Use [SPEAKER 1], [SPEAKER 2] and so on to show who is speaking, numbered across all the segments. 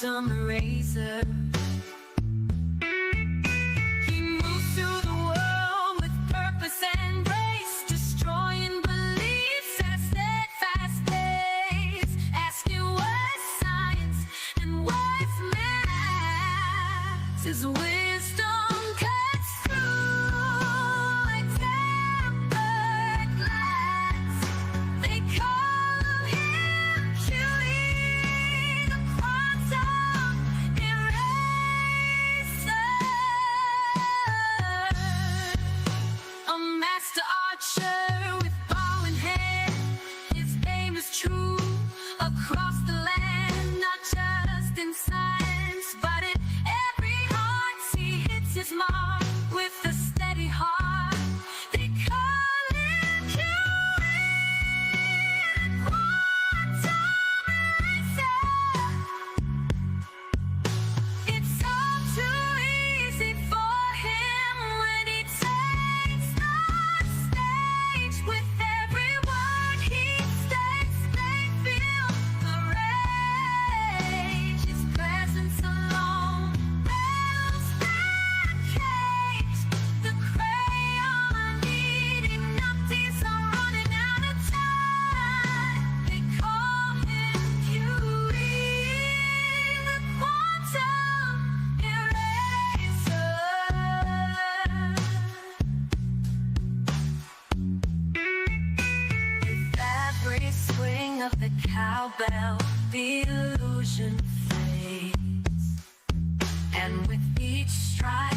[SPEAKER 1] quantum eraser. He moves through the world with purpose and grace, destroying beliefs at steadfast pace, asking what's science and what's math. His wisdom cuts through like tempered glass. They call him Huey, the quantum eraser. A master archer with bow in hand, his aim is true across the land, not just in science, but in every heart. He hits his mark with a steady heart. They call him Huey, the quantum eraser. It's all too easy for him when he takes the stage. With every word he states, they feel the rage. His presence alone rattles that cage. The crayon eating numpties are running out of time. They call him Huey, the quantum eraser. With every swing of the cowbell, the illusion fades, and with each strike,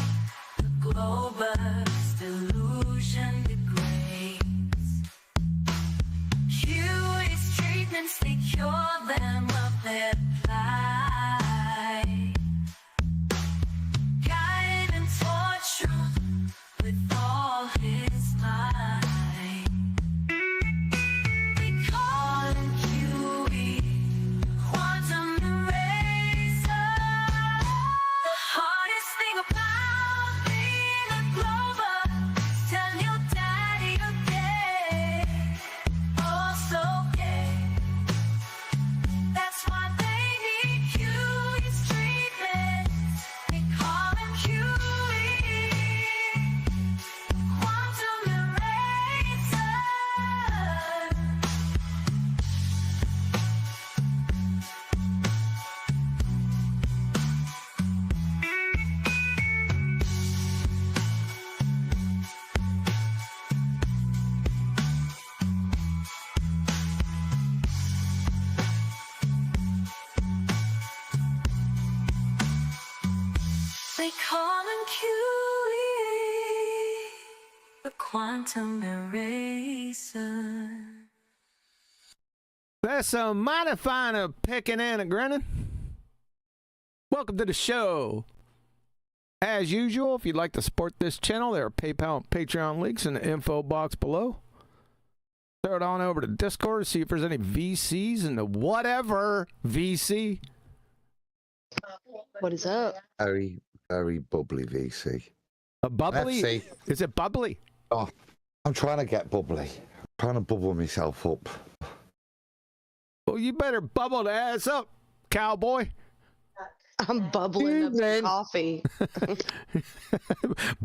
[SPEAKER 1] the glow bursts, illusion degrades. Huey's treatments, they cure them of their plight, guide them toward truth with all his might. They call him Huey, quantum eraser. The hardest thing about being a Glober is tell your daddy you're gay, also gay. That's why they need Huey's treatment. They call him Huey, quantum eraser. They call him Huey, the quantum eraser.
[SPEAKER 2] That's a mighty fine of picking and a grinning. Welcome to the show. As usual, if you'd like to support this channel, there are PayPal and Patreon links in the info box below. Throw it on over to Discord to see if there's any VCs in the whatever VC.
[SPEAKER 3] What is up?
[SPEAKER 4] Very, very bubbly VC.
[SPEAKER 2] A bubbly?
[SPEAKER 4] FC.
[SPEAKER 2] Is it bubbly?
[SPEAKER 4] Oh, I'm trying to get bubbly. I'm trying to bubble myself up.
[SPEAKER 2] Well, you better bubble the ass up, cowboy.
[SPEAKER 3] I'm bubbling up
[SPEAKER 4] Man.
[SPEAKER 3] some coffee.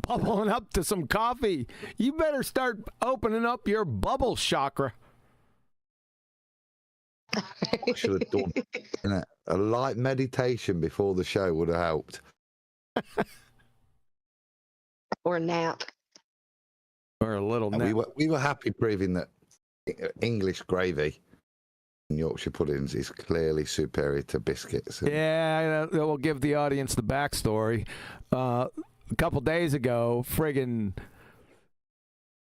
[SPEAKER 2] Bubbling up to some coffee. You better start opening up your bubble chakra.
[SPEAKER 4] I should have done innit? A light meditation before the show would have helped.
[SPEAKER 3] Or nap.
[SPEAKER 2] Or a little
[SPEAKER 4] And
[SPEAKER 2] nap.
[SPEAKER 4] we were happy proving that English gravy and Yorkshire puddings is clearly superior to biscuits.
[SPEAKER 2] Yeah, we'll give the audience the backstory. A couple days ago, friggin'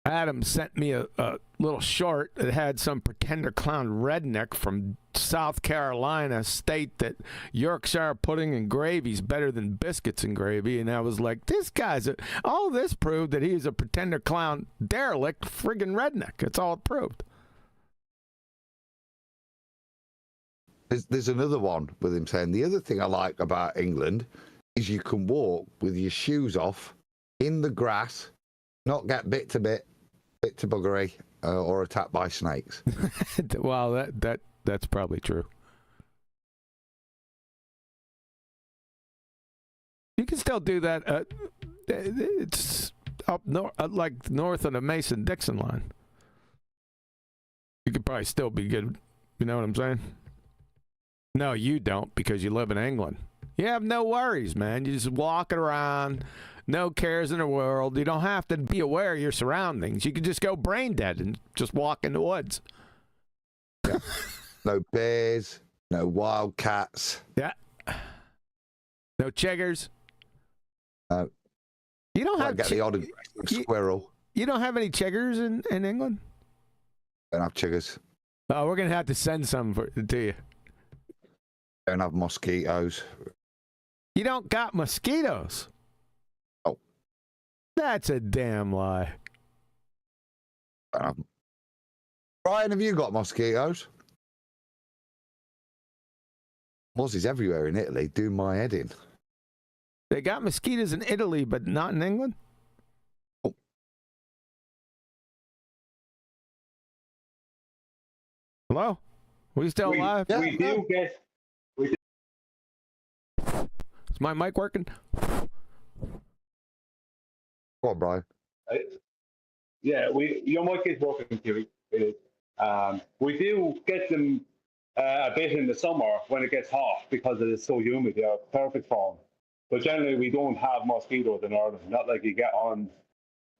[SPEAKER 2] Adam sent me a little short that had some pretender clown redneck from South Carolina state that Yorkshire pudding and gravy is better than biscuits and gravy. And I was like, this guy's all this proved that he's a pretender clown derelict friggin' redneck. It's all it proved.
[SPEAKER 4] There's another one with him saying the other thing I like about England is you can walk with your shoes off in the grass, not get bit to buggery, or attacked by snakes.
[SPEAKER 2] Well, that's probably true. You can still do that. It's up north, like north of the Mason-Dixon line. You could probably still be good. You know what I'm saying? No, you don't, because you live in England. You have no worries, man. You just walking around, no cares in the world. You don't have to be aware of your surroundings. You can just go brain dead and just walk in the woods.
[SPEAKER 4] Yeah. No bears, no wildcats.
[SPEAKER 2] Yeah. No chiggers. You don't have
[SPEAKER 4] get the odd squirrel.
[SPEAKER 2] You don't have any chiggers in England?
[SPEAKER 4] Don't have chiggers.
[SPEAKER 2] Oh, we're gonna have to send some to you.
[SPEAKER 4] Don't have mosquitoes.
[SPEAKER 2] You don't got mosquitoes?
[SPEAKER 4] Oh.
[SPEAKER 2] That's a damn lie.
[SPEAKER 4] Brian, have you got mosquitoes? Mozzies everywhere in Italy. Do my head in.
[SPEAKER 2] They got mosquitoes in Italy, but not in England?
[SPEAKER 4] Oh.
[SPEAKER 2] Hello? We still alive?
[SPEAKER 5] We do get.
[SPEAKER 2] Is my mic working?
[SPEAKER 4] Go on, Brian.
[SPEAKER 5] Yeah, your mic is working, Kiwi. It is. We do get them a bit in the summer when it gets hot because it is so humid. They're perfect form. But generally, we don't have mosquitoes in Ireland. Not like you get on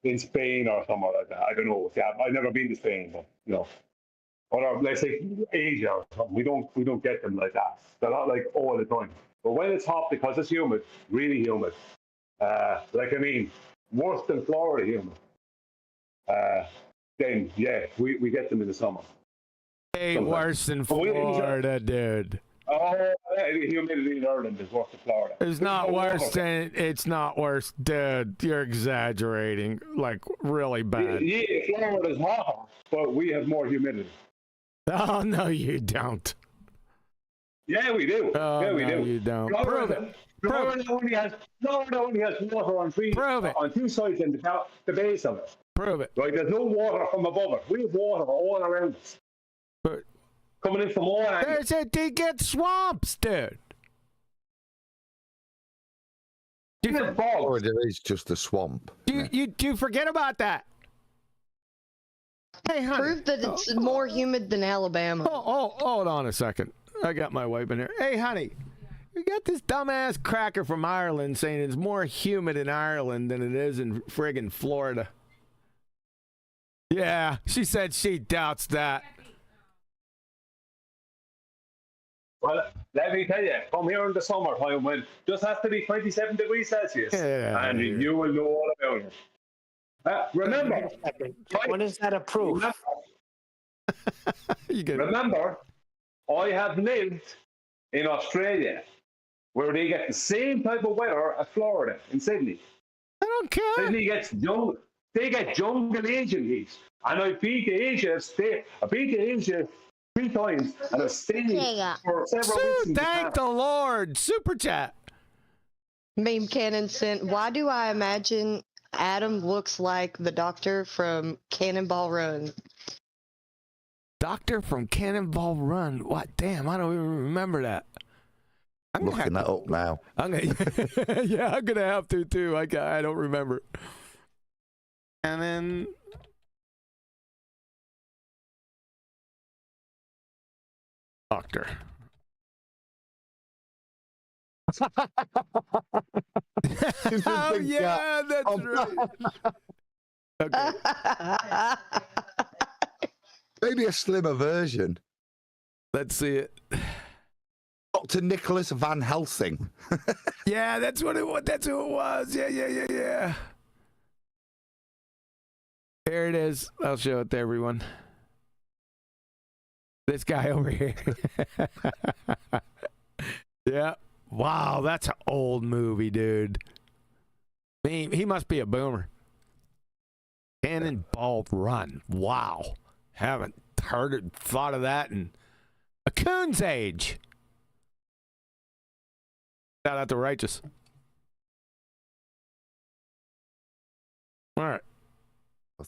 [SPEAKER 5] in Spain or somewhere like that. I don't know. Yeah, I've never been to Spain, but you know, or let's say Asia or something. We don't get them like that. They're not like all the time. But when it's hot, because it's humid, really humid. Worse than Florida humid. Then yeah, we get them in the summer.
[SPEAKER 2] Hey,
[SPEAKER 5] Sometimes.
[SPEAKER 2] worse than Florida, dude.
[SPEAKER 5] Oh, humidity in Ireland is worse than Florida.
[SPEAKER 2] It's not worse than. It's not worse, dude. You're exaggerating, like really bad.
[SPEAKER 5] Yeah, Florida's hotter, but we have more humidity.
[SPEAKER 2] Oh no, you don't.
[SPEAKER 5] Yeah, we do.
[SPEAKER 2] Oh,
[SPEAKER 5] yeah, we
[SPEAKER 2] no,
[SPEAKER 5] do.
[SPEAKER 2] you don't.
[SPEAKER 5] Florida,
[SPEAKER 2] Prove it.
[SPEAKER 5] Florida only has water on three.
[SPEAKER 2] Prove it.
[SPEAKER 5] On two sides and the base of it.
[SPEAKER 2] Prove it.
[SPEAKER 5] Right, there's no water from above it. We have water all around us.
[SPEAKER 2] But
[SPEAKER 5] Coming in from all angles.
[SPEAKER 2] they get swamps, dude.
[SPEAKER 4] Florida is just a swamp.
[SPEAKER 2] Do you forget about that? Hey, honey.
[SPEAKER 3] Prove that it's more humid than Alabama.
[SPEAKER 2] Hold on a second. I got my wife in here. Hey, honey. We got this dumbass cracker from Ireland saying it's more humid in Ireland than it is in friggin' Florida. Yeah, she said she doubts that.
[SPEAKER 5] Well, let me tell you, come here in the summertime when it just has to be 27 degrees Celsius, and you will know all about it. Remember,
[SPEAKER 6] when is that approved?
[SPEAKER 5] Remember, I have lived in Australia where they get the same type of weather as Florida in Sydney.
[SPEAKER 2] I don't care.
[SPEAKER 5] Sydney gets jungle. They get jungle Asian heat, and I've been to Asia. I've been to Asia 3 times, and I've stayed for several weeks.
[SPEAKER 2] Thank the Lord. Superchat.
[SPEAKER 3] Meme Cannon sent, why do I imagine Adam looks like the doctor from Cannonball Run?
[SPEAKER 2] Doctor from Cannonball Run. What? Damn, I don't even remember that.
[SPEAKER 4] I'm looking that up now.
[SPEAKER 2] Yeah, I'm gonna have to too. I don't remember. And then doctor. Oh yeah, that's right. Okay.
[SPEAKER 4] Maybe a slimmer version.
[SPEAKER 2] Let's see it.
[SPEAKER 4] Dr. Nicholas Van Helsing.
[SPEAKER 2] Yeah, that's what it was. That's who it was. Yeah. Here it is. I'll show it to everyone. This guy over here. Yeah. Wow, that's an old movie, dude. He must be a boomer. Cannonball Run. Wow. Haven't thought of that in a coon's age. Shout out to Righteous. All right.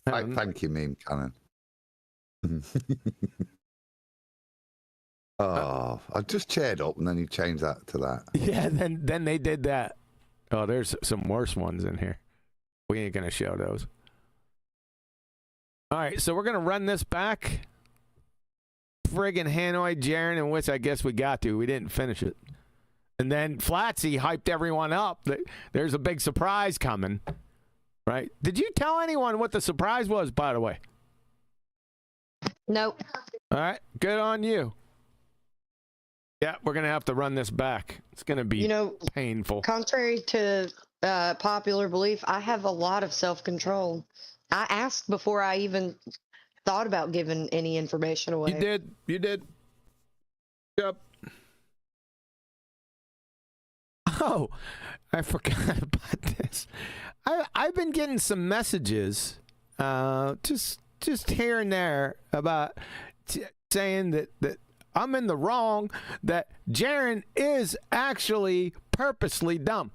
[SPEAKER 4] Thank you, Meme Cannon. Oh, I just cheered up and then you changed that to that.
[SPEAKER 2] Yeah, then they did that. Oh, there's some worse ones in here. We ain't going to show those. All right, so we're going to run this back. Friggin' Hanoi, Jeran, and Witsit, I guess we got to. We didn't finish it. And then Flatsy hyped everyone up. There's a big surprise coming. Right? Did you tell anyone what the surprise was, by the way?
[SPEAKER 3] Nope.
[SPEAKER 2] All right, good on you. Yeah, we're going to have to run this back. It's going to be painful.
[SPEAKER 3] Contrary to popular belief, I have a lot of self-control. I asked before I even thought about giving any information away.
[SPEAKER 2] You did. You did. Yep. Oh, I forgot about this. I've been getting some messages, just here and there about saying that I'm in the wrong, that Jeran is actually purposely dumb.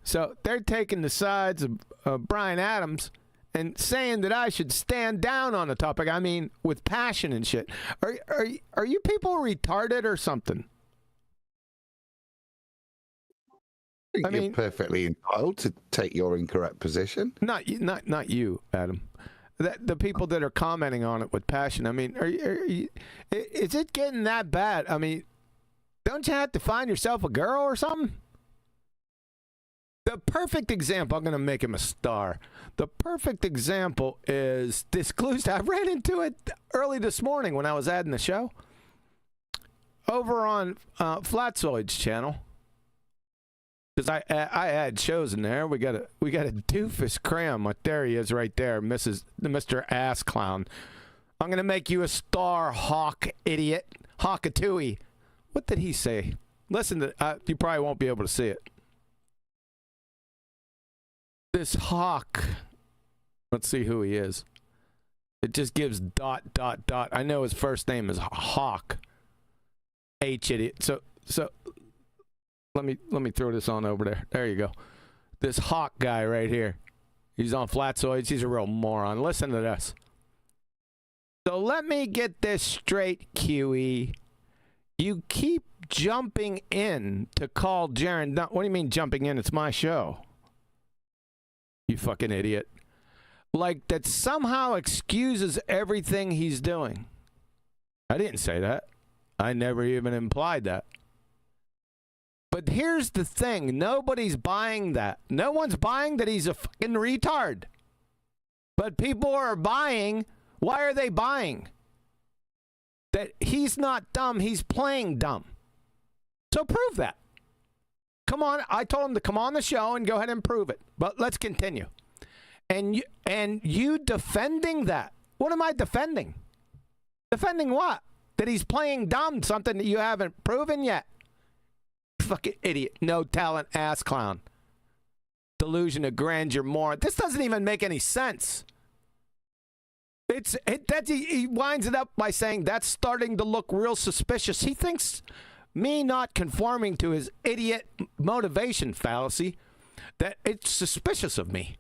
[SPEAKER 2] So they're taking the sides of Brian Adams and saying that I should stand down on the topic. I mean, with passion and shit. Are you people retarded or something?
[SPEAKER 4] I mean, you're perfectly entitled to take your incorrect position.
[SPEAKER 2] Not you, Adam. The people that are commenting on it with passion. I mean, is it getting that bad? I mean, don't you have to find yourself a girl or something? The perfect example, I'm going to make him a star. The perfect example is this glue stick. I ran into it early this morning when I was adding the show. Over on Flatzoid's channel. Because I add shows in there. We got a doofus cram. Like, there he is right there, Mr. Ass Clown. I'm going to make you a star, hawk idiot. Hawkatooey. What did he say? Listen, you probably won't be able to see it. This hawk. Let's see who he is. It just gives ... I know his first name is Hawk. H idiot. So let me throw this on over there. There you go. This Hawk guy right here. He's on Flatzoids. He's a real moron. Listen to this. So let me get this straight, QE. You keep jumping in to call Jeran. What do you mean jumping in? It's my show. You fucking idiot. Like, that somehow excuses everything he's doing. I didn't say that. I never even implied that. But here's the thing. Nobody's buying that. No one's buying that he's a fucking retard. But people are buying. Why are they buying? That he's not dumb. He's playing dumb. So prove that. Come on. I told him to come on the show and go ahead and prove it. But let's continue. And you defending that. What am I defending? Defending what? That he's playing dumb, something that you haven't proven yet. Fucking idiot. No talent ass clown. Delusion of grandeur moron. This doesn't even make any sense. He winds it up by saying that's starting to look real suspicious. He thinks me not conforming to his idiot motivation fallacy, that it's suspicious of me.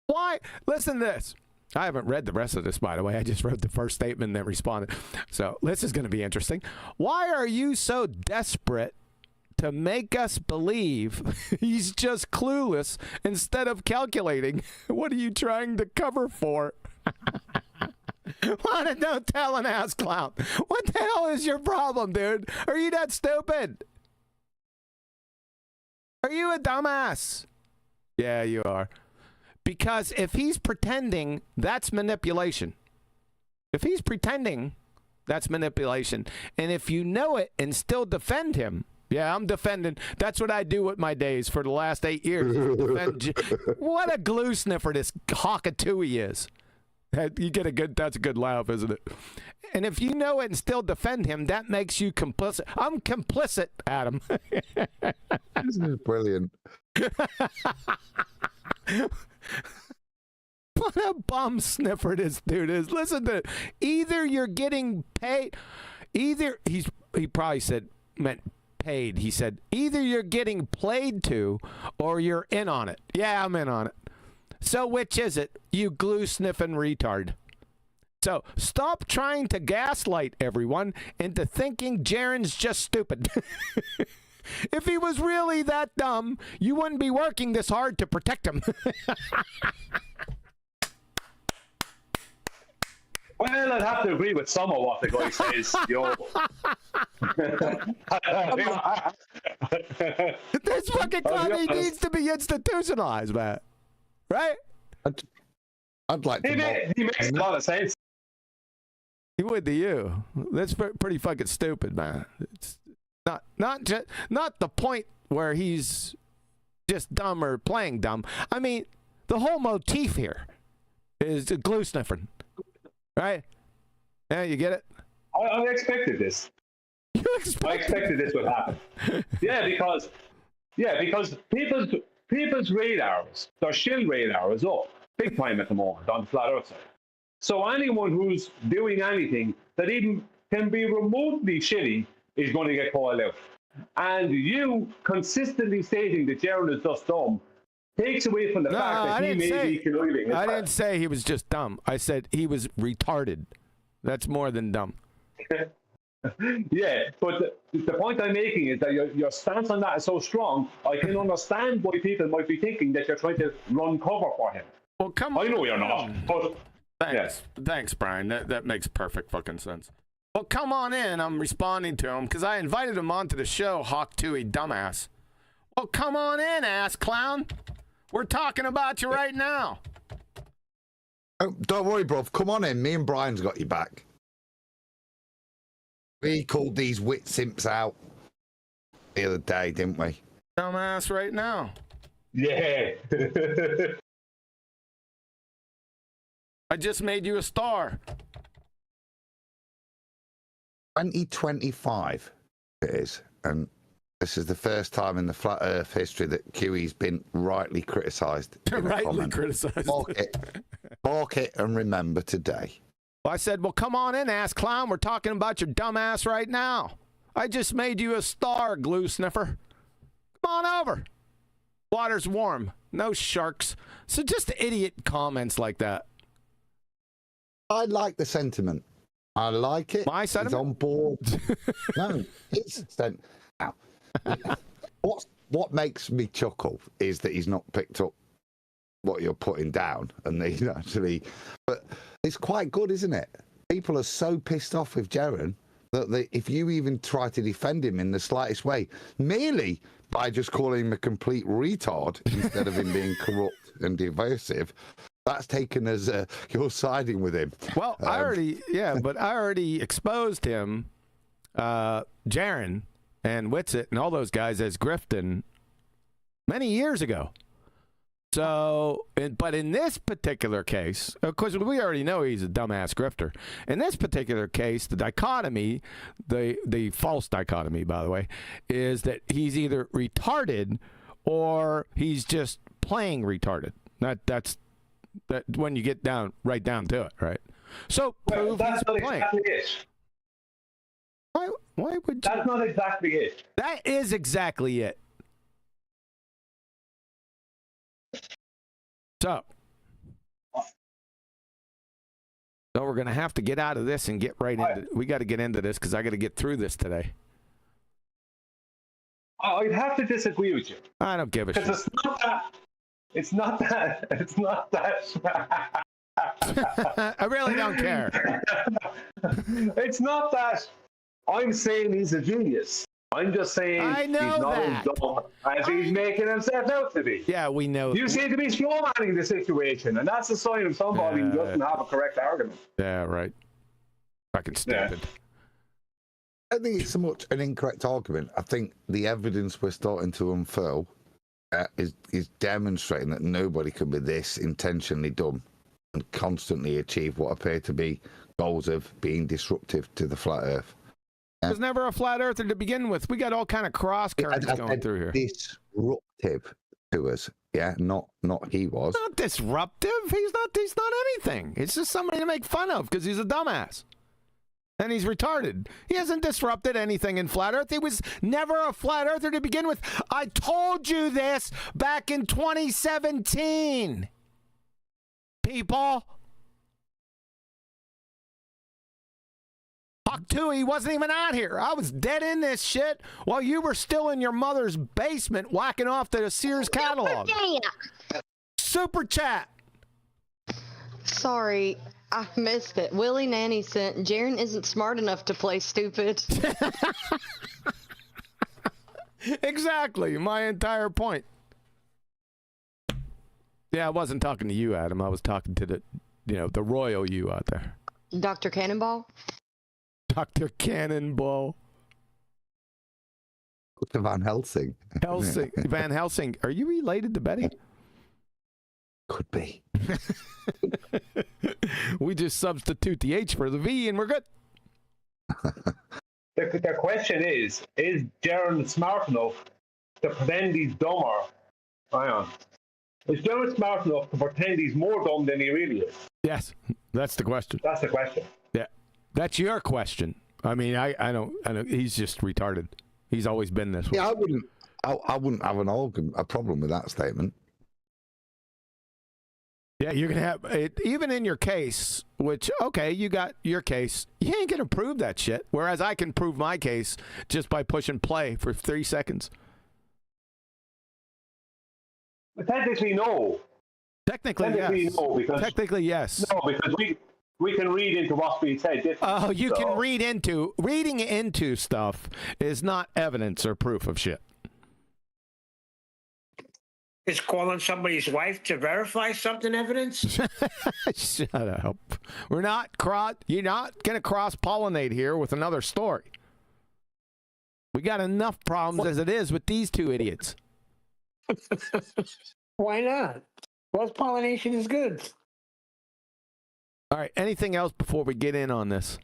[SPEAKER 2] Why? Listen to this. I haven't read the rest of this, by the way. I just wrote the first statement and then responded. So this is going to be interesting. Why are you so desperate to make us believe he's just clueless instead of calculating? What are you trying to cover for? What a no telling ass clown. What the hell is your problem, dude? Are you that stupid? Are you a dumbass? Yeah, you are. Because if he's pretending, that's manipulation. If he's pretending, that's manipulation. And if you know it and still defend him, yeah, I'm defending. That's what I do with my days for the last 8 years. What a glue sniffer this Hawkatooey is. You get that's a good laugh, isn't it? And if you know it and still defend him, that makes you complicit. I'm complicit, Adam.
[SPEAKER 4] This is brilliant.
[SPEAKER 2] What a bum sniffer this dude is. Listen to it. Either you're getting paid, he probably meant paid. He said, either you're getting played to or you're in on it. Yeah, I'm in on it. So which is it, you glue sniffing retard? So stop trying to gaslight everyone into thinking Jeran's just stupid. If he was really that dumb, you wouldn't be working this hard to protect him.
[SPEAKER 5] Well, I'd have to agree with some of what the guy says, yo.
[SPEAKER 2] This fucking guy needs to be institutionalized, man. Right?
[SPEAKER 4] I'd like to.
[SPEAKER 5] He makes a lot of sense.
[SPEAKER 2] He would to you. That's pretty fucking stupid, man. It's not the point where he's just dumb or playing dumb. I mean, the whole motif here is glue sniffing, right? Yeah, you get it.
[SPEAKER 5] I expected this.
[SPEAKER 2] You
[SPEAKER 5] I expected this would happen. because people's radars, their shield radar is up big time at the moment on the flat Earth side. So anyone who's doing anything that even can be remotely shitty is going to get called out. And you consistently stating that Jeran is just dumb takes away from the fact that he may be conniving.
[SPEAKER 2] I didn't say he was just dumb. I said he was retarded. That's more than dumb.
[SPEAKER 5] Yeah, but the point I'm making is that your stance on that is so strong, I can understand why people might be thinking that you're trying to run cover for him.
[SPEAKER 2] Well, come on.
[SPEAKER 5] I know you're not, but...
[SPEAKER 2] Thanks.
[SPEAKER 5] Yeah.
[SPEAKER 2] Thanks, Brian. That makes perfect fucking sense. Well, come on in. I'm responding to him because I invited him onto the show, Hawk Tui dumbass. Well, come on in, ass clown. We're talking about you right now.
[SPEAKER 4] Oh, don't worry, bruv. Come on in. Me and Brian's got you back. We called these wit simps out the other day, didn't we?
[SPEAKER 2] Dumbass right now.
[SPEAKER 5] Yeah.
[SPEAKER 2] I just made you a star.
[SPEAKER 4] 2025 it is, and this is the first time in the flat Earth history that QE's been rightly criticised.
[SPEAKER 2] Rightly criticised.
[SPEAKER 4] Mark it and remember today.
[SPEAKER 2] Well, I said, well, come on in, ass clown. We're talking about your dumbass right now. I just made you a star, glue sniffer. Come on over. Water's warm. No sharks. So just idiot comments like that.
[SPEAKER 4] I like the sentiment. I like it.
[SPEAKER 2] My sentiment?
[SPEAKER 4] He's on board. No, it's sentiment. Now, what makes me chuckle is that he's not picked up what you're putting down, and he's actually. But it's quite good, isn't it? People are so pissed off with Jeran that if you even try to defend him in the slightest way, merely by just calling him a complete retard instead of him being corrupt and divisive, that's taken as you're siding with him.
[SPEAKER 2] Well, I already exposed him, Jeran and Witsit and all those guys as grifting many years ago. So, but in this particular case, of course, we already know he's a dumbass grifter. In this particular case, the dichotomy, the false dichotomy, by the way, is that he's either retarded or he's just playing retarded. That's when you get right down to it, right? So, prove
[SPEAKER 5] that's
[SPEAKER 2] he's
[SPEAKER 5] not
[SPEAKER 2] playing.
[SPEAKER 5] exactly it.
[SPEAKER 2] Why would you?
[SPEAKER 5] That's not exactly it.
[SPEAKER 2] That is exactly it. So we're going to have to get out of this and get right into it. We got to get into this because I got to get through this today.
[SPEAKER 5] I'd have to disagree with you.
[SPEAKER 2] I don't give a shit.
[SPEAKER 5] Because it's not that.
[SPEAKER 2] I really don't care.
[SPEAKER 5] It's not that I'm saying he's a genius. I'm just saying
[SPEAKER 2] I know
[SPEAKER 5] he's not
[SPEAKER 2] that.
[SPEAKER 5] as dumb as he's making himself out to be.
[SPEAKER 2] Yeah, we know.
[SPEAKER 5] You seem to be slow-manning the situation, and that's a sign of somebody who doesn't have a correct argument.
[SPEAKER 2] Yeah, right. Fucking stupid.
[SPEAKER 4] I don't think it's so much an incorrect argument. I think the evidence we're starting to unfurl is demonstrating that nobody can be this intentionally dumb and constantly achieve what appear to be goals of being disruptive to the flat Earth.
[SPEAKER 2] There's never a flat earther to begin with. We got all kind of cross currents going through here.
[SPEAKER 4] Disruptive to us, yeah. Not he was.
[SPEAKER 2] Not disruptive. He's not anything. It's just somebody to make fun of because he's a dumbass. And he's retarded. He hasn't disrupted anything in flat earth. He was never a flat earther to begin with. I told you this back in 2017. People. Hawk 2, he wasn't even out here. I was dead in this shit while you were still in your mother's basement whacking off the Sears catalog. Super chat.
[SPEAKER 3] Sorry, I missed it. Willie Nanny sent, Jeran isn't smart enough to play stupid.
[SPEAKER 2] Exactly, my entire point. Yeah, I wasn't talking to you, Adam. I was talking to the royal you out there.
[SPEAKER 3] Dr. Cannonball?
[SPEAKER 2] Dr. Cannonball.
[SPEAKER 4] To Van Helsing.
[SPEAKER 2] Van Helsing. Are you related to Betty?
[SPEAKER 4] Could be.
[SPEAKER 2] We just substitute the H for the V and we're good.
[SPEAKER 5] The question is Jeran smart enough to pretend he's dumber? Hang on. Is Jeran smart enough to pretend he's more dumb than he really is?
[SPEAKER 2] Yes, that's the question.
[SPEAKER 5] That's the question.
[SPEAKER 2] Yeah, that's your question. I mean, I don't. He's just retarded. He's always been this way.
[SPEAKER 4] Yeah, I wouldn't have a problem with that statement.
[SPEAKER 2] Yeah, you're gonna have it even in your case. Which okay, you got your case. You ain't gonna prove that shit. Whereas I can prove my case just by pushing play for 3 seconds.
[SPEAKER 5] But technically, no.
[SPEAKER 2] Technically, yes.
[SPEAKER 5] No, because
[SPEAKER 2] technically, yes.
[SPEAKER 5] No, because we can read into what's being said.
[SPEAKER 2] Oh, you can reading into stuff is not evidence or proof of shit.
[SPEAKER 6] Is calling somebody's wife to verify something evidence?
[SPEAKER 2] Shut up. You're not gonna cross-pollinate here with another story. We got enough problems as it is with these two idiots.
[SPEAKER 6] Why not? Cross-pollination is good.
[SPEAKER 2] All right, anything else before we get in on this?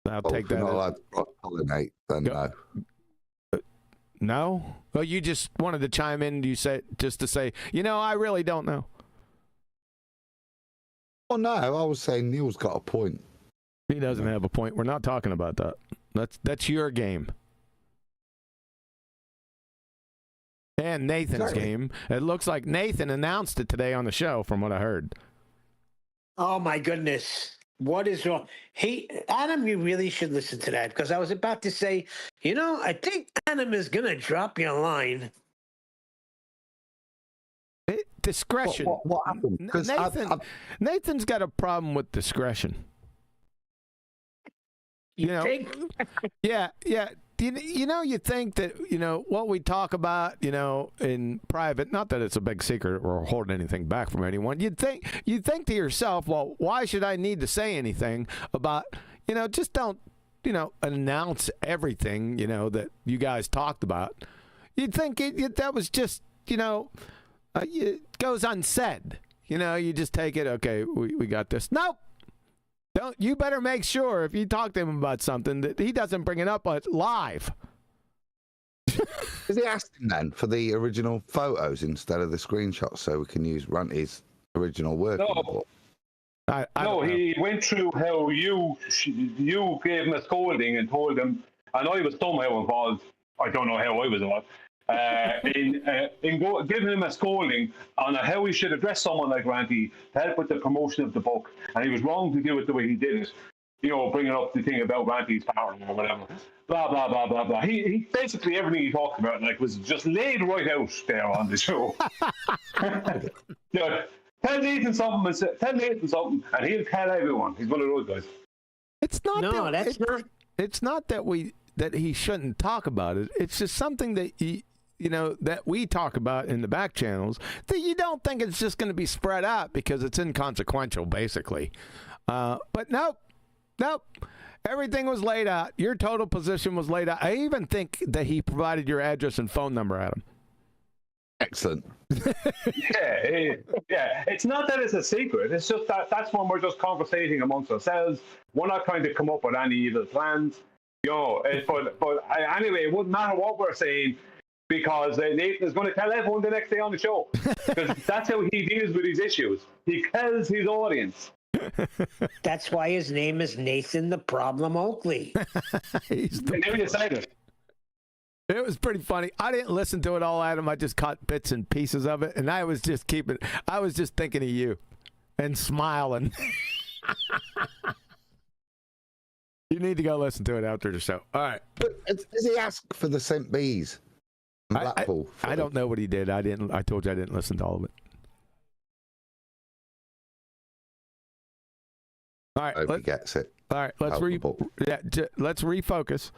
[SPEAKER 2] I'll take that.
[SPEAKER 4] Not allowed to cross-pollinate, then no.
[SPEAKER 2] No? Well, you just wanted to chime in, just to say, I really don't know.
[SPEAKER 4] Oh, no, I was saying Neil's got a point.
[SPEAKER 2] He doesn't have a point. We're not talking about that. That's your game. And Nathan's game. It looks like Nathan announced it today on the show, from what I heard.
[SPEAKER 6] Oh, my goodness. What is wrong? Hey, Adam, you really should listen to that, because I was about to say, I think Adam is going to drop your line.
[SPEAKER 2] Discretion.
[SPEAKER 4] What happened?
[SPEAKER 2] Nathan's got a problem with discretion.
[SPEAKER 6] You think?
[SPEAKER 2] Yeah. You think that, what we talk about, in private, not that it's a big secret or holding anything back from anyone. You'd think to yourself, well, why should I need to say anything about, just don't, announce everything, that you guys talked about. You'd think that was just, it goes unsaid. You just take it, okay, we got this. Nope. You better make sure if you talk to him about something that he doesn't bring it up live.
[SPEAKER 4] Is he asking then for the original photos instead of the screenshots so we can use Ranty's original work?
[SPEAKER 5] No.
[SPEAKER 2] No,
[SPEAKER 5] he went through how you gave him a scolding and told him, and I was somehow involved. I don't know how I was involved. In giving him a scolding on how he should address someone like Ranty to help with the promotion of the book, and he was wrong to do it the way he did it. Bringing up the thing about Ranty's power or whatever, blah blah blah blah blah. He basically everything he talked about was just laid right out there on the show. Tell Nathan something, and he'll tell everyone. He's one of those guys.
[SPEAKER 2] It's not. No, It's not that he shouldn't talk about it. It's just something that that we talk about in the back channels that you don't think it's just going to be spread out because it's inconsequential, basically. But nope. Everything was laid out. Your total position was laid out. I even think that he provided your address and phone number, Adam.
[SPEAKER 4] Excellent.
[SPEAKER 5] Yeah. It's not that it's a secret. It's just that's when we're just conversating amongst ourselves. We're not trying to come up with any evil plans. But anyway, it wouldn't matter what we're saying because Nathan is going to tell everyone the next day on the show. Because that's how he deals with these issues. He tells his audience.
[SPEAKER 6] That's why his name is Nathan the Problem Oakley.
[SPEAKER 5] Never decided.
[SPEAKER 2] It was pretty funny. I didn't listen to it all, Adam. I just caught bits and pieces of it, and I was just thinking of you. and smiling. You need to go listen to it after the show. All right.
[SPEAKER 4] But does he ask for the St. Bees? in Blackpool?
[SPEAKER 2] I don't know what he did. I told you I didn't listen to all of it. All right.
[SPEAKER 4] I hope he gets it.
[SPEAKER 2] All right. Let's refocus.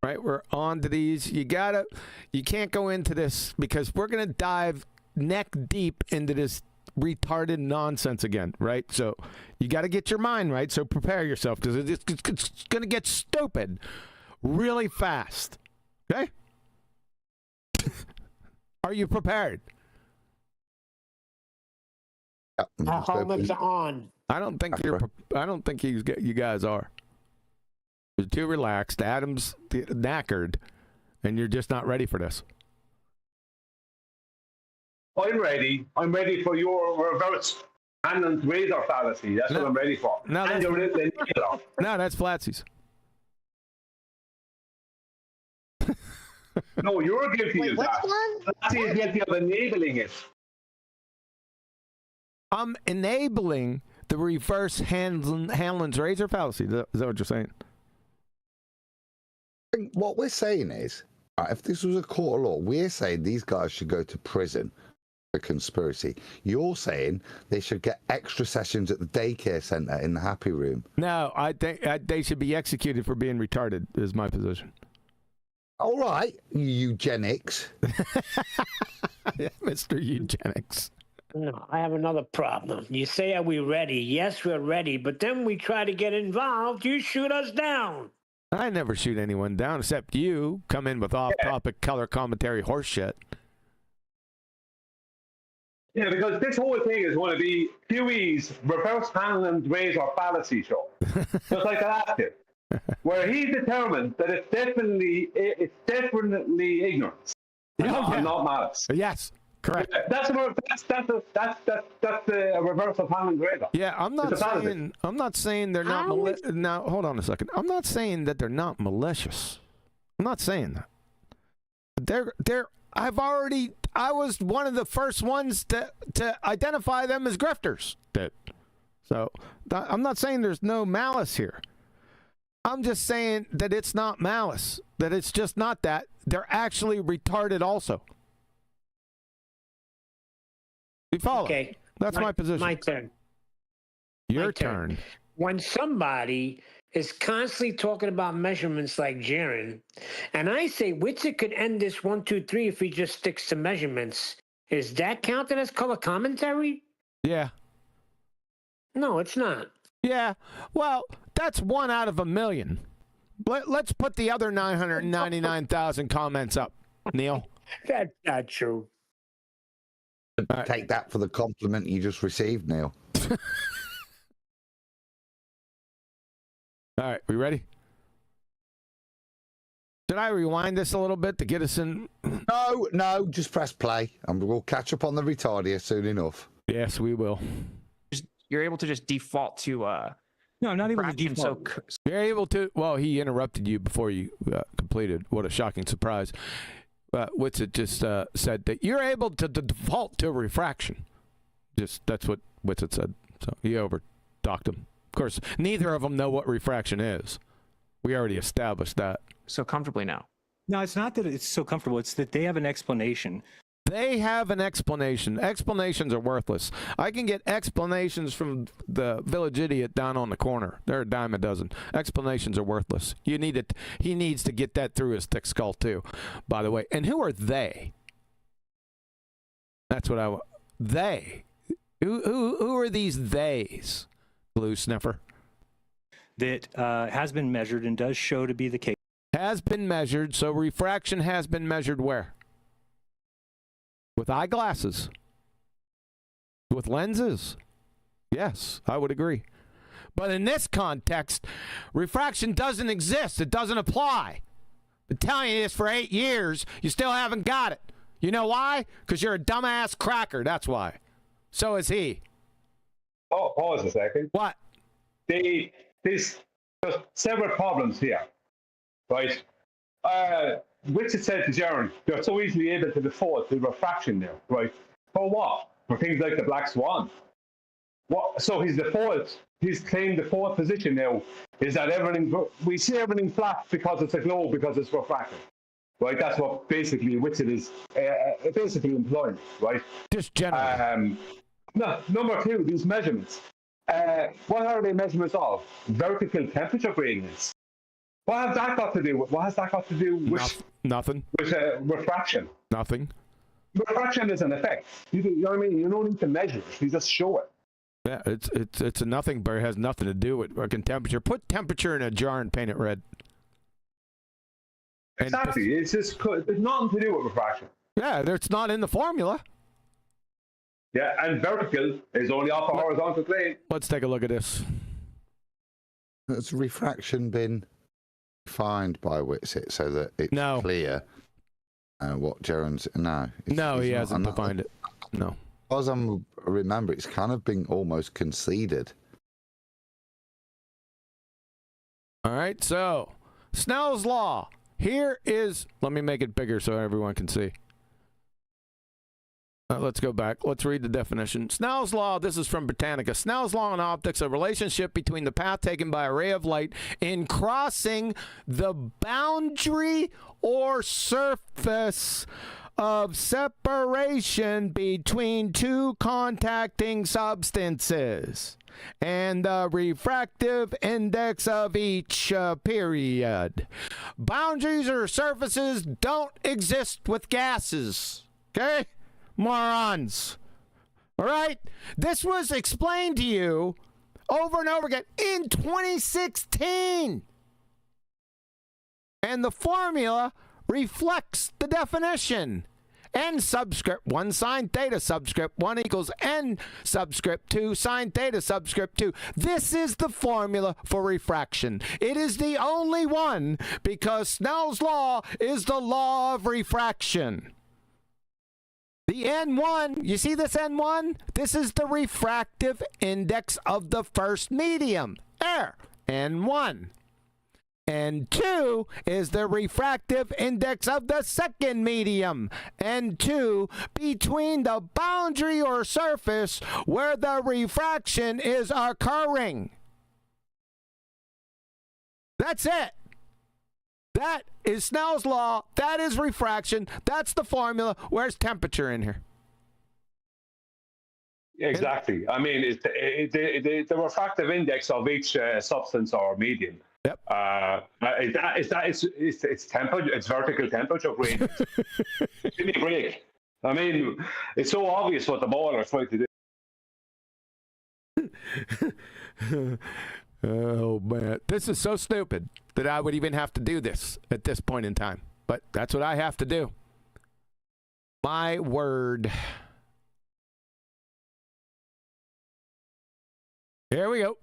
[SPEAKER 2] Right. We're on to these. You can't go into this because we're going to dive neck deep into this retarded nonsense again, right? So you got to get your mind right. So prepare yourself because it's going to get stupid really fast. Okay? Are you prepared?
[SPEAKER 6] Helmets on.
[SPEAKER 2] I don't think you guys are. You're too relaxed. Adam's knackered, and you're just not ready for this.
[SPEAKER 5] I'm ready. I'm ready for your reverse hand razor fallacy. That's what I'm ready for.
[SPEAKER 2] No, that's Flatsy's.
[SPEAKER 5] No, you're guilty of that. Flatsy is guilty of enabling it.
[SPEAKER 2] I'm enabling the reverse Hanlon's razor fallacy. Is that what you're saying?
[SPEAKER 4] What we're saying is, if this was a court of law, we're saying these guys should go to prison for conspiracy. You're saying they should get extra sessions at the daycare center in the happy room.
[SPEAKER 2] No, I think they should be executed for being retarded, is my position.
[SPEAKER 4] All right, eugenics.
[SPEAKER 2] Mr. Eugenics.
[SPEAKER 6] No, I have another problem. You say, are we ready? Yes, we're ready. But then we try to get involved. You shoot us down.
[SPEAKER 2] I never shoot anyone down except you come in with off-topic color commentary horse shit.
[SPEAKER 5] Yeah, because this whole thing is going to be Huey's reverse Hanlon razor fallacy show. Just like the last hit. Where he determined that it's definitely ignorance. And not malice.
[SPEAKER 2] Yes. Correct.
[SPEAKER 5] That's the reverse of Hanlon razor.
[SPEAKER 2] Yeah, I'm not saying they're not now hold on a second. I'm not saying that they're not malicious. I'm not saying that. I was one of the first ones to identify them as grifters. So I'm not saying there's no malice here. I'm just saying that it's not malice. That it's just not that. They're actually retarded also. You follow?
[SPEAKER 6] Okay.
[SPEAKER 2] That's my position.
[SPEAKER 6] My turn.
[SPEAKER 2] Your turn.
[SPEAKER 6] When somebody is constantly talking about measurements like Jeran, and I say Witsit could end this 1, 2, 3 if he just sticks to measurements, is that counted as color commentary?
[SPEAKER 2] Yeah.
[SPEAKER 6] No, it's not.
[SPEAKER 2] Yeah. Well, that's 1 out of 1,000,000. Let's put the other 999,000 comments up, Neil.
[SPEAKER 6] That's not true.
[SPEAKER 2] Right.
[SPEAKER 4] Take that for the compliment you just received, Neil.
[SPEAKER 2] All right, we ready? Did I rewind this a little bit to get us in?
[SPEAKER 4] No, just press play, and we'll catch up on the retardia soon enough.
[SPEAKER 2] Yes, we will.
[SPEAKER 7] You're able to just default to
[SPEAKER 8] No, I'm not able to
[SPEAKER 7] fraction,
[SPEAKER 8] default.
[SPEAKER 2] You're able to. Well, he interrupted you before you completed. What a shocking surprise! Witsit just said that you're able to default to refraction. That's what Witsit said. So he overtalked him. Of course, neither of them know what refraction is. We already established that.
[SPEAKER 7] so comfortably now.
[SPEAKER 8] No, it's not that it's so comfortable. It's that they have an explanation.
[SPEAKER 2] They have an explanation. Explanations are worthless. I can get explanations from the village idiot down on the corner. They're a dime a dozen. Explanations are worthless. You need it. He needs to get that through his thick skull too, by the way. And who are they? That's what I want. They. Who are these theys? Glue sniffer.
[SPEAKER 8] That has been measured and does show to be the case.
[SPEAKER 2] Has been measured. So refraction has been measured where? With eyeglasses. With lenses. Yes, I would agree. But in this context, refraction doesn't exist. It doesn't apply. Been telling you this for 8 years. You still haven't got it. You know why? Because you're a dumbass cracker. That's why. So is he.
[SPEAKER 5] Oh, pause a second.
[SPEAKER 2] What?
[SPEAKER 5] There's several problems here, right? Witsit said to Jeran, they're so easily able to default to refraction there, right? For what? For things like the black swan. what? So he's the fourth. He's claimed the fourth position now. Is that we see everything flat because it's a globe, because it's refracted, right? That's what basically Witsit is basically implying, right?
[SPEAKER 2] Just generally.
[SPEAKER 5] No, number two, these measurements. What are they measurements of? Vertical temperature gradients. What has that got to do with? What has that got to do with?
[SPEAKER 2] Nothing.
[SPEAKER 5] With refraction.
[SPEAKER 2] Nothing.
[SPEAKER 5] Refraction is an effect. You know what I mean? You don't need to measure it. You just show it.
[SPEAKER 2] Yeah, it's a nothing, but it has nothing to do with fucking temperature. Put temperature in a jar and paint it red.
[SPEAKER 5] Exactly. It's nothing to do with refraction.
[SPEAKER 2] Yeah, it's not in the formula.
[SPEAKER 5] Yeah, and vertical is only off a horizontal plane.
[SPEAKER 2] Let's take a look at this.
[SPEAKER 4] Has refraction been defined by Witsit so that it's clear what Jeran's... No,
[SPEAKER 2] he hasn't defined it. No.
[SPEAKER 4] As I remember, it's kind of been almost conceded.
[SPEAKER 2] All right, so Snell's law. Here is... Let me make it bigger so everyone can see. Let's go back. Let's read the definition. Snell's law, this is from Britannica. Snell's law in optics, a relationship between the path taken by a ray of light in crossing the boundary or surface of separation between two contacting substances and the refractive index of each period. Boundaries or surfaces don't exist with gases. Okay? Morons. All right? This was explained to you over and over again in 2016. And the formula reflects the definition. N subscript 1 sine theta subscript 1 equals N subscript 2 sine theta subscript 2. This is the formula for refraction. It is the only one because Snell's law is the law of refraction. The N1, you see this N1? This is the refractive index of the first medium. There, N1. N2 is the refractive index of the second medium. N2, between the boundary or surface where the refraction is occurring. That's it. That is Snell's law. That is refraction. That's the formula. Where's temperature in here?
[SPEAKER 5] Exactly. I mean, the refractive index of each substance or medium.
[SPEAKER 2] Yep.
[SPEAKER 5] It's temperature. It's vertical temperature gradient. Give me a break. I mean, it's so obvious what the boiler is trying to do.
[SPEAKER 2] Oh, man. This is so stupid that I would even have to do this at this point in time. But that's what I have to do. My word. Here we go.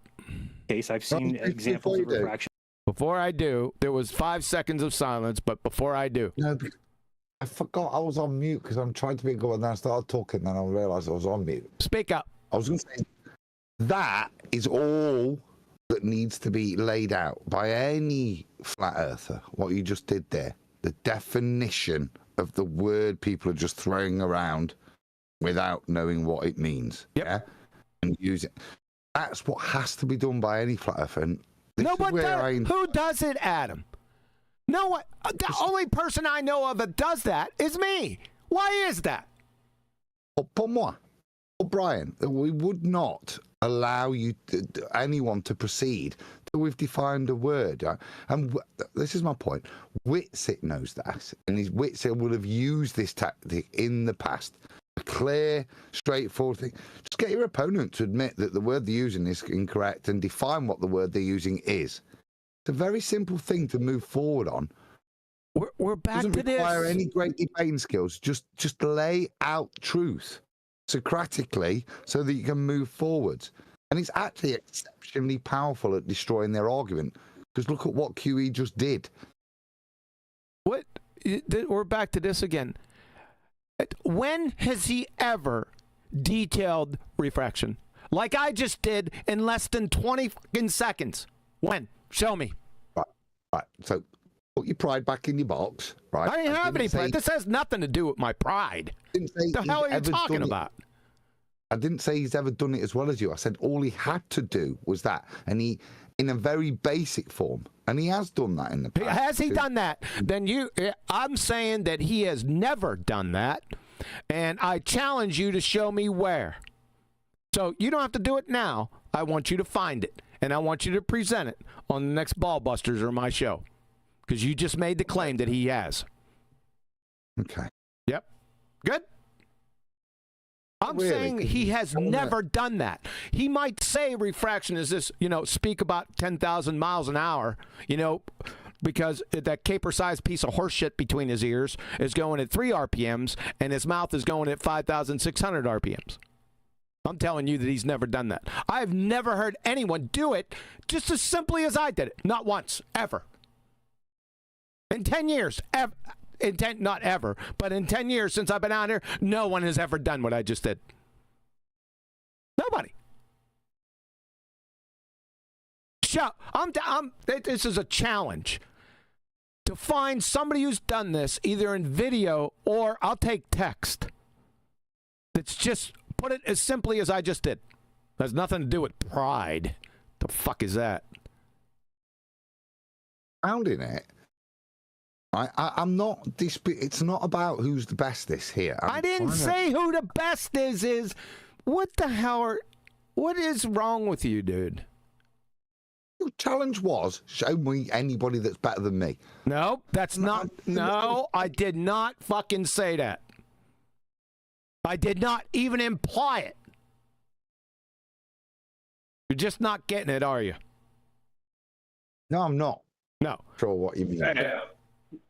[SPEAKER 8] Case I've seen examples of refraction.
[SPEAKER 2] Before I do, there was 5 seconds of silence, but before I do.
[SPEAKER 4] No, I forgot I was on mute because I'm trying to be good, and then I started talking, and I realised I was on mute.
[SPEAKER 2] Speak up.
[SPEAKER 4] I was going to say, that is all that needs to be laid out by any flat earther, what you just did there. The definition of the word people are just throwing around without knowing what it means.
[SPEAKER 2] Yep.
[SPEAKER 4] Yeah? And use it. That's what has to be done by any flat earther. And
[SPEAKER 2] no, but who does it, Adam? No one. The only person I know of that does that is me. Why is that?
[SPEAKER 4] Pour moi. Brian, we would not allow anyone to proceed till we've defined a word. And this is my point. Witsit knows that, and Witsit will have used this tactic in the past. A clear, straightforward thing. Just get your opponent to admit that the word they're using is incorrect and define what the word they're using is. It's a very simple thing to move forward on.
[SPEAKER 2] We're back to this.
[SPEAKER 4] Doesn't require any great debating skills. Just lay out truth Socratically so that you can move forwards. And it's actually exceptionally powerful at destroying their argument. Because look at what QE just did.
[SPEAKER 2] What? We're back to this again. When has he ever detailed refraction? Like I just did in less than 20 seconds. When? Show me.
[SPEAKER 4] Right. So put your pride back in your box. Right.
[SPEAKER 2] I didn't have any pride. This has nothing to do with my pride.
[SPEAKER 4] Didn't say
[SPEAKER 2] the hell are you talking about?
[SPEAKER 4] I didn't say he's ever done it as well as you. I said all he had to do was that, and he, in a very basic form, and he has done that in the past.
[SPEAKER 2] Has he done that? Then I'm saying that he has never done that, and I challenge you to show me where. So you don't have to do it now. I want you to find it, and I want you to present it on the next Ballbusters or my show, because you just made the claim that he has.
[SPEAKER 4] Okay.
[SPEAKER 2] Yep. Good. I'm saying he has never done that. He might say refraction is this, speak about 10,000 miles an hour, because that caper-sized piece of horse shit between his ears is going at 3 RPMs and his mouth is going at 5,600 RPMs. I'm telling you that he's never done that. I've never heard anyone do it just as simply as I did it. Not once, ever. In 10 years, ever. Not ever, but in 10 years since I've been out here, no one has ever done what I just did. Nobody. This is a challenge to find somebody who's done this either in video or I'll take text. It's just put it as simply as I just did. Has nothing to do with pride. The fuck is that?
[SPEAKER 4] Founding it. I'm not it's not about who's the bestest here.
[SPEAKER 2] I didn't say who the best is. What the hell what is wrong with you, dude?
[SPEAKER 4] Your challenge was show me anybody that's better than me.
[SPEAKER 2] No, that's not. No, I did not fucking say that. I did not even imply it. You're just not getting it, are you?
[SPEAKER 4] No, I'm not.
[SPEAKER 2] No.
[SPEAKER 4] Sure what you mean.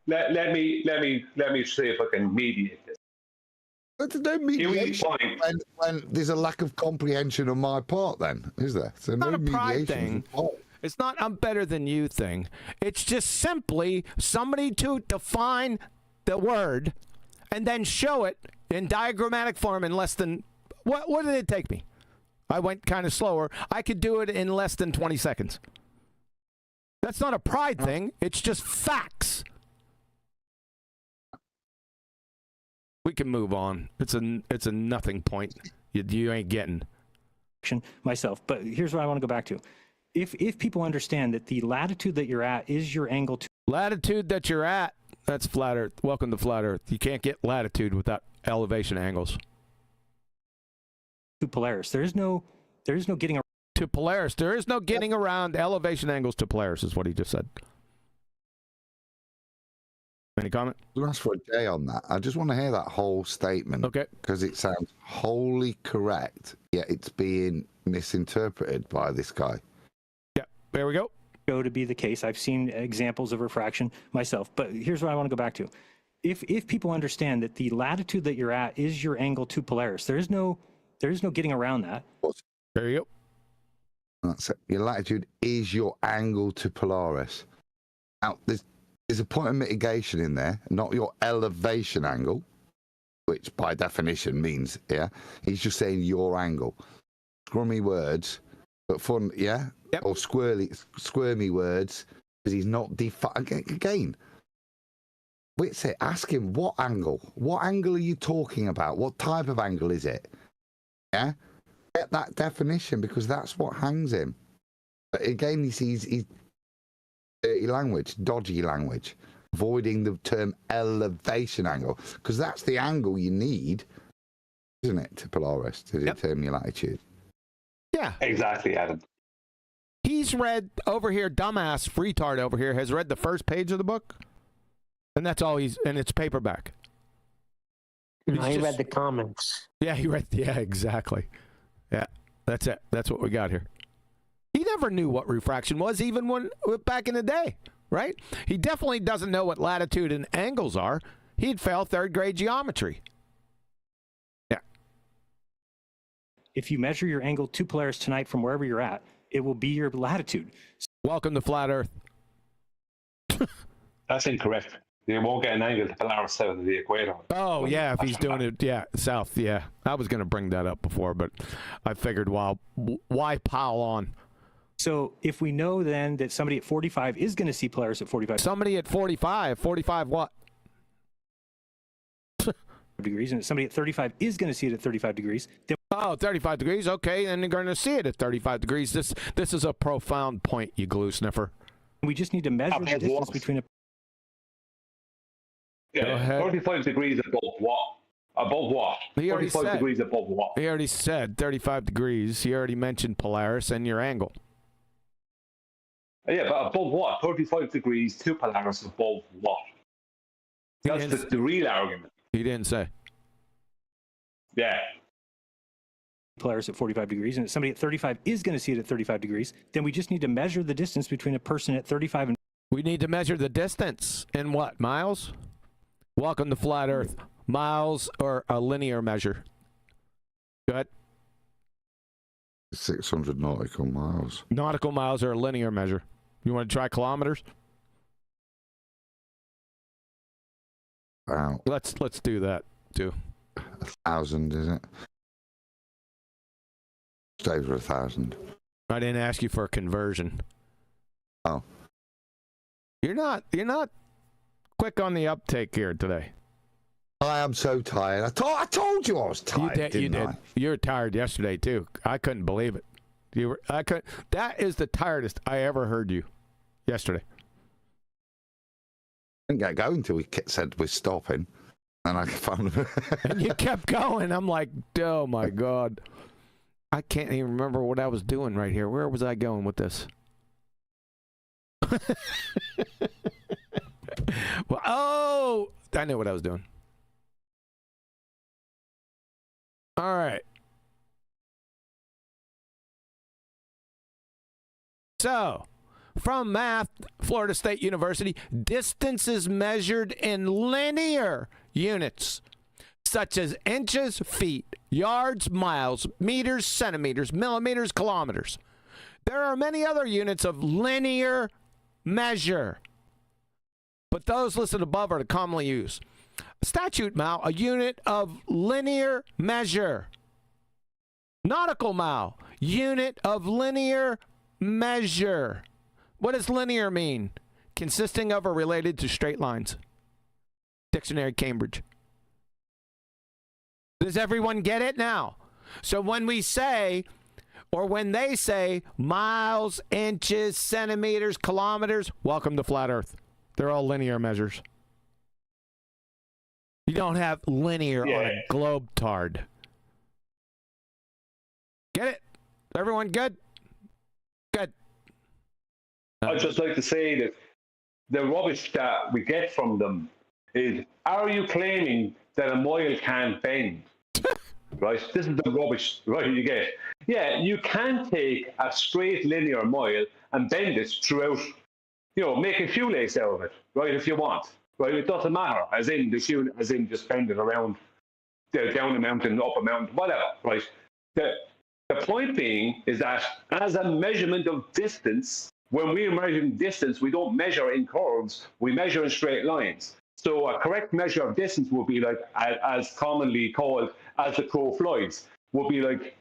[SPEAKER 5] Let me see if I can mediate this.
[SPEAKER 4] But there's no mediation when there's a lack of comprehension on my part, then, is there? So
[SPEAKER 2] Not
[SPEAKER 4] no
[SPEAKER 2] a pride
[SPEAKER 4] mediation.
[SPEAKER 2] thing. It's not I'm better than you thing. It's just simply somebody to define the word and then show it in diagrammatic form in less than, what did it take me? I went kind of slower. I could do it in less than 20 seconds. That's not a pride thing. It's just facts. We can move on. It's a nothing point. You ain't getting.
[SPEAKER 8] Myself, but here's what I want to go back to. If people understand that the latitude that you're at is your angle to
[SPEAKER 2] Latitude that you're at, that's flat Earth. Welcome to flat Earth. You can't get latitude without elevation angles.
[SPEAKER 8] Polaris, there is no getting around.
[SPEAKER 2] To Polaris, there is no getting around elevation angles to Polaris, is what he just said. Any comment?
[SPEAKER 4] I'll ask for a day on that. I just want to hear that whole statement.
[SPEAKER 2] Okay.
[SPEAKER 4] Because it sounds wholly correct, yet it's being misinterpreted by this guy.
[SPEAKER 2] Yeah, there we go.
[SPEAKER 8] To be the case. I've seen examples of refraction myself, but here's what I want to go back to. If people understand that the latitude that you're at is your angle to Polaris, there is no getting around that.
[SPEAKER 2] There you go.
[SPEAKER 4] That's it. Your latitude is your angle to Polaris. Now, there's a point of mitigation in there, not your elevation angle, which by definition means, he's just saying your angle. Scrummy words, but fun, yeah?
[SPEAKER 2] Yep.
[SPEAKER 4] Or squirmy words, because he's not again. Witsit, ask him what angle? What angle are you talking about? What type of angle is it? Yeah? Get that definition, because that's what hangs him. But again, he's dirty language, dodgy language, avoiding the term elevation angle, because that's the angle you need, isn't it, to Polaris, to determine your latitude.
[SPEAKER 2] Yeah.
[SPEAKER 5] Exactly, Adam.
[SPEAKER 2] He's read over here, dumbass retard over here, has read the first page of the book, and that's all and it's paperback.
[SPEAKER 6] He read the comments.
[SPEAKER 2] Yeah, exactly. Yeah, that's it. That's what we got here. He never knew what refraction was, even when back in the day, right? He definitely doesn't know what latitude and angles are. He'd fail third grade geometry. Yeah.
[SPEAKER 8] If you measure your angle to Polaris tonight from wherever you're at, it will be your latitude.
[SPEAKER 2] Welcome to flat Earth.
[SPEAKER 5] That's incorrect. You won't get an angle to Polaris south of the equator.
[SPEAKER 2] Oh, yeah, if he's doing it, south, yeah. I was going to bring that up before, but I figured, why pile on?
[SPEAKER 8] So if we know then that somebody at 45 is going to see Polaris at 45.
[SPEAKER 2] Somebody at 45 what?
[SPEAKER 8] degrees, and if somebody at 35 is going to see it at 35 degrees, then
[SPEAKER 2] Oh, 35 degrees. Okay, and you're going to see it at 35 degrees. This is a profound point, you glue sniffer.
[SPEAKER 8] we just need to measure the distance between a.
[SPEAKER 5] Yeah,
[SPEAKER 2] Go ahead.
[SPEAKER 5] 35 degrees above what? Above what?
[SPEAKER 2] He already
[SPEAKER 5] 35
[SPEAKER 2] said.
[SPEAKER 5] degrees above what?
[SPEAKER 2] He already said 35 degrees. He already mentioned Polaris and your angle.
[SPEAKER 5] Yeah, but above what? 35 degrees to Polaris above what? That's the real argument.
[SPEAKER 2] He didn't say.
[SPEAKER 5] Yeah.
[SPEAKER 8] Polaris at 45 degrees, and if somebody at 35 is going to see it at 35 degrees, then we just need to measure the distance between a person at 35 and.
[SPEAKER 2] We need to measure the distance in what? Miles? Welcome to Flat Earth. Miles or a linear measure? Go ahead.
[SPEAKER 4] 600 nautical miles.
[SPEAKER 2] Nautical miles are a linear measure. You want to try kilometers?
[SPEAKER 4] Wow.
[SPEAKER 2] Let's do that too.
[SPEAKER 4] 1,000, is it? Just over 1,000.
[SPEAKER 2] I didn't ask you for a conversion.
[SPEAKER 4] Oh.
[SPEAKER 2] You're not quick on the uptake here today.
[SPEAKER 4] I am so tired. I told you I was tired.
[SPEAKER 2] You did.
[SPEAKER 4] I?
[SPEAKER 2] You were tired yesterday too. I couldn't believe it. That is the tiredest I ever heard you yesterday.
[SPEAKER 4] Didn't get going until we said we're stopping, and I found him.
[SPEAKER 2] And you kept going. I'm like, oh my God. I can't even remember what I was doing right here. Where was I going with this? Well, oh, I knew what I was doing. All right. So, from math, Florida State University, distance is measured in linear units, such as inches, feet, yards, miles, meters, centimeters, millimeters, kilometers. There are many other units of linear measure, but those listed above are the commonly used. Statute mile, a unit of linear measure. Nautical mile, unit of linear measure. What does linear mean? Consisting of or related to straight lines. Dictionary Cambridge. Does everyone get it now? So when we say, or when they say miles, inches, centimeters, kilometers, welcome to Flat Earth. They're all linear measures. You don't have linear on a globe tard. Get it? Everyone good? Good.
[SPEAKER 5] I'd just like to say that the rubbish that we get from them is, are you claiming that a mile can't bend? Right? This is the rubbish, right, you get. Yeah, you can take a straight linear mile and bend it throughout, make a shoelace out of it, right, if you want. Right? It doesn't matter, as in just bend it around, down a mountain, up a mountain, whatever, right? The point being is that as a measurement of distance, when we're measuring distance, we don't measure in curves, we measure in straight lines. So a correct measure of distance would be like, as commonly called as the crow flies, would be like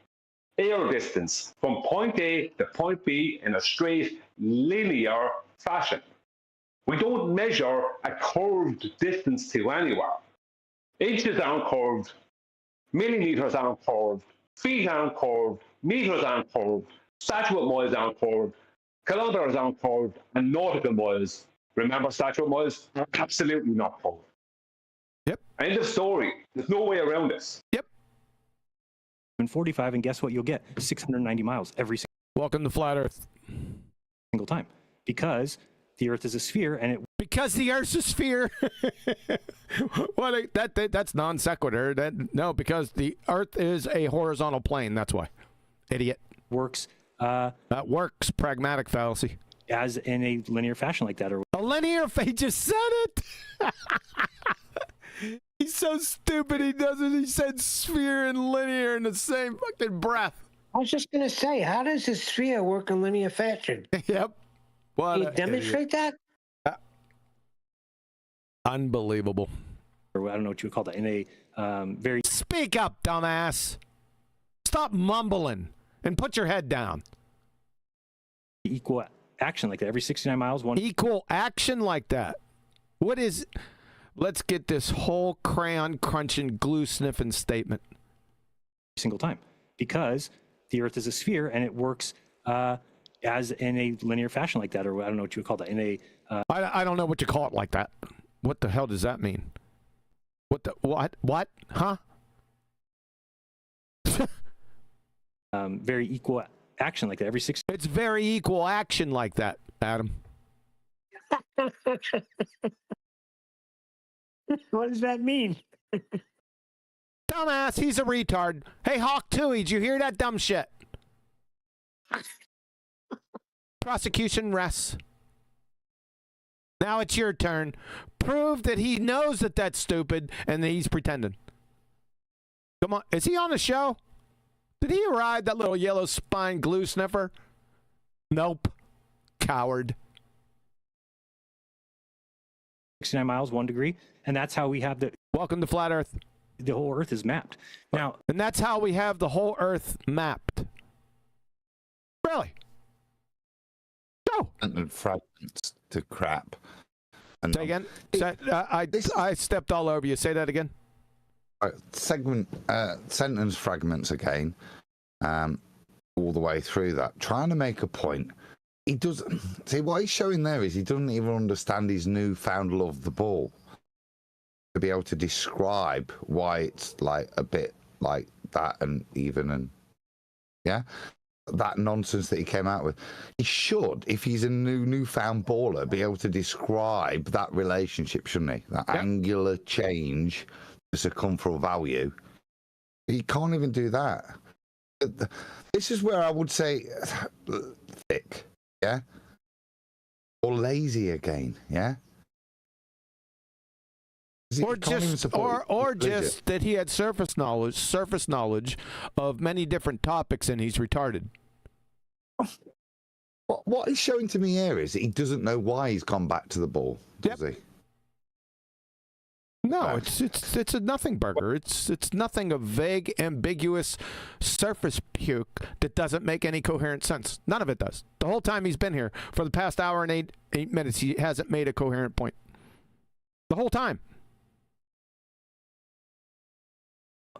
[SPEAKER 5] air distance from point A to point B in a straight linear fashion. We don't measure a curved distance to anywhere. Inches aren't curved, millimeters aren't curved, feet aren't curved, meters aren't curved, statute miles aren't curved, kilometers aren't curved, and nautical miles, remember statute miles, are absolutely not curved.
[SPEAKER 2] Yep.
[SPEAKER 5] End of story. There's no way around this.
[SPEAKER 2] Yep.
[SPEAKER 8] 45, and guess what you'll get? 690 miles every
[SPEAKER 2] Welcome to Flat Earth.
[SPEAKER 8] single time, because the Earth is a sphere, and
[SPEAKER 2] Because the Earth's a sphere. That's non sequitur. Because the Earth is a horizontal plane. That's why. Idiot.
[SPEAKER 8] works
[SPEAKER 2] That works. Pragmatic fallacy.
[SPEAKER 8] as in a linear fashion like that. Or
[SPEAKER 2] A linear he just said it. He's so stupid he doesn't. He said sphere and linear in the same fucking breath.
[SPEAKER 6] I was just going to say, how does a sphere work in linear fashion?
[SPEAKER 2] Yep. What
[SPEAKER 6] Can you
[SPEAKER 2] a
[SPEAKER 6] demonstrate that?
[SPEAKER 2] Unbelievable.
[SPEAKER 8] or I don't know what you would call that, in a very
[SPEAKER 2] Speak up, dumbass. Stop mumbling and put your head down.
[SPEAKER 8] equal action like that. Every 69 miles, one
[SPEAKER 2] Equal action like that. What is... Let's get this whole crayon crunching, glue sniffing statement.
[SPEAKER 8] Single time, because the Earth is a sphere and it works as in a linear fashion like that, or I don't know what you would call that. In a
[SPEAKER 2] I don't know what you call it like that. What the hell does that mean? What? Huh?
[SPEAKER 8] very equal action like that every 6.
[SPEAKER 2] It's very equal action like that, Adam.
[SPEAKER 6] What does that mean?
[SPEAKER 2] Dumbass, he's a retard. Hey, Hawk Tui, did you hear that dumb shit? Prosecution rests. Now it's your turn. Prove that he knows that that's stupid and that he's pretending. Come on. Is he on the show? Did he arrive, that little yellow spine glue sniffer? Nope. Coward.
[SPEAKER 8] 69 miles, 1 degree, and that's how we have the
[SPEAKER 2] Welcome to Flat Earth.
[SPEAKER 8] whole Earth is mapped. Now,
[SPEAKER 2] And that's how we have the whole Earth mapped. Really? Go.
[SPEAKER 4] And fragments to crap. And
[SPEAKER 2] Say again. I stepped all over you. Say that again.
[SPEAKER 4] Sentence fragments again, all the way through that, trying to make a point. He doesn't see what he's showing there is he doesn't even understand his newfound love of the ball to be able to describe why it's like a bit like that and even and yeah, that nonsense that he came out with. He should, if he's a newfound baller, be able to describe that relationship, shouldn't he? That angular change, the circumferential value. He can't even do that. This is where I would say thick, yeah, or lazy again, yeah.
[SPEAKER 2] Or just that he had surface knowledge of many different topics, and he's retarded.
[SPEAKER 4] What he's showing to me here is that he doesn't know why he's gone back to the ball, does he?
[SPEAKER 2] No, it's a nothing burger. It's nothing of vague, ambiguous surface puke that doesn't make any coherent sense. None of it does. The whole time he's been here, for the past hour and eight minutes, he hasn't made a coherent point. The whole time.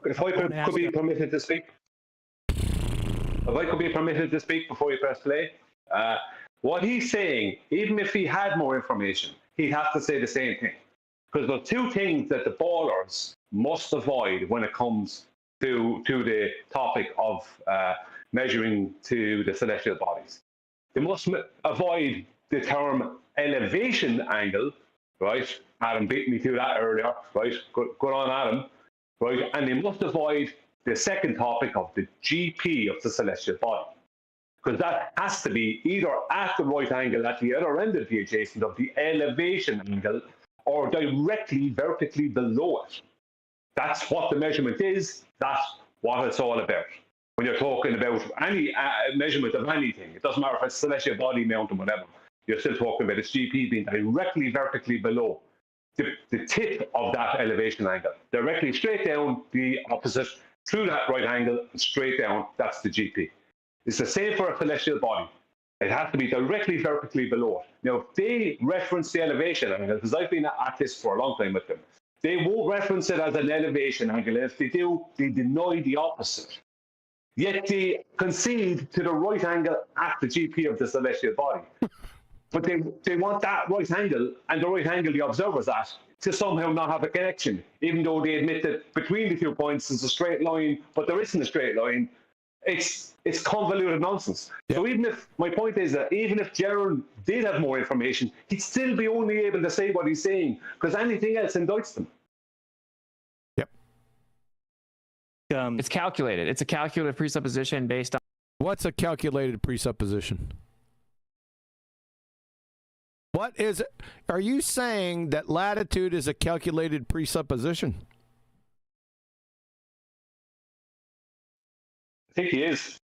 [SPEAKER 5] If I could be permitted to speak. If I could be permitted to speak before you press play. What he's saying, even if he had more information, he'd have to say the same thing. Because there are two things that the ballers must avoid when it comes to the topic of measuring to the celestial bodies. They must avoid the term elevation angle, right? Adam beat me to that earlier, right? Good on Adam, right? And they must avoid the second topic of the GP of the celestial body. Because that has to be either at the right angle at the other end of the adjacent of the elevation angle, or directly vertically below it. That's what the measurement is. That's what it's all about. When you're talking about any measurement of anything, it doesn't matter if it's celestial body mount or whatever, you're still talking about its GP being directly vertically below the tip of that elevation angle. Directly straight down the opposite, through that right angle, and straight down, that's the GP. It's the same for a celestial body. It has to be directly vertically below it. Now, if they reference the elevation angle, because I've been at this for a long time with them, they won't reference it as an elevation angle. If they do, they deny the opposite. Yet they concede to the right angle at the GP of the celestial body. But they want that right angle and the right angle the observer's at to somehow not have a connection, even though they admit that between the 2 points is a straight line, but there isn't a straight line. It's convoluted nonsense. Yep. So even if, my point is that even if Jeran did have more information, he'd still be only able to say what he's saying, because anything else indicts them.
[SPEAKER 2] Yep.
[SPEAKER 7] It's calculated. It's a calculated presupposition based on...
[SPEAKER 2] What's a calculated presupposition? What is it? Are you saying that latitude is a calculated presupposition?
[SPEAKER 5] I think he is.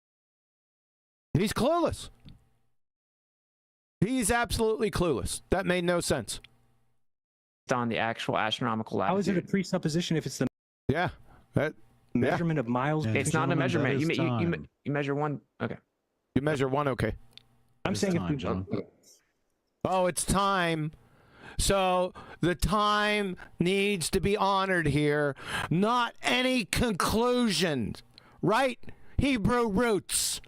[SPEAKER 2] He's clueless. He's absolutely clueless. That made no sense.
[SPEAKER 7] On the actual astronomical latitude.
[SPEAKER 8] How is it a presupposition if it's the measurement of miles?
[SPEAKER 7] It's not a measurement. You measure one. Okay.
[SPEAKER 2] You measure one. Okay.
[SPEAKER 8] I'm saying
[SPEAKER 9] time, John.
[SPEAKER 2] Oh, it's time. So the time needs to be honored here, not any conclusions, right? Hebrew roots.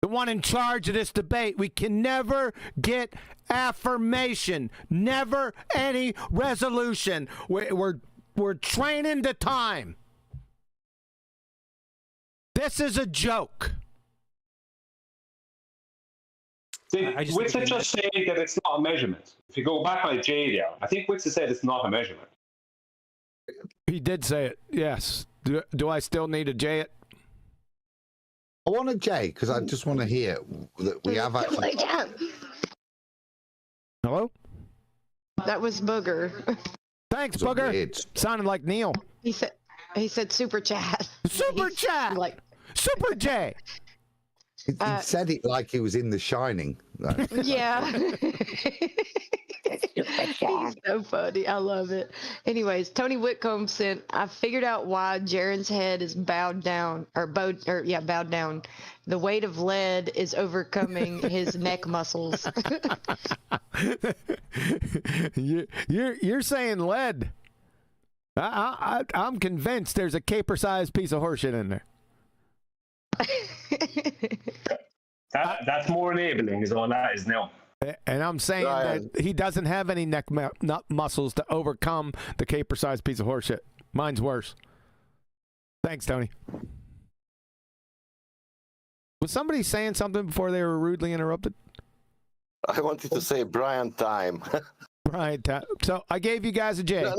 [SPEAKER 2] The one in charge of this debate. We can never get affirmation, never any resolution. We're training to time. This is a joke.
[SPEAKER 5] Did
[SPEAKER 8] I just
[SPEAKER 5] Witsit
[SPEAKER 8] think
[SPEAKER 5] just say that it's not a measurement? If you go back by J there, I think Witsit said it's not a measurement.
[SPEAKER 2] He did say it, yes. Do I still need to J it?
[SPEAKER 4] I want a J because I just want to hear that we have actually.
[SPEAKER 2] Hello?
[SPEAKER 3] That was Booger.
[SPEAKER 2] Thanks,
[SPEAKER 4] So
[SPEAKER 2] Booger.
[SPEAKER 4] weird.
[SPEAKER 2] Sounded like Neil.
[SPEAKER 3] He said super chat.
[SPEAKER 2] Super chat.
[SPEAKER 3] Like
[SPEAKER 2] Super J.
[SPEAKER 4] He said it like he was in The Shining.
[SPEAKER 3] yeah. He's so funny. I love it. Anyways, Tony Whitcomb sent, I figured out why Jeran's head is bowed down bowed down. The weight of lead is overcoming his neck muscles.
[SPEAKER 2] You're saying lead. I'm convinced there's a caper-sized piece of horseshit in there.
[SPEAKER 5] That's more enabling, is all that is now.
[SPEAKER 2] And I'm saying that he doesn't have any neck muscles to overcome the caper-sized piece of horseshit. Mine's worse. Thanks, Tony. Was somebody saying something before they were rudely interrupted?
[SPEAKER 9] I wanted to say Brian time.
[SPEAKER 2] Brian time. So I gave you guys a J.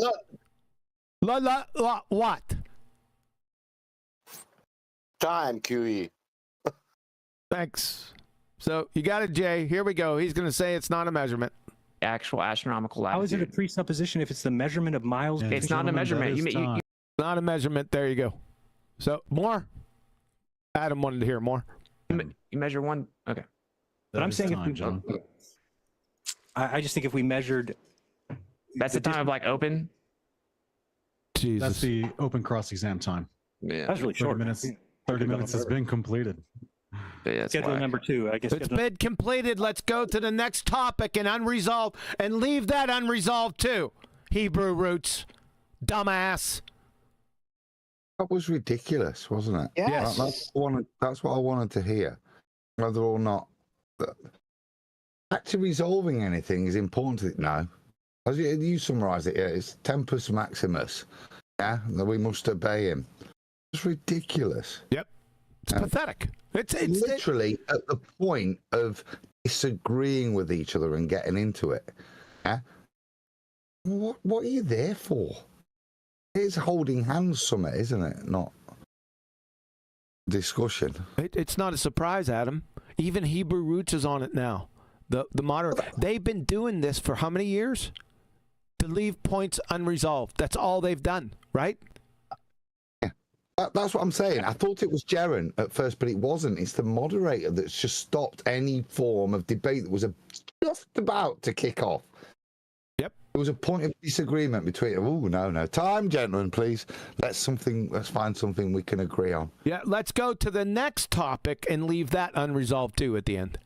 [SPEAKER 2] What?
[SPEAKER 9] Time, QE.
[SPEAKER 2] Thanks. So you got a J. Here we go. He's going to say it's not a measurement.
[SPEAKER 7] Actual astronomical latitude.
[SPEAKER 8] How is it a presupposition if it's the measurement of miles?
[SPEAKER 10] Yeah,
[SPEAKER 7] It's not a measurement. You
[SPEAKER 2] Not a measurement. There you go. So more? Adam wanted to hear more.
[SPEAKER 7] measure one. Okay.
[SPEAKER 8] But I'm saying
[SPEAKER 10] time,
[SPEAKER 8] if we,
[SPEAKER 10] John.
[SPEAKER 8] I just think if we measured,
[SPEAKER 7] That's the time of like open.
[SPEAKER 2] Jesus.
[SPEAKER 10] That's the open cross exam time.
[SPEAKER 7] Yeah.
[SPEAKER 8] that's really
[SPEAKER 10] 30
[SPEAKER 8] short.
[SPEAKER 10] minutes. 30 minutes has been completed.
[SPEAKER 7] Yeah, that's
[SPEAKER 8] Schedule
[SPEAKER 7] why.
[SPEAKER 8] number 2, I guess.
[SPEAKER 2] It's been completed. Let's go to the next topic and unresolved and leave that unresolved too. Hebrew roots. Dumbass.
[SPEAKER 4] That was ridiculous, wasn't it?
[SPEAKER 2] Yes.
[SPEAKER 4] That's what I wanted to hear. Whether or not actually resolving anything is important now. As you summarise it, yeah, it's tempus maximus. Yeah, that we must obey him. It's ridiculous.
[SPEAKER 2] Yep. It's pathetic. It's
[SPEAKER 4] literally at the point of disagreeing with each other and getting into it. Yeah. What are you there for? It's holding hands summit, isn't it? Not discussion.
[SPEAKER 2] It's not a surprise, Adam. Even Hebrew Roots is on it now. The modern. They've been doing this for how many years? To leave points unresolved. That's all they've done, right?
[SPEAKER 4] Yeah. That's what I'm saying. I thought it was Jeran at first, but it wasn't. It's the moderator that's just stopped any form of debate that was just about to kick off.
[SPEAKER 2] Yep.
[SPEAKER 4] There was a point of disagreement between. Oh no, time, gentlemen, please. Let's find something we can agree on.
[SPEAKER 2] Yeah. Let's go to the next topic and leave that unresolved too at the end.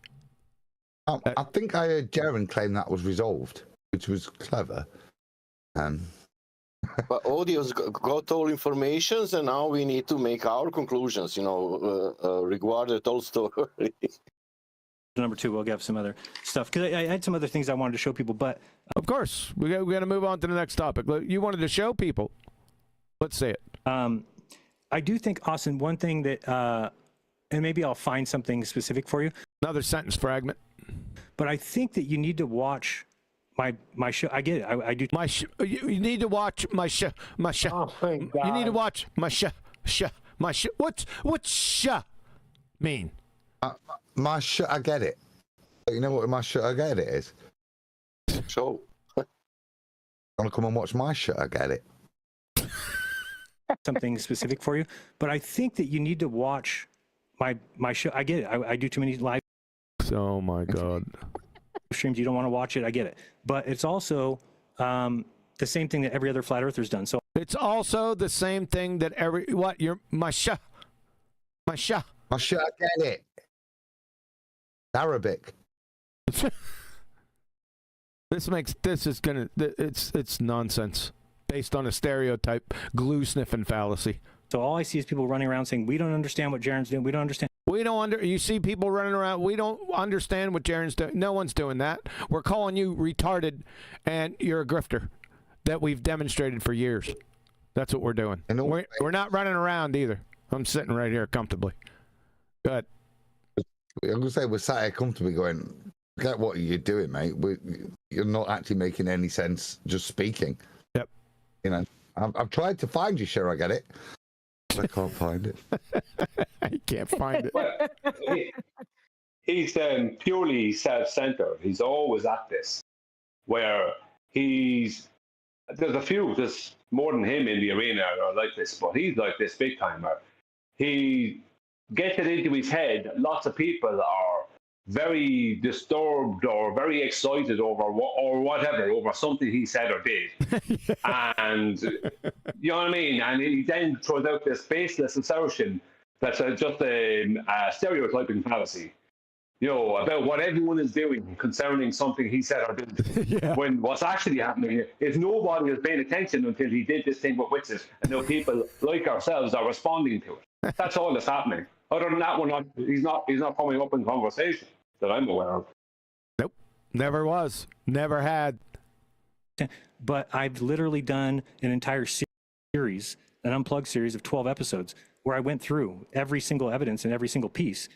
[SPEAKER 4] I think I heard Jeran claim that was resolved, which was clever.
[SPEAKER 9] But audience got all informations, and now we need to make our conclusions. Regarding the whole story.
[SPEAKER 8] Number 2, we'll get some other stuff because I had some other things I wanted to show people, but
[SPEAKER 2] Of course, we got to move on to the next topic. You wanted to show people. Let's say it.
[SPEAKER 8] I do think, Austin, one thing that, and maybe I'll find something specific for you,
[SPEAKER 2] Another sentence fragment.
[SPEAKER 8] but I think that you need to watch my show. I get it. I do.
[SPEAKER 2] You need to watch my show.
[SPEAKER 6] Oh, thank God.
[SPEAKER 2] You need to watch my show. What's sh mean?
[SPEAKER 4] My shit, I get it. You know what my shit, I get it is?
[SPEAKER 9] So
[SPEAKER 4] Want to come and watch my shit, I get it.
[SPEAKER 8] Something specific for you, but I think that you need to watch my show. I get it. I do too many live
[SPEAKER 2] Oh my God.
[SPEAKER 8] streams. You don't want to watch it. I get it, but it's also the same thing that every other flat earther's done. So
[SPEAKER 2] It's also the same thing that my shit,
[SPEAKER 4] My shit, I get it. Arabic.
[SPEAKER 2] It's nonsense based on a stereotype glue sniffing fallacy.
[SPEAKER 8] So all I see is people running around saying, we don't understand what Jeran's doing. We don't understand.
[SPEAKER 2] You see people running around. We don't understand what Jeran's doing. No one's doing that. We're calling you retarded, and you're a grifter that we've demonstrated for years. That's what we're doing. And we're not running around either. I'm sitting right here comfortably. Good.
[SPEAKER 4] I'm going to say we're sat here comfortably going, get what you're doing, mate. You're not actually making any sense just speaking.
[SPEAKER 2] Yep.
[SPEAKER 4] You know, I've tried to find you, sure, I get it. But I can't find it.
[SPEAKER 2] I can't find it.
[SPEAKER 5] Well, he's purely self-centered. He's always at this, where there's more than him in the arena are like this, but he's like this big timer. He gets it into his head. Lots of people are very disturbed or very excited over over something he said or did. And you know what I mean? And he then throws out this baseless assertion that's just a stereotyping fallacy, you know, about what everyone is doing concerning something he said or did.
[SPEAKER 2] Yeah.
[SPEAKER 5] When what's actually happening is nobody is paying attention until he did this thing with Witsit, and now people like ourselves are responding to it. That's all that's happening. Other than that, he's not coming up in conversation that I'm aware of.
[SPEAKER 2] Nope. Never was. Never had.
[SPEAKER 8] But I've literally done an entire series, an unplugged series of 12 episodes, where I went through every single evidence and every single piece.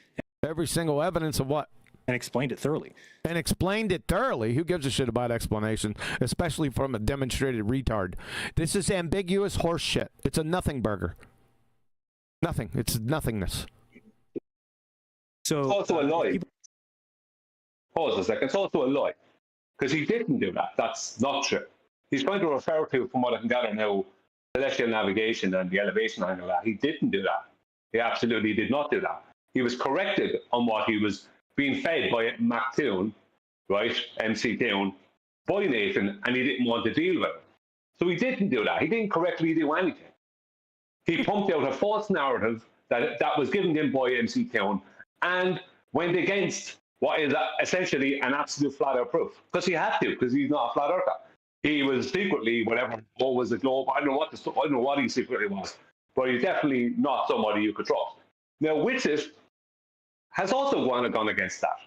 [SPEAKER 2] Every single evidence of what?
[SPEAKER 8] And explained it thoroughly.
[SPEAKER 2] And explained it thoroughly. Who gives a shit about explanation, especially from a demonstrated retard? This is ambiguous horse shit. It's a nothing burger. Nothing. It's nothingness.
[SPEAKER 8] So
[SPEAKER 5] it's also a lie. Pause a second. It's also a lie, because he didn't do that. That's not true. He's trying to refer to, from what I can gather now, celestial navigation and the elevation angle. That he didn't do that. He absolutely did not do that. He was corrected on what he was being fed by Mac Toon, right, MC Toon, by Nathan, and he didn't want to deal with it. So he didn't do that. He didn't correctly do anything. He pumped out a false narrative that was given him by MC Toon and went against what is essentially an absolute flat earth proof. Because he had to, because he's not a flat earther. He was secretly, was a globe. I don't know what he secretly was, but he's definitely not somebody you could trust. Now, Witsit has also gone against that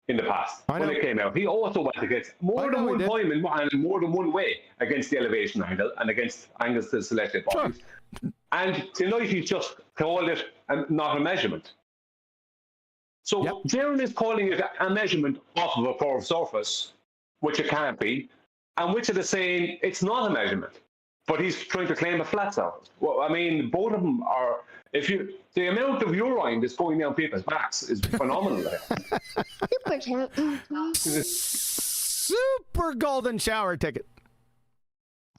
[SPEAKER 5] in the past when it came out. He also went against more than one time and in more than one way against the elevation angle and against angles to the celestial bodies. Sure. And tonight he's just called it not a measurement. So Jeran is calling it a measurement off of a curved surface, which it can't be, and Witsit is saying it's not a measurement, but he's trying to claim a flat surface. Well, I mean, both of them are. The amount of urine that's going down people's backs is phenomenal.
[SPEAKER 2] Super golden shower ticket.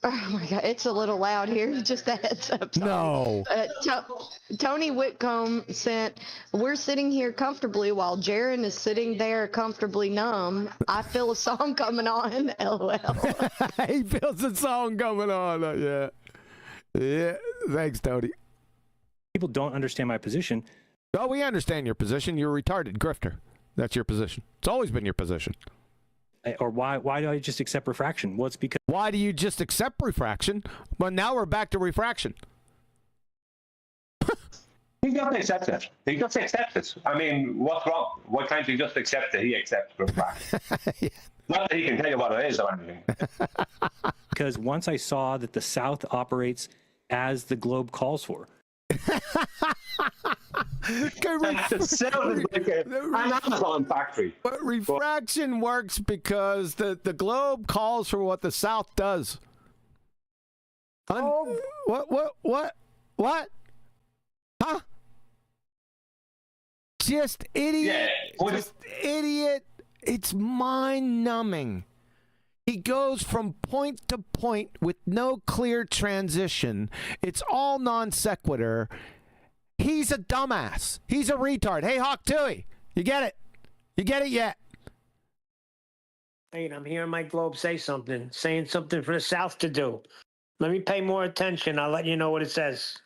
[SPEAKER 3] Oh my God, it's a little loud here. Just a heads up. Sorry.
[SPEAKER 2] No.
[SPEAKER 3] Tony Whitcomb sent, we're sitting here comfortably while Jeran is sitting there comfortably numb. I feel a song coming on. LOL.
[SPEAKER 2] He feels a song coming on. Yeah. Yeah. Thanks, Tony.
[SPEAKER 8] People don't understand my position.
[SPEAKER 2] Oh, we understand your position. You're a retarded grifter. That's your position. It's always been your position.
[SPEAKER 8] Or why do I just accept refraction? Well, it's because...
[SPEAKER 2] Why do you just accept refraction? Well, now we're back to refraction.
[SPEAKER 5] He doesn't accept it. He just accepts it. I mean, what's wrong? Why can't you just accept that he accepts refraction? Yeah. Not that he can tell you what it is or anything.
[SPEAKER 8] Because once I saw that the South operates as the globe calls for.
[SPEAKER 5] It sounds like an Amazon factory.
[SPEAKER 2] But refraction works because the globe calls for what the South does. What? Huh? Just idiot. Yeah. Just idiot. It's mind-numbing. He goes from point to point with no clear transition. It's all non sequitur. He's a dumbass. He's a retard. Hey, Hawk Tui, you get it? You get it yet?
[SPEAKER 6] Hey, I'm hearing my globe saying something for the South to do. Let me pay more attention. I'll let you know what it says.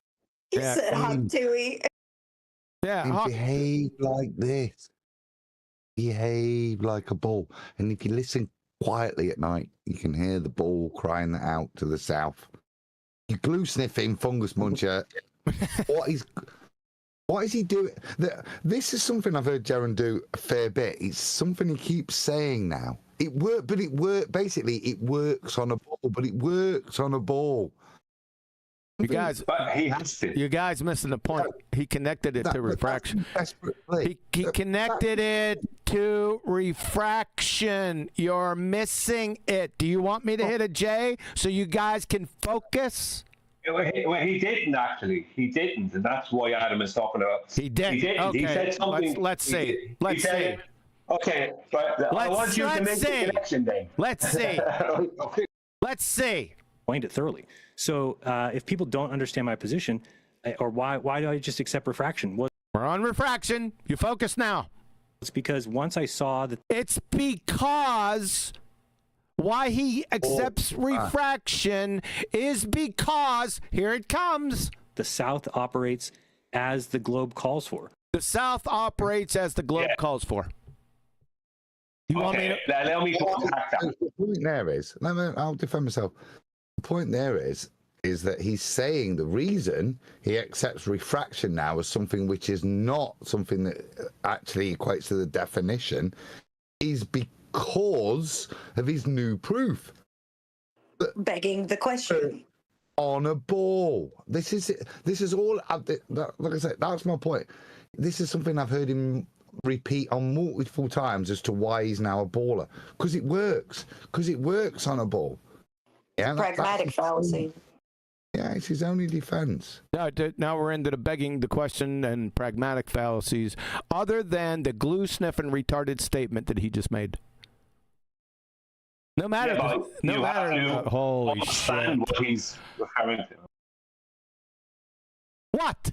[SPEAKER 11] He said Hawk Tui.
[SPEAKER 2] Yeah,
[SPEAKER 4] behave like this. Behave like a bull. And if you listen quietly at night. You can hear the ball crying out to the south. You glue sniffing fungus muncher. What is he doing? This is something I've heard Jeran do a fair bit. It's something he keeps saying now. It worked, but it worked. Basically, it works on a ball, but it works on a ball.
[SPEAKER 2] You guys,
[SPEAKER 5] but he has to.
[SPEAKER 2] You guys missing the point. He connected it to refraction. He connected it to refraction. You're missing it. Do you want me to hit a J so you guys can focus?
[SPEAKER 5] Well, he didn't actually. He didn't, and that's why Adam is talking about.
[SPEAKER 2] He did.
[SPEAKER 5] He didn't.
[SPEAKER 2] Okay.
[SPEAKER 5] He said something.
[SPEAKER 2] Let's see. Let's see.
[SPEAKER 5] Okay, but I want you to make the connection then.
[SPEAKER 2] Let's see.
[SPEAKER 5] Okay.
[SPEAKER 2] Let's see.
[SPEAKER 8] Explained it thoroughly. So if people don't understand my position, or why do I just accept refraction? Well,
[SPEAKER 2] we're on refraction. You focus now.
[SPEAKER 8] It's because once I saw that.
[SPEAKER 2] It's because why he accepts refraction is because, here it comes.
[SPEAKER 8] The South operates as the globe calls for.
[SPEAKER 2] The South operates as the globe calls for. You want me to?
[SPEAKER 5] Allow me to attack that.
[SPEAKER 4] The point there is, I'll defend myself. The point there is that he's saying the reason he accepts refraction now as something which is not something that actually equates to the definition is because of his new proof.
[SPEAKER 11] Begging the question.
[SPEAKER 4] On a ball. This is all, like I said, that's my point. This is something I've heard him repeat on multiple times as to why he's now a baller. Because it works. Because it works on a ball. Yeah,
[SPEAKER 11] Pragmatic fallacy.
[SPEAKER 4] Yeah, it's his only defense.
[SPEAKER 2] Now we're into the begging the question and pragmatic fallacies, other than the glue sniffing retarded statement that he just made. No matter, holy shit.
[SPEAKER 5] What he's referring to.
[SPEAKER 2] What?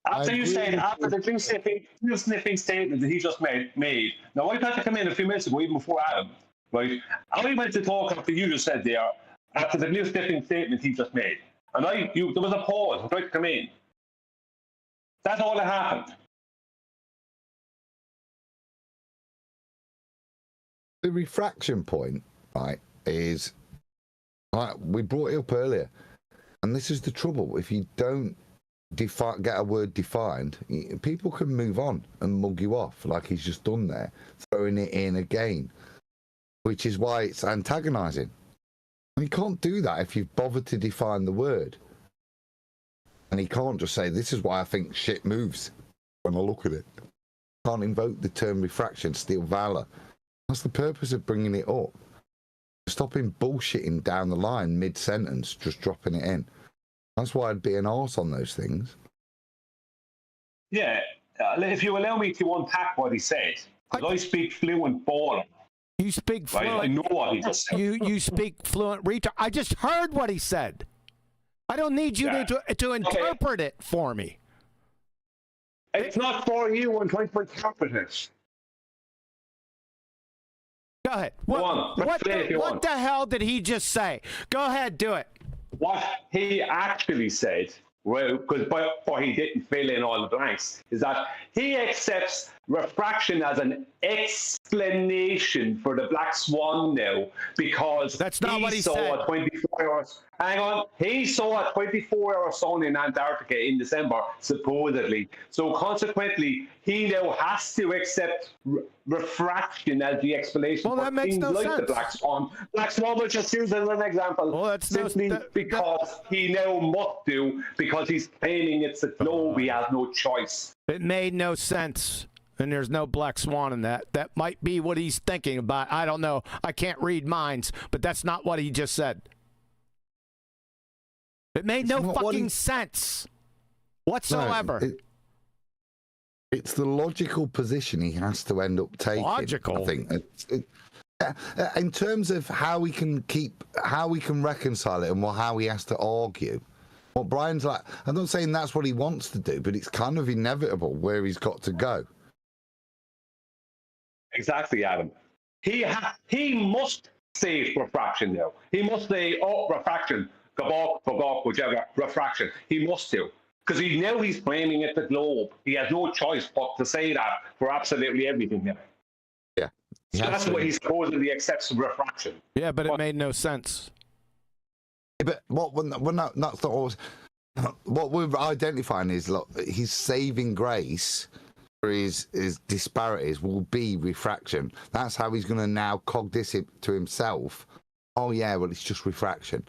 [SPEAKER 5] After the glue sniffing statement that he just made. Now I tried to come in a few minutes ago, even before Adam. Right? I went to talk after you just said there, after the glue sniffing statement he just made. And there was a pause. I tried to come in. That's all that happened.
[SPEAKER 4] The refraction point, right, is like we brought it up earlier, and this is the trouble. If you don't get a word defined, people can move on and mug you off like he's just done there, throwing it in again, which is why it's antagonizing. And you can't do that if you've bothered to define the word. And he can't just say, this is why I think shit moves when I look at it. Can't invoke the term refraction, steal valor. That's the purpose of bringing it up. Stop him bullshitting down the line mid-sentence, just dropping it in. That's why I'd be an arse on those things.
[SPEAKER 5] Yeah, if you allow me to unpack what he said, because I speak fluent baller.
[SPEAKER 2] You speak fluent.
[SPEAKER 5] Right? I know what he just said.
[SPEAKER 2] You speak fluent retard. I just heard what he said. I don't need you to interpret it for me.
[SPEAKER 5] It's not for you. I'm trying to interpret it.
[SPEAKER 2] Go ahead. What the hell did he just say? Go ahead, do it.
[SPEAKER 5] What he actually said, well, because he didn't fill in all the blanks, is that he accepts refraction as an explanation for the black swan now, because
[SPEAKER 2] that's not what he said.
[SPEAKER 5] A 24 hours. Hang on, he saw a 24-hour sun in Antarctica in December, supposedly. So consequently, he now has to accept refraction as the explanation for things like the black swan. Black swan was just used as an example, because he now must do, because he's claiming it's a globe. He has no choice.
[SPEAKER 2] It made no sense. And there's no black swan in that. That might be what he's thinking about. I don't know. I can't read minds, but that's not what he just said. It made no fucking sense whatsoever.
[SPEAKER 4] No, it's the logical position he has to end up taking.
[SPEAKER 2] Logical?
[SPEAKER 4] I think. In terms of how we can reconcile it and how he has to argue. What Brian's like, I'm not saying that's what he wants to do, but it's kind of inevitable where he's got to go.
[SPEAKER 5] Exactly, Adam. He must say refraction now. He must say, refraction, gabok, whichever, refraction. He must do. Because he's claiming it's the globe. He has no choice but to say that for absolutely everything now.
[SPEAKER 4] Yeah.
[SPEAKER 5] So that's what he supposedly accepts refraction.
[SPEAKER 2] Yeah, but it made no sense.
[SPEAKER 4] Yeah, but that's not always, what we're identifying is, look, his saving grace for his disparities will be refraction. That's how he's going to now cognize it to himself. Oh yeah, well it's just refraction,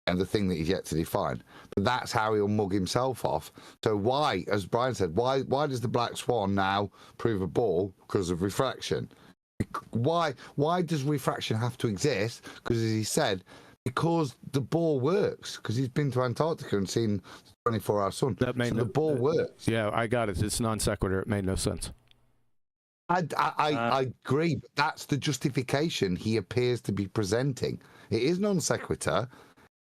[SPEAKER 4] and the thing that he's yet to define. But that's how he'll mug himself off. So why, as Brian said, why does the black swan now prove a ball? Because of refraction. Why does refraction have to exist? Because as he said, because the ball works. Because he's been to Antarctica and seen the 24-hour sun.
[SPEAKER 2] That made
[SPEAKER 4] the ball works.
[SPEAKER 2] Yeah, I got it. It's non sequitur. It made no sense.
[SPEAKER 4] I agree, but that's the justification he appears to be presenting. It is non sequitur,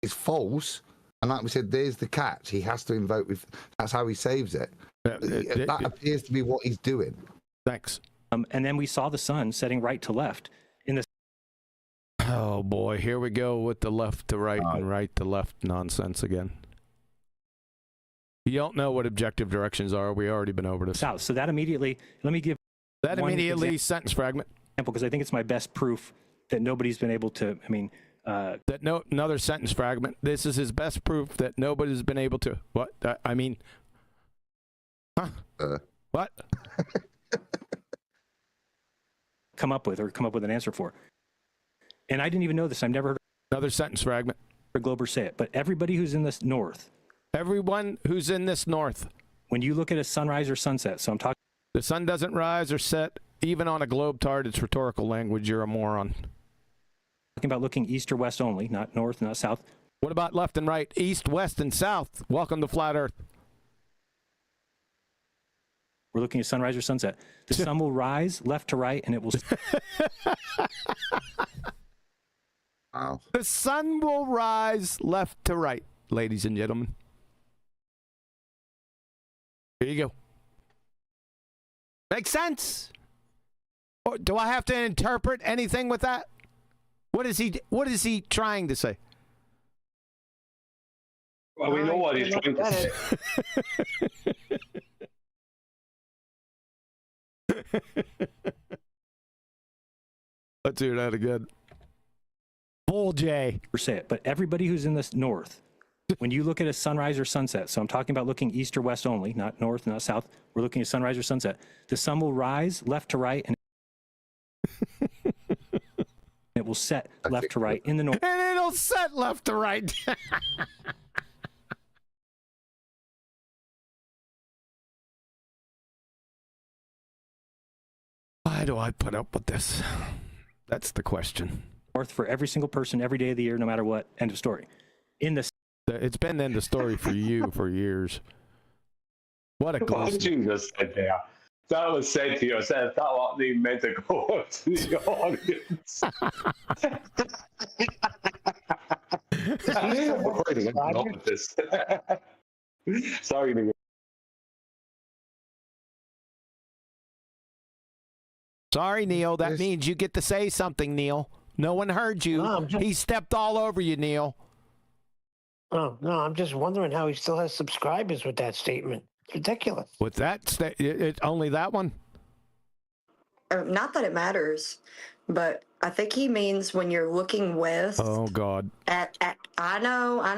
[SPEAKER 4] it's false, and like we said, there's the catch. He has to invoke with. That's how he saves it. That appears to be what he's doing.
[SPEAKER 2] Thanks.
[SPEAKER 8] And then we saw the sun setting right to left in the.
[SPEAKER 2] Oh boy, here we go with the left to right and right to left nonsense again. You don't know what objective directions are. We already been over this.
[SPEAKER 8] South. So that immediately, let me give.
[SPEAKER 2] That immediately sentence fragment.
[SPEAKER 8] Because I think it's my best proof that nobody's been able to.
[SPEAKER 2] Another sentence fragment. This is his best proof that nobody's been able to. What? What?
[SPEAKER 8] come up with an answer for. And I didn't even know this. I've never heard
[SPEAKER 2] another sentence fragment.
[SPEAKER 8] A Glober say it, but everybody who's in this north.
[SPEAKER 2] Everyone who's in this north.
[SPEAKER 8] When you look at a sunrise or sunset, so I'm talking.
[SPEAKER 2] The sun doesn't rise or set, even on a globe tart. It's rhetorical language. You're a moron.
[SPEAKER 8] Talking about looking east or west only, not north, not south.
[SPEAKER 2] What about left and right? East, west, and south. Welcome to Flat Earth.
[SPEAKER 8] We're looking at sunrise or sunset. The sun will rise left to right, and it will.
[SPEAKER 4] Wow.
[SPEAKER 2] The sun will rise left to right, ladies and gentlemen. Here you go. Makes sense? Or do I have to interpret anything with that? What is he trying to say?
[SPEAKER 5] Well, we know what he's trying to say.
[SPEAKER 2] Let's hear that again. Bull J.
[SPEAKER 8] Say it, but everybody who's in this north, when you look at a sunrise or sunset, so I'm talking about looking east or west only, not north, not south. We're looking at sunrise or sunset. The sun will rise left to right, and it will set left to right in the north.
[SPEAKER 2] And it'll set left to right. Why do I put up with this? That's the question.
[SPEAKER 8] North for every single person, every day of the year, no matter what. End of story.
[SPEAKER 2] It's been end of story for you for years. What a
[SPEAKER 5] What did you just said there? That was said to yourself. That wasn't even meant to go up to the audience. Sorry, Neil.
[SPEAKER 2] Sorry, Neil. That means you get to say something, Neil. No one heard you.
[SPEAKER 6] No,
[SPEAKER 2] he stepped all over you, Neil.
[SPEAKER 6] Oh, no, I'm just wondering how he still has subscribers with that statement. It's ridiculous.
[SPEAKER 2] With that, only that one?
[SPEAKER 11] Not that it matters, but I think he means when you're looking west.
[SPEAKER 2] Oh, God.
[SPEAKER 11] I know. I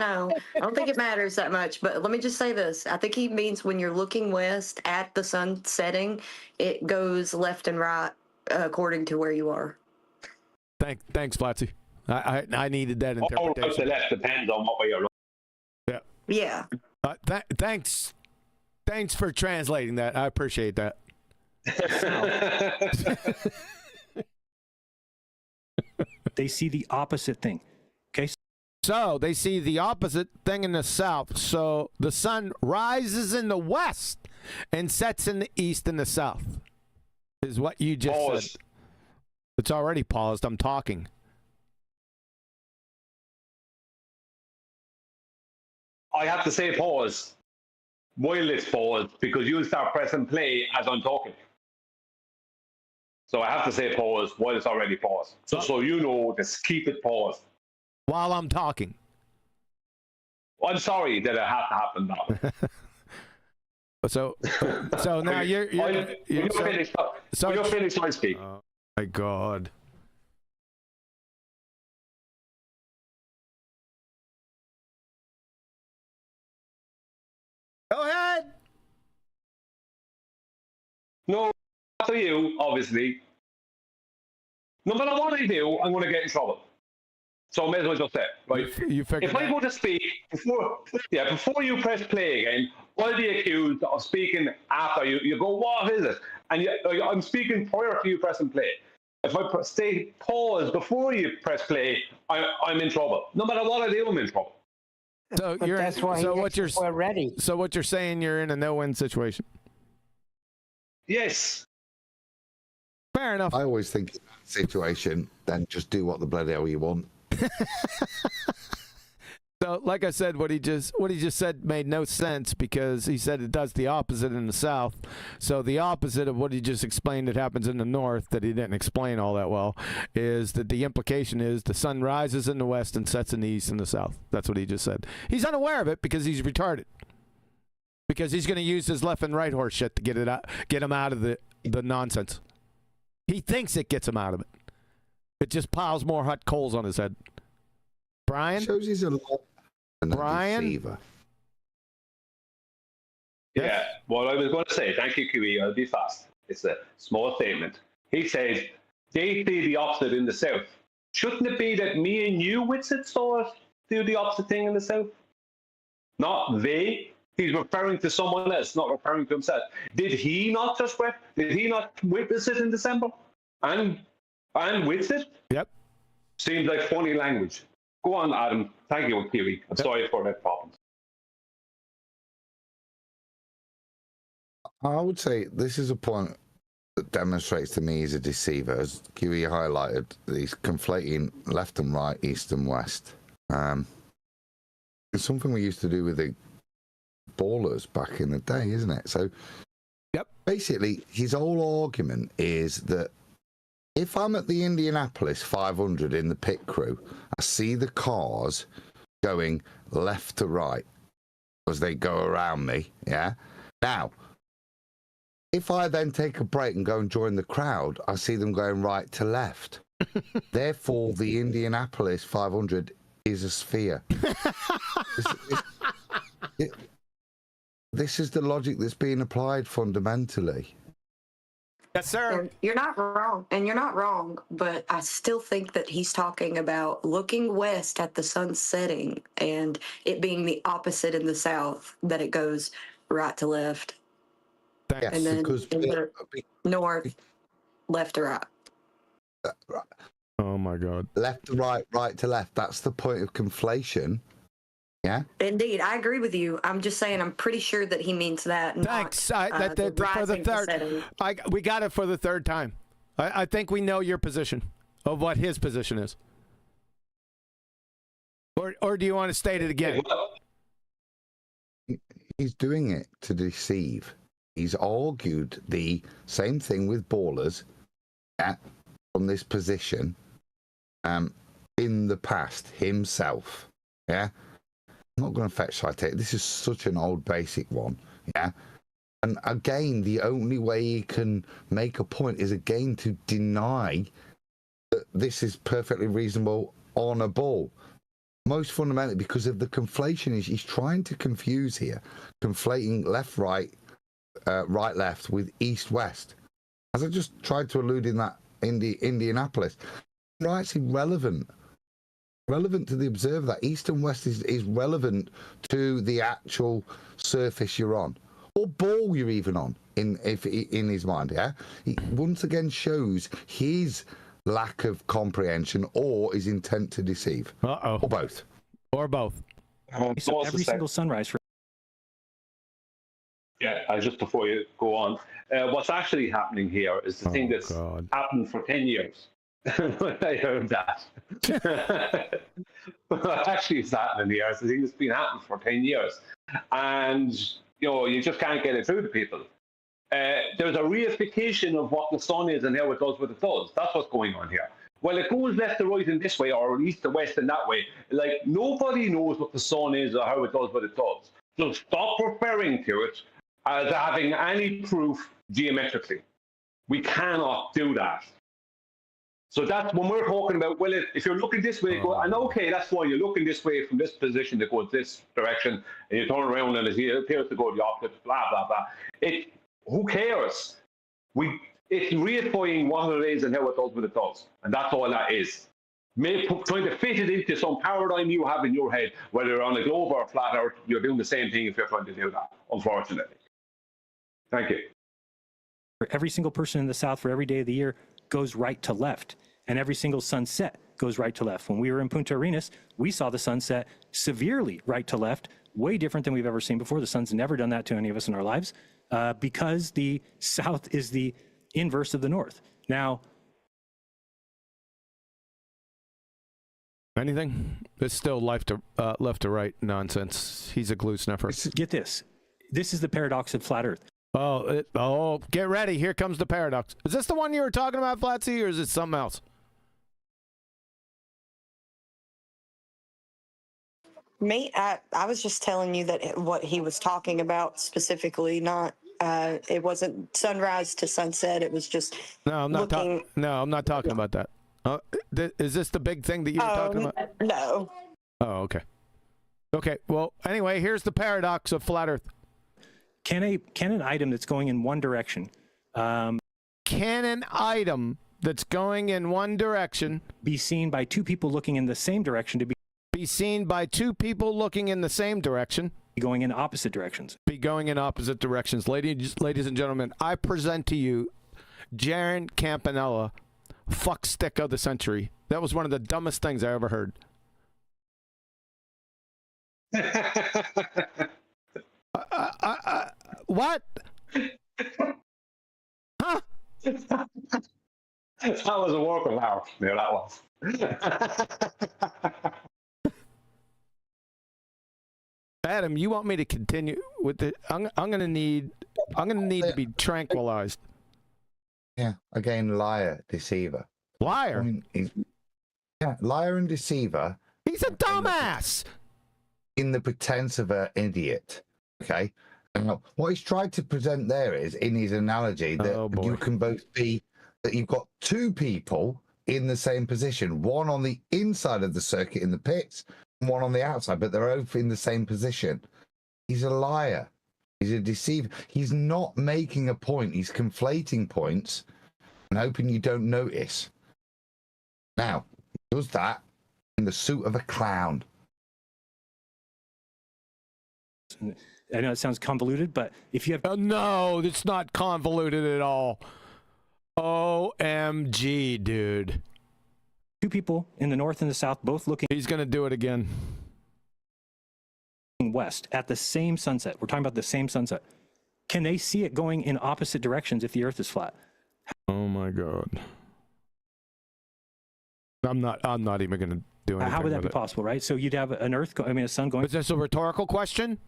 [SPEAKER 11] don't think it matters that much, but let me just say this. I think he means when you're looking west at the sun setting, it goes left and right according to where you are.
[SPEAKER 2] Thanks, Flatsy. I needed that interpretation.
[SPEAKER 5] All right, the left depends on what way you're looking.
[SPEAKER 11] Yeah.
[SPEAKER 2] Thanks for translating that. I appreciate that.
[SPEAKER 8] They see the opposite thing. Okay.
[SPEAKER 2] So they see the opposite thing in the south. So the sun rises in the west and sets in the east and the south. Is what you just said. It's already paused. I'm talking.
[SPEAKER 5] I have to say pause while it's paused because you'll start pressing play as I'm talking. So I have to say pause while it's already paused. So you know, just keep it paused.
[SPEAKER 2] While I'm talking.
[SPEAKER 5] I'm sorry that it had to happen that way.
[SPEAKER 2] So now you're
[SPEAKER 5] finished, I'll speak.
[SPEAKER 2] my God. Go ahead.
[SPEAKER 5] No, to you, obviously. No matter what I do, I'm going to get in trouble. So I may as well just say, right?
[SPEAKER 2] You figured
[SPEAKER 5] if I go to speak before you press play again, I'll be accused of speaking after you. You go, what is it? And I'm speaking prior to you pressing play. If I say pause before you press play, I'm in trouble. No matter what I do, I'm in trouble.
[SPEAKER 2] So
[SPEAKER 6] But that's why we're ready.
[SPEAKER 2] So what you're saying, you're in a no-win situation.
[SPEAKER 5] Yes.
[SPEAKER 2] Fair enough.
[SPEAKER 4] I always think in that situation, then just do what the bloody hell you want.
[SPEAKER 2] So, like I said, what he just said made no sense because he said it does the opposite in the South. So the opposite of what he just explained that happens in the North that he didn't explain all that well is that the implication is the sun rises in the West and sets in the East and the South. That's what he just said. He's unaware of it because he's retarded. Because he's going to use his left and right horse shit to get him out of the nonsense. He thinks it gets him out of it. It just piles more hot coals on his head. Brian?
[SPEAKER 4] Shows he's a
[SPEAKER 2] Brian?
[SPEAKER 4] deceiver.
[SPEAKER 5] Yeah, what I was going to say, thank you, QE, I'll be fast. It's a small statement. He said, they see the opposite in the South. Shouldn't it be that me and you, Witsit, saw it do the opposite thing in the South? Not they. He's referring to someone else, not referring to himself. Did he not witness it in December? And Witsit?
[SPEAKER 2] Yep.
[SPEAKER 5] Seems like funny language. Go on, Adam. Thank you, Kiwi. I'm sorry for that problem.
[SPEAKER 4] I would say this is a point that demonstrates to me he's a deceiver. As QE highlighted, he's conflating left and right, east and west. It's something we used to do with the ballers back in the day, isn't it? So,
[SPEAKER 2] yep.
[SPEAKER 4] Basically, his whole argument is that if I'm at the Indianapolis 500 in the pit crew, I see the cars going left to right as they go around me, yeah? Now, if I then take a break and go and join the crowd, I see them going right to left. Therefore, the Indianapolis 500 is a sphere. This is the logic that's being applied fundamentally.
[SPEAKER 2] Yes, sir.
[SPEAKER 11] And you're not wrong, but I still think that he's talking about looking west at the sun setting and it being the opposite in the South, that it goes right to left.
[SPEAKER 4] Yes,
[SPEAKER 11] and then
[SPEAKER 4] because
[SPEAKER 11] north, left to right.
[SPEAKER 2] Oh my God.
[SPEAKER 4] Left to right, right to left. That's the point of conflation. Yeah.
[SPEAKER 11] Indeed, I agree with you. I'm just saying, I'm pretty sure that he means that.
[SPEAKER 2] Thanks.
[SPEAKER 11] Not,
[SPEAKER 2] For the third, we got it for the third time. I think we know your position of what his position is. Or do you want to state it again?
[SPEAKER 4] He's doing it to deceive. He's argued the same thing with ballers from this position in the past himself. Yeah. I'm not going to fetch citation. This is such an old basic one. Yeah. And again, the only way he can make a point is again to deny that this is perfectly reasonable on a ball. Most fundamentally because of the conflation. He's trying to confuse here, conflating left, right, right, left with east, west. As I just tried to allude in that Indianapolis, right's irrelevant. Relevant to the observer. That east and west is relevant to the actual surface you're on, or ball you're even on. In his mind, yeah, he once again shows his lack of comprehension or his intent to deceive.
[SPEAKER 2] Or
[SPEAKER 4] both.
[SPEAKER 2] Or both.
[SPEAKER 8] So every single sunrise.
[SPEAKER 5] Yeah, just before you go on, what's actually happening here is the thing that's happened for 10 years. I heard that. What actually is happening here is the thing that's been happening for 10 years. And, you just can't get it through to people. There's a reification of what the sun is and how it does what it does. That's what's going on here. Well, it goes left to right in this way, or east to west in that way. Like, nobody knows what the sun is or how it does what it does. So stop referring to it as having any proof geometrically. We cannot do that. So that's when we're talking about, well, if you're looking this way, go, and okay, that's why you're looking this way from this position to go this direction, and you turn around and it appears to go the opposite, blah, blah, blah. Who cares? It's reifying what it is and how it does what it does. And that's all that is. Trying to fit it into some paradigm you have in your head, whether you're on a globe or a flat earth, you're doing the same thing if you're trying to do that, unfortunately. Thank you.
[SPEAKER 8] Every single person in the South for every day of the year goes right to left, and every single sunset goes right to left. When we were in Punta Arenas, we saw the sunset severely right to left, way different than we've ever seen before. The sun's never done that to any of us in our lives, because the South is the inverse of the North. Now,
[SPEAKER 2] anything? It's still left to right nonsense. He's a glue snuffer.
[SPEAKER 8] Get this. This is the paradox of flat Earth.
[SPEAKER 2] Oh, get ready. Here comes the paradox. Is this the one you were talking about, Flatsy, or is it something else?
[SPEAKER 11] Me, I was just telling you that what he was talking about specifically, not it wasn't sunrise to sunset. It was just
[SPEAKER 2] No, I'm not talking. No, I'm not talking about that. Is this the big thing that you were talking about?
[SPEAKER 11] No.
[SPEAKER 2] Oh, okay. Okay. Well, anyway, here's the paradox of flat Earth.
[SPEAKER 8] Can an item that's going in one direction,
[SPEAKER 2] can an item that's going in one direction
[SPEAKER 8] be seen by two people looking in the same direction to be
[SPEAKER 2] seen by two people looking in the same direction?
[SPEAKER 8] Going in opposite directions.
[SPEAKER 2] Be going in opposite directions. Ladies and gentlemen, I present to you Jeran Campanella, fuckstick of the century. That was one of the dumbest things I ever heard. What? Huh?
[SPEAKER 5] That was a work of art. Yeah, that was.
[SPEAKER 2] Adam, you want me to continue with the? I'm gonna need to be tranquilized.
[SPEAKER 4] Yeah, again, liar, deceiver.
[SPEAKER 2] Liar.
[SPEAKER 4] Yeah, liar and deceiver.
[SPEAKER 2] He's a dumbass.
[SPEAKER 4] In the pretense of an idiot. Okay. Now, what he's tried to present there is, in his analogy, that you can both be, that you've got two people in the same position, one on the inside of the circuit in the pits, and one on the outside, but they're both in the same position. He's a liar. He's a deceiver. He's not making a point. He's conflating points and hoping you don't notice. Now, he does that in the suit of a clown.
[SPEAKER 8] I know it sounds convoluted, but if you have...
[SPEAKER 2] no, it's not convoluted at all. OMG, dude.
[SPEAKER 8] Two people in the north and the south both looking...
[SPEAKER 2] He's going to do it again.
[SPEAKER 8] West at the same sunset. We're talking about the same sunset. Can they see it going in opposite directions if the Earth is flat?
[SPEAKER 2] Oh my God. I'm not even going to do anything.
[SPEAKER 8] How would that be possible, right? So you'd have an Earth, a sun going...
[SPEAKER 2] Is this a rhetorical question?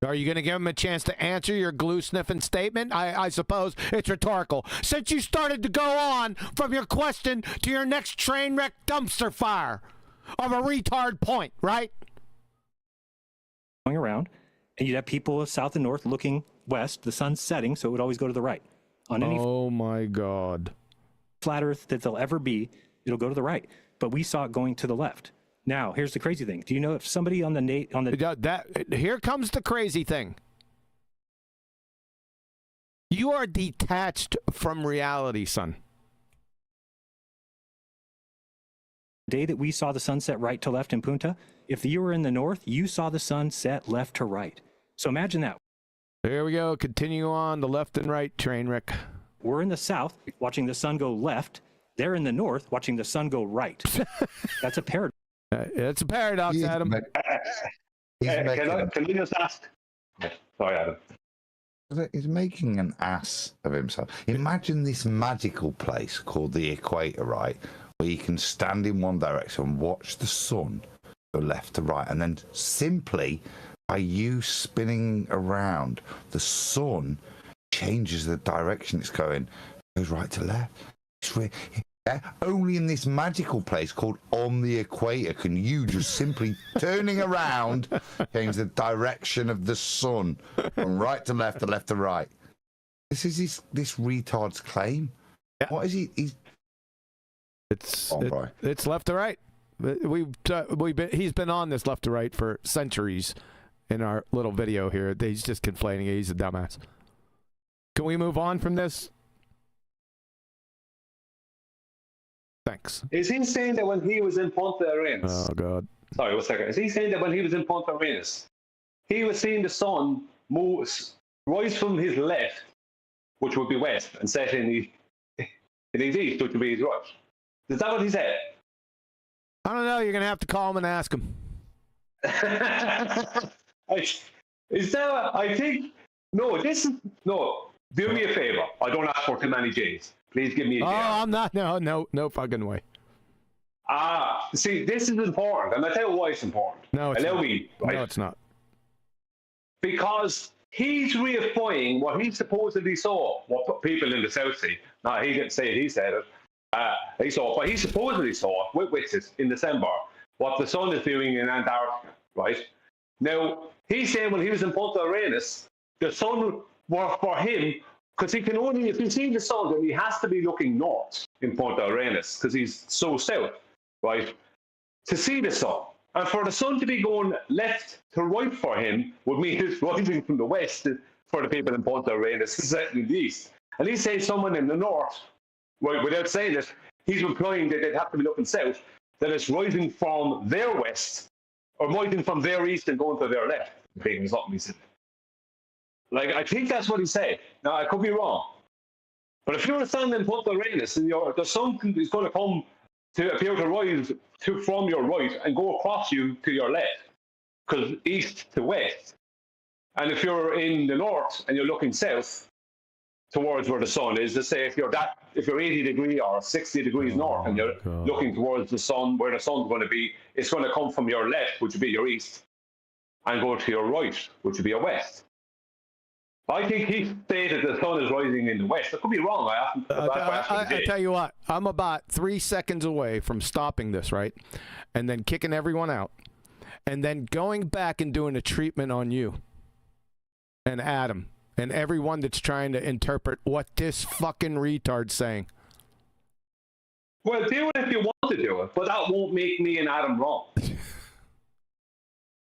[SPEAKER 2] Are you going to give him a chance to answer your glue-sniffing statement? I suppose it's rhetorical. Since you started to go on from your question to your next train wreck dumpster fire of a retard point, right?
[SPEAKER 8] Going around, and you'd have people south and north looking west. The sun's setting, so it would always go to the right. On any
[SPEAKER 2] my God.
[SPEAKER 8] Flat Earth that there'll ever be, it'll go to the right. But we saw it going to the left. Now, here's the crazy thing. Do you know if somebody on the
[SPEAKER 2] here comes the crazy thing. You are detached from reality, son.
[SPEAKER 8] The day that we saw the sunset right to left in Punta, if you were in the north, you saw the sun set left to right. So imagine that.
[SPEAKER 2] There we go. Continue on the left and right train wreck.
[SPEAKER 8] We're in the south watching the sun go left. They're in the north watching the sun go right. That's a paradox.
[SPEAKER 2] It's a paradox, Adam.
[SPEAKER 5] Can I just ask? Sorry, Adam.
[SPEAKER 4] He's making an ass of himself. Imagine this magical place called the equator, right? Where you can stand in one direction and watch the sun go left to right. And then simply by you spinning around, the sun changes the direction it's going. It goes right to left. Only in this magical place called on the equator can you just simply turning around change the direction of the sun from right to left to right. This is this retard's claim.
[SPEAKER 2] Yeah.
[SPEAKER 4] What is he?
[SPEAKER 2] It's left to right. He's been on this left to right for centuries in our little video here. He's just conflating it. He's a dumbass. Can we move on from this? Thanks.
[SPEAKER 5] Is he saying that when he was in Punta Arenas?
[SPEAKER 2] Oh, God.
[SPEAKER 5] Sorry, 1 second. Is he saying that when he was in Punta Arenas, he was seeing the sun rise from his left, which would be west, and set in his east, which would be his right? Is that what he said?
[SPEAKER 2] I don't know. You're going to have to call him and ask him.
[SPEAKER 5] Do me a favor. I don't ask for too many J's. Please give me a J.
[SPEAKER 2] Oh, I'm not. No fucking way.
[SPEAKER 5] See, this is important, and I'll tell you why it's important.
[SPEAKER 2] No, it's not.
[SPEAKER 5] Right?
[SPEAKER 2] No, it's not.
[SPEAKER 5] Because he's reifying what he supposedly saw, what people in the South see. Now, he didn't say it, he said it. He saw what he supposedly saw with Witsit in December, what the sun is doing in Antarctica, right? Now, he's saying when he was in Punta Arenas, the sun was for him, because he can only, if you see the sun, then he has to be looking north in Punta Arenas, because he's so south, right? To see the sun. And for the sun to be going left to right for him would mean it's rising from the west for the people in Punta Arenas, setting in the east. And he's saying someone in the north, right, without saying it, he's implying that they'd have to be looking south, that it's rising from their west, or rising from their east and going to their left. Something he said. Like, I think that's what he said. Now, I could be wrong. But if you're standing in Punta Arenas and the sun is going to come to appear to rise from your right and go across you to your left, because east to west. And if you're in the north and you're looking south towards where the sun is, let's say if you're 80 degrees or 60 degrees north and you're looking towards the sun, where the sun's going to be, it's going to come from your left, which would be your east, and go to your right, which would be your west. I think he stated the sun is rising in the west. I could be wrong.
[SPEAKER 2] I tell you what, I'm about 3 seconds away from stopping this, right? And then kicking everyone out. And then going back and doing a treatment on you and Adam and everyone that's trying to interpret what this fucking retard's saying.
[SPEAKER 5] Well, do it if you want to do it, but that won't make me and Adam wrong.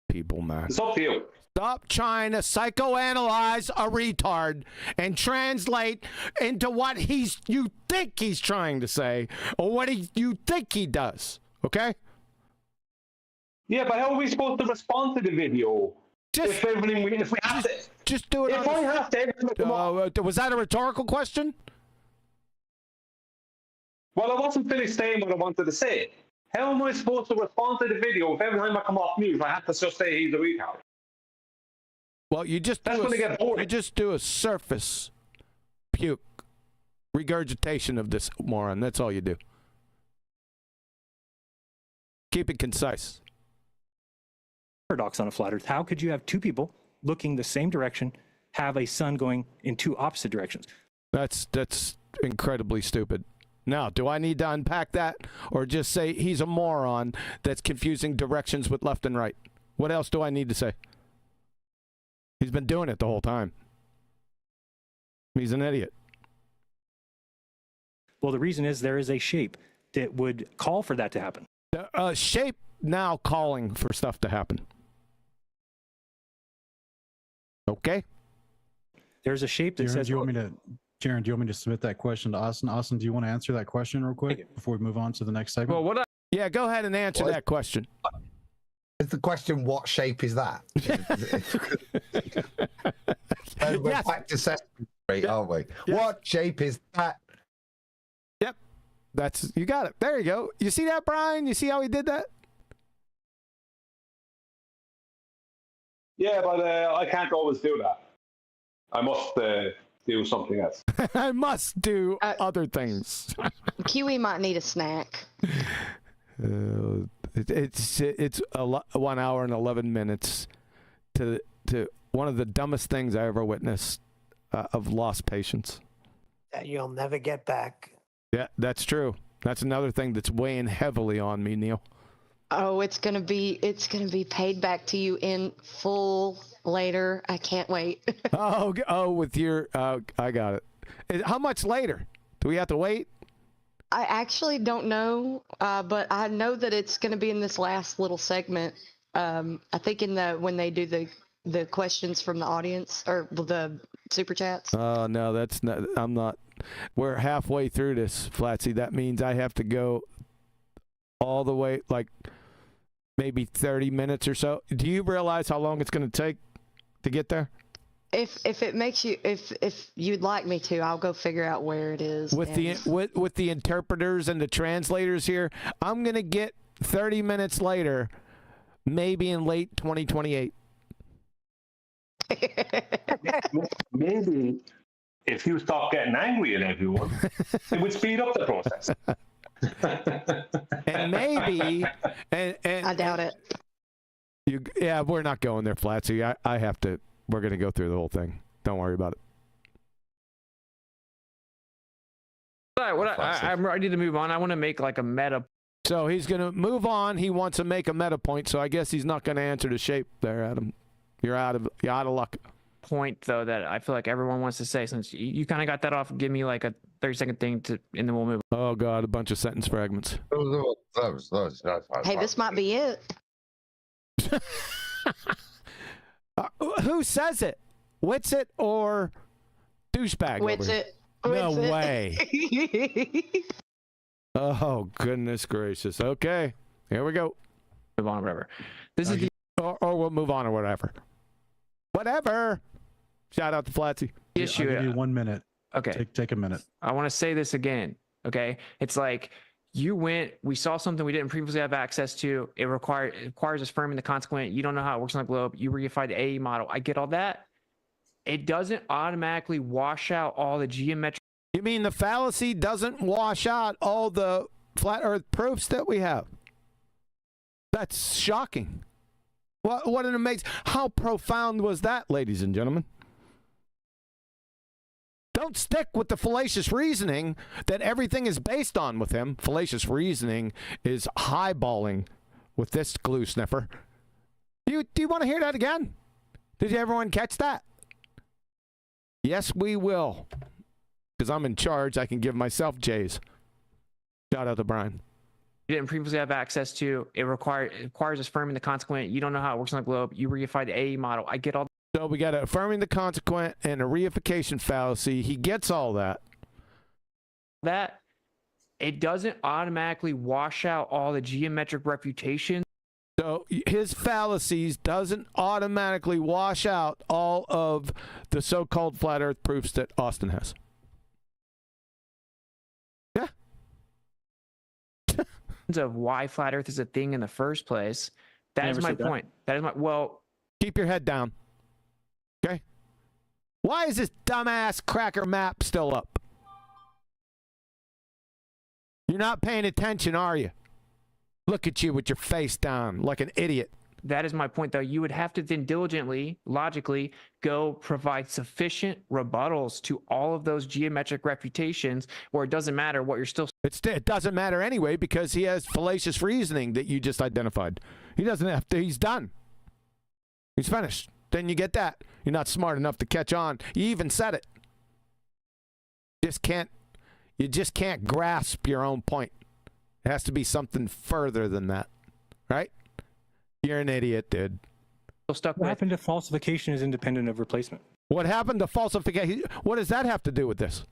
[SPEAKER 2] People, man.
[SPEAKER 5] It's up to you.
[SPEAKER 2] Stop trying to psychoanalyze a retard and translate into what you think he's trying to say or what you think he does. Okay?
[SPEAKER 5] Yeah, but how are we supposed to respond to the video? If we have to,
[SPEAKER 2] just do it.
[SPEAKER 5] If I have to,
[SPEAKER 2] was that a rhetorical question?
[SPEAKER 5] Well, I wasn't finished saying what I wanted to say. How am I supposed to respond to the video if every time I come off mute, I have to just say he's a retard?
[SPEAKER 2] Well, you just do a surface puke regurgitation of this moron. That's all you do. Keep it concise.
[SPEAKER 8] Paradox on a flat Earth. How could you have two people looking the same direction, have a sun going in two opposite directions?
[SPEAKER 2] That's incredibly stupid. Now, do I need to unpack that or just say he's a moron that's confusing directions with left and right? What else do I need to say? He's been doing it the whole time. He's an idiot.
[SPEAKER 8] Well, the reason is there is a shape that would call for that to happen.
[SPEAKER 2] The shape now calling for stuff to happen. Okay?
[SPEAKER 8] There's a shape that says...
[SPEAKER 10] Jeran, do you want me to submit that question to Austin? Austin, do you want to answer that question real quick before we move on to the next segment?
[SPEAKER 7] Well,
[SPEAKER 2] yeah, go ahead and answer that question.
[SPEAKER 4] Is the question, what shape is that? We're
[SPEAKER 2] Yes.
[SPEAKER 4] back to Sesame Street, aren't we?
[SPEAKER 2] Yes.
[SPEAKER 4] What shape is that?
[SPEAKER 2] Yep. You got it. There you go. You see that, Brian? You see how he did that?
[SPEAKER 5] Yeah, but I can't always do that. I must do something else.
[SPEAKER 2] I must do other things.
[SPEAKER 3] Kiwi might need a snack.
[SPEAKER 2] It's 1 hour and 11 minutes to one of the dumbest things I ever witnessed of lost patience.
[SPEAKER 6] That you'll never get back.
[SPEAKER 2] Yeah, that's true. That's another thing that's weighing heavily on me, Neil.
[SPEAKER 3] Oh, it's gonna be paid back to you in full later. I can't wait.
[SPEAKER 2] with your I got it. How much later? Do we have to wait?
[SPEAKER 3] I actually don't know, but I know that it's going to be in this last little segment. I think in when they do the questions from the audience or the super chats.
[SPEAKER 2] Oh no, that's not. I'm not. We're halfway through this, Flatsy. That means I have to go all the way, like maybe 30 minutes or so. Do you realize how long it's going to take to get there?
[SPEAKER 3] If it makes you, if you'd like me to, I'll go figure out where it is.
[SPEAKER 2] With the interpreters and the translators here, I'm going to get 30 minutes later, maybe in late 2028.
[SPEAKER 5] Maybe if you stop getting angry at everyone, it would speed up the process.
[SPEAKER 2] And maybe, and
[SPEAKER 3] I doubt it.
[SPEAKER 2] Yeah, we're not going there, Flatsy. I have to. We're going to go through the whole thing. Don't worry about it.
[SPEAKER 7] I'm ready to move on. I want to make like a meta.
[SPEAKER 2] So he's going to move on. He wants to make a meta point. So I guess he's not going to answer the shape there, Adam. You're out of luck.
[SPEAKER 7] Point though that I feel like everyone wants to say, since you kind of got that off. Give me like a 30-second thing to, and then we'll move.
[SPEAKER 2] Oh God, a bunch of sentence fragments.
[SPEAKER 3] Hey, this might be it.
[SPEAKER 2] Who says it? Witsit or douchebag?
[SPEAKER 3] Witsit.
[SPEAKER 2] No way. Oh goodness gracious. Okay, here we go.
[SPEAKER 7] Move on, whatever. This is
[SPEAKER 2] or we'll move on or whatever. Whatever. Shout out to Flatsy.
[SPEAKER 7] The issue.
[SPEAKER 10] I'll give you 1 minute.
[SPEAKER 7] Okay.
[SPEAKER 10] Take a minute.
[SPEAKER 7] I want to say this again. Okay. It's like we saw something we didn't previously have access to. It requires us firming the consequent. You don't know how it works on the globe. You reified the AE model. I get all that. It doesn't automatically wash out all the geometric.
[SPEAKER 2] You mean the fallacy doesn't wash out all the flat earth proofs that we have? That's shocking. What an amazing, how profound was that, ladies and gentlemen? Don't stick with the fallacious reasoning that everything is based on with him. Fallacious reasoning is highballing with this glue sniffer. Do you want to hear that again? Did everyone catch that? Yes, we will. Because I'm in charge, I can give myself J's. Shout out to Brian.
[SPEAKER 7] You didn't previously have access to. It requires us firming the consequent. You don't know how it works on the globe. You reified the AE model. I get all
[SPEAKER 2] So we got affirming the consequent and a reification fallacy. He gets all that.
[SPEAKER 7] that. It doesn't automatically wash out all the geometric refutation.
[SPEAKER 2] So his fallacies doesn't automatically wash out all of the so-called flat earth proofs that Austin has. Yeah.
[SPEAKER 7] Of why flat earth is a thing in the first place. That is my point. That is my, well,
[SPEAKER 2] keep your head down. Okay? Why is this dumbass cracker map still up? You're not paying attention, are you? Look at you with your face down like an idiot.
[SPEAKER 7] that is my point, though. You would have to then diligently, logically, go provide sufficient rebuttals to all of those geometric refutations, where it doesn't matter what you're still.
[SPEAKER 2] It doesn't matter anyway, because he has fallacious reasoning that you just identified. He doesn't have to. He's done. He's finished. Then you get that. You're not smart enough to catch on. You even said it. You just can't grasp your own point. It has to be something further than that, right? You're an idiot, dude.
[SPEAKER 8] What happened to falsification is independent of replacement?
[SPEAKER 2] What happened to falsification? What does that have to do with this?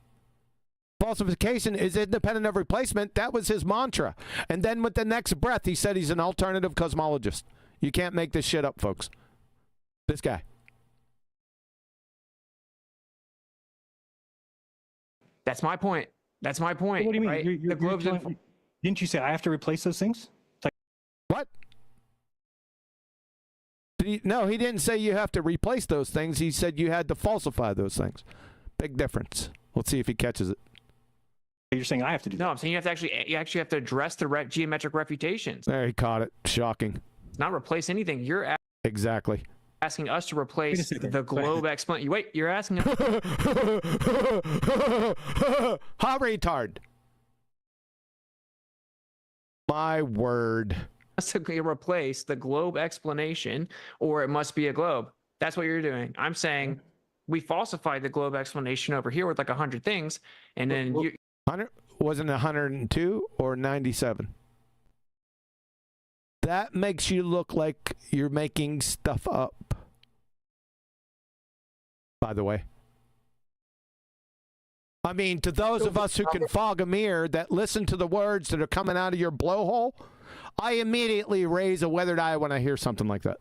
[SPEAKER 2] Falsification is independent of replacement. That was his mantra. And then with the next breath, he said he's an alternative cosmologist. You can't make this shit up, folks. This guy.
[SPEAKER 7] That's my point. That's my point.
[SPEAKER 8] What do you mean?
[SPEAKER 7] Right?
[SPEAKER 8] You're
[SPEAKER 7] The globe's
[SPEAKER 8] didn't you say I have to replace those things?
[SPEAKER 2] What? No, he didn't say you have to replace those things. He said you had to falsify those things. Big difference. Let's see if he catches it.
[SPEAKER 8] You're saying I have to do that?
[SPEAKER 7] No, I'm saying you actually have to address the geometric refutations.
[SPEAKER 2] There, he caught it. Shocking.
[SPEAKER 7] Not replace anything. You're
[SPEAKER 2] exactly
[SPEAKER 7] asking us to replace the globe explanation. Wait, you're asking us.
[SPEAKER 2] How retard? My word.
[SPEAKER 7] To replace the globe explanation, or it must be a globe. That's what you're doing. I'm saying we falsified the globe explanation over here with like 100 things, and then
[SPEAKER 2] wasn't 102 or 97. That makes you look like you're making stuff up. By the way. I mean, to those of us who can fog a mirror that listen to the words that are coming out of your blowhole, I immediately raise a weathered eye when I hear something like that.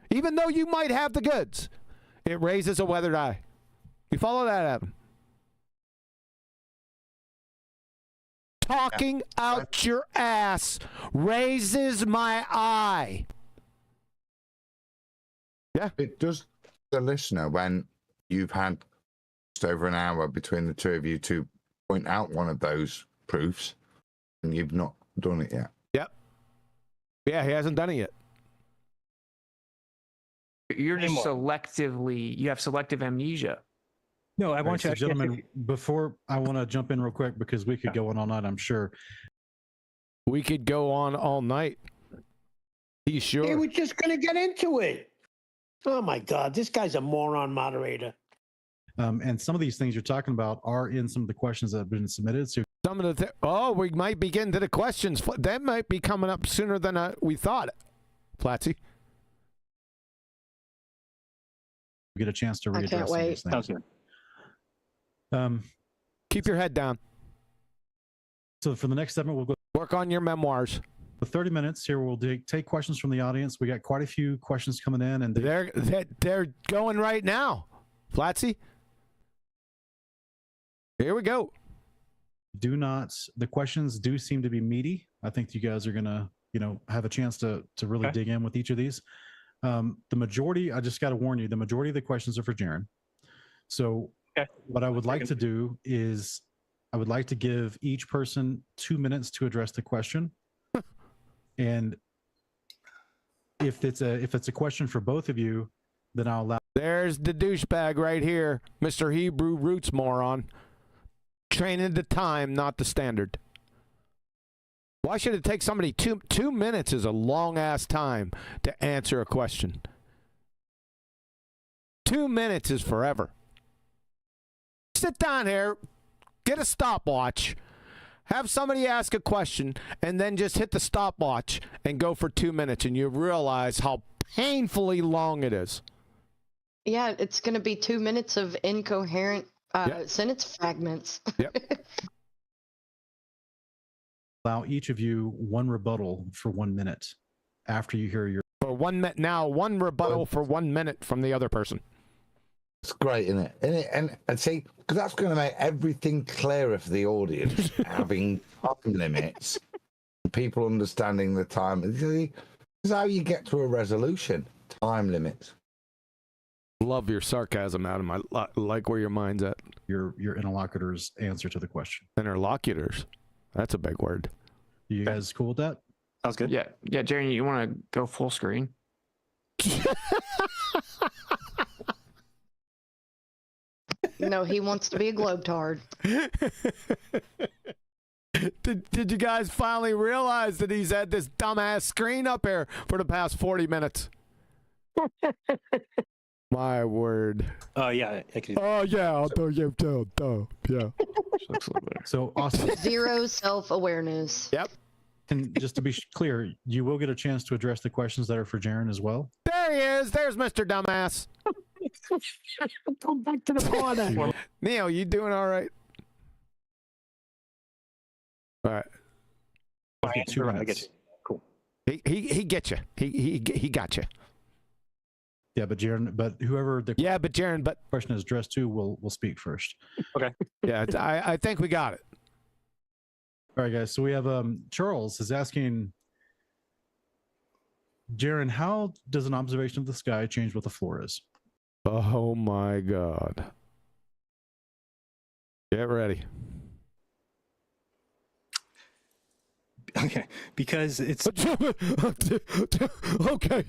[SPEAKER 2] Even though you might have the goods, it raises a weathered eye. You follow that, Adam? Talking out your ass raises my eye. Yeah.
[SPEAKER 4] It does the listener when you've had just over an hour between the two of you to point out one of those proofs and you've not done it yet.
[SPEAKER 2] Yep. Yeah, he hasn't done it yet.
[SPEAKER 7] You're just selectively, you have selective amnesia.
[SPEAKER 8] No, I want you,
[SPEAKER 10] gentlemen, before I want to jump in real quick because we could go on all night, I'm sure.
[SPEAKER 2] We could go on all night. He's sure.
[SPEAKER 6] Hey, we're just going to get into it. Oh my God, this guy's a moron moderator.
[SPEAKER 10] And some of these things you're talking about are in some of the questions that have been submitted. So
[SPEAKER 2] some of the we might be getting to the questions. That might be coming up sooner than we thought. Platsy.
[SPEAKER 10] Get a chance to readdress some of these things.
[SPEAKER 8] Sounds good.
[SPEAKER 2] Keep your head down.
[SPEAKER 10] So for the next segment, we'll go
[SPEAKER 2] work on your memoirs.
[SPEAKER 10] For 30 minutes here, we'll take questions from the audience. We got quite a few questions coming in, and
[SPEAKER 2] they're going right now. Flatsy, here we go.
[SPEAKER 10] The questions do seem to be meaty. I think you guys are gonna, have a chance to really dig in with each of these. The majority, I just got to warn you, the majority of the questions are for Jeran. So what I would like to do is I would like to give each person 2 minutes to address the question. And if it's a question for both of you, then I'll allow.
[SPEAKER 2] There's the douchebag right here, Mr. Hebrew Roots moron. Training the time, not the standard. Why should it take somebody 2 minutes is a long ass time to answer a question. 2 minutes is forever. Sit down here, get a stopwatch, have somebody ask a question, and then just hit the stopwatch and go for 2 minutes, and you realize how painfully long it is.
[SPEAKER 3] Yeah, it's going to be 2 minutes of incoherent sentence fragments.
[SPEAKER 2] Yep.
[SPEAKER 10] Allow each of you one rebuttal for 1 minute after you hear your.
[SPEAKER 2] For 1 minute now, one rebuttal for 1 minute from the other person.
[SPEAKER 4] It's great, isn't it? And see, because that's going to make everything clearer for the audience, having time limits, people understanding the time. This is how you get to a resolution. Time limits.
[SPEAKER 2] Love your sarcasm, Adam. I like where your mind's at.
[SPEAKER 10] Your interlocutor's answer to the question.
[SPEAKER 2] Interlocutors. That's a big word.
[SPEAKER 10] You guys cool with that?
[SPEAKER 8] Sounds good.
[SPEAKER 7] Yeah, Jeran, you want to go full screen?
[SPEAKER 3] No, he wants to be a globetard.
[SPEAKER 2] Did you guys finally realize that he's had this dumbass screen up here for the past 40 minutes? My word.
[SPEAKER 8] Yeah.
[SPEAKER 2] Oh, yeah. I'll do you too. Yeah.
[SPEAKER 10] So awesome.
[SPEAKER 3] Zero self-awareness.
[SPEAKER 2] Yep.
[SPEAKER 10] And just to be clear, you will get a chance to address the questions that are for Jeran as well.
[SPEAKER 2] There he is. There's Mr. Dumbass.
[SPEAKER 6] Go back to the corner.
[SPEAKER 2] Neil, you doing all right? All right.
[SPEAKER 8] I get you. Cool.
[SPEAKER 2] He get you. He got you.
[SPEAKER 10] Yeah, but Jeran, whoever the question is addressed to will speak first.
[SPEAKER 8] Okay.
[SPEAKER 2] Yeah, I think we got it.
[SPEAKER 10] All right, guys. So we have Charles is asking Jeran, how does an observation of the sky change what the floor is?
[SPEAKER 2] Oh my God. Get ready.
[SPEAKER 8] Okay, because it's
[SPEAKER 2] okay.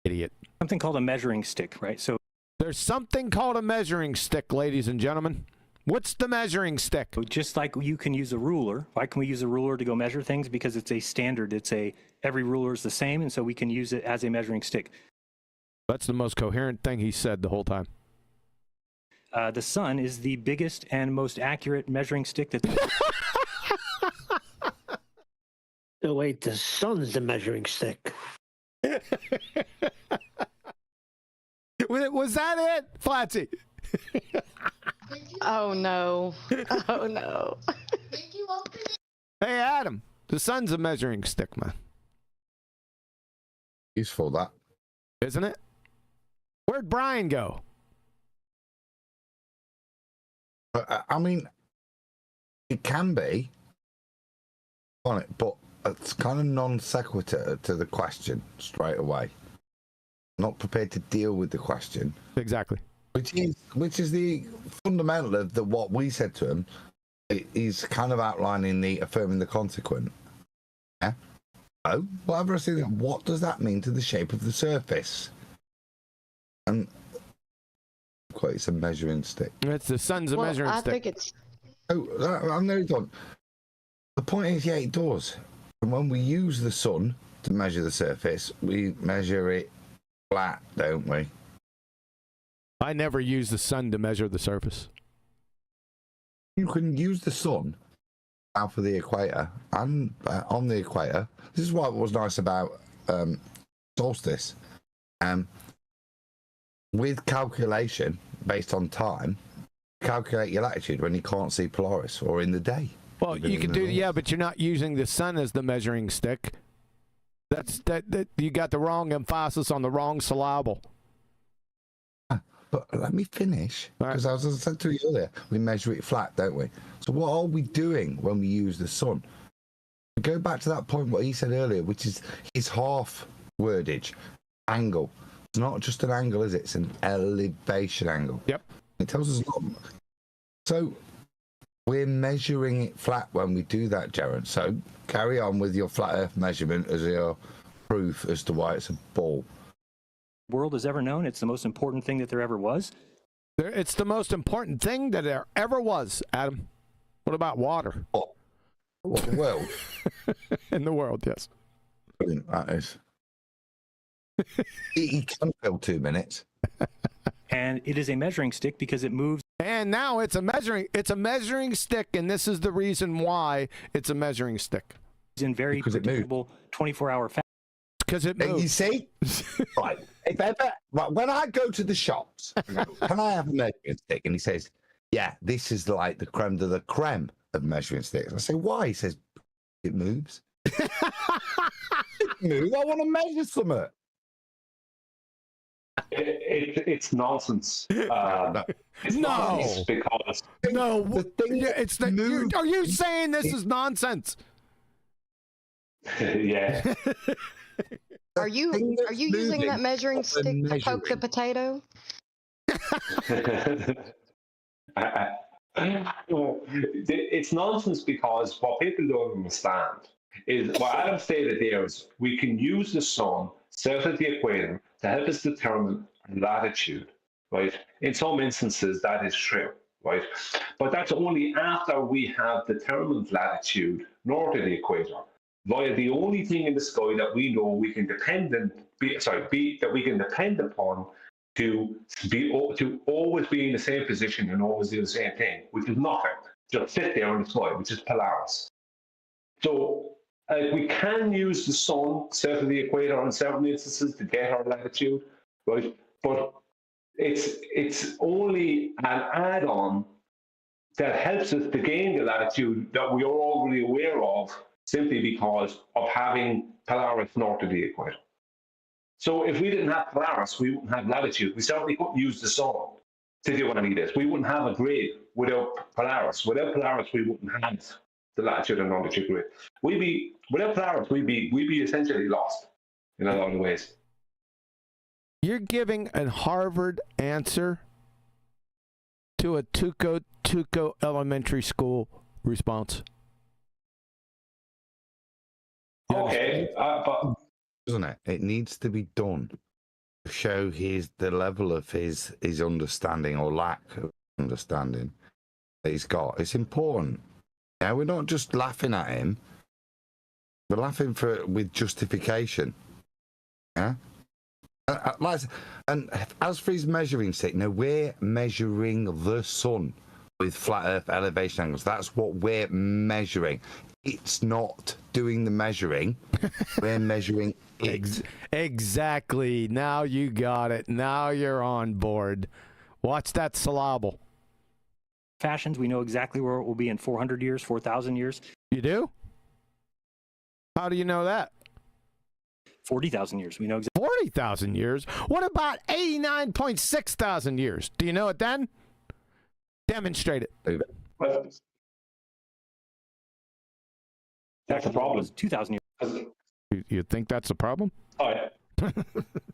[SPEAKER 2] Idiot.
[SPEAKER 8] Something called a measuring stick, right? So
[SPEAKER 2] there's something called a measuring stick, ladies and gentlemen. What's the measuring stick?
[SPEAKER 8] Just like you can use a ruler. Why can we use a ruler to go measure things? Because it's a standard. Every ruler is the same, and so we can use it as a measuring stick.
[SPEAKER 2] That's the most coherent thing he said the whole time.
[SPEAKER 8] The sun is the biggest and most accurate measuring stick that's.
[SPEAKER 6] No, wait, the sun's the measuring stick.
[SPEAKER 2] Was that it, Flatsy?
[SPEAKER 3] Oh no. Oh no.
[SPEAKER 2] Hey, Adam, the sun's a measuring stick, man.
[SPEAKER 4] Useful, that.
[SPEAKER 2] Isn't it? Where'd Brian go?
[SPEAKER 4] I mean, it can be on it, but it's kind of non sequitur to the question straight away. Not prepared to deal with the question.
[SPEAKER 2] Exactly.
[SPEAKER 4] Which is the fundamental of what we said to him. He's kind of outlining the affirming the consequent. Yeah. Oh, whatever I say, what does that mean to the shape of the surface? And quite, it's a measuring stick.
[SPEAKER 2] It's the sun's a measuring stick.
[SPEAKER 3] I think it's.
[SPEAKER 4] Oh, I'm nearly done. The point is, yeah, it does. And when we use the sun to measure the surface, we measure it flat, don't we?
[SPEAKER 2] I never use the sun to measure the surface.
[SPEAKER 4] You can use the sun south of the equator and on the equator. This is what was nice about solstice. With calculation based on time, calculate your latitude when you can't see Polaris or in the day.
[SPEAKER 2] Well, you can do, yeah, but you're not using the sun as the measuring stick. That you got the wrong emphasis on the wrong syllable.
[SPEAKER 4] But let me finish, because as I said to you earlier, we measure it flat, don't we? So what are we doing when we use the sun? We go back to that point what he said earlier, which is his half wordage, angle. It's not just an angle, is it? It's an elevation angle.
[SPEAKER 2] Yep.
[SPEAKER 4] It tells us a lot. So we're measuring it flat when we do that, Jeran. So carry on with your flat earth measurement as your proof as to why it's a ball.
[SPEAKER 8] World has ever known. It's the most important thing that there ever was.
[SPEAKER 2] It's the most important thing that there ever was, Adam. What about water?
[SPEAKER 4] What the world?
[SPEAKER 2] In the world, yes.
[SPEAKER 4] Brilliant, that is. He can fill 2 minutes.
[SPEAKER 8] And it is a measuring stick because it moves.
[SPEAKER 2] And now it's a measuring stick, and this is the reason why it's a measuring stick.
[SPEAKER 8] In very predictable 24-hour fashion.
[SPEAKER 2] Because it moves.
[SPEAKER 4] You see? Right. If ever, right, when I go to the shops, can I have a measuring stick? And he says, yeah, this is like the creme de la creme of measuring sticks. I say, why? He says, it moves. It moves. I want to measure something.
[SPEAKER 5] It's nonsense. It's
[SPEAKER 2] No.
[SPEAKER 5] nonsense because
[SPEAKER 2] No, it's the. Are you saying this is nonsense?
[SPEAKER 5] yeah.
[SPEAKER 3] Are you using that measuring stick to poke the potato?
[SPEAKER 5] It's nonsense because what people don't understand is what Adam stated there is we can use the sun south of the equator to help us determine latitude, right? In some instances, that is true, right? But that's only after we have determined latitude north of the equator via the only thing in the sky that we know we can depend upon to always be in the same position and always do the same thing, which is nothing. Just sit there in the sky, which is Polaris. So we can use the sun south of the equator in certain instances to get our latitude, right? But it's only an add-on that helps us to gain the latitude that we are already aware of simply because of having Polaris north of the equator. So if we didn't have Polaris, we wouldn't have latitude. We certainly couldn't use the sun to do any of this. We wouldn't have a grid without Polaris. Without Polaris, we wouldn't have the latitude and longitude grid. Without Polaris, we'd be essentially lost in a lot of ways.
[SPEAKER 2] You're giving a Harvard answer to a Tuco Elementary School response.
[SPEAKER 5] Okay, but
[SPEAKER 4] doesn't it? It needs to be done to show the level of his understanding or lack of understanding that he's got. It's important. Yeah, we're not just laughing at him. We're laughing with justification. Yeah. And as for his measuring stick, no, we're measuring the sun with flat Earth elevation angles. That's what we're measuring. It's not doing the measuring. We're measuring it.
[SPEAKER 2] Exactly. Now you got it. Now you're on board. Watch that syllable.
[SPEAKER 8] Fashions, we know exactly where it will be in 400 years, 4,000 years.
[SPEAKER 2] You do? How do you know that?
[SPEAKER 8] 40,000 years. We know exactly.
[SPEAKER 2] 40,000 years? What about 89.6 thousand years? Do you know it then? Demonstrate it.
[SPEAKER 5] That's the problem.
[SPEAKER 8] 2,000 years.
[SPEAKER 2] You think that's a problem?
[SPEAKER 5] Oh, yeah.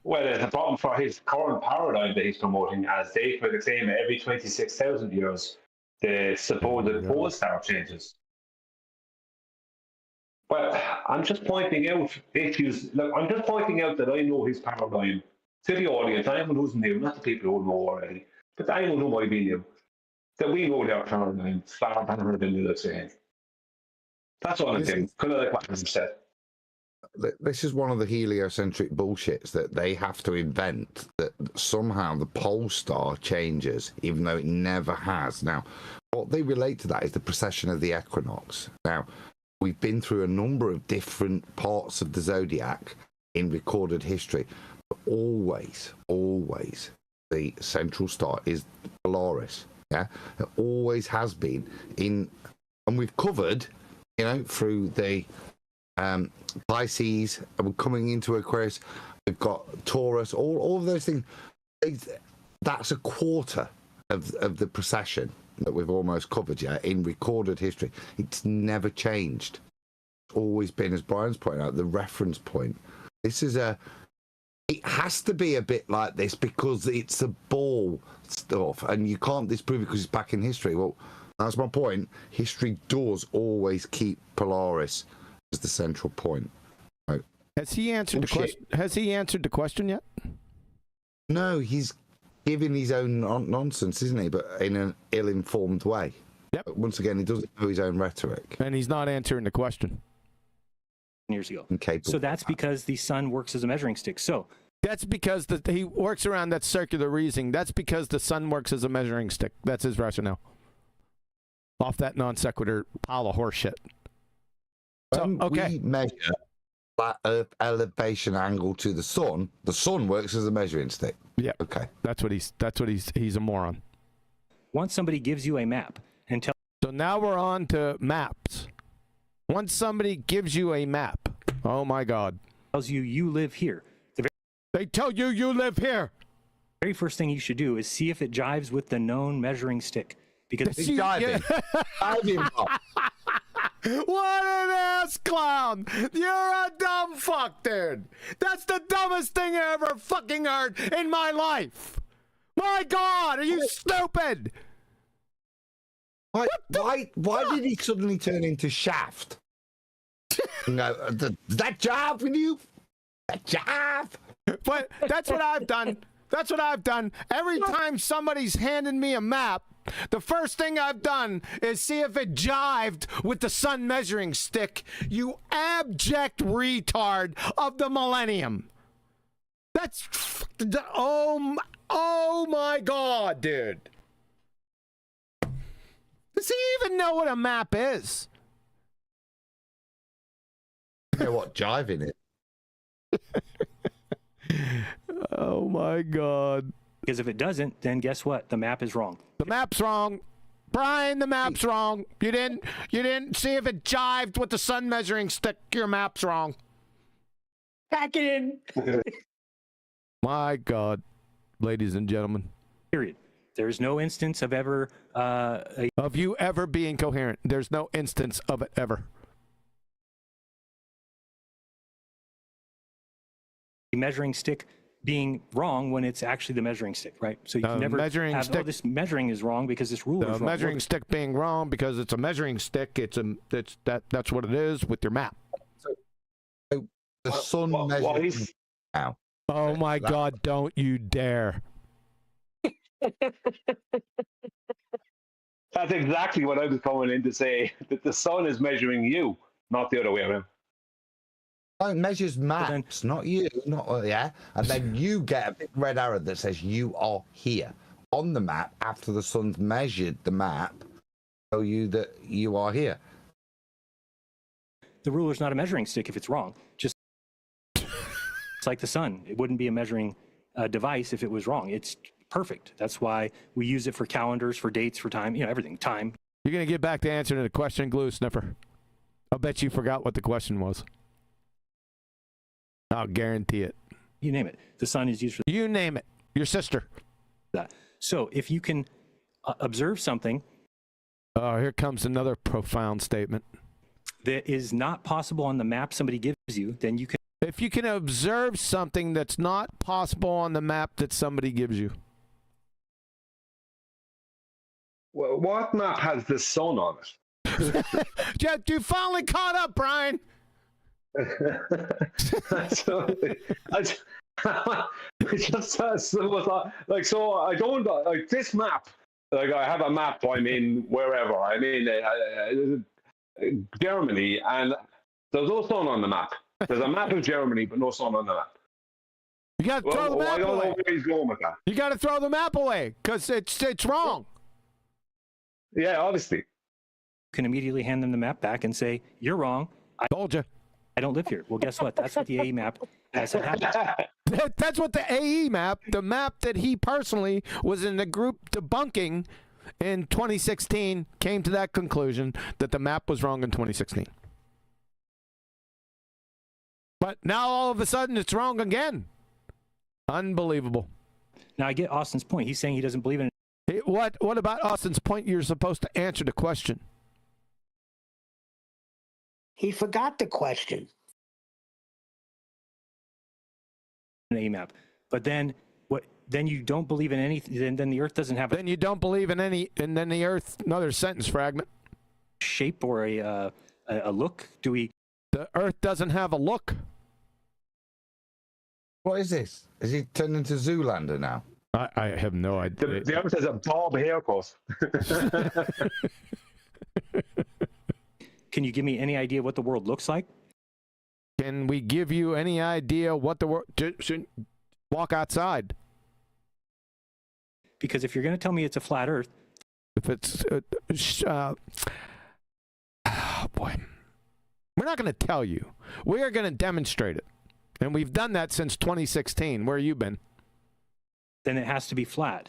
[SPEAKER 5] Well, the problem for his current paradigm that he's promoting, as they claim every 26,000 years, the supposed pole star changes. Well, I'm just pointing out issues. Look, I'm just pointing out that I know his paradigm to the audience, anyone who's new, not the people who know already, but anyone who might be new, that we know their paradigm far better than they're saying. That's all I'm saying. Kind of like what Adam said.
[SPEAKER 4] This is one of the heliocentric bullshits that they have to invent, that somehow the pole star changes, even though it never has. Now, what they relate to that is the precession of the equinox. Now, we've been through a number of different parts of the zodiac in recorded history, but always, the central star is Polaris. Yeah, it always has been in, and we've covered, you know, through the Pisces, and we're coming into Aquarius. We've got Taurus. All of those things. That's a quarter of the precession that we've almost covered. Yeah, in recorded history, it's never changed. It's always been, as Brian's pointed out, the reference point. This is a. It has to be a bit like this because it's a ball stuff, and you can't disprove it because it's back in history. Well, that's my point. History does always keep Polaris as the central point. Right.
[SPEAKER 2] Has he answered the question? Has he answered the question yet?
[SPEAKER 4] No, he's giving his own nonsense, isn't he? But in an ill-informed way.
[SPEAKER 2] Yep.
[SPEAKER 4] But once again, he doesn't know his own rhetoric.
[SPEAKER 2] And he's not answering the question.
[SPEAKER 8] Years ago.
[SPEAKER 4] Incapable.
[SPEAKER 8] So that's because the sun works as a measuring stick. So
[SPEAKER 2] that's because he works around that circular reasoning. That's because the sun works as a measuring stick. That's his rationale. Off that non sequitur pile of horse shit. So, okay.
[SPEAKER 4] We measure flat Earth elevation angle to the sun works as a measuring stick.
[SPEAKER 2] Yeah.
[SPEAKER 4] Okay.
[SPEAKER 2] That's what he's a moron.
[SPEAKER 8] Once somebody gives you a map and tells.
[SPEAKER 2] So now we're on to maps. Once somebody gives you a map, oh my God,
[SPEAKER 8] tells you live here.
[SPEAKER 2] They tell you live here.
[SPEAKER 8] The very first thing you should do is see if it jives with the known measuring stick. Because
[SPEAKER 4] it's jiving.
[SPEAKER 2] What an ass clown! You're a dumb fuck, dude. That's the dumbest thing I ever fucking heard in my life. My God, are you stupid?
[SPEAKER 4] Why did he suddenly turn into Shaft? No, that job with you? That job?
[SPEAKER 2] But that's what I've done. That's what I've done. Every time somebody's handed me a map, the first thing I've done is see if it jived with the sun measuring stick, you abject retard of the millennium. That's... Oh my God, dude. Does he even know what a map is?
[SPEAKER 4] You know what, jiving it.
[SPEAKER 2] Oh my God.
[SPEAKER 8] Because if it doesn't, then guess what? The map is wrong.
[SPEAKER 2] The map's wrong. Brian, the map's wrong. You didn't see if it jived with the sun measuring stick. Your map's wrong.
[SPEAKER 6] Pack it in.
[SPEAKER 2] My God, ladies and gentlemen.
[SPEAKER 8] Period. There's no instance of ever
[SPEAKER 2] of you ever being coherent. There's no instance of it ever.
[SPEAKER 8] The measuring stick being wrong when it's actually the measuring stick, right? So you can never
[SPEAKER 2] measuring
[SPEAKER 8] have,
[SPEAKER 2] stick,
[SPEAKER 8] oh, this measuring is wrong because this ruler is
[SPEAKER 2] wrong. The measuring stick being wrong because it's a measuring stick. That's what it is with your map.
[SPEAKER 4] So the sun measures now.
[SPEAKER 2] Oh my God! Don't you dare!
[SPEAKER 5] That's exactly what I was coming in to say. That the sun is measuring you, not the other way around.
[SPEAKER 4] It measures maps, not you, not yeah. And then you get a big red arrow that says you are here on the map after the sun's measured the map. Show you that you are here.
[SPEAKER 8] The ruler's not a measuring stick if it's wrong. Just it's like the sun. It wouldn't be a measuring device if it was wrong. It's perfect. That's why we use it for calendars, for dates, for time, everything. Time.
[SPEAKER 2] You're going to get back to answering the question, Glue Sniffer. I'll bet you forgot what the question was. I'll guarantee it.
[SPEAKER 8] You name it. The sun is used for
[SPEAKER 2] You name it. Your sister.
[SPEAKER 8] that. So if you can observe something.
[SPEAKER 2] Oh, here comes another profound statement.
[SPEAKER 8] That is not possible on the map somebody gives you, then you can.
[SPEAKER 2] If you can observe something that's not possible on the map that somebody gives you.
[SPEAKER 5] Well, what map has the sun on it?
[SPEAKER 2] Jeff, you finally caught up, Brian.
[SPEAKER 5] So I don't like this map. Like I have a map. I'm in wherever. I'm in Germany, and there's no sun on the map. There's a map of Germany, but no sun on the map.
[SPEAKER 2] You got to throw the map
[SPEAKER 5] I don't
[SPEAKER 2] away.
[SPEAKER 5] know where he's going with that.
[SPEAKER 2] You got to throw the map away because it's wrong.
[SPEAKER 5] Yeah, obviously.
[SPEAKER 8] You can immediately hand them the map back and say, "You're wrong.
[SPEAKER 2] I told you.
[SPEAKER 8] I don't live here." Well, guess what? That's what the AE map has happened.
[SPEAKER 2] That's what the AE map, the map that he personally was in the group debunking in 2016, came to that conclusion that the map was wrong in 2016. But now all of a sudden it's wrong again. Unbelievable.
[SPEAKER 8] Now I get Austin's point. He's saying he doesn't believe in it.
[SPEAKER 2] Hey, what about Austin's point? You're supposed to answer the question.
[SPEAKER 6] He forgot the question.
[SPEAKER 8] An AE map. But then what? Then you don't believe in anything. Then the Earth doesn't have
[SPEAKER 2] Then you don't believe in any, and then the Earth. Another sentence fragment.
[SPEAKER 8] shape or a look. Do we?
[SPEAKER 2] The Earth doesn't have a look.
[SPEAKER 4] What is this? Is he turned into Zoolander now?
[SPEAKER 2] I have no idea.
[SPEAKER 5] The Earth has a bob haircut.
[SPEAKER 8] Can you give me any idea what the world looks like?
[SPEAKER 2] Can we give you any idea what the world? Walk outside.
[SPEAKER 8] Because if you're going to tell me it's a flat Earth,
[SPEAKER 2] If it's, oh boy, we're not going to tell you. We are going to demonstrate it, and we've done that since 2016. Where you been?
[SPEAKER 8] then it has to be flat.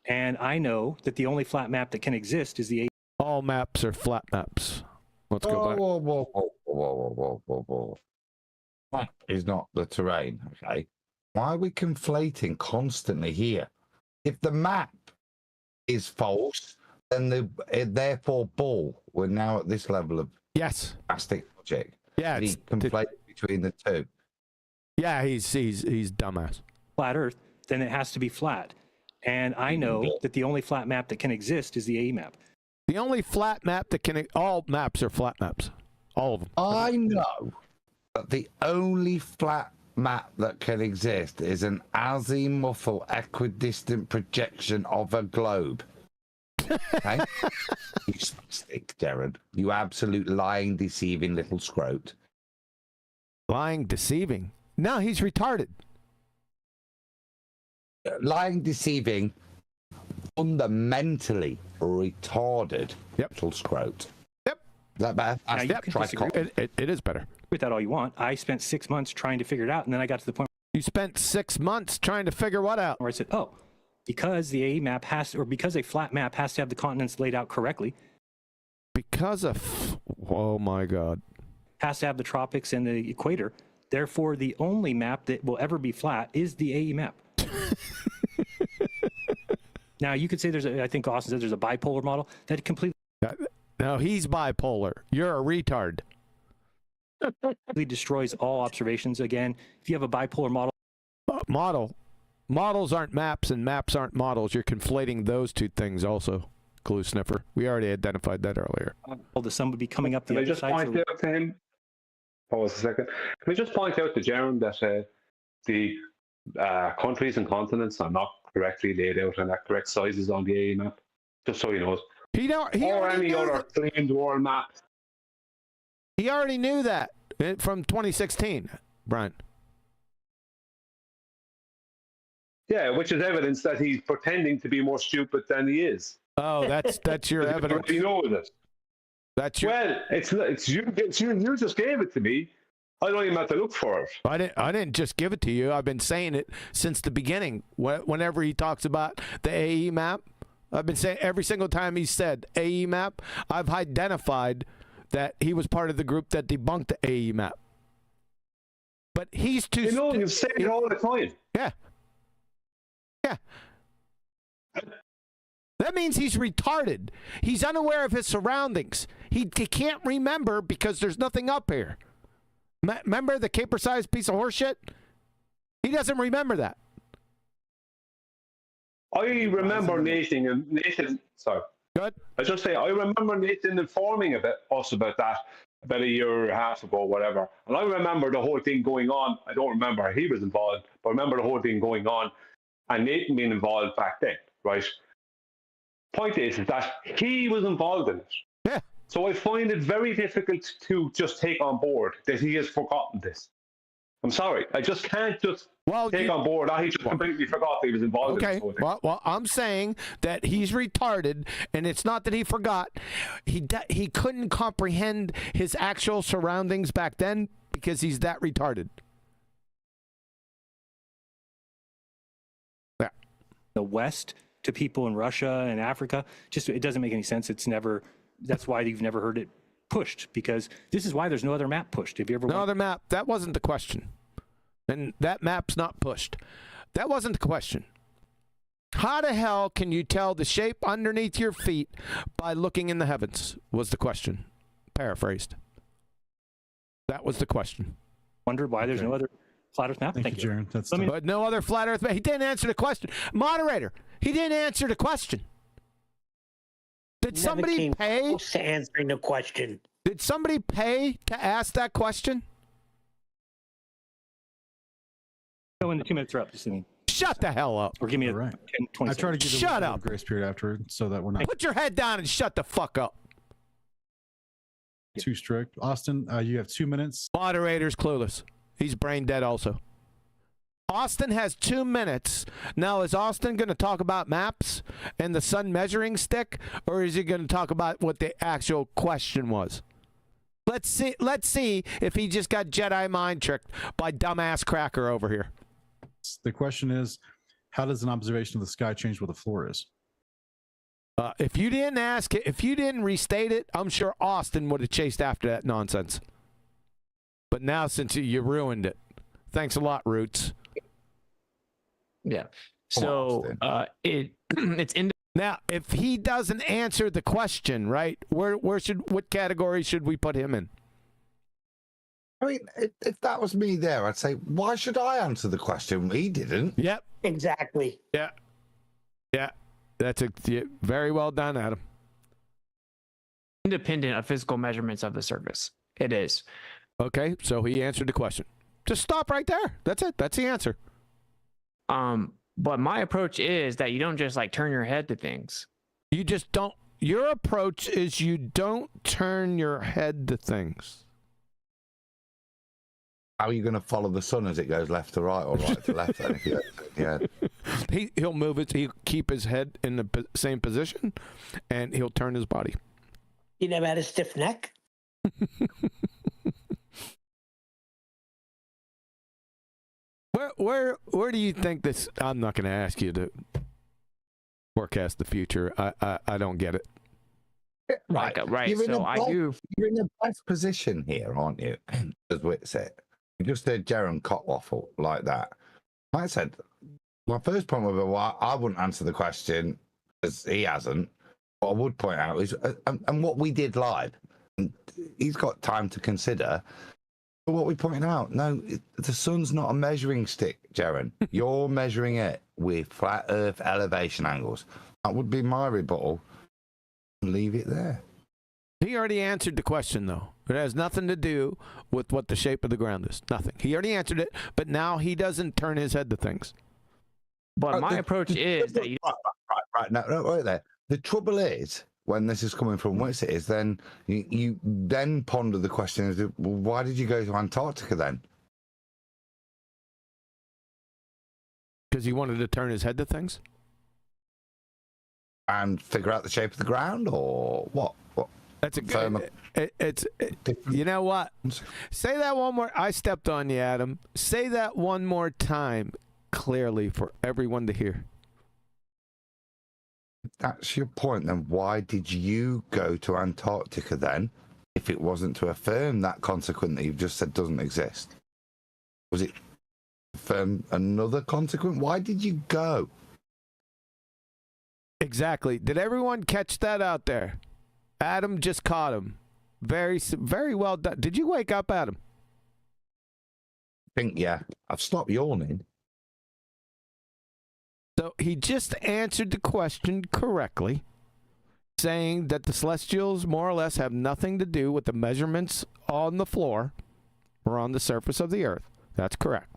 [SPEAKER 8] And I know that the only flat map that can exist is the.
[SPEAKER 2] All maps are flat maps. Let's go back.
[SPEAKER 4] Whoa. That is not the terrain, okay? Why are we conflating constantly here? If the map is false, then therefore ball. We're now at this level of
[SPEAKER 2] Yes.
[SPEAKER 4] plastic logic.
[SPEAKER 2] Yeah.
[SPEAKER 4] He conflates between the two.
[SPEAKER 2] Yeah. He's dumbass.
[SPEAKER 8] Flat Earth, then it has to be flat. And I know that the only flat map that can exist is the AE map.
[SPEAKER 2] The only flat map that can. All maps are flat maps. All of them.
[SPEAKER 4] I know that the only flat map that can exist is an azimuthal equidistant projection of a globe. Okay? You spastic, Jeran. You absolute lying, deceiving little scrote.
[SPEAKER 2] Lying, deceiving. No, he's retarded.
[SPEAKER 4] Lying, deceiving, fundamentally retarded little scrote.
[SPEAKER 2] Yep.
[SPEAKER 4] Is that better?
[SPEAKER 8] Now, you can disagree.
[SPEAKER 2] It is better.
[SPEAKER 8] With that all you want. I spent 6 months trying to figure it out, and then I got to the point
[SPEAKER 2] You spent 6 months trying to figure what out?
[SPEAKER 8] where I said, oh, because the AE map has to, or because a flat map has to have the continents laid out correctly,
[SPEAKER 2] Because of. Oh my God.
[SPEAKER 8] has to have the tropics and the equator. Therefore, the only map that will ever be flat is the AE map. Now, you could say I think Austin said there's a bipolar model that completely
[SPEAKER 2] No, he's bipolar. You're a retard.
[SPEAKER 8] destroys all observations. Again, if you have a bipolar model,
[SPEAKER 2] Models aren't maps, and maps aren't models. You're conflating those two things also, Glue Sniffer. We already identified that earlier.
[SPEAKER 8] the sun would be coming up the
[SPEAKER 5] Can I
[SPEAKER 8] other
[SPEAKER 5] just
[SPEAKER 8] side.
[SPEAKER 5] point out to him? Pause a second. Can we just point out to Jeran that the countries and continents are not correctly laid out and at correct sizes on the AE map? Just so he knows.
[SPEAKER 2] He
[SPEAKER 5] Or
[SPEAKER 2] already
[SPEAKER 5] any
[SPEAKER 2] knew
[SPEAKER 5] other
[SPEAKER 2] that.
[SPEAKER 5] themed world map.
[SPEAKER 2] He already knew that. from 2016, Brian.
[SPEAKER 5] Yeah, which is evidence that he's pretending to be more stupid than he is.
[SPEAKER 2] Oh, that's your evidence.
[SPEAKER 5] You know this.
[SPEAKER 2] That's your.
[SPEAKER 5] Well, it's you. You just gave it to me. I don't even have to look for it.
[SPEAKER 2] I didn't just give it to you. I've been saying it since the beginning. Whenever he talks about the AE map, I've been saying every single time he said AE map, I've identified that he was part of the group that debunked the AE map. But he's too.
[SPEAKER 5] You know, you say it all the time.
[SPEAKER 2] Yeah. Yeah. That means he's retarded. He's unaware of his surroundings. He can't remember because there's nothing up here. Remember the caper-sized piece of horseshit? He doesn't remember that.
[SPEAKER 5] I remember Nathan. Sorry.
[SPEAKER 2] Good.
[SPEAKER 5] I just say I remember Nathan informing us about that about a year and a half ago, whatever. And I remember the whole thing going on. I don't remember he was involved, but I remember the whole thing going on, and Nathan being involved back then, right? Point is that he was involved in it.
[SPEAKER 2] Yeah.
[SPEAKER 5] So I find it very difficult to just take on board that he has forgotten this. I'm sorry. I just can't just take on board that he just completely forgot he was involved in this whole thing.
[SPEAKER 2] Well, I'm saying that he's retarded, and it's not that he forgot. He couldn't comprehend his actual surroundings back then because he's that retarded. Yeah.
[SPEAKER 8] The West to people in Russia and Africa, just it doesn't make any sense. It's never. That's why you've never heard it pushed, because this is why there's no other map pushed. Have you ever?
[SPEAKER 2] No other map. That wasn't the question, and that map's not pushed. That wasn't the question. How the hell can you tell the shape underneath your feet by looking in the heavens? Was the question, paraphrased. That was the question.
[SPEAKER 8] Wondered why there's no other flat Earth map.
[SPEAKER 10] Thank you, Jeran. That's
[SPEAKER 2] but no other flat Earth map. He didn't answer the question. Moderator, he didn't answer the question. Did somebody pay
[SPEAKER 6] close to answering the question?
[SPEAKER 2] Did somebody pay to ask that question?
[SPEAKER 8] So when the 2 minutes are up, just
[SPEAKER 2] shut the hell up.
[SPEAKER 8] Or give me a 10, 20
[SPEAKER 10] I try to give
[SPEAKER 2] shut
[SPEAKER 10] a
[SPEAKER 2] up.
[SPEAKER 10] grace period after, so that we're not
[SPEAKER 2] Put your head down and shut the fuck up.
[SPEAKER 10] too strict. Austin, you have 2 minutes.
[SPEAKER 2] Moderator's clueless. He's brain dead also. Austin has 2 minutes. Now, is Austin going to talk about maps and the sun measuring stick, or is he going to talk about what the actual question was? Let's see if he just got Jedi mind tricked by dumbass Cracker over here.
[SPEAKER 10] The question is, how does an observation of the sky change what the floor is?
[SPEAKER 2] If you didn't ask it, if you didn't restate it, I'm sure Austin would have chased after that nonsense. But now, since you ruined it, thanks a lot, Roots.
[SPEAKER 7] Yeah. So it's in.
[SPEAKER 2] Now, if he doesn't answer the question, right, what category should we put him in?
[SPEAKER 4] I mean, if that was me there, I'd say, why should I answer the question? He didn't.
[SPEAKER 2] Yep.
[SPEAKER 6] Exactly.
[SPEAKER 2] Yeah. Yeah. That's very well done, Adam.
[SPEAKER 7] Independent of physical measurements of the surface. It is.
[SPEAKER 2] Okay, so he answered the question. Just stop right there. That's it. That's the answer.
[SPEAKER 7] But my approach is that you don't just like turn your head to things.
[SPEAKER 2] You just don't. Your approach is you don't turn your head to things.
[SPEAKER 4] How are you going to follow the sun as it goes left to right or right to left? Then, if you
[SPEAKER 2] He'll move it. He'll keep his head in the same position, and he'll turn his body.
[SPEAKER 6] You never had a stiff neck?
[SPEAKER 2] Where do you think this? I'm not going to ask you to forecast the future. I don't get it.
[SPEAKER 4] Right.
[SPEAKER 7] Right. So I do.
[SPEAKER 4] You're in the best position here, aren't you? As Witsit. You just heard Jeran cockwaffle like that. Like I said, my first point would be, well, I wouldn't answer the question because he hasn't. What I would point out is, and what we did live, and he's got time to consider. But what we pointed out, no, the sun's not a measuring stick, Jeran. You're measuring it with flat Earth elevation angles. That would be my rebuttal. Leave it there.
[SPEAKER 2] He already answered the question, though. It has nothing to do with what the shape of the ground is. Nothing. He already answered it, but now he doesn't turn his head to things.
[SPEAKER 7] But my approach is that you.
[SPEAKER 4] Right. No, right there. The trouble is, when this is coming from Witsit is then you then ponder the question is, well, why did you go to Antarctica then?
[SPEAKER 2] Because he wanted to turn his head to things?
[SPEAKER 4] And figure out the shape of the ground, or what?
[SPEAKER 2] That's a good. You know what? Say that one more. I stepped on you, Adam. Say that one more time, clearly for everyone to hear.
[SPEAKER 4] That's your point. Then why did you go to Antarctica then, if it wasn't to affirm that consequent that you've just said doesn't exist? Was it affirm another consequent? Why did you go?
[SPEAKER 2] Exactly. Did everyone catch that out there? Adam just caught him. Very well done. Did you wake up, Adam?
[SPEAKER 4] I think, yeah. I've stopped yawning.
[SPEAKER 2] So he just answered the question correctly, saying that the celestials more or less have nothing to do with the measurements on the floor or on the surface of the earth. That's correct.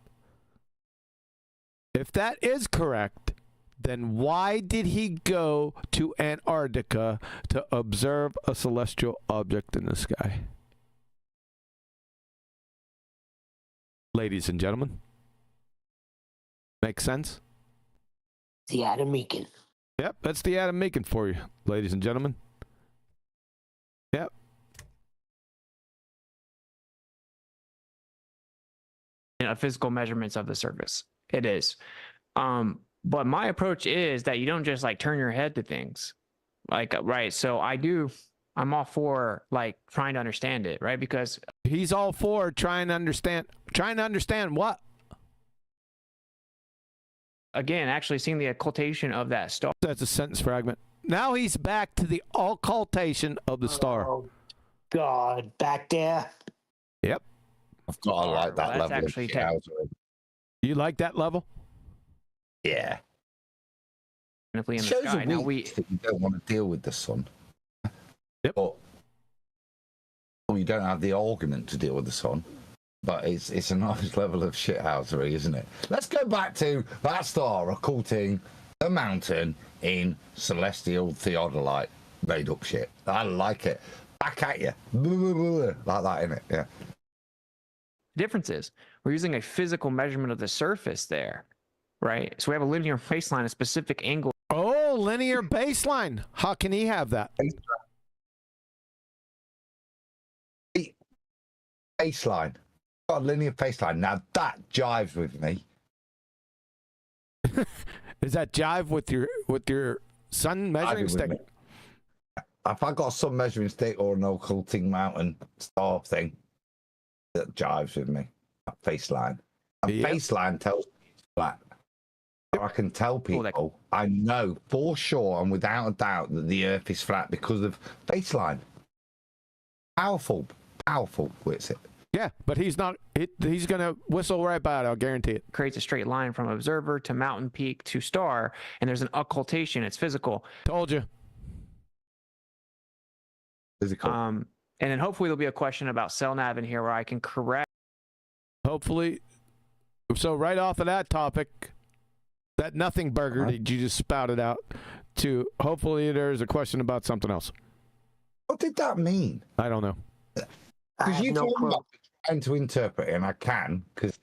[SPEAKER 2] If that is correct, then why did he go to Antarctica to observe a celestial object in the sky? Ladies and gentlemen, make sense?
[SPEAKER 6] The Adam Meekin.
[SPEAKER 2] Yep, that's the Adam Meekin for you, ladies and gentlemen. Yep.
[SPEAKER 7] Physical measurements of the surface. It is. But my approach is that you don't just like turn your head to things. Like, right. So I'm all for like trying to understand it, right? Because
[SPEAKER 2] he's all for trying to understand what?
[SPEAKER 7] Again, actually seeing the occultation of that star.
[SPEAKER 2] That's a sentence fragment. Now he's back to the occultation of the star.
[SPEAKER 6] Oh, God, back there.
[SPEAKER 2] Yep.
[SPEAKER 4] I've got to like that level of shithousery.
[SPEAKER 2] You like that level?
[SPEAKER 4] Yeah.
[SPEAKER 7] In the
[SPEAKER 4] Shows
[SPEAKER 7] sky. Now
[SPEAKER 4] that you don't want to deal with the sun.
[SPEAKER 2] Yep.
[SPEAKER 4] But you don't have the argument to deal with the sun. But it's a nice level of shithousery, isn't it? Let's go back to that star occulting the mountain in celestial theodolite made up shit. I like it. Back at you. Like that, innit? Yeah.
[SPEAKER 7] Difference is we're using a physical measurement of the surface there, right? So we have a linear baseline, a specific angle.
[SPEAKER 2] Oh, linear baseline. How can he have that?
[SPEAKER 4] Baseline. Got a linear baseline. Now that jives with me.
[SPEAKER 2] Does that jive with your sun measuring stick?
[SPEAKER 4] If I got a sun measuring stick or an occulting mountain star thing, that jives with me. That baseline. A baseline tells me it's flat. So I can tell people I know for sure and without a doubt that the Earth is flat because of baseline. Powerful, Witsit.
[SPEAKER 2] Yeah, but he's not. He's gonna whistle right by it. I'll guarantee it.
[SPEAKER 7] Creates a straight line from observer to mountain peak to star, and there's an occultation. It's physical.
[SPEAKER 2] Told you.
[SPEAKER 4] Physical.
[SPEAKER 7] And then hopefully there'll be a question about cell nav in here where I can correct.
[SPEAKER 2] Hopefully. So right off of that topic, that nothing burger that you just spouted out, to hopefully there's a question about something else.
[SPEAKER 4] What did that mean?
[SPEAKER 2] I don't know.
[SPEAKER 4] Because you told me trying to interpret it, and I can, because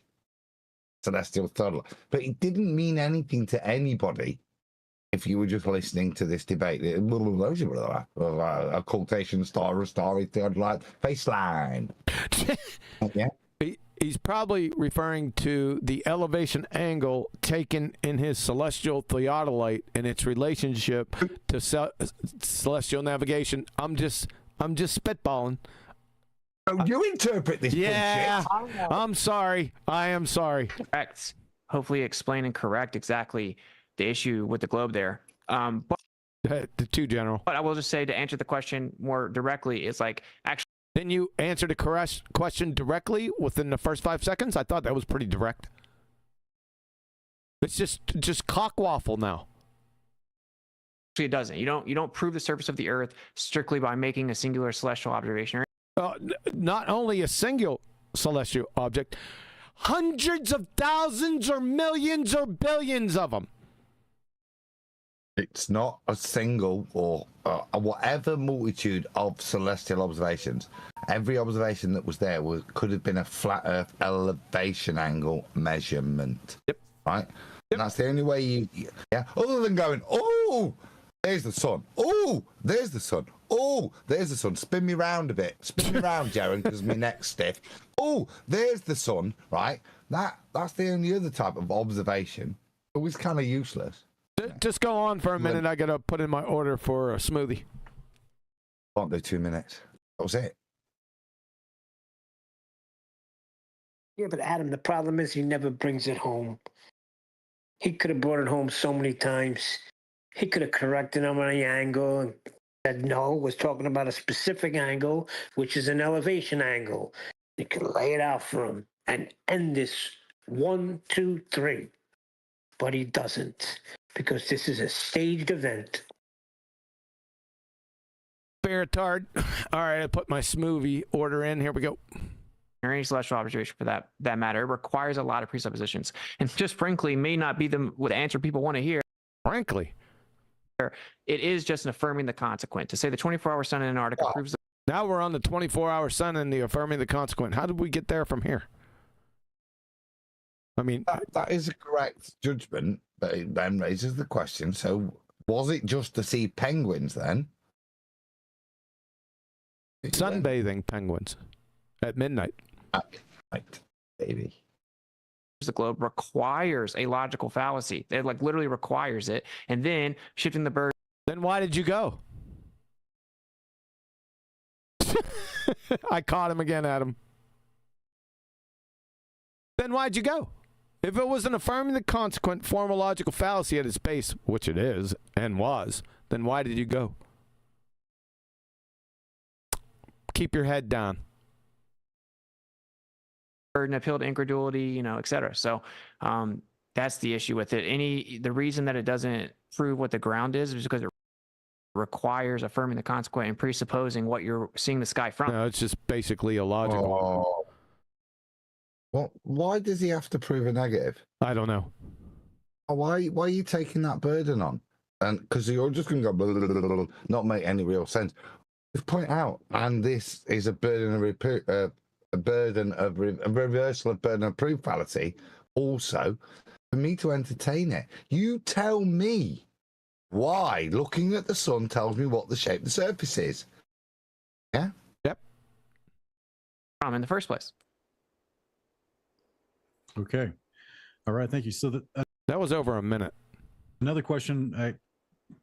[SPEAKER 4] celestial thought, but it didn't mean anything to anybody if you were just listening to this debate. Occultation, starry, theodolite, baseline. Yeah.
[SPEAKER 2] He's probably referring to the elevation angle taken in his celestial theodolite and its relationship to celestial navigation. I'm just spitballing.
[SPEAKER 4] Oh, you interpret this
[SPEAKER 2] bullshit. I'm sorry. I am sorry.
[SPEAKER 7] Correct. Hopefully explain and correct exactly the issue with the globe there. But
[SPEAKER 2] the two general.
[SPEAKER 7] But I will just say, to answer the question more directly, it's like actually.
[SPEAKER 2] Didn't you answer the correct question directly within the first 5 seconds? I thought that was pretty direct. It's just cockwaffle now.
[SPEAKER 7] Actually, it doesn't. You don't prove the surface of the Earth strictly by making a singular celestial observation.
[SPEAKER 2] Not only a single celestial object, hundreds of thousands or millions or billions of them.
[SPEAKER 4] It's not a single or whatever multitude of celestial observations. Every observation that was there could have been a flat Earth elevation angle measurement.
[SPEAKER 2] Yep.
[SPEAKER 4] Right? Yep. And that's the only way yeah. Other than going, oh, there's the sun. Oh, there's the sun. Oh, there's the sun. Spin me round a bit. Spin me round, Jeran, because my neck's stiff. Oh, there's the sun. Right? That's the only other type of observation. It was kind of useless.
[SPEAKER 2] Just go on for a minute. I gotta put in my order for a smoothie.
[SPEAKER 4] Can't do 2 minutes. That was it.
[SPEAKER 6] Yeah, but Adam, the problem is he never brings it home. He could have brought it home so many times. He could have corrected him on the angle and said no, was talking about a specific angle, which is an elevation angle. He could lay it out for him and end this 1, 2, 3. But he doesn't, because this is a staged event.
[SPEAKER 2] Spiritard. All right, I put my smoothie order in. Here we go.
[SPEAKER 7] Or any celestial observation for that matter, it requires a lot of presuppositions, and just frankly may not be the answer people want to hear.
[SPEAKER 2] Frankly,
[SPEAKER 7] it is just an affirming the consequent. To say the 24-hour sun in Antarctica proves.
[SPEAKER 2] Now we're on the 24-hour sun and the affirming the consequent. How did we get there from here? I mean,
[SPEAKER 4] that is a correct judgment, but it then raises the question. So, was it just to see penguins then?
[SPEAKER 2] Sunbathing penguins at midnight.
[SPEAKER 4] Right, baby.
[SPEAKER 7] The globe requires a logical fallacy. It like literally requires it, and then shifting the bird.
[SPEAKER 2] Then why did you go? I caught him again, Adam. Then why'd you go? If it was an affirming the consequent formal logical fallacy at its base, which it is and was, then why did you go? Keep your head down.
[SPEAKER 7] Burden appeal to incredulity, etc. So that's the issue with it. The reason that it doesn't prove what the ground is because it requires affirming the consequent and presupposing what you're seeing the sky from.
[SPEAKER 2] No, it's just basically illogical.
[SPEAKER 4] Oh. Well, why does he have to prove a negative?
[SPEAKER 2] I don't know.
[SPEAKER 4] Why are you taking that burden on? And because you're just going to go blah, blah, blah, blah, blah, not make any real sense. Just point out, and this is a burden of a reversal of burden of proof fallacy. Also, for me to entertain it, you tell me why looking at the sun tells me what the shape of the surface is. Yeah.
[SPEAKER 2] Yep.
[SPEAKER 7] In the first place.
[SPEAKER 10] Okay. All right. Thank you. So
[SPEAKER 2] that was over a minute.
[SPEAKER 10] Another question.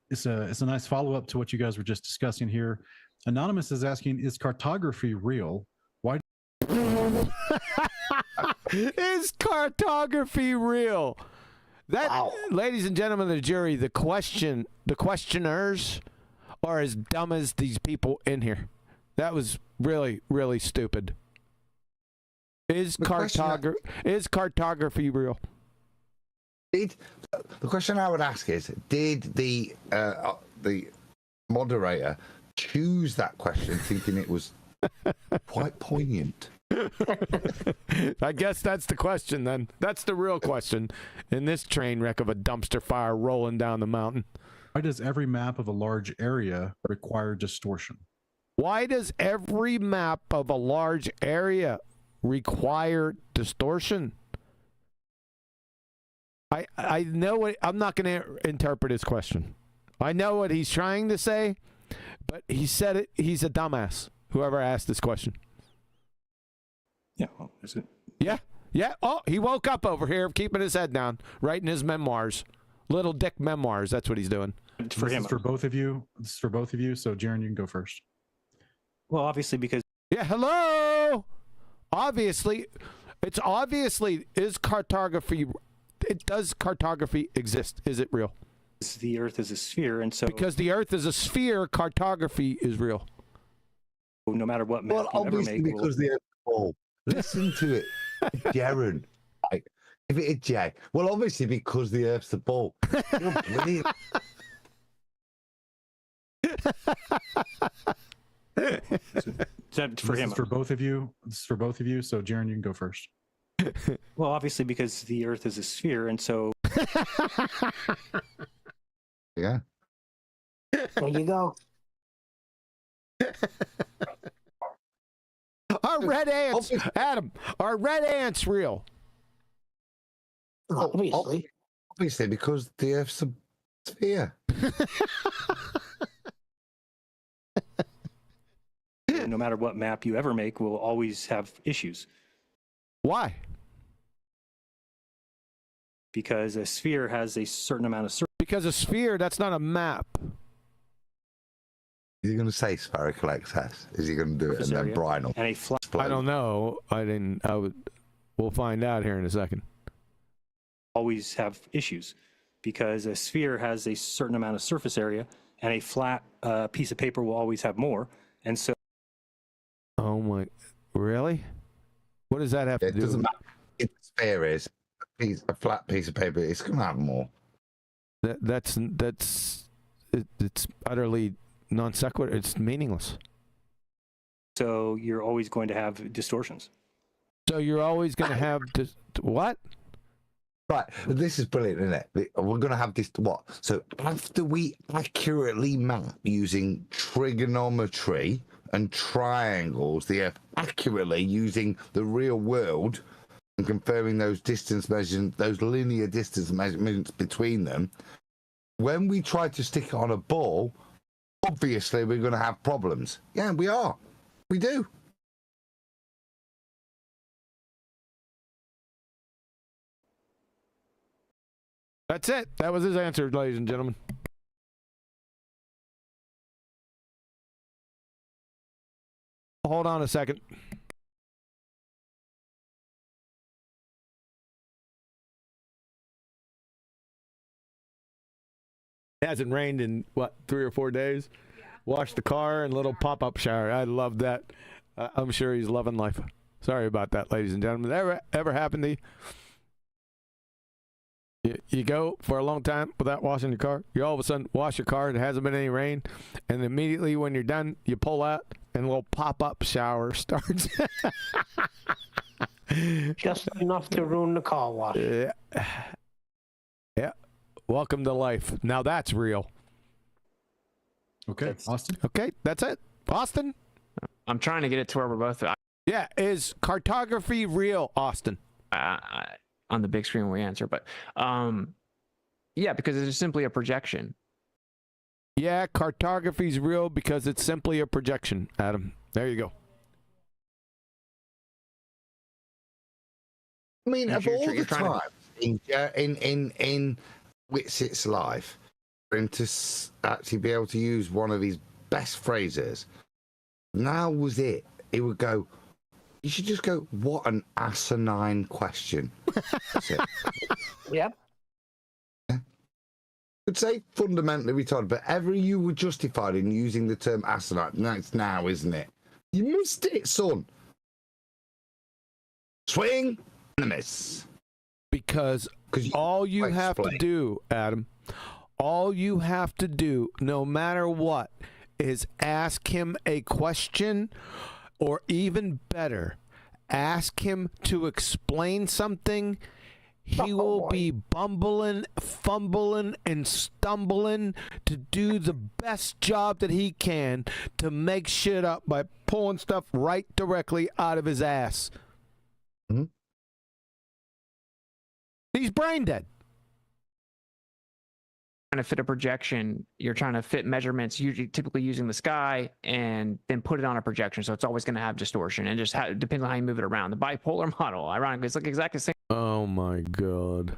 [SPEAKER 10] It's a nice follow up to what you guys were just discussing here. Anonymous is asking: is cartography real? Why?
[SPEAKER 2] Is cartography real? That, wow. Ladies and gentlemen of the jury, the questioners are as dumb as these people in here. That was really, really stupid. Is cartography real?
[SPEAKER 4] The question I would ask is: did the moderator choose that question thinking it was quite poignant?
[SPEAKER 2] I guess that's the question then. That's the real question in this train wreck of a dumpster fire rolling down the mountain.
[SPEAKER 10] Why does every map of a large area require distortion?
[SPEAKER 2] Why does every map of a large area require distortion? I know what I'm not going to interpret his question. I know what he's trying to say, but he said it. He's a dumbass. Whoever asked this question.
[SPEAKER 8] Yeah. Well, is it?
[SPEAKER 2] Yeah. Yeah. Oh, he woke up over here, keeping his head down, writing his memoirs, Little Dick memoirs. That's what he's doing.
[SPEAKER 10] For him. For both of you. This is for both of you. So, Jeran, you can go first.
[SPEAKER 8] Well, obviously, because.
[SPEAKER 2] Yeah. Hello. Obviously, is cartography. Does cartography exist? Is it real?
[SPEAKER 8] The Earth is a sphere, and so
[SPEAKER 2] because the Earth is a sphere, cartography is real.
[SPEAKER 8] No matter what map
[SPEAKER 4] well,
[SPEAKER 8] you ever
[SPEAKER 4] obviously
[SPEAKER 8] make,
[SPEAKER 4] because the Earth is a ball. Listen to it, Jeran. Right. If it is Jay, well, obviously because the Earth's a ball. You're brilliant.
[SPEAKER 8] For him.
[SPEAKER 10] For both of you. This is for both of you. So, Jeran, you can go first.
[SPEAKER 8] Well, obviously because the Earth is a sphere, and so
[SPEAKER 4] Yeah.
[SPEAKER 6] There you go.
[SPEAKER 2] Are red ants, Adam? Are red ants real?
[SPEAKER 6] Obviously.
[SPEAKER 4] Obviously, because the Earth's a sphere.
[SPEAKER 8] No matter what map you ever make, will always have issues.
[SPEAKER 2] Why?
[SPEAKER 8] Because a sphere has a certain amount of surface.
[SPEAKER 2] Because a sphere, that's not a map.
[SPEAKER 4] Is he going to say spherical excess? Is he going to do it and then Brian will
[SPEAKER 8] And a flat.
[SPEAKER 2] I don't know. We'll find out here in a second.
[SPEAKER 8] Always have issues because a sphere has a certain amount of surface area, and a flat piece of paper will always have more. And so,
[SPEAKER 2] Oh my, really? What does that have to
[SPEAKER 4] It
[SPEAKER 2] do?
[SPEAKER 4] doesn't matter if the sphere is a flat piece of paper. It's going to have more.
[SPEAKER 2] It's utterly non sequitur. It's meaningless.
[SPEAKER 8] so you're always going to have distortions.
[SPEAKER 2] So you're always going to have what?
[SPEAKER 4] Right, this is brilliant, isn't it? We're going to have this, what? So after we accurately map using trigonometry and triangles, the Earth accurately using the real world and confirming those distance measurements, those linear distance measurements between them, when we try to stick it on a ball, obviously we're going to have problems. Yeah, we are. We do.
[SPEAKER 2] That's it. That was his answer, ladies and gentlemen. Hold on a second. It hasn't rained in, what, 3 or 4 days? Yeah. Wash the car and little pop-up shower. I love that. I'm sure he's loving life. Sorry about that, ladies and gentlemen. Ever happened to you? You go for a long time without washing your car. You all of a sudden wash your car. There hasn't been any rain. And immediately when you're done, you pull out and a little pop-up shower starts.
[SPEAKER 6] Just enough to ruin the car wash.
[SPEAKER 2] Yeah. Yeah. Welcome to life. Now that's real.
[SPEAKER 10] Okay, Austin.
[SPEAKER 2] Okay, that's it. Austin?
[SPEAKER 7] I'm trying to get it to where we're both.
[SPEAKER 2] Yeah, is cartography real, Austin?
[SPEAKER 7] On the big screen we answer, but yeah, because it's simply a projection.
[SPEAKER 2] Yeah, cartography's real because it's simply a projection, Adam. There you go.
[SPEAKER 4] I mean, of all the
[SPEAKER 7] trying
[SPEAKER 4] time in Witsit's life, for him to actually be able to use one of his best phrases, now was it. He would go, you should just go, what an asinine question. That's it.
[SPEAKER 6] Yep.
[SPEAKER 4] I'd say fundamentally retarded, but ever you were justified in using the term asinine. That's now, isn't it? You missed it, son. Swing and a miss.
[SPEAKER 2] Because all you have to do, Adam, all you have to do, no matter what, is ask him a question, or even better, ask him to explain something. He will be bumbling, fumbling, and stumbling to do the best job that he can to make shit up by pulling stuff right directly out of his ass.
[SPEAKER 4] Mm-hmm.
[SPEAKER 2] He's brain dead.
[SPEAKER 7] Trying to fit a projection, you're trying to fit measurements, usually typically using the sky, and then put it on a projection. So it's always going to have distortion, and just depends on how you move it around. The bipolar model, ironically, it's like exactly the same.
[SPEAKER 2] Oh my god!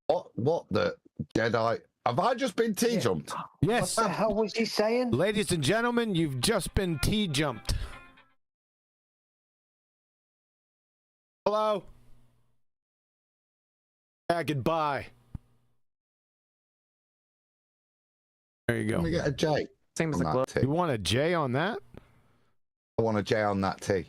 [SPEAKER 4] What the Jedi? Have I just been T-jumped?
[SPEAKER 2] Yes.
[SPEAKER 6] What the hell was he saying?
[SPEAKER 2] Ladies and gentlemen, you've just been T-jumped. Hello. Yeah, goodbye. There you go.
[SPEAKER 4] Let me get a J.
[SPEAKER 7] Same as the
[SPEAKER 4] on
[SPEAKER 7] globe.
[SPEAKER 4] that T.
[SPEAKER 2] You want a J on that?
[SPEAKER 4] I want a J on that T.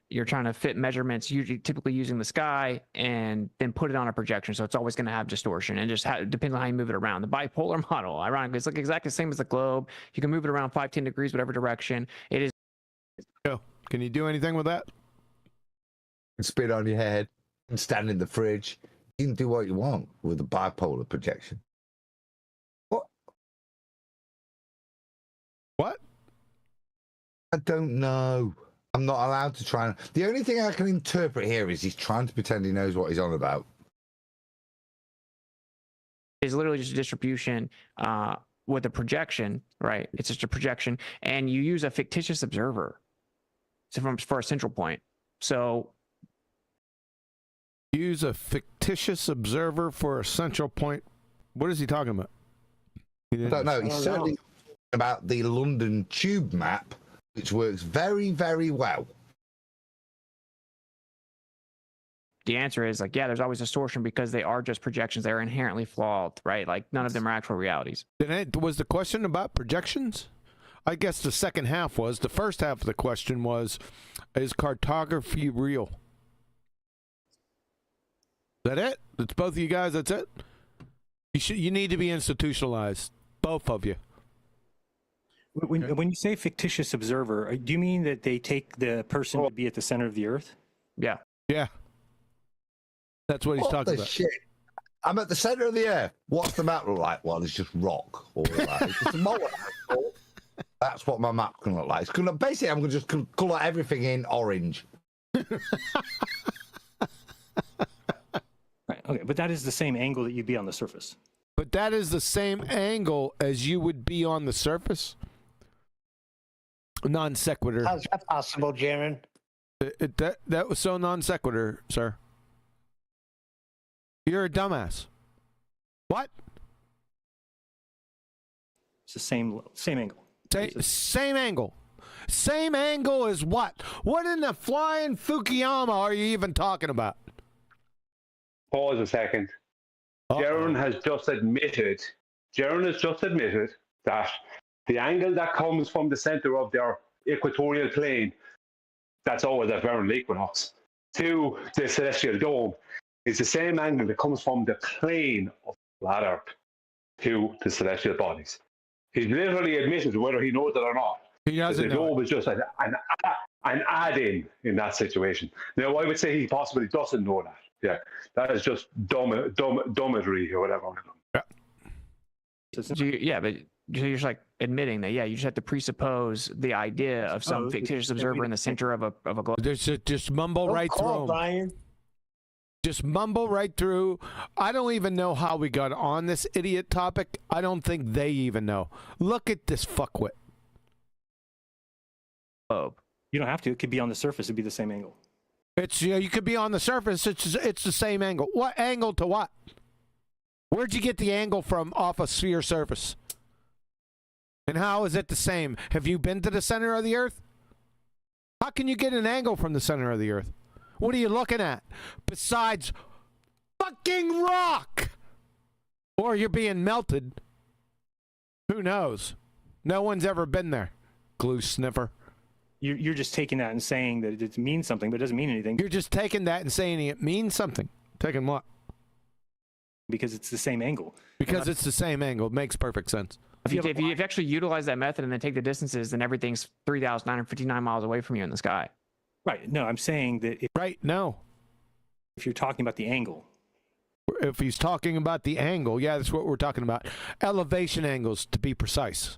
[SPEAKER 7] You're trying to fit measurements, usually typically using the sky, and then put it on a projection. So it's always going to have distortion, and just depends on how you move it around. The bipolar model, ironically, it's like exactly the same as the globe. You can move it around 5, 10 degrees, whatever direction. It is.
[SPEAKER 2] Go. Can you do anything with that?
[SPEAKER 4] Spit on your head and stand in the fridge. You can do what you want with a bipolar projection. What?
[SPEAKER 2] What?
[SPEAKER 4] I don't know. I'm not allowed to try. The only thing I can interpret here is he's trying to pretend he knows what he's on about.
[SPEAKER 7] It's literally just a distribution with a projection, right? It's just a projection, and you use a fictitious observer for a central point. So
[SPEAKER 2] use a fictitious observer for a central point. What is he talking about?
[SPEAKER 4] I don't know. He's certainly talking about the London tube map, which works very, very well.
[SPEAKER 7] the answer is like, yeah, there's always distortion because they are just projections. They're inherently flawed, right? Like none of them are actual realities.
[SPEAKER 2] Was the question about projections? I guess the second half was. The first half of the question was, is cartography real? Is that it? It's both of you guys. That's it. You need to be institutionalized, both of you.
[SPEAKER 8] When you say fictitious observer, do you mean that they take the person to be at the center of the earth?
[SPEAKER 7] Yeah.
[SPEAKER 2] Yeah. That's what he's talking about.
[SPEAKER 4] Shit? I'm at the center of the earth. What's the map look like? Well, it's just rock. All that. It's just a molehill. That's what my map can look like. It's gonna basically, I'm gonna just color everything in orange.
[SPEAKER 8] Right. Okay, but that is the same angle that you'd be on the surface.
[SPEAKER 2] But that is the same angle as you would be on the surface. Non sequitur.
[SPEAKER 6] How's that possible, Jeran?
[SPEAKER 2] That was so non sequitur, sir. You're a dumbass. What?
[SPEAKER 8] It's the same angle.
[SPEAKER 2] Same angle. Same angle as what? What in the flying Fukuyama are you even talking about?
[SPEAKER 5] Pause a second. Jeran has just admitted that the angle that comes from the center of their equatorial plane, that's always at vernal equinox, to the celestial dome, is the same angle that comes from the plane of flat Earth to the celestial bodies. He's literally admitted, whether he knows it or not,
[SPEAKER 2] he doesn't
[SPEAKER 5] the
[SPEAKER 2] know.
[SPEAKER 5] dome is just an add-in in that situation. Now, I would say he possibly doesn't know that. Yeah, that is just dumbery or whatever.
[SPEAKER 7] Yeah, but you're just like admitting that. Yeah, you just have to presuppose the idea of some fictitious observer in the center of a globe.
[SPEAKER 2] Just mumble right through.
[SPEAKER 6] Brian.
[SPEAKER 2] Just mumble right through. I don't even know how we got on this idiot topic. I don't think they even know. Look at this fuckwit.
[SPEAKER 7] Oh,
[SPEAKER 8] you don't have to. It could be on the surface. It'd be the same angle.
[SPEAKER 2] It's you could be on the surface. It's the same angle. What angle to what? Where'd you get the angle from off a sphere surface? And how is it the same? Have you been to the center of the Earth? How can you get an angle from the center of the Earth? What are you looking at? Besides fucking rock! Or you're being melted. Who knows? No one's ever been there. Glue sniffer.
[SPEAKER 8] You're just taking that and saying that it means something, but it doesn't mean anything.
[SPEAKER 2] You're just taking that and saying it means something. Taking what?
[SPEAKER 8] Because it's the same angle.
[SPEAKER 2] Because it's the same angle. It makes perfect sense.
[SPEAKER 7] If you actually utilize that method and then take the distances, then everything's 3,959 miles away from you in the sky.
[SPEAKER 8] Right. No, I'm saying that. If you're talking about the angle.
[SPEAKER 2] If he's talking about the angle, yeah, that's what we're talking about. Elevation angles, to be precise.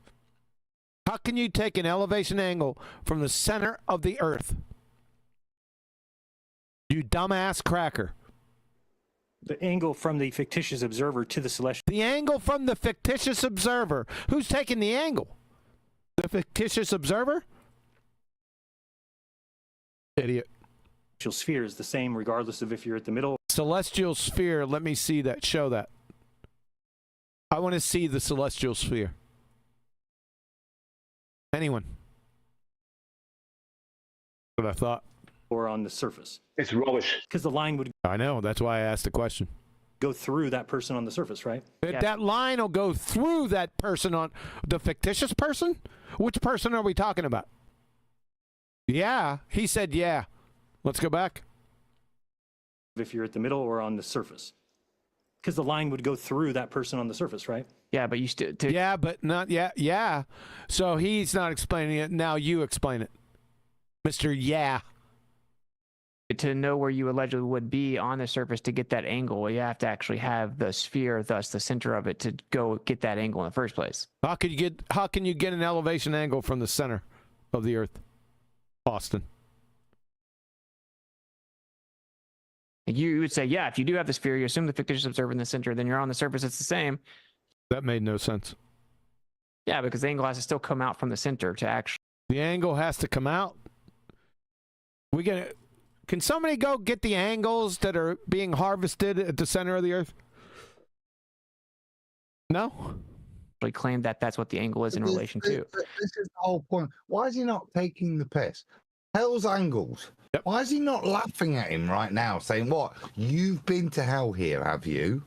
[SPEAKER 2] How can you take an elevation angle from the center of the Earth? You dumbass cracker.
[SPEAKER 8] The angle from the fictitious observer to the celestial.
[SPEAKER 2] The angle from the fictitious observer. Who's taking the angle? The fictitious observer? Idiot.
[SPEAKER 8] Celestial sphere is the same regardless of if you're at the middle.
[SPEAKER 2] Celestial sphere. Let me see that. Show that. I want to see the celestial sphere. Anyone? What I thought.
[SPEAKER 8] Or on the surface.
[SPEAKER 5] It's rubbish.
[SPEAKER 8] Because the line would.
[SPEAKER 2] I know. That's why I asked the question.
[SPEAKER 8] Go through that person on the surface, right?
[SPEAKER 2] That line will go through that person on the fictitious person? Which person are we talking about? Yeah. He said yeah. Let's go back.
[SPEAKER 8] If you're at the middle or on the surface. Because the line would go through that person on the surface, right?
[SPEAKER 7] Yeah, but you still.
[SPEAKER 2] Yeah, but not yet. Yeah. So he's not explaining it. Now you explain it. Mr. Yeah.
[SPEAKER 7] to know where you allegedly would be on the surface to get that angle, you have to actually have the sphere, thus the center of it, to go get that angle in the first place.
[SPEAKER 2] How can you get an elevation angle from the center of the Earth, Austin?
[SPEAKER 7] You would say, yeah, if you do have the sphere, you assume the fictitious observer in the center, then you're on the surface, it's the same.
[SPEAKER 2] That made no sense.
[SPEAKER 7] Yeah, because the angle has to still come out from the center to actually.
[SPEAKER 2] The angle has to come out. Can somebody go get the angles that are being harvested at the center of the Earth? No?
[SPEAKER 7] Claim that that's what the angle is in relation to.
[SPEAKER 4] This is the whole point. Why is he not taking the piss? Hell's angles.
[SPEAKER 2] Yep.
[SPEAKER 4] Why is he not laughing at him right now, saying, what? You've been to hell here, have you?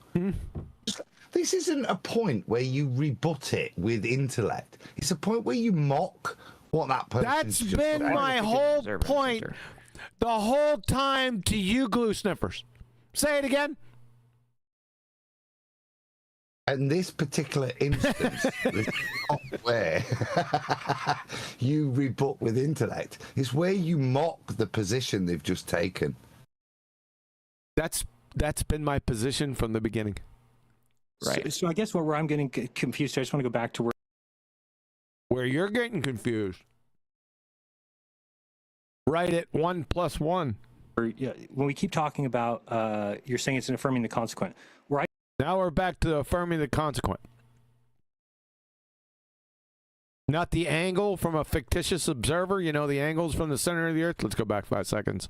[SPEAKER 4] This isn't a point where you rebut it with intellect. It's a point where you mock what that person.
[SPEAKER 2] That's been my whole point the whole time to you glue sniffers. Say it again.
[SPEAKER 4] In this particular instance, this is not where you rebut with intellect. It's where you mock the position they've just taken.
[SPEAKER 2] That's been my position from the beginning.
[SPEAKER 7] Right.
[SPEAKER 8] So I guess where I'm getting confused, I just want to go back to
[SPEAKER 2] where you're getting confused. Right at 1 + 1.
[SPEAKER 8] When we keep talking about, you're saying it's an affirming the consequent.
[SPEAKER 2] Now we're back to affirming the consequent. Not the angle from a fictitious observer. You know, the angles from the center of the Earth. Let's go back 5 seconds.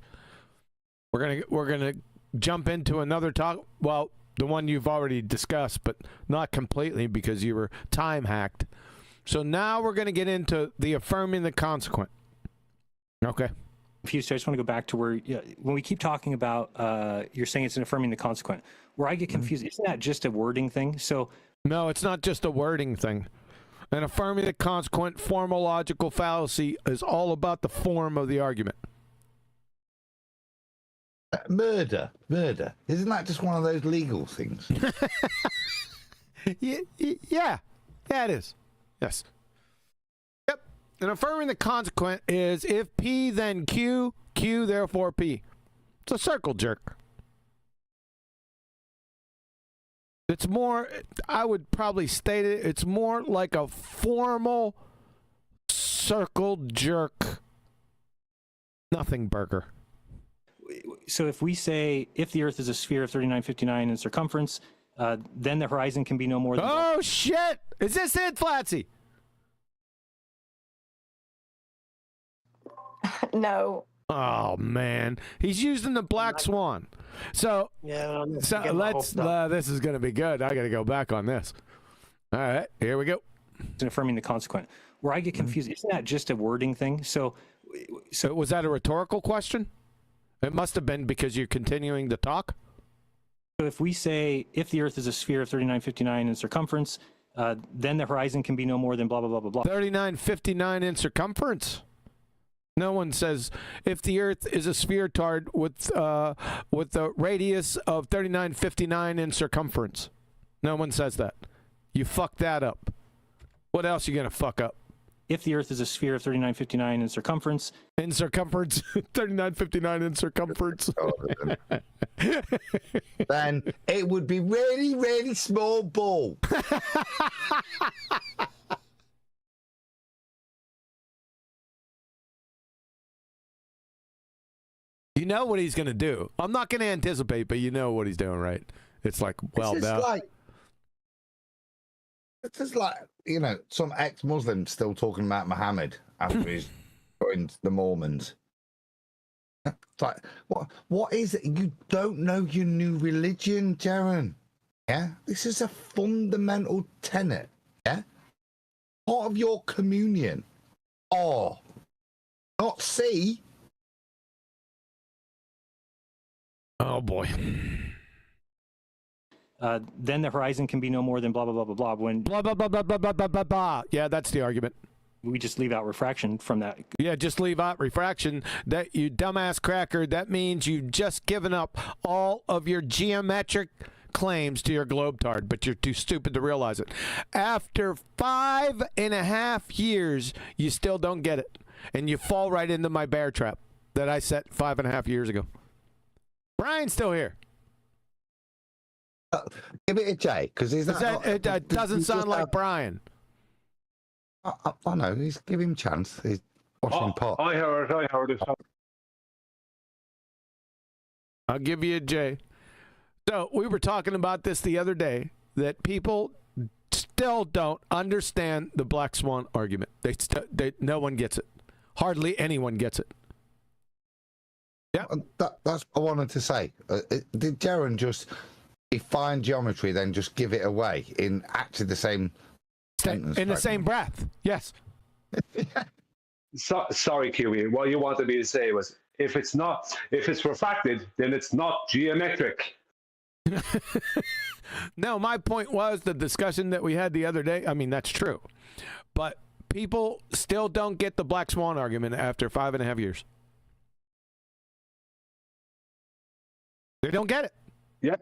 [SPEAKER 2] We're gonna jump into another talk. Well, the one you've already discussed, but not completely because you were time hacked. So now we're gonna get into the affirming the consequent. Okay.
[SPEAKER 8] Confused. So I just want to go back to where, when we keep talking about, you're saying it's an affirming the consequent. Where I get confused, isn't that just a wording thing? So
[SPEAKER 2] no, it's not just a wording thing. An affirming the consequent formological fallacy is all about the form of the argument.
[SPEAKER 4] Murder. Isn't that just one of those legal things?
[SPEAKER 2] Yeah, it is. Yes. Yep. And affirming the consequent is if P then Q, Q therefore P. It's a circle jerk. It's more, I would probably state it, it's more like a formal circle jerk nothing burger.
[SPEAKER 8] So if we say, if the Earth is a sphere of 3959 in circumference, then the horizon can be no more than...
[SPEAKER 2] Oh, shit! Is this it, Flatsy?
[SPEAKER 11] No.
[SPEAKER 2] Oh, man. He's using the black swan. So, let's, this is going to be good. I got to go back on this. All right, here we go.
[SPEAKER 8] And affirming the consequent. Where I get confused, isn't that just a wording thing? So
[SPEAKER 2] was that a rhetorical question? It must have been because you're continuing to talk.
[SPEAKER 8] So if we say, if the Earth is a sphere of 3959 in circumference, then the horizon can be no more than blah, blah, blah, blah, blah.
[SPEAKER 2] 3959 in circumference. No one says if the Earth is a spheroid with a radius of 3959 in circumference. No one says that. You fucked that up. What else are you gonna fuck up?
[SPEAKER 8] If the Earth is a sphere of 3959 in circumference.
[SPEAKER 2] In circumference, 3959 in circumference.
[SPEAKER 4] Then it would be really, really small ball.
[SPEAKER 2] You know what he's going to do. I'm not going to anticipate, but you know what he's doing, right? It's like, well,
[SPEAKER 4] it's just like, you know, some ex-Muslims still talking about Muhammad after he's joined the Mormons. It's like, what is it? You don't know your new religion, Jeran. Yeah? This is a fundamental tenet. Yeah? Part of your communion. R. Not C.
[SPEAKER 2] Oh, boy.
[SPEAKER 8] Then the horizon can be no more than blah, blah, blah, blah, blah. When
[SPEAKER 2] blah, blah, blah, blah, blah, blah, blah, blah, blah. Yeah, that's the argument.
[SPEAKER 8] We just leave out refraction from that.
[SPEAKER 2] Yeah, just leave out refraction. That, you dumbass cracker, that means you've just given up all of your geometric claims to your globetard, but you're too stupid to realize it. After 5.5 years, you still don't get it. And you fall right into my bear trap that I set 5.5 years ago. Brian's still here.
[SPEAKER 4] Give it a J, because he's not.
[SPEAKER 2] It doesn't sound like Brian.
[SPEAKER 4] I know. Give him a chance. He's washing pot.
[SPEAKER 5] I heard it.
[SPEAKER 2] I'll give you a J. So we were talking about this the other day, that people still don't understand the black swan argument. No one gets it. Hardly anyone gets it. Yeah,
[SPEAKER 4] that's what I wanted to say. Did Jeran just define geometry, then just give it away in actually the same sentence?
[SPEAKER 2] In the same breath, yes.
[SPEAKER 5] Sorry, Kiwi. What you wanted me to say was, if it's refracted, then it's not geometric.
[SPEAKER 2] No, my point was the discussion that we had the other day. I mean, that's true. But people still don't get the black swan argument after 5.5 years. They don't get it.
[SPEAKER 5] Yeah.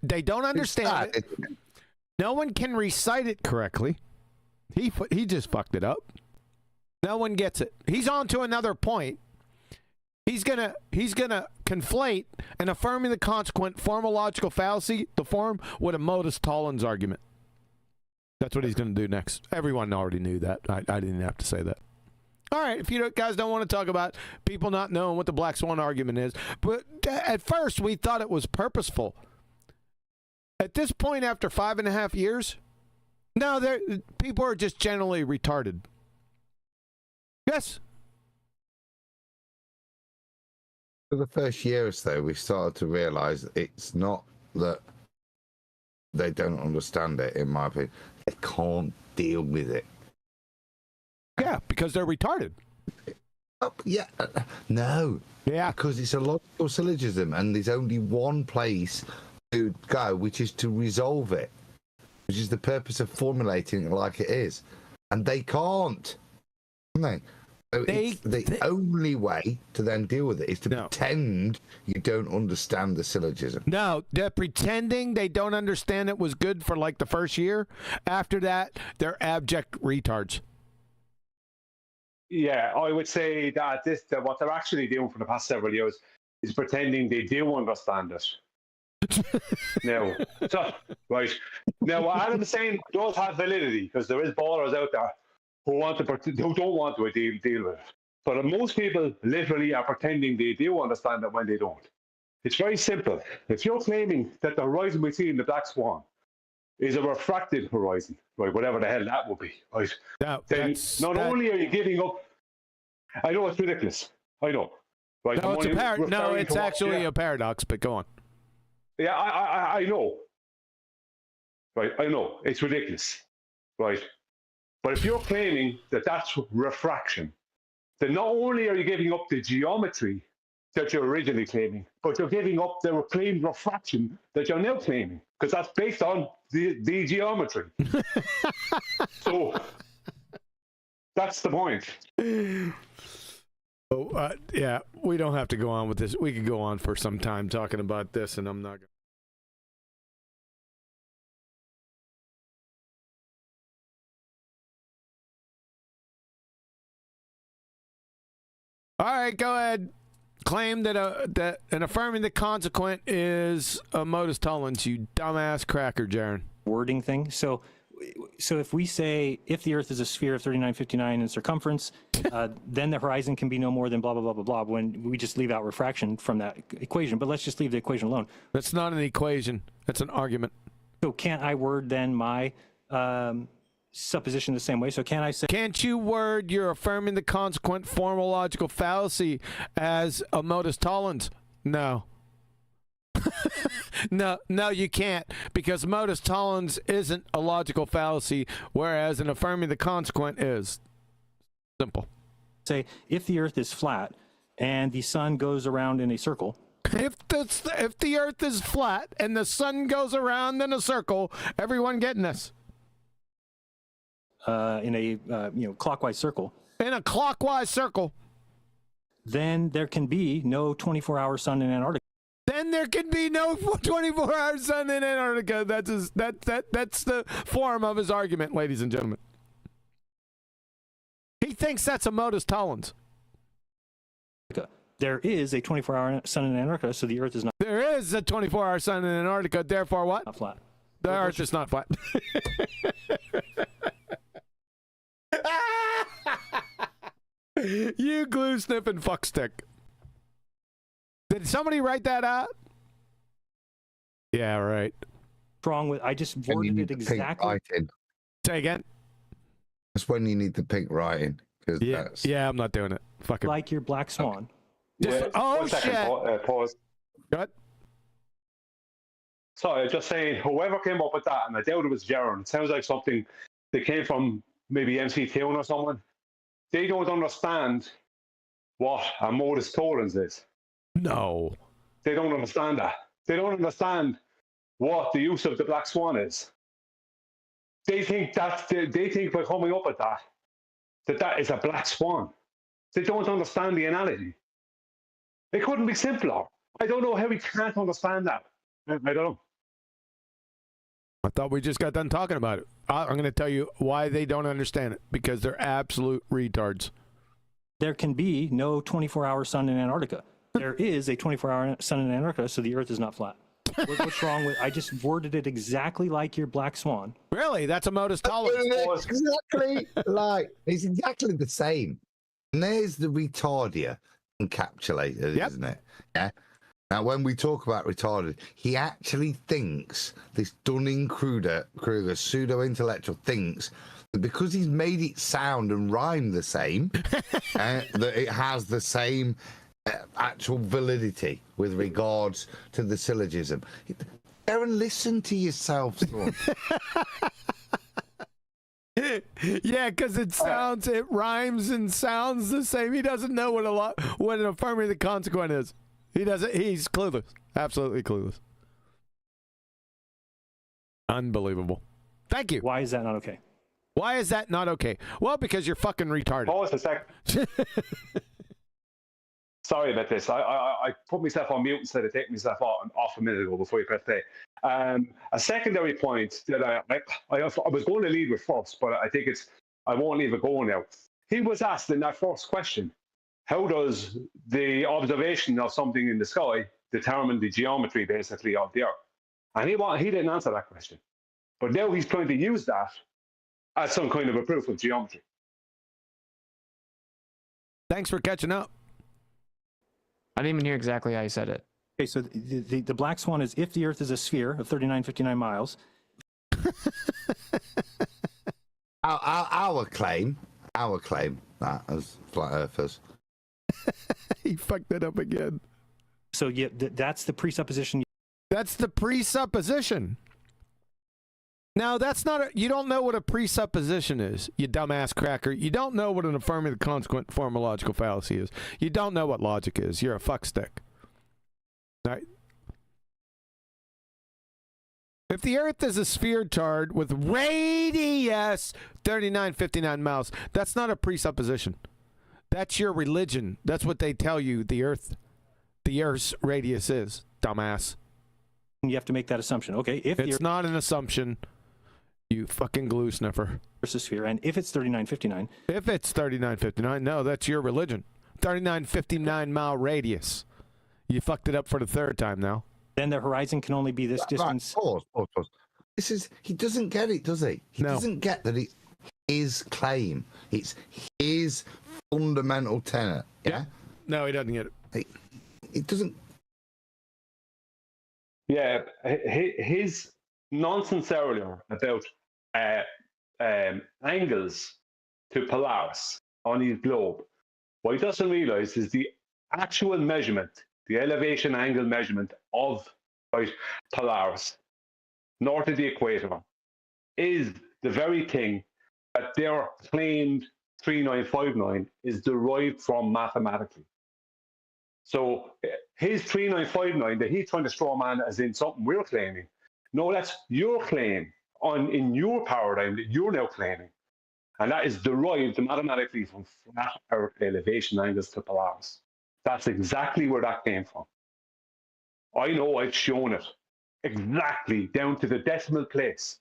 [SPEAKER 2] They don't understand it. No one can recite it correctly. He just fucked it up. No one gets it. He's on to another point. He's gonna conflate an affirming the consequent formological fallacy, the form, with a modus tollens argument. That's what he's gonna do next. Everyone already knew that. I didn't have to say that. All right, if you guys don't want to talk about people not knowing what the black swan argument is, but at first we thought it was purposeful. At this point, after 5.5 years, no, people are just generally retarded. Yes.
[SPEAKER 4] For the first year or so, we started to realise it's not that they don't understand it, in my opinion. They can't deal with it.
[SPEAKER 2] Yeah, because they're retarded.
[SPEAKER 4] Yeah. No.
[SPEAKER 2] Yeah.
[SPEAKER 4] Because it's a logical syllogism, and there's only one place to go, which is to resolve it, which is the purpose of formulating it like it is. And they can't. Can they? So the only way to then deal with it is to pretend you don't understand the syllogism.
[SPEAKER 2] No, they're pretending they don't understand it was good for like the first year. After that, they're abject retards.
[SPEAKER 5] Yeah, I would say that what they're actually doing for the past several years is pretending they do understand it. Now, what Adam's saying does have validity, because there is ballers out there who don't want to deal with it. But most people literally are pretending they do understand it when they don't. It's very simple. If you're claiming that the horizon we see in the black swan is a refracted horizon, right, whatever the hell that would be, right? Then not only are you giving up, I know it's ridiculous. I know. Right?
[SPEAKER 2] No, it's actually a paradox, but go on.
[SPEAKER 5] Yeah, I know. Right, I know. It's ridiculous. Right? But if you're claiming that that's refraction, then not only are you giving up the geometry that you're originally claiming, but you're giving up the claimed refraction that you're now claiming, because that's based on the geometry. So that's the point.
[SPEAKER 2] Oh, yeah, we don't have to go on with this. We could go on for some time talking about this, and I'm not going to. All right, go ahead. Claim that an affirming the consequent is a modus tollens, you dumbass cracker, Jeran.
[SPEAKER 8] Wording thing. So if we say, if the Earth is a sphere of 3959 in circumference, then the horizon can be no more than blah, blah, blah, blah, blah, when we just leave out refraction from that equation. But let's just leave the equation alone.
[SPEAKER 2] That's not an equation. That's an argument.
[SPEAKER 8] So can't I word then my supposition the same way? So can I say...
[SPEAKER 2] Can't you word your affirming the consequent formal logical fallacy as a modus tollens? No. No, you can't, because modus tollens isn't a logical fallacy, whereas an affirming the consequent is. Simple.
[SPEAKER 8] Say, if the Earth is flat and the sun goes around in a circle...
[SPEAKER 2] If the Earth is flat and the sun goes around in a circle, everyone getting this?
[SPEAKER 8] In a clockwise circle.
[SPEAKER 2] In a clockwise circle.
[SPEAKER 8] Then there can be no 24-hour sun in Antarctica.
[SPEAKER 2] Then there can be no 24-hour sun in Antarctica. That's the form of his argument, ladies and gentlemen. He thinks that's a modus tollens.
[SPEAKER 8] There is a 24-hour sun in Antarctica, so the Earth is not
[SPEAKER 2] There is a 24-hour sun in Antarctica, therefore what?
[SPEAKER 8] flat.
[SPEAKER 2] The Earth is not flat. You glue sniffing fuckstick. Did somebody write that out? Yeah, right.
[SPEAKER 8] Wrong with, I just
[SPEAKER 4] When you
[SPEAKER 8] worded
[SPEAKER 4] need
[SPEAKER 8] it
[SPEAKER 4] the pink
[SPEAKER 8] exactly.
[SPEAKER 4] writing.
[SPEAKER 2] Say again.
[SPEAKER 4] That's when you need the pink writing.
[SPEAKER 2] Yeah,
[SPEAKER 4] That's...
[SPEAKER 2] yeah, I'm not doing it. Fuck it.
[SPEAKER 8] Like your black swan.
[SPEAKER 2] Just, oh
[SPEAKER 5] 1 second,
[SPEAKER 2] shit!
[SPEAKER 5] pause.
[SPEAKER 2] What?
[SPEAKER 5] Sorry, just saying, whoever came up with that, and I doubt it was Jeran, it sounds like something that came from maybe MC Town or someone. They don't understand what a modus tollens is.
[SPEAKER 2] No.
[SPEAKER 5] They don't understand that. They don't understand what the use of the black swan is. They think they think by coming up with that is a black swan. They don't understand the analogy. It couldn't be simpler. I don't know how we can't understand that. I don't know.
[SPEAKER 2] I thought we just got done talking about it. I'm going to tell you why they don't understand it. Because they're absolute retards.
[SPEAKER 8] There can be no 24-hour sun in Antarctica. There is a 24-hour sun in Antarctica, so the Earth is not flat. What's wrong with? I just worded it exactly like your black swan.
[SPEAKER 2] Really? That's a modus tollens.
[SPEAKER 4] It's exactly like, it's exactly the same. And there's the retardia encapsulated, isn't it? Yeah. Now, when we talk about retarded, he actually thinks, this Dunning-Kruger pseudo-intellectual thinks, that because he's made it sound and rhyme the same, that it has the same actual validity with regards to the syllogism. Aaron, listen to yourself, son.
[SPEAKER 2] Yeah, because it rhymes and sounds the same. He doesn't know what an affirmative consequent is. He doesn't. He's clueless. Absolutely clueless. Unbelievable. Thank you.
[SPEAKER 8] Why is that not okay?
[SPEAKER 2] Why is that not okay? Well, because you're fucking retarded.
[SPEAKER 5] Pause a second. Sorry about this. I put myself on mute instead of taking myself off a minute ago before you press play. A secondary point that I was going to lead with first, but I think I won't leave it going now. He was asked in that first question, how does the observation of something in the sky determine the geometry, basically, of the Earth? And he didn't answer that question. But now he's trying to use that as some kind of a proof of geometry.
[SPEAKER 2] Thanks for catching up.
[SPEAKER 7] I didn't even hear exactly how you said it.
[SPEAKER 8] Okay, so the black swan is if the Earth is a sphere of 3959 miles.
[SPEAKER 4] our claim that as flat earthers.
[SPEAKER 2] He fucked that up again.
[SPEAKER 8] So yeah, that's the presupposition.
[SPEAKER 2] That's the presupposition. Now, that's not you don't know what a presupposition is, you dumbass cracker. You don't know what an affirmative consequent form of logical fallacy is. You don't know what logic is. You're a fuckstick. All right. If the Earth is a sphere charred with radius 3959 miles, that's not a presupposition. That's your religion. That's what they tell you the Earth's radius is, dumbass.
[SPEAKER 8] You have to make that assumption. Okay, if
[SPEAKER 2] it's not an assumption, you fucking glue sniffer.
[SPEAKER 8] Earth is a sphere, and if it's 3959.
[SPEAKER 2] If it's 3959, no, that's your religion. 3959 mile radius. You fucked it up for the third time now.
[SPEAKER 8] Then the horizon can only be this distance.
[SPEAKER 4] Pause. He doesn't get it, does he? He doesn't get that it's his claim. It's his fundamental tenet. Yeah?
[SPEAKER 2] No, he doesn't get it.
[SPEAKER 4] It doesn't.
[SPEAKER 5] Yeah, his nonsense earlier about angles to Polaris on his globe, what he doesn't realize is the actual measurement, the elevation angle measurement of Polaris north of the equator is the very thing that their claimed 3959 is derived from mathematically. So his 3959 that he's trying to straw man as in something we're claiming. No, that's your claim in your paradigm that you're now claiming. And that is derived mathematically from flat Earth elevation angles to Polaris. That's exactly where that came from. I know I've shown it exactly down to the decimal place.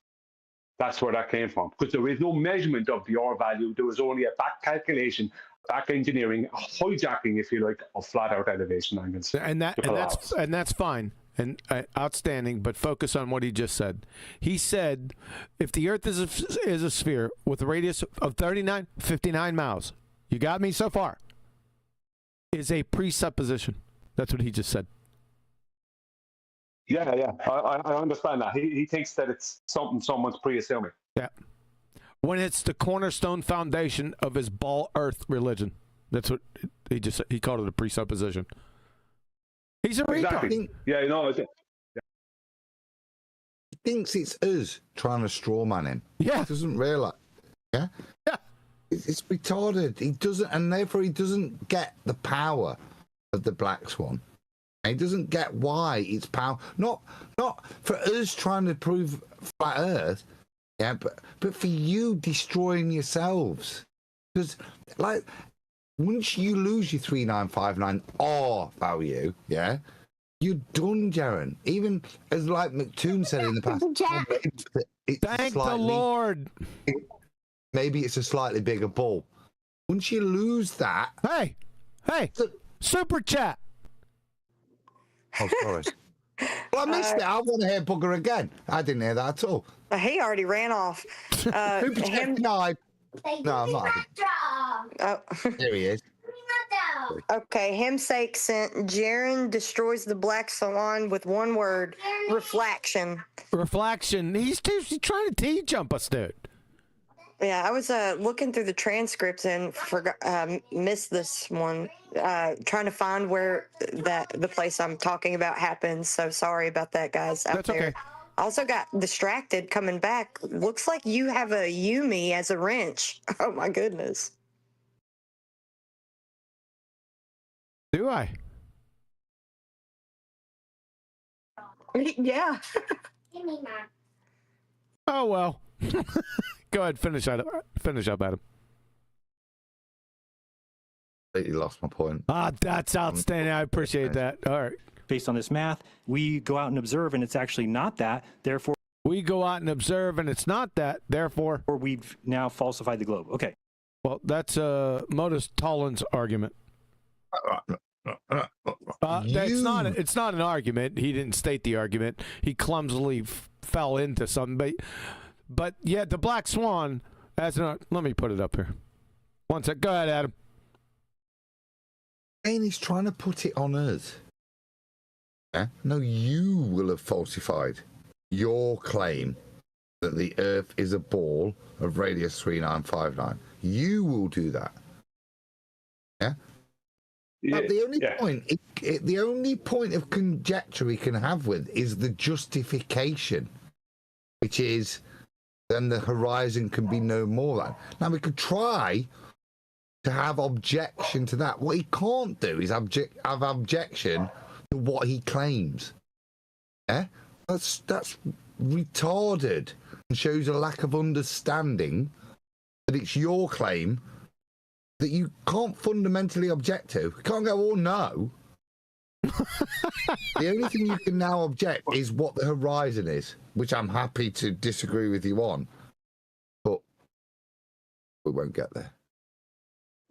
[SPEAKER 5] That's where that came from. Because there is no measurement of the R value. There was only a back calculation back engineering, hijacking, if you like, of flat out elevation angles.
[SPEAKER 2] And that's fine and outstanding. But focus on what he just said. He said, if the Earth is a sphere with a radius of 59 miles, you got me so far, is a presupposition. That's what he just said.
[SPEAKER 5] Yeah, I understand that. He thinks that it's something someone's pre-assuming.
[SPEAKER 2] Yeah. When it's the cornerstone foundation of his ball earth religion. That's what he called it, a presupposition. He's a retard.
[SPEAKER 5] Yeah, you know.
[SPEAKER 4] He thinks it's us trying to straw man him.
[SPEAKER 2] Yeah.
[SPEAKER 4] He doesn't realize. Yeah?
[SPEAKER 2] Yeah.
[SPEAKER 4] It's retarded. He doesn't, and therefore he doesn't get the power of the black swan. And he doesn't get why it's power. Not for us trying to prove flat Earth. Yeah, but for you destroying yourselves. Because, like, once you lose your 3959 R value, yeah, you're done, Jeran. Even as, like McToon said in the past,
[SPEAKER 2] thank the Lord.
[SPEAKER 4] Maybe it's a slightly bigger ball. Once you lose that.
[SPEAKER 2] Hey, super chat.
[SPEAKER 4] Oh, sorry. Well, I missed it. I want to hear Booger again. I didn't hear that at all.
[SPEAKER 11] He already ran off.
[SPEAKER 4] No, I'm not.
[SPEAKER 11] Oh.
[SPEAKER 4] There he is.
[SPEAKER 11] Okay, Hemsake sent Jeran destroys the black swan with one word: refraction.
[SPEAKER 2] Refraction. He's trying to T-jump us, dude.
[SPEAKER 11] Yeah, I was looking through the transcripts and missed this one. Trying to find where the place I'm talking about happens. So sorry about that, guys.
[SPEAKER 2] That's okay.
[SPEAKER 11] I also got distracted coming back. Looks like you have a Yumi as a wrench. Oh my goodness.
[SPEAKER 2] Do I?
[SPEAKER 11] Yeah.
[SPEAKER 2] Oh well. Go ahead, finish up, Adam.
[SPEAKER 4] You lost my point.
[SPEAKER 2] That's outstanding. I appreciate that. All right.
[SPEAKER 8] Based on this math, we go out and observe, and it's actually not that. Therefore,
[SPEAKER 2] we go out and observe, and it's not that. Therefore,
[SPEAKER 8] we've now falsified the globe. Okay.
[SPEAKER 2] Well, that's Modus Tollens' argument. It's not an argument. He didn't state the argument. He clumsily fell into something. But yeah, the black swan. Let me put it up here. One sec. Go ahead, Adam.
[SPEAKER 4] And he's trying to put it on us. Yeah? No, you will have falsified your claim that the Earth is a ball of radius 3959. You will do that. Yeah. But the only point of conjecture we can have with is the justification, which is then the horizon can be no more than. Now we could try to have objection to that. What he can't do is have objection to what he claims. Yeah, that's retarded and shows a lack of understanding that it's your claim that you can't fundamentally object to. You can't go, oh no. The only thing you can now object is what the horizon is, which I'm happy to disagree with you on, but we won't get there.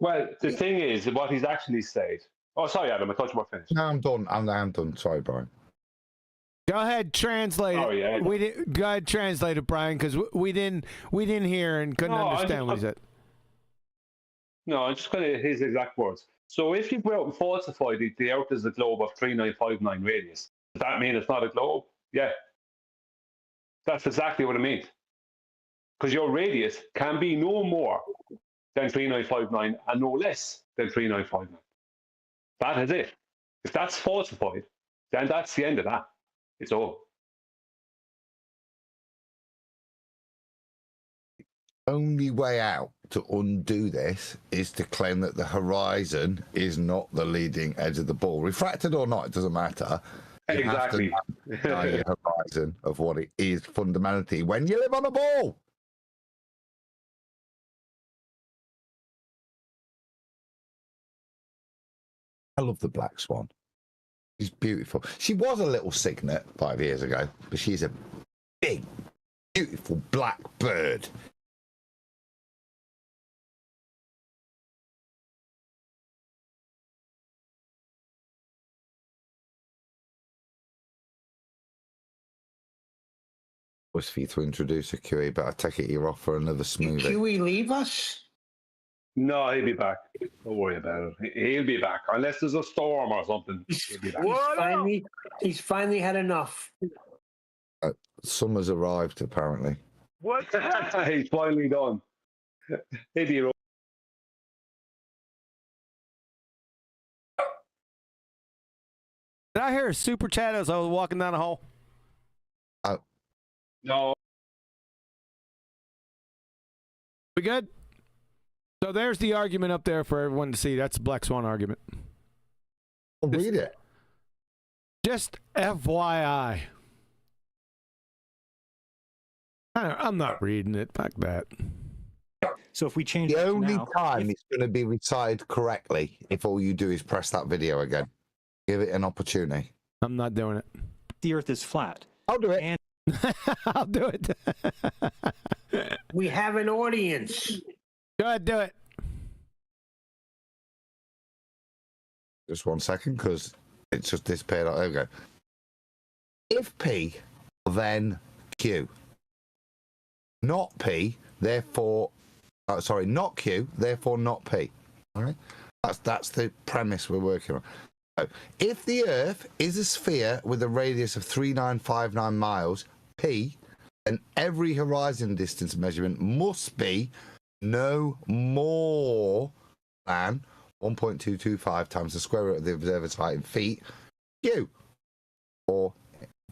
[SPEAKER 5] Well, the thing is, what he's actually said. Oh, sorry, Adam. I thought you were finished.
[SPEAKER 4] No, I'm done. I'm done. Sorry, Brian.
[SPEAKER 2] Go ahead, translate it.
[SPEAKER 5] Oh, yeah.
[SPEAKER 2] Go ahead, translate it, Brian, because we didn't hear and couldn't understand what he said.
[SPEAKER 5] No, I'm just going to his exact words. So if you go out and falsify the Earth is a globe of 3959 radius, does that mean it's not a globe? Yeah. That's exactly what it means. Because your radius can be no more than 3959 and no less than 3959. That is it. If that's falsified, then that's the end of that. It's over.
[SPEAKER 4] Only way out to undo this is to claim that the horizon is not the leading edge of the ball. Refracted or not, it doesn't matter. You
[SPEAKER 5] exactly.
[SPEAKER 4] have to deny your horizon of what it is fundamentally when you live on a ball. I love the black swan. She's beautiful. She was a little cygnet 5 years ago, but she's a big, beautiful black bird. was for you to introduce a QE, but I take it you're off for another
[SPEAKER 6] Did
[SPEAKER 4] smoothie.
[SPEAKER 6] Huey leave us?
[SPEAKER 5] No, he'll be back. Don't worry about it. He'll be back. Unless there's a storm or something. He'll be back.
[SPEAKER 6] He's finally had enough.
[SPEAKER 4] Summer's arrived, apparently.
[SPEAKER 5] What? He's finally done. He'll be right.
[SPEAKER 2] Did I hear a super chat as I was walking down the hall?
[SPEAKER 5] No.
[SPEAKER 2] We good? So there's the argument up there for everyone to see. That's the Black Swan argument.
[SPEAKER 4] I'll read it.
[SPEAKER 2] Just FYI. I'm not reading it. Fuck that.
[SPEAKER 8] So if we change
[SPEAKER 4] The
[SPEAKER 8] it to
[SPEAKER 4] only
[SPEAKER 8] now,
[SPEAKER 4] time it's going to be recited correctly if all you do is press that video again. Give it an opportunity.
[SPEAKER 2] I'm not doing it.
[SPEAKER 8] the Earth is flat.
[SPEAKER 4] I'll do it.
[SPEAKER 8] And
[SPEAKER 2] I'll do it.
[SPEAKER 6] We have an audience.
[SPEAKER 2] Go ahead, do it.
[SPEAKER 4] Just 1 second, because it's just disappeared. There we go. If P, then Q. Not P, therefore... sorry, not Q, therefore not P. All right? That's the premise we're working on. So, if the Earth is a sphere with a radius of 3959 miles, P, then every horizon distance measurement must be no more than 1.225 times the square root of the observer's height in feet, Q. Or,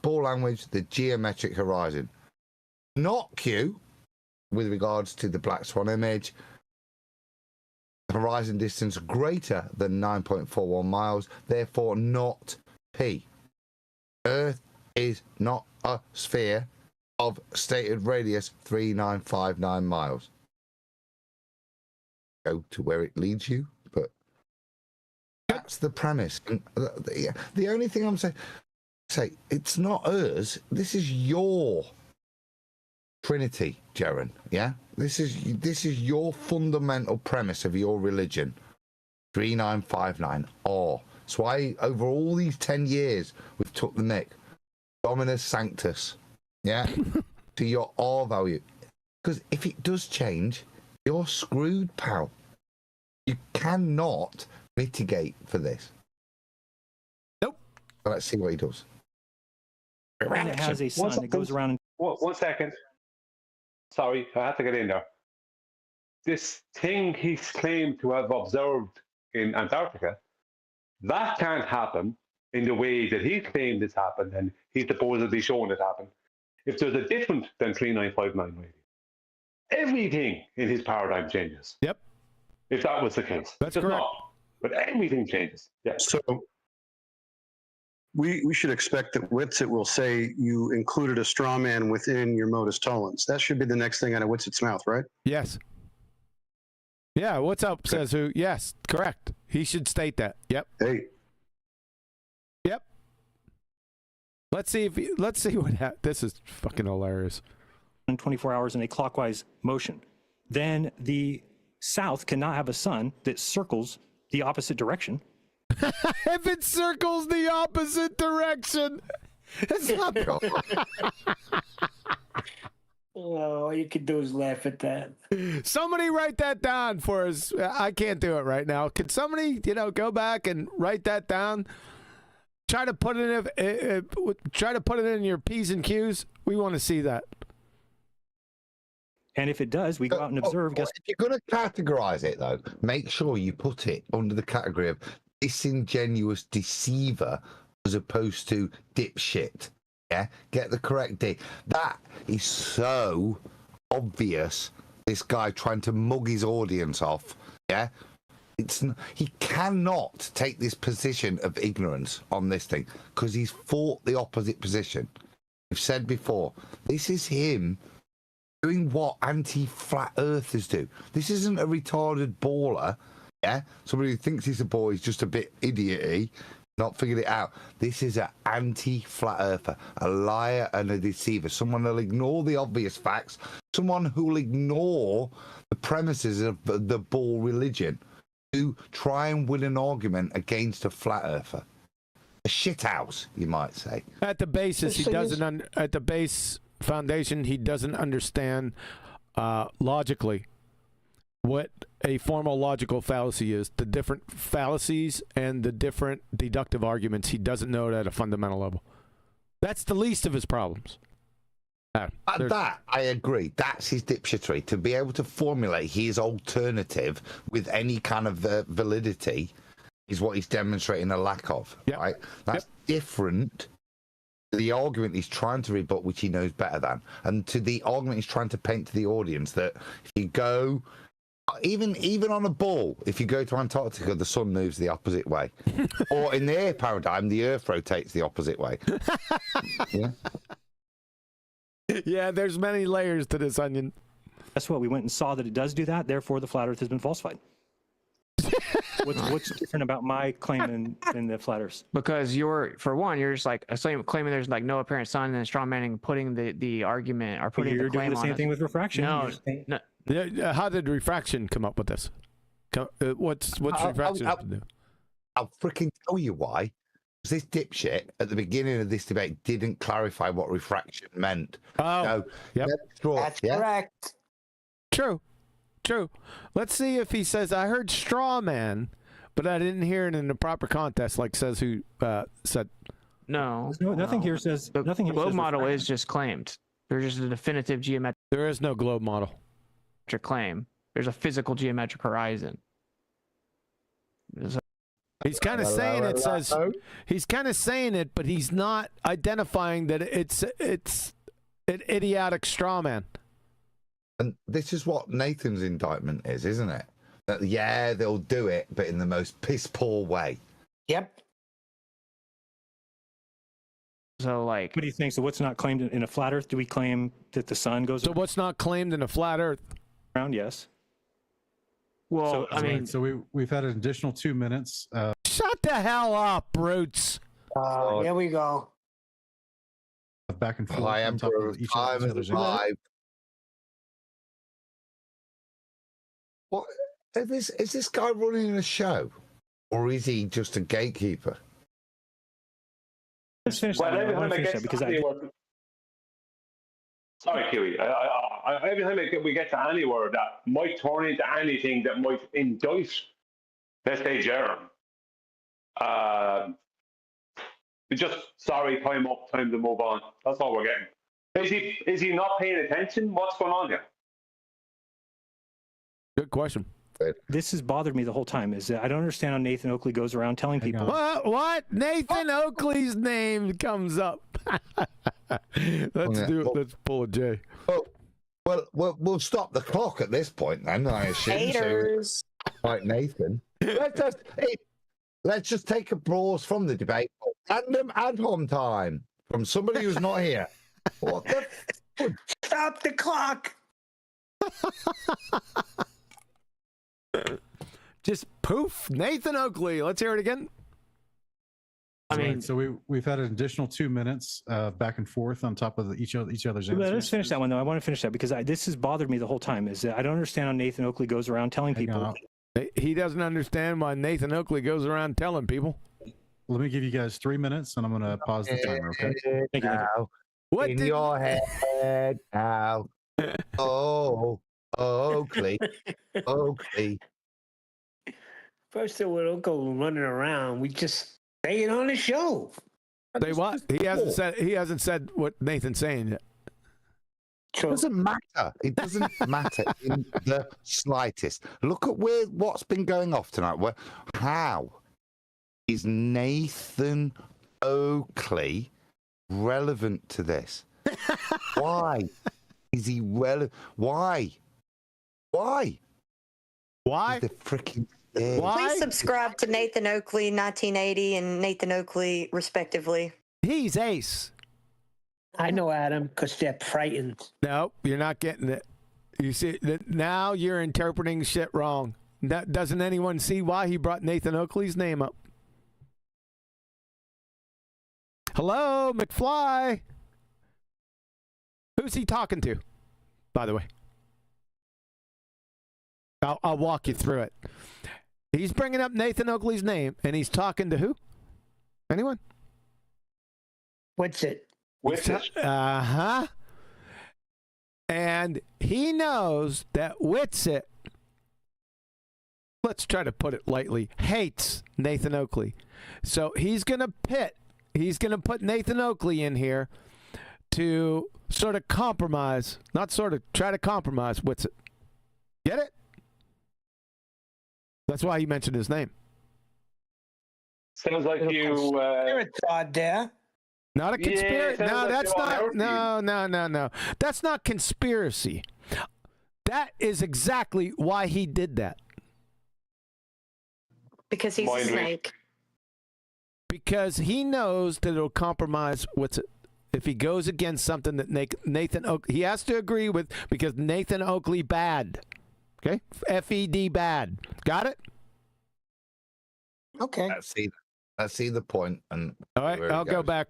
[SPEAKER 4] ball language, the geometric horizon. Not Q, with regards to the Black Swan image, horizon distance greater than 9.41 miles, therefore not P. Earth is not a sphere of stated radius 3959 miles. Go to where it leads you, but that's the premise. And the only thing I'm saying, it's not us. This is your Trinity, Jeran. Yeah, this is your fundamental premise of your religion. 3959 or. That's why over all these 10 years we've took the nick. Dominus Sanctus. Yeah, to your R value. Because if it does change, you're screwed, pal. You cannot mitigate for this.
[SPEAKER 2] Nope.
[SPEAKER 4] So let's see what he does.
[SPEAKER 8] and it has a sun that goes around and
[SPEAKER 5] 1 second. Sorry, I have to get in there. This thing he's claimed to have observed in Antarctica, that can't happen in the way that he claimed it's happened, and he's supposedly shown it happened. If there's a different than 3959 radius, everything in his paradigm changes.
[SPEAKER 2] Yep.
[SPEAKER 5] If that was the case.
[SPEAKER 2] That's
[SPEAKER 5] Just
[SPEAKER 2] correct.
[SPEAKER 5] not, but everything changes. Yeah.
[SPEAKER 12] So we should expect that Witsit will say you included a straw man within your modus tollens. That should be the next thing out of Witsit's mouth, right?
[SPEAKER 2] Yes. Yeah, what's up, says who? Yes, correct. He should state that. Yep.
[SPEAKER 12] Hey,
[SPEAKER 2] Yep. Let's see what happens. This is fucking hilarious.
[SPEAKER 8] 24 hours in a clockwise motion. Then the south cannot have a sun that circles the opposite direction.
[SPEAKER 2] If it circles the opposite direction, it's not.
[SPEAKER 6] Oh, all you can do is laugh at that.
[SPEAKER 2] Somebody write that down for us. I can't do it right now. Can somebody, go back and write that down? Try to put it in your P's and Q's. We want to see that.
[SPEAKER 8] And if it does, we go out and observe. Guess
[SPEAKER 4] If you're going to categorize it, though, make sure you put it under the category of disingenuous deceiver as opposed to dipshit. Yeah, get the correct D. That is so obvious. This guy trying to mug his audience off. Yeah, he cannot take this position of ignorance on this thing because he's fought the opposite position. I've said before, this is him doing what anti-flat earthers do. This isn't a retarded baller. Yeah, somebody who thinks he's a boy is just a bit idiot-y. Not figured it out. This is an anti-flat earther, a liar and a deceiver. Someone who'll ignore the obvious facts. Someone who'll ignore the premises of the ball religion to try and win an argument against a flat earther. A shithouse, you might say.
[SPEAKER 2] At the basis, he doesn't. At the base, foundation, he doesn't understand logically what a formal logical fallacy is, the different fallacies and the different deductive arguments. He doesn't know it at a fundamental level. That's the least of his problems.
[SPEAKER 4] That, I agree. That's his dipshittery. To be able to formulate his alternative with any kind of validity is what he's demonstrating a lack of.
[SPEAKER 2] Yep.
[SPEAKER 4] Right? That's different to the argument he's trying to rebut, which he knows better than, and to the argument he's trying to paint to the audience that if you go, even on a ball, if you go to Antarctica, the sun moves the opposite way. Or in their paradigm, the Earth rotates the opposite way. Yeah.
[SPEAKER 2] Yeah, there's many layers to this onion.
[SPEAKER 8] Guess what? We went and saw that it does do that. Therefore, the flat Earth has been falsified. What's different about my claim in the flat Earth?
[SPEAKER 7] Because you're just like claiming there's like no apparent sun, and then strawmanning putting the argument or putting
[SPEAKER 8] You're
[SPEAKER 7] the claim
[SPEAKER 8] doing the same thing with refraction.
[SPEAKER 7] No,
[SPEAKER 8] You're
[SPEAKER 7] no.
[SPEAKER 2] How did refraction come up with this? What's refraction have to do?
[SPEAKER 4] I'll freaking tell you why. This dipshit at the beginning of this debate didn't clarify what refraction meant.
[SPEAKER 2] Oh, yep.
[SPEAKER 6] That's correct.
[SPEAKER 2] True. Let's see if he says, I heard straw man, but I didn't hear it in the proper context, like says who said.
[SPEAKER 7] No.
[SPEAKER 8] Nothing here says. Nothing
[SPEAKER 7] The
[SPEAKER 8] here
[SPEAKER 7] globe
[SPEAKER 8] says
[SPEAKER 7] model
[SPEAKER 8] refraction.
[SPEAKER 7] is just claimed. There's just a definitive geometric
[SPEAKER 2] There is no globe model.
[SPEAKER 7] claim. There's a physical geometric horizon.
[SPEAKER 2] He's kind of saying it says he's kind of saying it, but he's not identifying that it's an idiotic straw man.
[SPEAKER 4] And this is what Nathan's indictment is, isn't it? That, yeah, they'll do it, but in the most piss poor way.
[SPEAKER 6] Yep.
[SPEAKER 7] So like,
[SPEAKER 8] What do you think? So what's not claimed in a flat Earth? Do we claim that the sun goes
[SPEAKER 2] So what's not claimed in a flat Earth?
[SPEAKER 8] around? Yes.
[SPEAKER 7] well,
[SPEAKER 8] So-
[SPEAKER 7] I mean,
[SPEAKER 10] So we've had an additional 2 minutes.
[SPEAKER 2] Shut the hell up, brutes.
[SPEAKER 6] Here we go.
[SPEAKER 10] Back and forth
[SPEAKER 4] I
[SPEAKER 10] on
[SPEAKER 4] am
[SPEAKER 10] top of each
[SPEAKER 4] time
[SPEAKER 10] other's
[SPEAKER 4] is
[SPEAKER 10] answers.
[SPEAKER 4] alive. What is this guy running a show, or is he just a gatekeeper?
[SPEAKER 8] Let's finish
[SPEAKER 5] Well,
[SPEAKER 8] that. I
[SPEAKER 5] every
[SPEAKER 8] want
[SPEAKER 5] time
[SPEAKER 8] to
[SPEAKER 5] it
[SPEAKER 8] finish
[SPEAKER 5] gets
[SPEAKER 8] that because
[SPEAKER 5] to any word, sorry, Kiwi. Every time we get to any word that might turn into anything that might indict, let's say, Jeran. Just sorry, time up, time to move on. That's all we're getting. Is he not paying attention? What's going on here?
[SPEAKER 2] Good question.
[SPEAKER 8] this has bothered me the whole time. Is that I don't understand how Nathan Oakley goes around telling people.
[SPEAKER 2] What? Nathan Oakley's name comes up. Let's pull a J.
[SPEAKER 4] Well, we'll stop the clock at this point then, I assume.
[SPEAKER 11] Haters.
[SPEAKER 4] Like Nathan. Let's just take a pause from the debate. Random ad hom time from somebody who's not here. What the?
[SPEAKER 6] Stop the clock.
[SPEAKER 2] Just poof, Nathan Oakley. Let's hear it again.
[SPEAKER 7] I mean,
[SPEAKER 10] so we've had an additional 2 minutes back and forth on top of each other's answers.
[SPEAKER 8] Let's finish that one though. I want to finish that because this has bothered me the whole time. Is that I don't understand how Nathan Oakley goes around telling people.
[SPEAKER 2] He doesn't understand why Nathan Oakley goes around telling people.
[SPEAKER 10] Let me give you guys 3 minutes, and I'm going to pause the timer. Okay.
[SPEAKER 8] Thank you.
[SPEAKER 2] What
[SPEAKER 4] in your head now? Oh, Oakley, Oakley.
[SPEAKER 6] First of all, we don't go running around. We just say it on the show.
[SPEAKER 2] Say what? He hasn't said what Nathan's saying yet.
[SPEAKER 4] It doesn't matter. It doesn't matter in the slightest. Look at what's been going off tonight. How is Nathan Oakley relevant to this? Why is he relevant? Why?
[SPEAKER 2] Why?
[SPEAKER 4] The freaking
[SPEAKER 11] Please subscribe to Nathan Oakley 1980 and Nathan Oakley respectively.
[SPEAKER 2] He's ace.
[SPEAKER 6] I know, Adam, because they're frightened.
[SPEAKER 2] No, you're not getting it. You see, now you're interpreting shit wrong. Doesn't anyone see why he brought Nathan Oakley's name up? Hello, McFly. Who's he talking to, by the way? I'll walk you through it. He's bringing up Nathan Oakley's name, and he's talking to who? Anyone?
[SPEAKER 6] What's it?
[SPEAKER 5] Witsit.
[SPEAKER 2] Uh-huh. And he knows that Witsit, let's try to put it lightly, hates Nathan Oakley. So he's going to put Nathan Oakley in here to sort of compromise, not sort of, try to compromise Witsit. Get it? That's why he mentioned his name.
[SPEAKER 5] Sounds like you.
[SPEAKER 6] Todd there.
[SPEAKER 2] Not a conspiracy.
[SPEAKER 5] Yeah,
[SPEAKER 2] No,
[SPEAKER 5] like
[SPEAKER 2] that's
[SPEAKER 5] you're
[SPEAKER 2] not.
[SPEAKER 5] on
[SPEAKER 2] No. That's not conspiracy. That is exactly why he did that.
[SPEAKER 11] Because he's a
[SPEAKER 5] Mind read.
[SPEAKER 11] snake.
[SPEAKER 2] Because he knows that it'll compromise what's it. If he goes against something that Nathan Oakley, he has to agree with, because Nathan Oakley bad. Okay? FED bad. Got it?
[SPEAKER 6] Okay.
[SPEAKER 4] I see the point. And
[SPEAKER 2] All right,
[SPEAKER 4] where it
[SPEAKER 2] I'll go
[SPEAKER 4] goes.
[SPEAKER 2] back.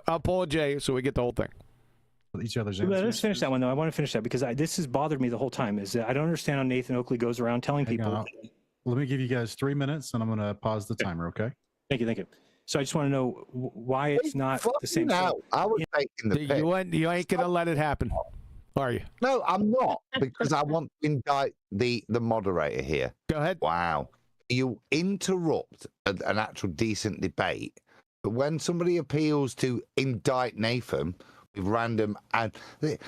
[SPEAKER 2] I'll pull a J so we get the whole thing.
[SPEAKER 10] Each other's
[SPEAKER 8] Let's
[SPEAKER 10] answers.
[SPEAKER 8] finish that one though. I want to finish that because this has bothered me the whole time. Is that I don't understand how Nathan Oakley goes around telling
[SPEAKER 10] Hang
[SPEAKER 8] people.
[SPEAKER 10] on. Let me give you guys 3 minutes, and I'm going to pause the timer. Okay.
[SPEAKER 8] Thank you. So I just want to know why it's not the same.
[SPEAKER 4] Now, I was taking the piss.
[SPEAKER 2] You ain't going to let it happen, are you?
[SPEAKER 4] No, I'm not, because I want to indict the moderator here.
[SPEAKER 2] Go ahead.
[SPEAKER 4] Wow. You interrupt an actual decent debate, but when somebody appeals to indict Nathan with random ad,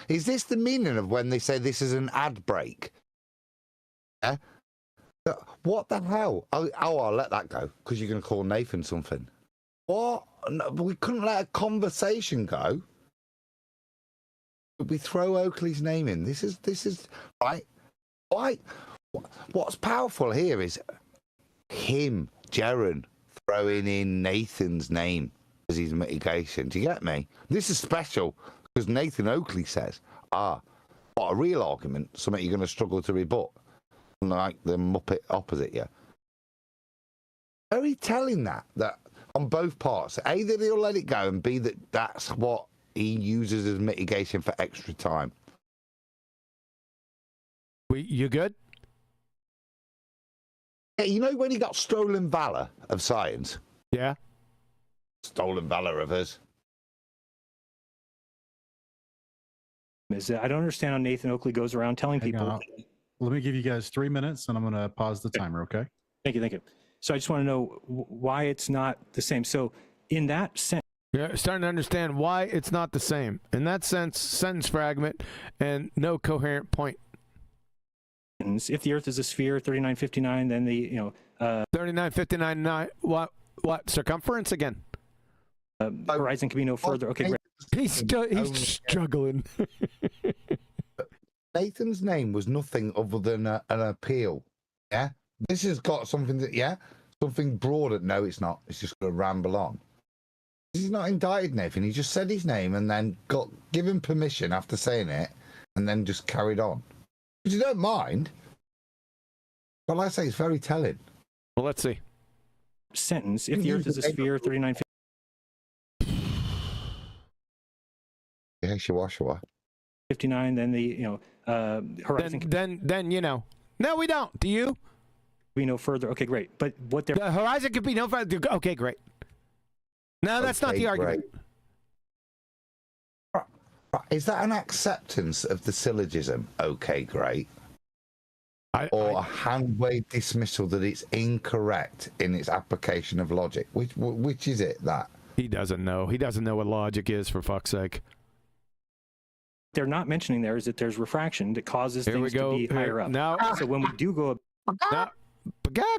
[SPEAKER 4] is this the meaning of when they say this is an ad break? Yeah? What the hell? I'll let that go, because you're going to call Nathan something. What? No, we couldn't let a conversation go. We throw Oakley's name in. This is right. Why? What's powerful here is him, Jeran, throwing in Nathan's name as his mitigation. Do you get me? This is special because Nathan Oakley says, what a real argument, something you're going to struggle to rebut, like the Muppet opposite you. Very telling that on both parts. A, that he'll let it go, and B, that's what he uses as mitigation for extra time.
[SPEAKER 2] You good?
[SPEAKER 4] Yeah, you know when he got stolen valor of science?
[SPEAKER 2] Yeah.
[SPEAKER 4] Stolen valor of us.
[SPEAKER 8] Is that I don't understand how Nathan Oakley goes around telling
[SPEAKER 10] Hang
[SPEAKER 8] people.
[SPEAKER 10] on. Let me give you guys 3 minutes, and I'm going to pause the timer. Okay.
[SPEAKER 8] Thank you. So I just want to know why it's not the same. So in that sense.
[SPEAKER 2] You're starting to understand why it's not the same. In that sense, sentence fragment and no coherent point.
[SPEAKER 8] If the Earth is a sphere, 3959, then
[SPEAKER 2] 3959. What circumference again?
[SPEAKER 8] Horizon can be no further. Okay, great.
[SPEAKER 2] He's struggling.
[SPEAKER 4] Nathan's name was nothing other than an appeal. Yeah, this has got something something broader. No, it's not. It's just going to ramble on. He's not indicted Nathan. He just said his name and then given permission after saying it, and then just carried on. But you don't mind. But like I say, it's very telling.
[SPEAKER 2] Well, let's see.
[SPEAKER 8] Sentence. If the Earth is a sphere, 3959.
[SPEAKER 4] Yeah, sure.
[SPEAKER 8] 59, then horizon.
[SPEAKER 2] Then No, we don't. Do you?
[SPEAKER 8] Be no further. Okay, great. But what they're
[SPEAKER 2] the horizon could be no further. Okay, great. No, that's not the argument.
[SPEAKER 4] Is that an acceptance of the syllogism? Okay, great. Or a hand-wave dismissal that it's incorrect in its application of logic? Which is it? That
[SPEAKER 2] he doesn't know. He doesn't know what logic is, for fuck's sake.
[SPEAKER 8] They're not mentioning there is that there's refraction that causes things to be higher up.
[SPEAKER 2] Now,
[SPEAKER 8] so when we do go up.
[SPEAKER 2] Now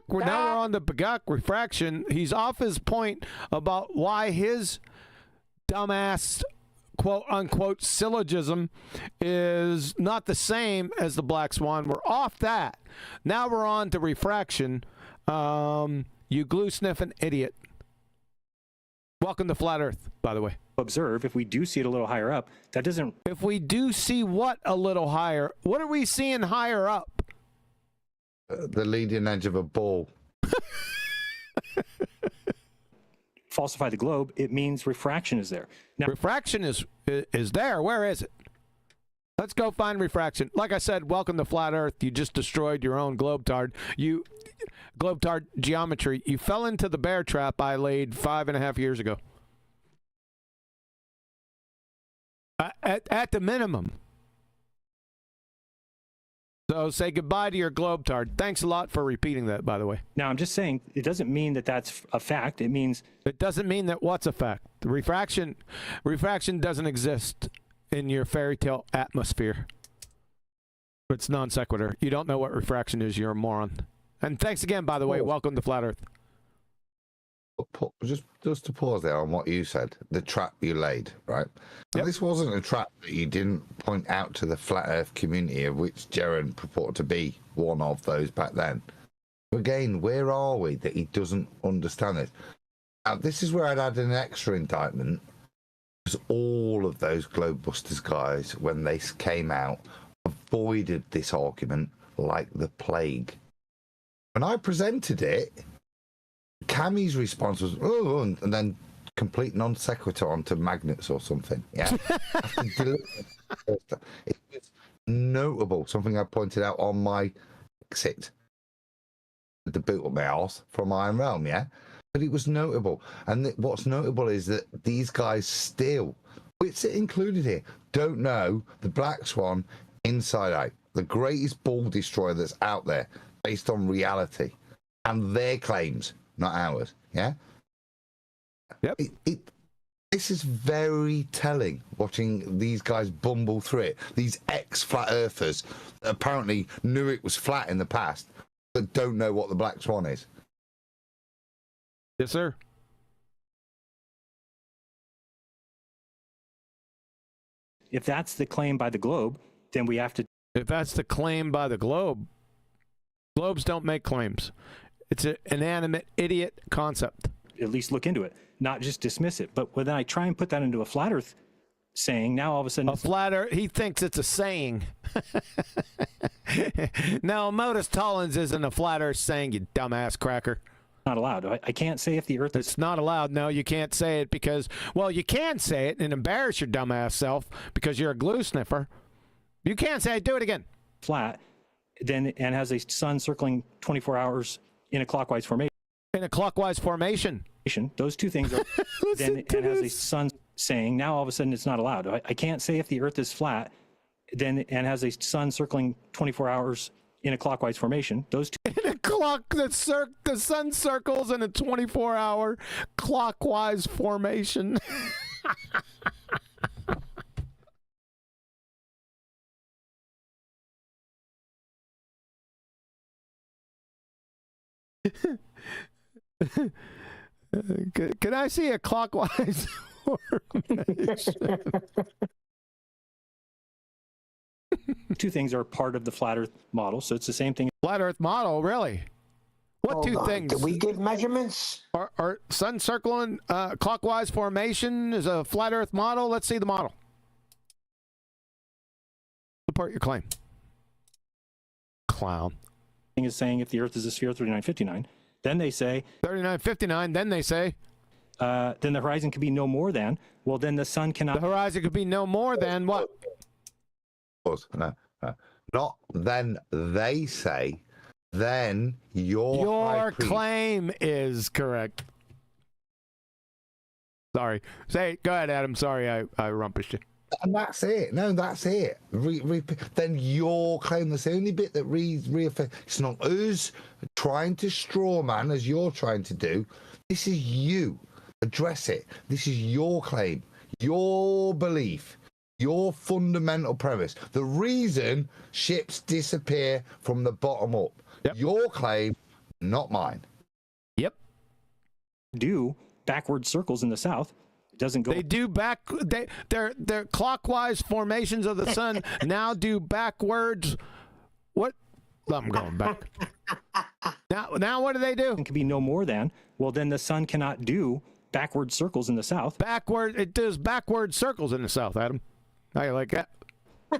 [SPEAKER 2] we're on the Bagak refraction. He's off his point about why his dumbass quote-unquote syllogism is not the same as the black swan. We're off that. Now we're on to refraction. You glue-sniffing idiot. Welcome to Flat Earth, by the way.
[SPEAKER 8] Observe, if we do see it a little higher up, that doesn't...
[SPEAKER 2] If we do see what a little higher? What are we seeing higher up?
[SPEAKER 4] The leading edge of a ball.
[SPEAKER 8] Falsify the globe, it means refraction is there. Now,
[SPEAKER 2] refraction is there. Where is it? Let's go find refraction. Like I said, welcome to Flat Earth. You just destroyed your own globetard. Globetard geometry. You fell into the bear trap I laid 5.5 years ago. At the minimum. So say goodbye to your globetard. Thanks a lot for repeating that, by the way.
[SPEAKER 8] Now, I'm just saying it doesn't mean that that's a fact. It means
[SPEAKER 2] it doesn't mean that what's a fact. The refraction doesn't exist in your fairy tale atmosphere. It's non sequitur. You don't know what refraction is. You're a moron. And thanks again, by the way. Welcome to Flat Earth.
[SPEAKER 4] Just to pause there on what you said, the trap you laid, right? And this wasn't a trap that you didn't point out to the flat Earth community, of which Jeran purported to be one of those back then. Again, where are we that he doesn't understand this? Now, this is where I'd add an extra indictment, because all of those Globebusters guys, when they came out, avoided this argument like the plague. When I presented it, Cammy's response was, oh, and then complete non sequitur onto magnets or something. Yeah. It was notable. Something I pointed out on my exit, the boot up my arse from Iron Realm, yeah? But it was notable. And what's notable is that these guys still, Witsit included here, don't know the Black Swan inside out. The greatest ball destroyer that's out there based on reality and their claims. Not ours, yeah?
[SPEAKER 2] Yep.
[SPEAKER 4] This is very telling, watching these guys bumble through it. These ex-flat earthers that apparently knew it was flat in the past, but don't know what the Black Swan is.
[SPEAKER 2] Yes, sir.
[SPEAKER 8] If that's the claim by the globe, then we have to...
[SPEAKER 2] If that's the claim by the globe, globes don't make claims. It's an inanimate idiot concept.
[SPEAKER 8] At least look into it, not just dismiss it. But when I try and put that into a flat Earth saying, now all of a sudden...
[SPEAKER 2] A flat Earth, he thinks it's a saying. No, Modus Tollens isn't a flat Earth saying, you dumbass cracker.
[SPEAKER 8] Not allowed. I can't say if the Earth is...
[SPEAKER 2] It's not allowed. No, you can't say it because... Well, you can say it and embarrass your dumbass self because you're a glue sniffer. You can't say it. Do it again.
[SPEAKER 8] Flat, then, and has a sun circling 24 hours... in a clockwise formation.
[SPEAKER 2] In a clockwise formation.
[SPEAKER 8] Those two things are then and has a sun saying, now all of a sudden it's not allowed. I can't say if the Earth is flat, then and has a sun circling 24 hours in a clockwise formation. Those two
[SPEAKER 2] in a clock the sun circles in a 24-hour clockwise formation. Can I see a clockwise formation?
[SPEAKER 8] Two things are part of the flat Earth model, so it's the same thing.
[SPEAKER 2] Flat Earth model, really? What two things?
[SPEAKER 13] Did we give measurements?
[SPEAKER 2] Are sun circling clockwise formation is a flat Earth model? Let's see the model. Support your claim. Clown.
[SPEAKER 8] Thing is saying if the Earth is a sphere, 3959. Then they say
[SPEAKER 2] 3959. Then they say
[SPEAKER 8] then the horizon could be no more than. Well, then the sun cannot.
[SPEAKER 2] The horizon could be no more than what?
[SPEAKER 4] No. Not then they say. Then your
[SPEAKER 2] claim is correct. Sorry. Go ahead, Adam. Sorry, I rumpushed you.
[SPEAKER 4] And that's it. No, that's it. Then your claim, that's the only bit that reaffirms. It's not us trying to straw man as you're trying to do. This is you. Address it. This is your claim, your belief, your fundamental premise. The reason ships disappear from the bottom up. Yep. Your claim, not mine.
[SPEAKER 2] Yep.
[SPEAKER 8] Do backward circles in the south. Doesn't go.
[SPEAKER 2] They do their clockwise formations of the sun now do backwards. What? I'm going back. Now what do they do?
[SPEAKER 8] It can be no more than. Well, then the sun cannot do backward circles in the south.
[SPEAKER 2] It does backward circles in the south, Adam. How you like that?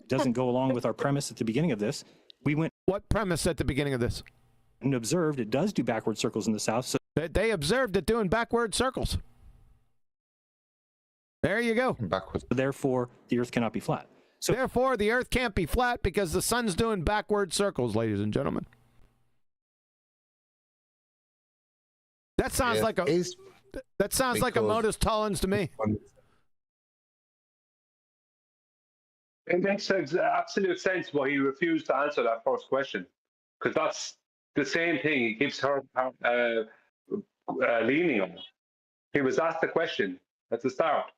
[SPEAKER 8] Doesn't go along with our premise at the beginning of this. We went.
[SPEAKER 2] What premise at the beginning of this?
[SPEAKER 8] And observed it does do backward circles in the south. So
[SPEAKER 2] they observed it doing backward circles. There you go.
[SPEAKER 4] Backwards.
[SPEAKER 8] Therefore, the Earth cannot be flat. So
[SPEAKER 2] therefore, the Earth can't be flat because the sun's doing backward circles, ladies and gentlemen. That sounds like a Modus Tollens to me.
[SPEAKER 5] It makes absolute sense why he refused to answer that first question, because that's the same thing he keeps leaning on. He was asked the question at the start,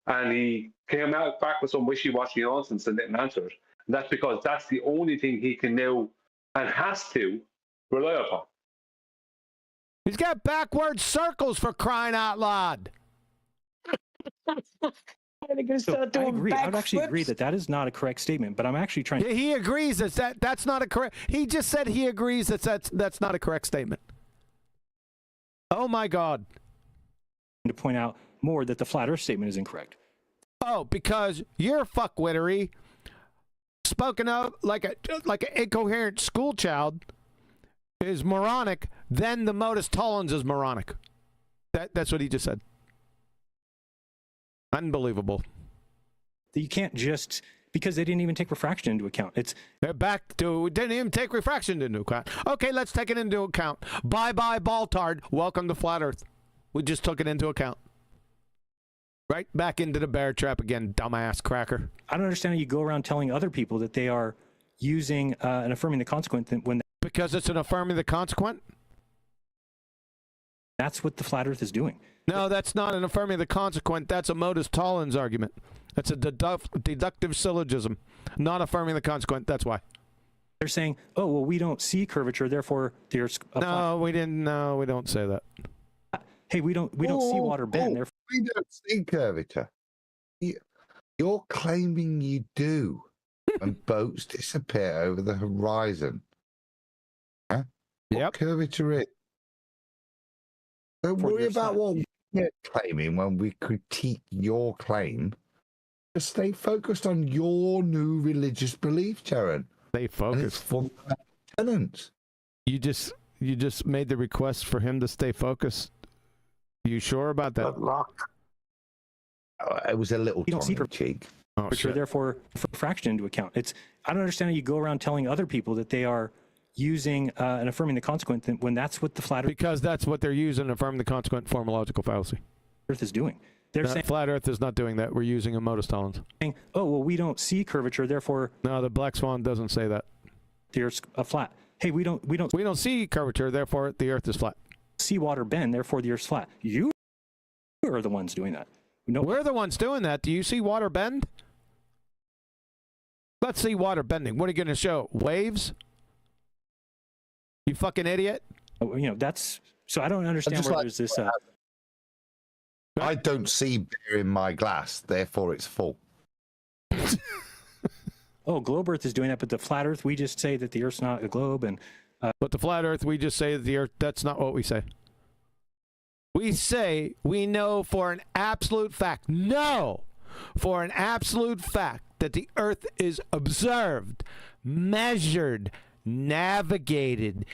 [SPEAKER 5] and he came out back with some wishy-washy nonsense and didn't answer it. And that's because that's the only thing he can now and has to rely upon.
[SPEAKER 2] He's got backward circles, for crying out loud.
[SPEAKER 8] So I agree. I would actually agree that that is not a correct statement, but I'm actually trying to...
[SPEAKER 2] He agrees that's not a correct... He just said he agrees that's not a correct statement. Oh, my God.
[SPEAKER 8] to point out more that the flat earth statement is incorrect.
[SPEAKER 2] Oh, because you're fuckwittery, spoken of like an incoherent school child is moronic, then the modus tollens is moronic. That's what he just said. Unbelievable.
[SPEAKER 8] You can't just, because they didn't even take refraction into account.
[SPEAKER 2] They're back to, didn't even take refraction into account. Okay, let's take it into account. Bye-bye, Baltard. Welcome to Flat Earth. We just took it into account. Right back into the bear trap again, dumbass cracker.
[SPEAKER 8] I don't understand how you go around telling other people that they are using and affirming the consequent when...
[SPEAKER 2] Because it's an affirming the consequent?
[SPEAKER 8] That's what the flat earth is doing.
[SPEAKER 2] No, that's not an affirming the consequent. That's a modus tollens argument. That's a deductive syllogism, not affirming the consequent. That's why.
[SPEAKER 8] They're saying, oh, well, we don't see curvature, therefore there's a
[SPEAKER 2] No, we didn't. No, we don't say that.
[SPEAKER 8] Hey, we don't see water bend. Therefore,
[SPEAKER 4] we don't see curvature. You're claiming you do, and boats disappear over the horizon. Huh? What curvature is? Don't worry about what we're claiming when we critique your claim. Just stay focused on your new religious belief, Jeran.
[SPEAKER 2] Stay focused.
[SPEAKER 4] For tenants.
[SPEAKER 2] You just made the request for him to stay focused. You sure about that?
[SPEAKER 4] It was a little
[SPEAKER 8] tongue in
[SPEAKER 4] cheek.
[SPEAKER 2] Oh,
[SPEAKER 8] shit. Therefore, refraction into account. I don't understand how you go around telling other people that they are using and affirming the consequent when that's what the flat earth...
[SPEAKER 2] Because that's what they're using, affirming the consequent formological fallacy.
[SPEAKER 8] Earth is doing. They're saying
[SPEAKER 2] flat Earth is not doing that. We're using a modus tollens.
[SPEAKER 8] Saying, oh, well, we don't see curvature, therefore...
[SPEAKER 2] No, the black swan doesn't say that.
[SPEAKER 8] The Earth's flat. Hey, we don't
[SPEAKER 2] see curvature, therefore the Earth is flat.
[SPEAKER 8] See water bend, therefore the Earth's flat. You are the ones doing that.
[SPEAKER 2] No, we're the ones doing that. Do you see water bend? Let's see water bending. What are you going to show? Waves? You fucking idiot.
[SPEAKER 8] That's... So I don't understand where there's this...
[SPEAKER 4] I don't see beer in my glass, therefore it's full.
[SPEAKER 8] Oh, globe Earth is doing that, but the flat Earth, we just say that the Earth's not a globe, and...
[SPEAKER 2] But the flat Earth, we just say that the Earth... That's not what we say. We say we know for an absolute fact, for an absolute fact that the Earth is observed, measured, navigated,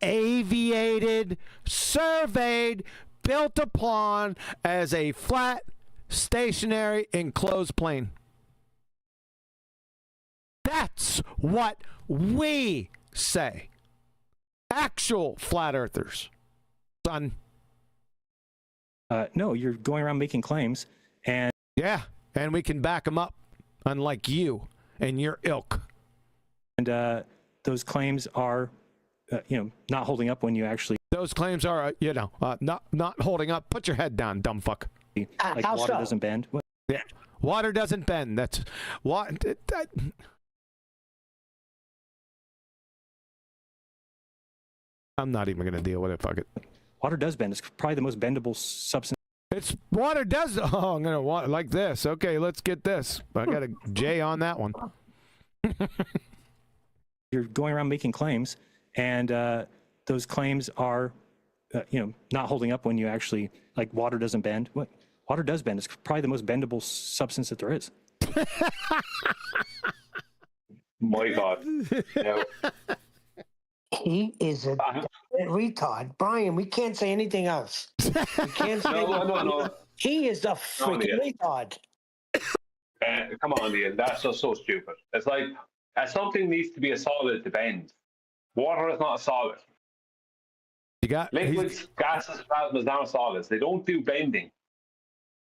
[SPEAKER 2] aviated, surveyed, built upon as a flat, stationary, enclosed plane. That's what we say. Actual flat earthers, son.
[SPEAKER 8] No, you're going around making claims, and...
[SPEAKER 2] Yeah, and we can back them up, unlike you and your ilk.
[SPEAKER 8] And those claims are, not holding up when you actually...
[SPEAKER 2] Those claims are, not holding up. Put your head down, dumb fuck.
[SPEAKER 8] Like water doesn't bend. What?
[SPEAKER 2] Yeah, water doesn't bend. That's what. I'm not even gonna deal with it. Fuck it.
[SPEAKER 8] Water does bend. It's probably the most bendable substance.
[SPEAKER 2] It's water does. Oh, I'm gonna want like this. Okay, let's get this. I got a J on that one.
[SPEAKER 8] You're going around making claims, and those claims are, not holding up when you actually, like, water doesn't bend. What? Water does bend. It's probably the most bendable substance that there is.
[SPEAKER 5] My God. No.
[SPEAKER 6] He is a retard. Brian, we can't say anything else. We can't say
[SPEAKER 5] No.
[SPEAKER 6] He is a freaking retard.
[SPEAKER 5] Come on, Ian. That's just so stupid. It's like something needs to be a solid to bend. Water is not a solid.
[SPEAKER 2] You got
[SPEAKER 5] liquids, gases, plasmas, now solids. They don't do bending.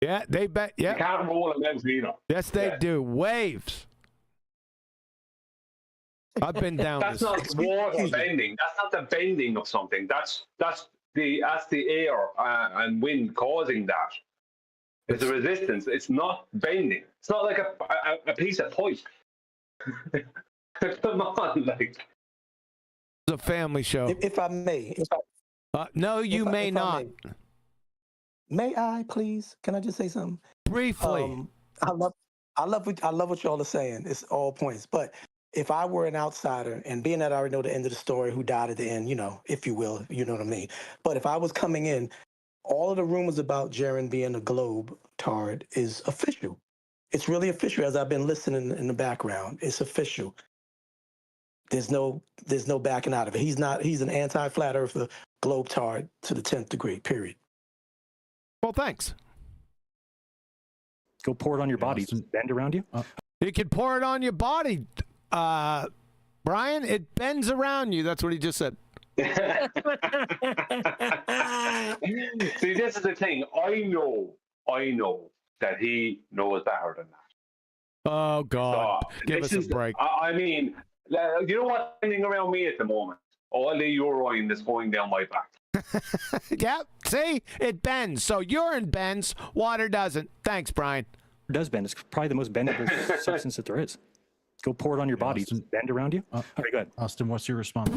[SPEAKER 2] Yeah, they bet. Yeah,
[SPEAKER 5] you can't roll them out either.
[SPEAKER 2] Yes, they do. Waves. I've been down
[SPEAKER 5] That's
[SPEAKER 2] this.
[SPEAKER 5] not water bending. That's not the bending of something. That's the air and wind causing that. It's a resistance. It's not bending. It's not like a piece of pipe. Come on, like.
[SPEAKER 2] It's a family show.
[SPEAKER 13] If I may.
[SPEAKER 2] No, you may not.
[SPEAKER 13] May I, please? Can I just say something?
[SPEAKER 2] Briefly.
[SPEAKER 13] I love what y'all are saying. It's all points. But if I were an outsider, and being that I already know the end of the story, who died at the end, you know, if you will, you know what I mean. But if I was coming in, all of the rumors about Jeran being a globe tard is official. It's really official. As I've been listening in the background, it's official. There's no backing out of it. He's an anti-flat earther, globe tard to the 10th degree. Period.
[SPEAKER 2] Well, thanks.
[SPEAKER 8] Go pour it on your body. Bend around you.
[SPEAKER 2] You can pour it on your body, Brian. It bends around you. That's what he just said.
[SPEAKER 5] See, this is the thing. I know that he knows better than that.
[SPEAKER 2] Oh God,
[SPEAKER 5] So,
[SPEAKER 2] give us a break.
[SPEAKER 5] I mean, you know what's happening around me at the moment? All the urine that's going down my back.
[SPEAKER 2] Yeah, see, it bends. So urine bends, water doesn't. Thanks, Brian.
[SPEAKER 8] It does bend. It's probably the most bendable substance that there is. Go pour it on your body.
[SPEAKER 10] Austin.
[SPEAKER 8] Bend around you. Very good.
[SPEAKER 10] Austin, what's your response?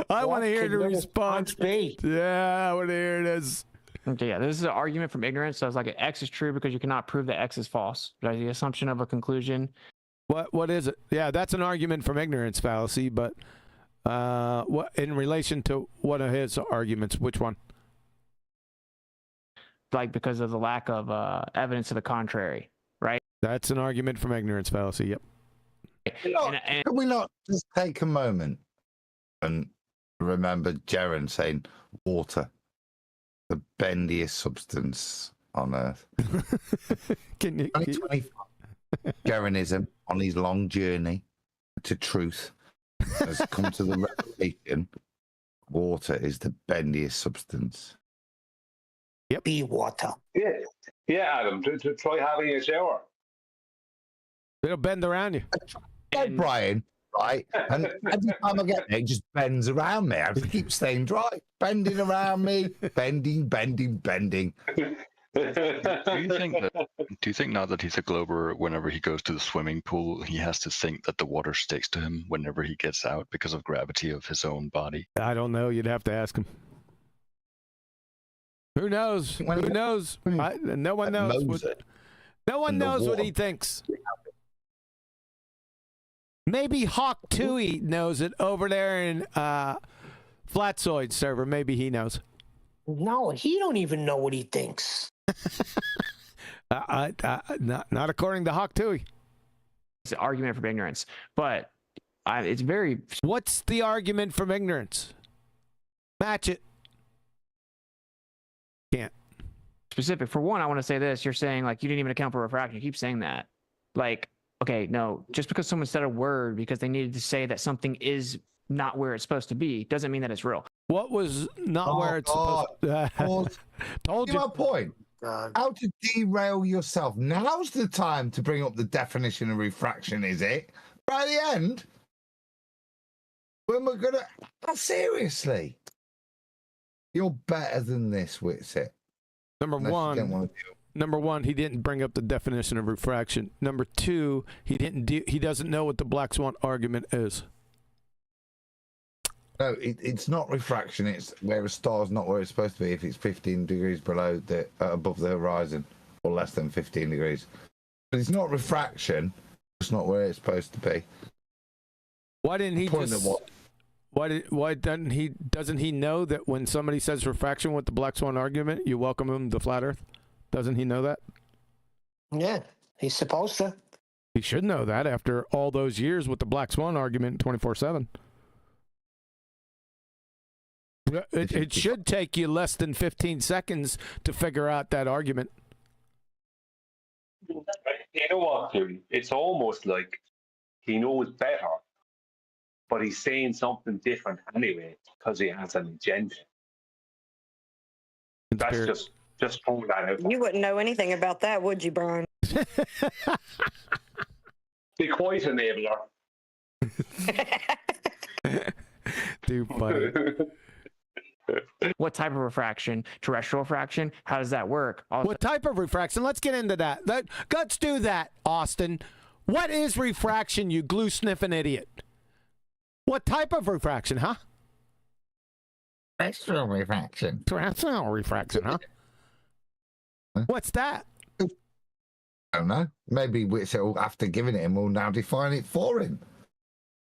[SPEAKER 2] I want to hear the response. Yeah, I want to hear this.
[SPEAKER 7] Okay, yeah, this is an argument from ignorance. So it's like X is true because you cannot prove that X is false. Right? The assumption of a conclusion.
[SPEAKER 2] What is it? Yeah, that's an argument from ignorance fallacy, but what in relation to one of his arguments? Which one?
[SPEAKER 7] Like because of the lack of evidence to the contrary, right?
[SPEAKER 2] That's an argument from ignorance fallacy. Yep.
[SPEAKER 4] Can we not just take a moment and remember Jeran saying water, the bendiest substance on earth?
[SPEAKER 2] Can you?
[SPEAKER 4] 2025, Jeranism on his long journey to truth has come to the revelation water is the bendiest substance.
[SPEAKER 2] Yep.
[SPEAKER 13] Be water.
[SPEAKER 5] Yeah, Adam, to try having a shower.
[SPEAKER 2] It'll bend around you.
[SPEAKER 4] Hey, Brian, right? And every time I get there, it just bends around me. I have to keep staying dry, bending around me, bending.
[SPEAKER 14] Do you think now that he's a glober, whenever he goes to the swimming pool, he has to think that the water sticks to him whenever he gets out because of gravity of his own body?
[SPEAKER 2] I don't know. You'd have to ask him. Who knows? Who knows? No one knows. No one knows what he thinks. Maybe Hawk Tui knows it over there in Flatzoid server. Maybe he knows.
[SPEAKER 6] No, he don't even know what he thinks.
[SPEAKER 2] Not according to Hawk Tui.
[SPEAKER 7] It's an argument from ignorance, but it's very.
[SPEAKER 2] What's the argument from ignorance? Match it. Can't.
[SPEAKER 7] Specific. For one, I want to say this. You're saying like you didn't even account for refraction. You keep saying that. Like, okay, no, just because someone said a word because they needed to say that something is not where it's supposed to be doesn't mean that it's real.
[SPEAKER 2] What was not where it's supposed to Told you.
[SPEAKER 4] My point. How to derail yourself. Now's the time to bring up the definition of refraction, is it? Right at the end? When we're going to... Seriously. You're better than this, Witsit.
[SPEAKER 2] Number one, he didn't bring up the definition of refraction. Number two, he doesn't know what the black swan argument is.
[SPEAKER 4] No, it's not refraction. It's where a star's not where it's supposed to be if it's 15 degrees below above the horizon or less than 15 degrees. But it's not refraction. It's not where it's supposed to be.
[SPEAKER 2] Why didn't he just... Why doesn't he know that when somebody says refraction with the black swan argument, you welcome him to flat earth? Doesn't he know that?
[SPEAKER 6] Yeah, he's supposed to.
[SPEAKER 2] He should know that after all those years with the black swan argument 24/7. It should take you less than 15 seconds to figure out that argument.
[SPEAKER 5] You know what, Jerry? It's almost like he knows better, but he's saying something different anyway because he has an agenda. That's just throwing that out.
[SPEAKER 11] You wouldn't know anything about that, would you, Brian?
[SPEAKER 5] Be quiet, enabler.
[SPEAKER 2] Too funny.
[SPEAKER 7] What type of refraction? Terrestrial refraction? How does that work? Also,
[SPEAKER 2] What type of refraction? Let's get into that. Let's do that, Austin. What is refraction, you glue sniffing idiot? What type of refraction, huh?
[SPEAKER 15] Terrestrial refraction.
[SPEAKER 2] Terrestrial refraction, huh? What's that?
[SPEAKER 15] I don't know. Maybe Witsit, after giving it him, will now define it for him.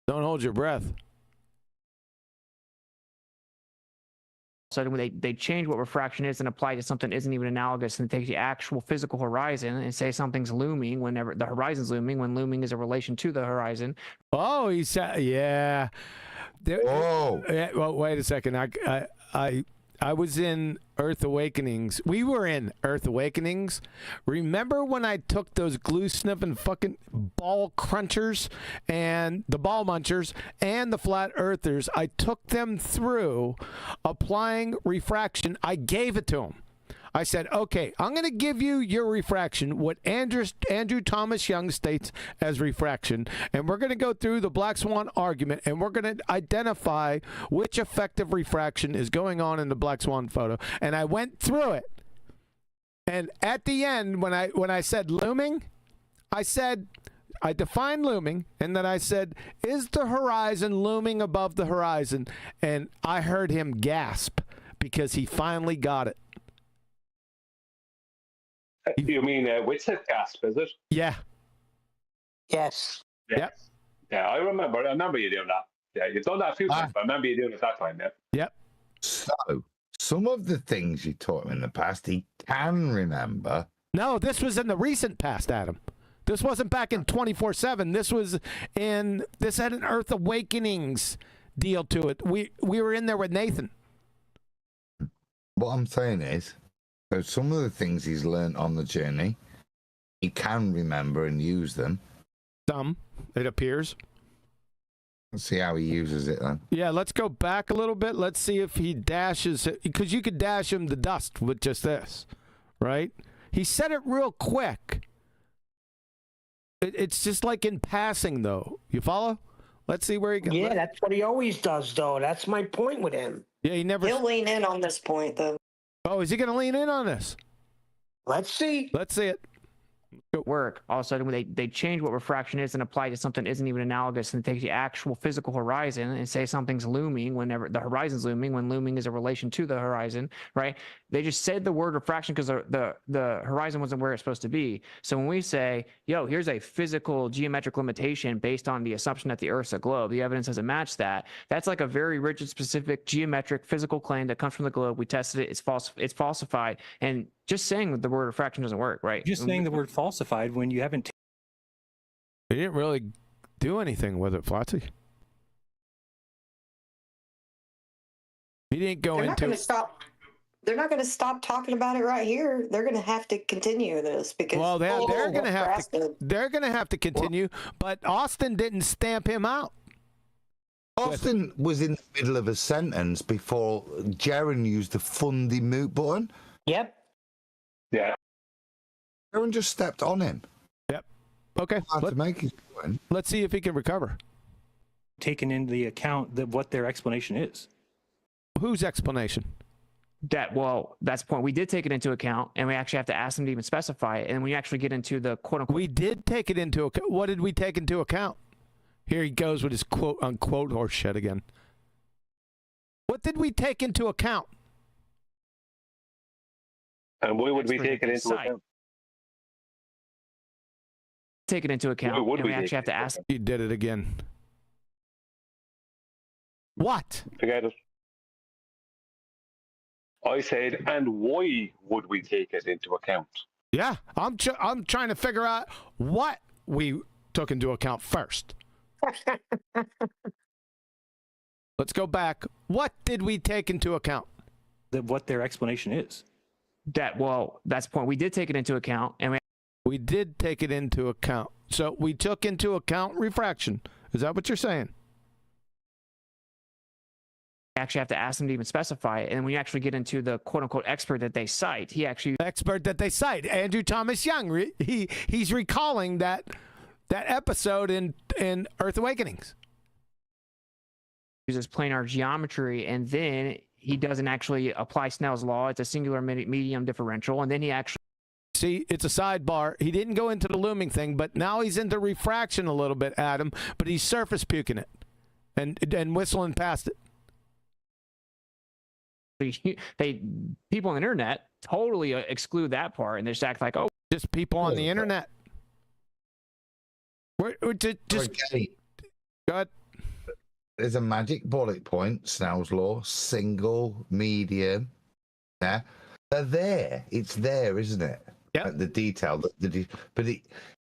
[SPEAKER 2] Don't hold your breath.
[SPEAKER 7] sudden they change what refraction is and apply it to something that isn't even analogous, and take the actual physical horizon and say something's looming whenever the horizon's looming, when looming is a relation to the horizon.
[SPEAKER 2] Oh, he said, yeah.
[SPEAKER 15] Whoa.
[SPEAKER 2] Well, wait a second. I was in Earth Awakenings. We were in Earth Awakenings. Remember when I took those glue sniffing fucking ball crunchers and the ball munchers and the flat earthers? I took them through applying refraction. I gave it to them. I said, okay, I'm going to give you your refraction, what Andrew Thomas Young states as refraction, and we're going to go through the black swan argument, and we're going to identify which effective refraction is going on in the black swan photo. And I went through it. And at the end, when I said looming, I defined looming, and then I said, is the horizon looming above the horizon? And I heard him gasp because he finally got it.
[SPEAKER 5] You mean Witsit gasp, is it?
[SPEAKER 2] Yeah.
[SPEAKER 6] Yes.
[SPEAKER 2] Yep.
[SPEAKER 5] Yeah, I remember you doing that. Yeah, you've done that a few times, but I remember you doing it that time, yeah.
[SPEAKER 2] Yep.
[SPEAKER 15] So, some of the things you taught him in the past, he can remember.
[SPEAKER 2] No, this was in the recent past, Adam. This wasn't back in 24/7. This had an Earth Awakenings deal to it. We were in there with Nathan.
[SPEAKER 15] What I'm saying is, so some of the things he's learned on the journey, he can remember and use them.
[SPEAKER 2] Some, it appears.
[SPEAKER 15] Let's see how he uses it then.
[SPEAKER 2] Yeah, let's go back a little bit. Let's see if he dashes it, because you could dash him the dust with just this, right? He said it real quick. It's just like in passing, though. You follow? Let's see where he can.
[SPEAKER 6] Yeah, that's what he always does, though. That's my point with him.
[SPEAKER 2] Yeah,
[SPEAKER 11] He'll lean in on this point, though.
[SPEAKER 2] Oh, is he going to lean in on this?
[SPEAKER 6] Let's see.
[SPEAKER 2] Let's see it.
[SPEAKER 7] Work. All of a sudden, they change what refraction is and apply it to something that isn't even analogous, and take the actual physical horizon and say something's looming whenever the horizon's looming, when looming is a relation to the horizon, right? They just said the word refraction because the horizon wasn't where it's supposed to be. So when we say, yo, here's a physical geometric limitation based on the assumption that the Earth's a globe, the evidence doesn't match that. That's like a very rigid, specific geometric physical claim that comes from the globe. We tested it. It's false. It's falsified. And just saying the word refraction doesn't work, right?
[SPEAKER 8] Just saying the word falsified when you haven't.
[SPEAKER 2] He didn't really do anything with it, Flotsy. He didn't go
[SPEAKER 11] They're not
[SPEAKER 2] into.
[SPEAKER 11] going to stop. They're not going to stop talking about it right here. They're going to have to continue this because.
[SPEAKER 2] Well, they're going to have to. They're going to have to continue. But Austin didn't stamp him out.
[SPEAKER 15] Austin was in the middle of a sentence before Jeran used the fundy mute button.
[SPEAKER 6] Yep.
[SPEAKER 5] Yeah.
[SPEAKER 15] Jeran just stepped on him.
[SPEAKER 2] Yep. Okay. Let's see if he can recover.
[SPEAKER 8] Taken into the account that what their explanation is.
[SPEAKER 2] Whose explanation?
[SPEAKER 7] That's the point. We did take it into account, and we actually have to ask them to even specify it. And when you actually get into the quote unquote,
[SPEAKER 2] we did take it into account. What did we take into account? Here he goes with his quote unquote horse shit again. What did we take into account?
[SPEAKER 5] And we would be taking into account.
[SPEAKER 7] Take it into account, and we actually have to ask.
[SPEAKER 2] You did it again. What?
[SPEAKER 5] Forget it. I said, and why would we take it into account?
[SPEAKER 2] Yeah, I'm trying to figure out what we took into account first. Let's go back. What did we take into account?
[SPEAKER 8] That what their explanation is.
[SPEAKER 7] That's the point. We did take it into account, and
[SPEAKER 2] we did take it into account. So we took into account refraction. Is that what you're saying?
[SPEAKER 7] Actually have to ask them to even specify it. And when you actually get into the quote unquote expert that they cite, Andrew Thomas Young, he's recalling that episode in Earth Awakenings. uses planar geometry, and then he doesn't actually apply Snell's law. It's a singular medium differential, and then he actually.
[SPEAKER 2] See, it's a sidebar. He didn't go into the looming thing, but now he's into refraction a little bit, Adam. But he's surface puking it, and whistling past it.
[SPEAKER 7] People on the internet totally exclude that part, and they just act like, oh,
[SPEAKER 2] just people on the internet. We're just
[SPEAKER 15] Okay.
[SPEAKER 2] go ahead.
[SPEAKER 15] There's a magic bullet point, Snell's law, single, medium. Yeah, they're there. It's there, isn't it?
[SPEAKER 2] Yeah.
[SPEAKER 15] The detail, but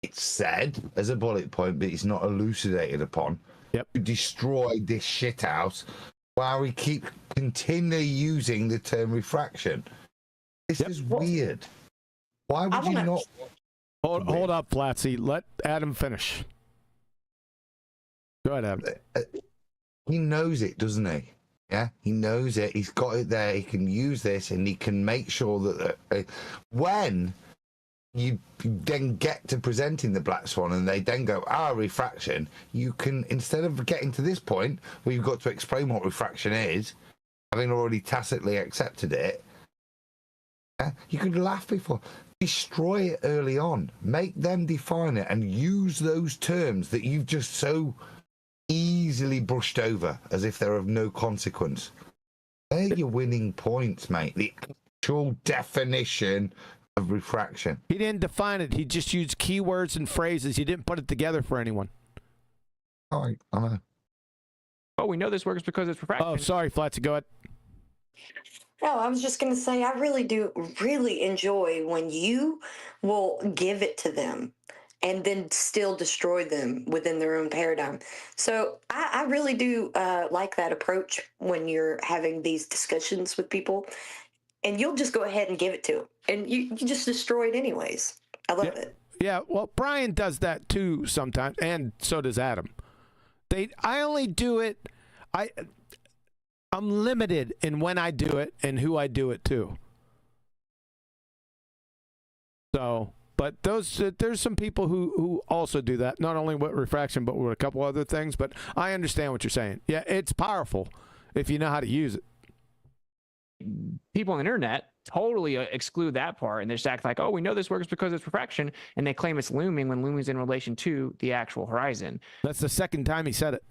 [SPEAKER 15] it's said as a bullet point, but it's not elucidated upon.
[SPEAKER 2] Yep.
[SPEAKER 15] To destroy this shit house, while we keep continually using the term refraction. This is weird. Why would you not?
[SPEAKER 2] Hold up, Flatsy. Let Adam finish. Go ahead, Adam.
[SPEAKER 15] He knows it, doesn't he? Yeah, he knows it. He's got it there. He can use this, and he can make sure that when you then get to presenting the black swan, and they then go, refraction, you can, instead of getting to this point where you've got to explain what refraction is, having already tacitly accepted it, you could laugh before. Destroy it early on. Make them define it and use those terms that you've just so easily brushed over as if they're of no consequence. They're your winning points, mate. The actual definition of refraction.
[SPEAKER 2] He didn't define it. He just used keywords and phrases. He didn't put it together for anyone.
[SPEAKER 15] I know.
[SPEAKER 7] Oh, we know this works because it's refraction.
[SPEAKER 2] Oh, sorry, Flatsy. Go ahead.
[SPEAKER 11] No, I was just going to say, I really do enjoy when you will give it to them and then still destroy them within their own paradigm. So I really do like that approach when you're having these discussions with people, and you'll just go ahead and give it to them, and you just destroy it anyways. I love it.
[SPEAKER 2] Yeah, well, Brian does that too sometimes, and so does Adam. I only do it. I'm limited in when I do it and who I do it to. So, but there's some people who also do that, not only with refraction, but with a couple other things. But I understand what you're saying. Yeah, it's powerful if you know how to use it.
[SPEAKER 7] People on the internet totally exclude that part, and they just act like, oh, we know this works because it's refraction, and they claim it's looming when looming is in relation to the actual horizon.
[SPEAKER 2] That's the second time he said it.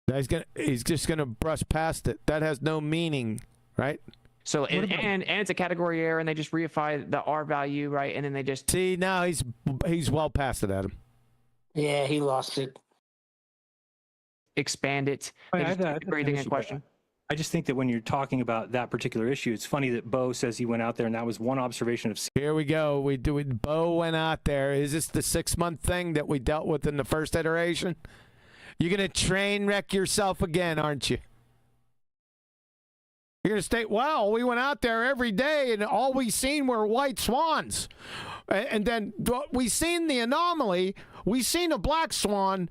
[SPEAKER 2] Now he's just gonna brush past it. That has no meaning, right?
[SPEAKER 7] So and it's a category error, and they just reify the R value, right? And then they just
[SPEAKER 2] see, now he's well past it, Adam.
[SPEAKER 6] Yeah, he lost it.
[SPEAKER 7] Expand it. Everything in question.
[SPEAKER 8] I just think that when you're talking about that particular issue, it's funny that Bo says he went out there and that was one observation of.
[SPEAKER 2] Here we go. Bo went out there. Is this the 6-month thing that we dealt with in the first iteration? You're going to train wreck yourself again, aren't you? You're going to state, well, we went out there every day and all we seen were white swans. And then we seen the anomaly. We seen a black swan.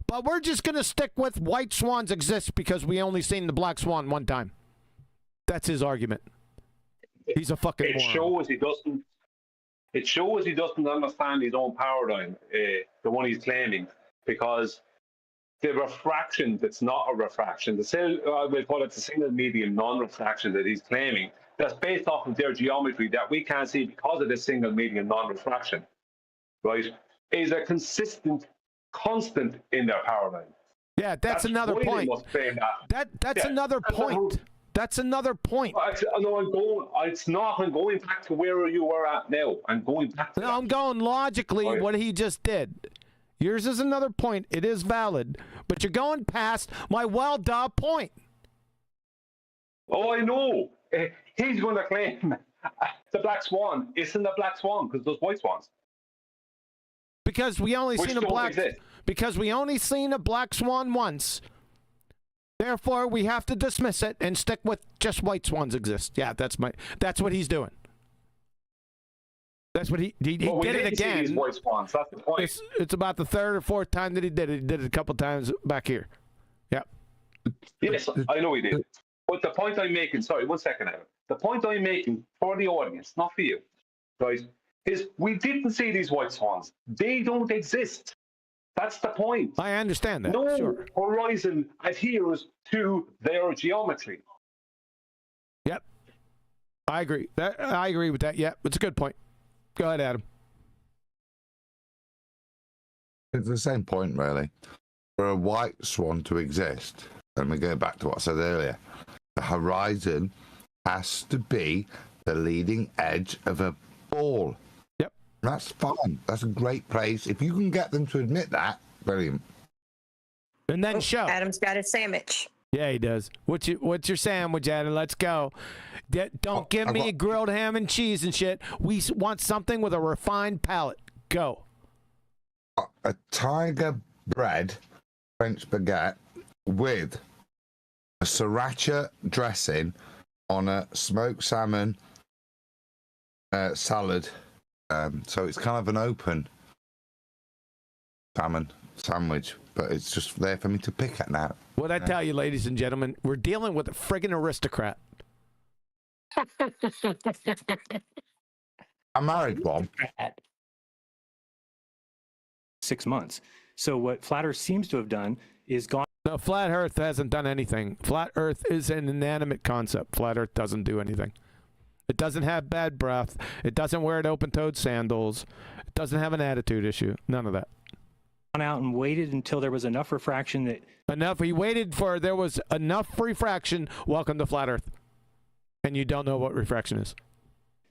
[SPEAKER 2] But we're just going to stick with white swans exist because we only seen the black swan one time. That's his argument. He's a fucking moron.
[SPEAKER 5] It shows he doesn't understand his own paradigm, the one he's claiming, because the refraction that's not a refraction, we'll call it the single medium non-refraction that he's claiming, that's based off of their geometry that we can't see because of this single medium non-refraction, right, is a constant in their paradigm.
[SPEAKER 2] Yeah, that's another point. That's another point. That's another point.
[SPEAKER 5] No, I'm going back to where you were at now. I'm going back to
[SPEAKER 2] I'm going logically what he just did. Yours is another point. It is valid, but you're going past my well-dubbed point.
[SPEAKER 5] Oh, I know. He's going to claim the black swan isn't a black swan because there's white swans.
[SPEAKER 2] Because we only seen a black swan once. Therefore, we have to dismiss it and stick with just white swans exist. Yeah, that's what he's doing. That's what he did it again.
[SPEAKER 5] These white swans. That's the point.
[SPEAKER 2] It's about the third or fourth time that he did it. He did it a couple times back here. Yeah.
[SPEAKER 5] Yes, I know he did. But the point I'm making, sorry, 1 second, Adam. The point I'm making for the audience, not for you, right, is we didn't see these white swans. They don't exist. That's the point.
[SPEAKER 2] I understand that.
[SPEAKER 5] No
[SPEAKER 2] Sure.
[SPEAKER 5] horizon adheres to their geometry.
[SPEAKER 2] Yep. I agree. I agree with that. Yep. It's a good point. Go ahead, Adam.
[SPEAKER 15] It's the same point, really. For a white swan to exist, and we go back to what I said earlier, the horizon has to be the leading edge of a ball.
[SPEAKER 2] Yep.
[SPEAKER 15] That's fine. That's a great place. If you can get them to admit that, brilliant.
[SPEAKER 2] And then show.
[SPEAKER 11] Adam's got a sandwich.
[SPEAKER 2] Yeah, he does. What's your sandwich, Adam? Let's go. Don't give me grilled ham and cheese and shit. We want something with a refined palate. Go.
[SPEAKER 15] A tiger bread French baguette with a sriracha dressing on a smoked salmon salad. So it's kind of an open salmon sandwich, but it's just there for me to pick at now.
[SPEAKER 2] What I tell you, ladies and gentlemen, we're dealing with a friggin' aristocrat.
[SPEAKER 15] I married one.
[SPEAKER 8] 6 months. So what Flat Earth seems to have done is gone.
[SPEAKER 2] No, Flat Earth hasn't done anything. Flat Earth is an inanimate concept. Flat Earth doesn't do anything. It doesn't have bad breath. It doesn't wear open-toed sandals. It doesn't have an attitude issue. None of that.
[SPEAKER 8] Gone out and waited until there was enough refraction that
[SPEAKER 2] he waited for there was enough refraction. Welcome to Flat Earth. And you don't know what refraction is.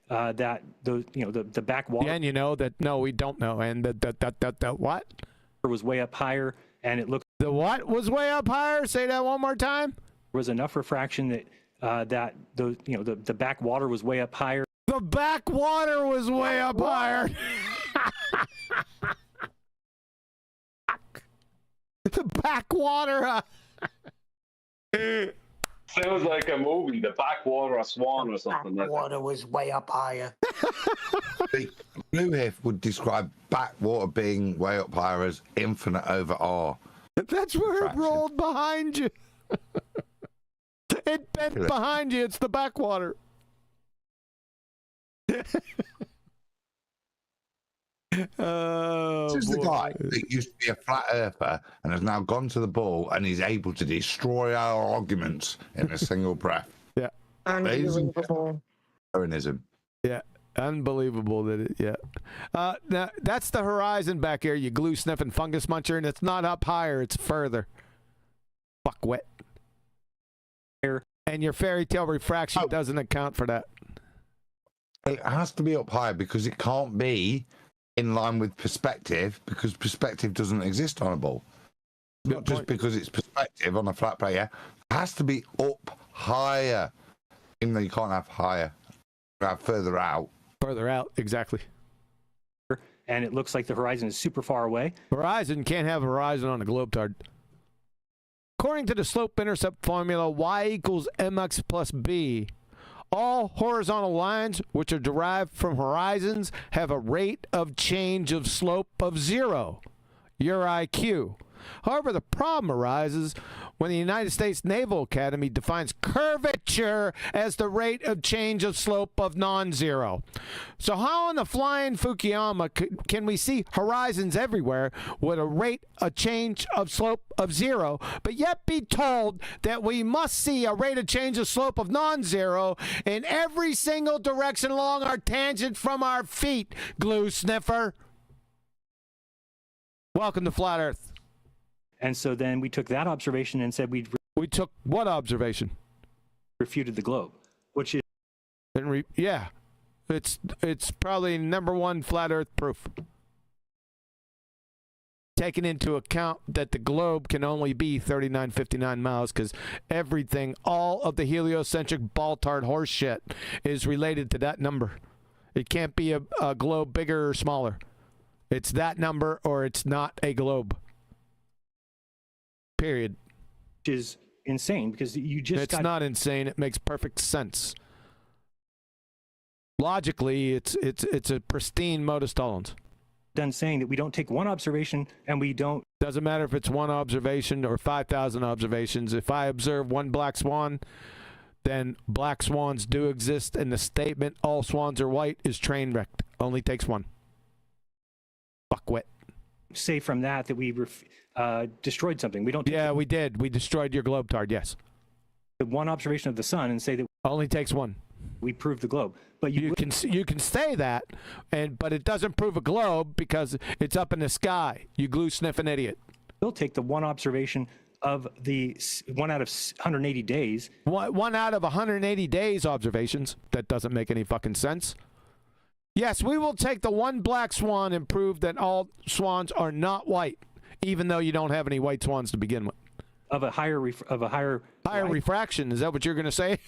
[SPEAKER 8] That the back water.
[SPEAKER 2] Yeah, and you know that we don't know. And the what?
[SPEAKER 8] Was way up higher, and it looked.
[SPEAKER 2] The what was way up higher? Say that one more time.
[SPEAKER 8] There was enough refraction that the back water was way up higher.
[SPEAKER 2] The back water was way up higher. The backwater.
[SPEAKER 5] Sounds like a movie, The Backwater of Swan or something.
[SPEAKER 13] Water was way up higher.
[SPEAKER 15] Lieu here would describe backwater being way up higher as infinite over R.
[SPEAKER 2] That's where it rolled behind you. It bent behind you. It's the backwater.
[SPEAKER 15] This is the guy that used to be a flat earther and has now gone to the ball and is able to destroy our arguments in a single breath.
[SPEAKER 2] Yeah.
[SPEAKER 11] Unbelievable.
[SPEAKER 15] Coherently.
[SPEAKER 2] Yeah. Unbelievable that it, yeah. Now, that's the horizon back here, you glue sniffing fungus muncher, and it's not up higher, it's further. Fuck wet. And your fairy tale refraction doesn't account for that.
[SPEAKER 15] It has to be up higher because it can't be in line with perspective, because perspective doesn't exist on a ball. Not just because it's perspective on a flat plate, yeah. It has to be up higher. Even though you can't have higher. You have further out.
[SPEAKER 2] Further out, exactly.
[SPEAKER 8] And it looks like the horizon is super far away.
[SPEAKER 2] Horizon can't have a horizon on a globetard. According to the slope-intercept formula, y equals mx plus b, all horizontal lines which are derived from horizons have a rate of change of slope of 0, your IQ. However, the problem arises when the United States Naval Academy defines curvature as the rate of change of slope of non-zero. So how in the flying Fukuyama can we see horizons everywhere with a rate of change of slope of 0, but yet be told that we must see a rate of change of slope of non-zero in every single direction along our tangent from our feet, glue sniffer? Welcome to Flat Earth.
[SPEAKER 8] And so then we took that observation and said we
[SPEAKER 2] took what observation?
[SPEAKER 8] Refuted the globe, which is
[SPEAKER 2] yeah, it's probably #1 flat Earth proof. Taking into account that the globe can only be 3959 miles because everything, all of the heliocentric ball-tard horse shit is related to that number. It can't be a globe bigger or smaller. It's that number or it's not a globe. Period.
[SPEAKER 8] Which is insane because you just
[SPEAKER 2] It's not insane. It makes perfect sense. Logically, it's a pristine modus tollens.
[SPEAKER 8] Done saying that we don't take one observation and we don't.
[SPEAKER 2] Doesn't matter if it's one observation or 5,000 observations. If I observe one black swan, then black swans do exist, and the statement "all swans are white" is train wrecked. Only takes one. Fuck wet.
[SPEAKER 8] say from that we destroyed something. We don't.
[SPEAKER 2] Yeah, we did. We destroyed your globe tard. Yes.
[SPEAKER 8] The one observation of the sun and say that
[SPEAKER 2] only takes one.
[SPEAKER 8] We proved the globe, but
[SPEAKER 2] you can say that, but it doesn't prove a globe because it's up in the sky. You glue sniffing idiot.
[SPEAKER 8] We'll take the one observation of the 1 out of 180 days.
[SPEAKER 2] One out of 180 days observations. That doesn't make any fucking sense. Yes, we will take the one black swan and prove that all swans are not white, even though you don't have any white swans to begin with.
[SPEAKER 8] Of a higher
[SPEAKER 2] refraction. Is that what you're going to say?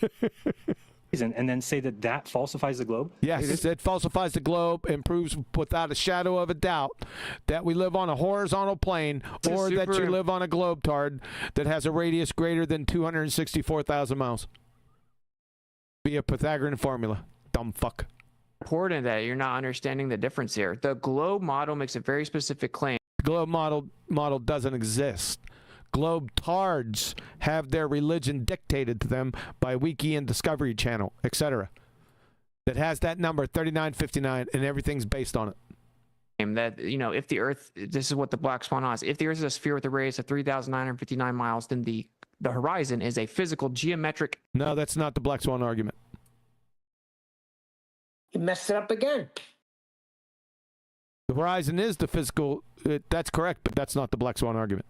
[SPEAKER 8] And then say that falsifies the globe?
[SPEAKER 2] Yes, it falsifies the globe and proves without a shadow of a doubt that we live on a horizontal plane or that you live on a globe tard that has a radius greater than 264,000 miles. Via Pythagorean formula. Dumb fuck.
[SPEAKER 7] Important that you're not understanding the difference here. The globe model makes a very specific claim.
[SPEAKER 2] The globe model doesn't exist. Globe tards have their religion dictated to them by Wiki and Discovery Channel, etc. That has that number 3959 and everything's based on it.
[SPEAKER 7] That, if the Earth, this is what the black swan is. If the Earth is a sphere with a radius of 3,959 miles, then the horizon is a physical geometric.
[SPEAKER 2] No, that's not the black swan argument.
[SPEAKER 6] You messed it up again.
[SPEAKER 2] The horizon is the physical. That's correct, but that's not the black swan argument.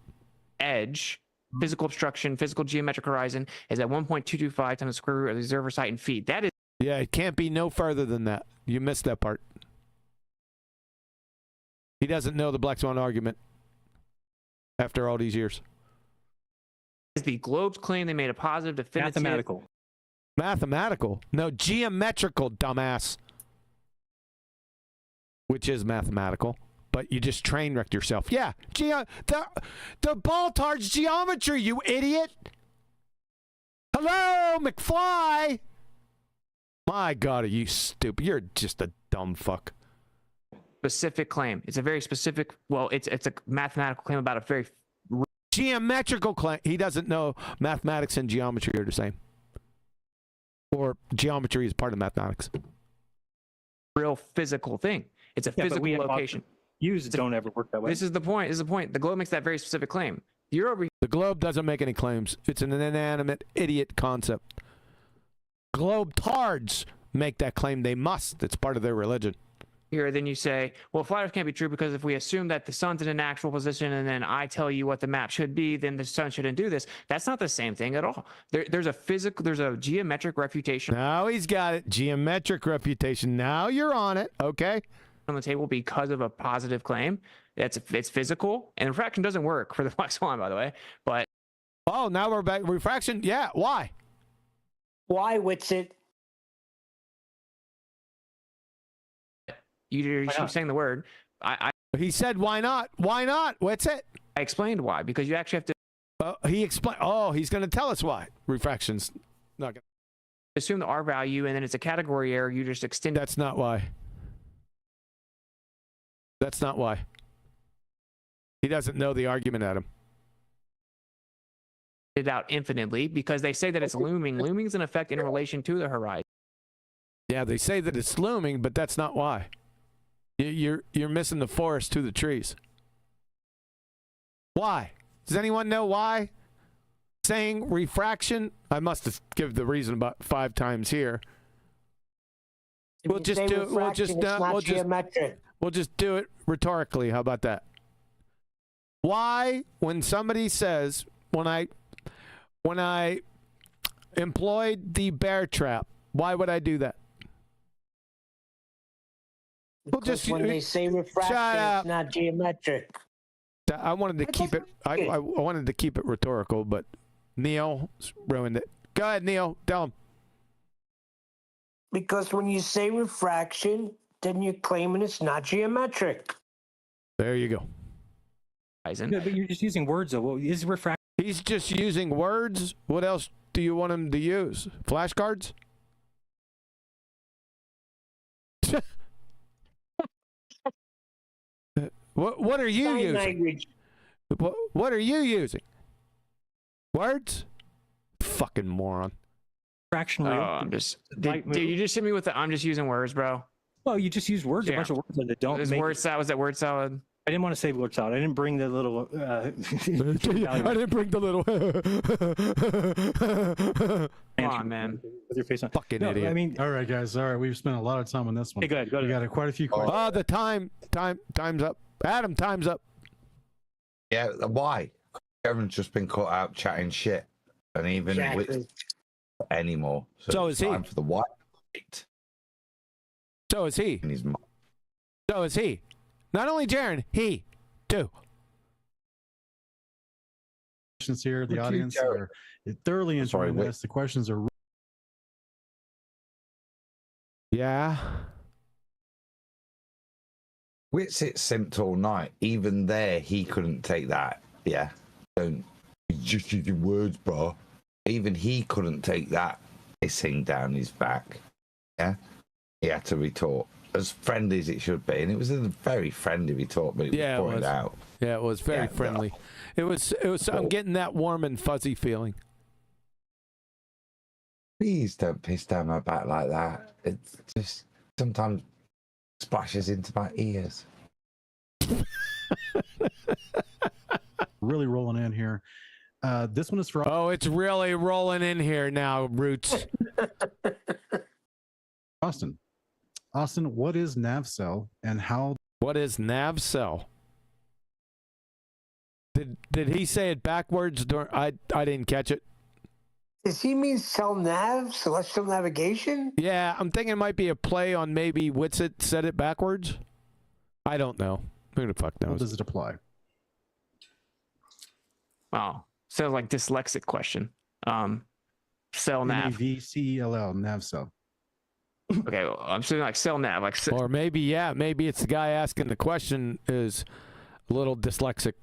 [SPEAKER 7] Edge, physical obstruction, physical geometric horizon is at 1.225 times the square root of the observer's height in feet. That is.
[SPEAKER 2] Yeah, it can't be no further than that. You missed that part. He doesn't know the black swan argument after all these years.
[SPEAKER 7] The globes claim they made a positive definitive.
[SPEAKER 8] Mathematical.
[SPEAKER 2] Mathematical? No, geometrical, dumbass. Which is mathematical. But you just train wrecked yourself. Yeah, the ball tard's geometry, you idiot. Hello, McFly. My God, are you stupid? You're just a dumb fuck.
[SPEAKER 7] Specific claim. It's a very specific. Well, it's a mathematical claim about a very
[SPEAKER 2] geometrical claim. He doesn't know mathematics and geometry are the same, or geometry is part of mathematics.
[SPEAKER 7] Real physical thing. It's a physical location.
[SPEAKER 8] Don't ever work that way.
[SPEAKER 7] This is the point. The globe makes that very specific claim.
[SPEAKER 2] The globe doesn't make any claims. It's an inanimate idiot concept. Globe tards make that claim. They must. It's part of their religion.
[SPEAKER 7] Here, then you say, well, flat Earth can't be true because if we assume that the sun's in an actual position and then I tell you what the map should be, then the sun shouldn't do this. That's not the same thing at all. There's a geometric refutation.
[SPEAKER 2] Now he's got it. Geometric refutation. Now you're on it. Okay.
[SPEAKER 7] On the table because of a positive claim. It's physical, and refraction doesn't work for the black swan, by the way. But
[SPEAKER 2] now we're back. Refraction, yeah. Why?
[SPEAKER 6] Why, Witsit?
[SPEAKER 7] You keep saying the word.
[SPEAKER 2] He said, "Why not? Why not? Witsit?"
[SPEAKER 7] I explained why, because you actually have to.
[SPEAKER 2] He explained. Oh, he's going to tell us why. Refraction's not going to
[SPEAKER 7] assume the R value, and then it's a category error. You just extend.
[SPEAKER 2] That's not why. That's not why. He doesn't know the argument, Adam.
[SPEAKER 7] It out infinitely because they say that it's looming. Looming is an effect in relation to the horizon.
[SPEAKER 2] Yeah, they say that it's looming, but that's not why. You're missing the forest to the trees. Why? Does anyone know why? Saying refraction, I must have given the reason about 5 times here. We'll just do it. We'll just do it rhetorically. How about that? Why, when somebody says, when I employed the bear trap, why would I do that?
[SPEAKER 6] Because when they say refraction, it's not geometric.
[SPEAKER 2] I wanted to keep it. I wanted to keep it rhetorical, but Neil ruined it. Go ahead, Neil. Tell him.
[SPEAKER 6] Because when you say refraction, then you're claiming it's not geometric.
[SPEAKER 2] There you go.
[SPEAKER 8] Yeah, but you're just using words, though. Well, is refraction?
[SPEAKER 2] He's just using words. What else do you want him to use? Flashcards? What are you using?
[SPEAKER 6] Language.
[SPEAKER 2] What are you using? Words? Fucking moron.
[SPEAKER 8] Fractionally.
[SPEAKER 7] I'm just. Dude, you just hit me with the. I'm just using words, bro.
[SPEAKER 8] Well, you just used words. A bunch of words that don't.
[SPEAKER 7] Word salad. Was that word salad?
[SPEAKER 8] I didn't want to say what's out. I didn't bring the little.
[SPEAKER 2] I didn't bring the little.
[SPEAKER 7] Come on, man.
[SPEAKER 8] With your face on.
[SPEAKER 2] Fucking idiot.
[SPEAKER 8] I mean,
[SPEAKER 10] All right, guys. All right, we've spent a lot of time on this one.
[SPEAKER 8] hey, go ahead. Go
[SPEAKER 10] We
[SPEAKER 8] ahead.
[SPEAKER 10] got quite a few questions.
[SPEAKER 2] Oh, the time's up. Adam, time's up.
[SPEAKER 15] Yeah, why? Kevin's just been caught out chatting shit, and even
[SPEAKER 6] Exactly.
[SPEAKER 15] with anymore.
[SPEAKER 2] So
[SPEAKER 15] it's
[SPEAKER 2] is he.
[SPEAKER 15] time for the white.
[SPEAKER 2] So is he.
[SPEAKER 15] In his mind.
[SPEAKER 2] So is he. Not only Jeran, he too.
[SPEAKER 10] Questions here. The
[SPEAKER 15] Would you
[SPEAKER 10] audience
[SPEAKER 15] go-
[SPEAKER 10] are thoroughly
[SPEAKER 15] Sorry,
[SPEAKER 10] enjoying
[SPEAKER 15] wait.
[SPEAKER 10] this. The questions are.
[SPEAKER 2] Yeah.
[SPEAKER 15] Witsit simped all night. Even there, he couldn't take that. Yeah. Don't just use your words, bro. Even he couldn't take that hissing down his back. Yeah. He had to retort. As friendly as it should be. And it was a very friendly retort, but it
[SPEAKER 2] Yeah, it
[SPEAKER 15] was pointed
[SPEAKER 2] was.
[SPEAKER 15] out.
[SPEAKER 2] Yeah, it was very
[SPEAKER 15] Yeah,
[SPEAKER 2] friendly. It was I'm getting that warm and fuzzy feeling.
[SPEAKER 15] Please don't piss down my back like that. It just sometimes splashes into my ears.
[SPEAKER 10] Really rolling in here. This one is for
[SPEAKER 2] Oh, it's really rolling in here now, Roots.
[SPEAKER 10] Austin. Austin, what is nav cell and how?
[SPEAKER 2] What is nav cell? Did he say it backwards? I didn't catch it.
[SPEAKER 6] Does he mean cell nav, celestial navigation?
[SPEAKER 2] Yeah, I'm thinking it might be a play on maybe Witsit said it backwards. I don't know. Who the fuck
[SPEAKER 10] How
[SPEAKER 2] knows?
[SPEAKER 10] does it apply?
[SPEAKER 7] Wow. Sounds like dyslexic question. Cell nav.
[SPEAKER 10] NAVCELL, nav cell.
[SPEAKER 7] Okay, well, I'm saying like cell nav, like
[SPEAKER 2] Or maybe, yeah, maybe it's the guy asking the question is a little dyslexic.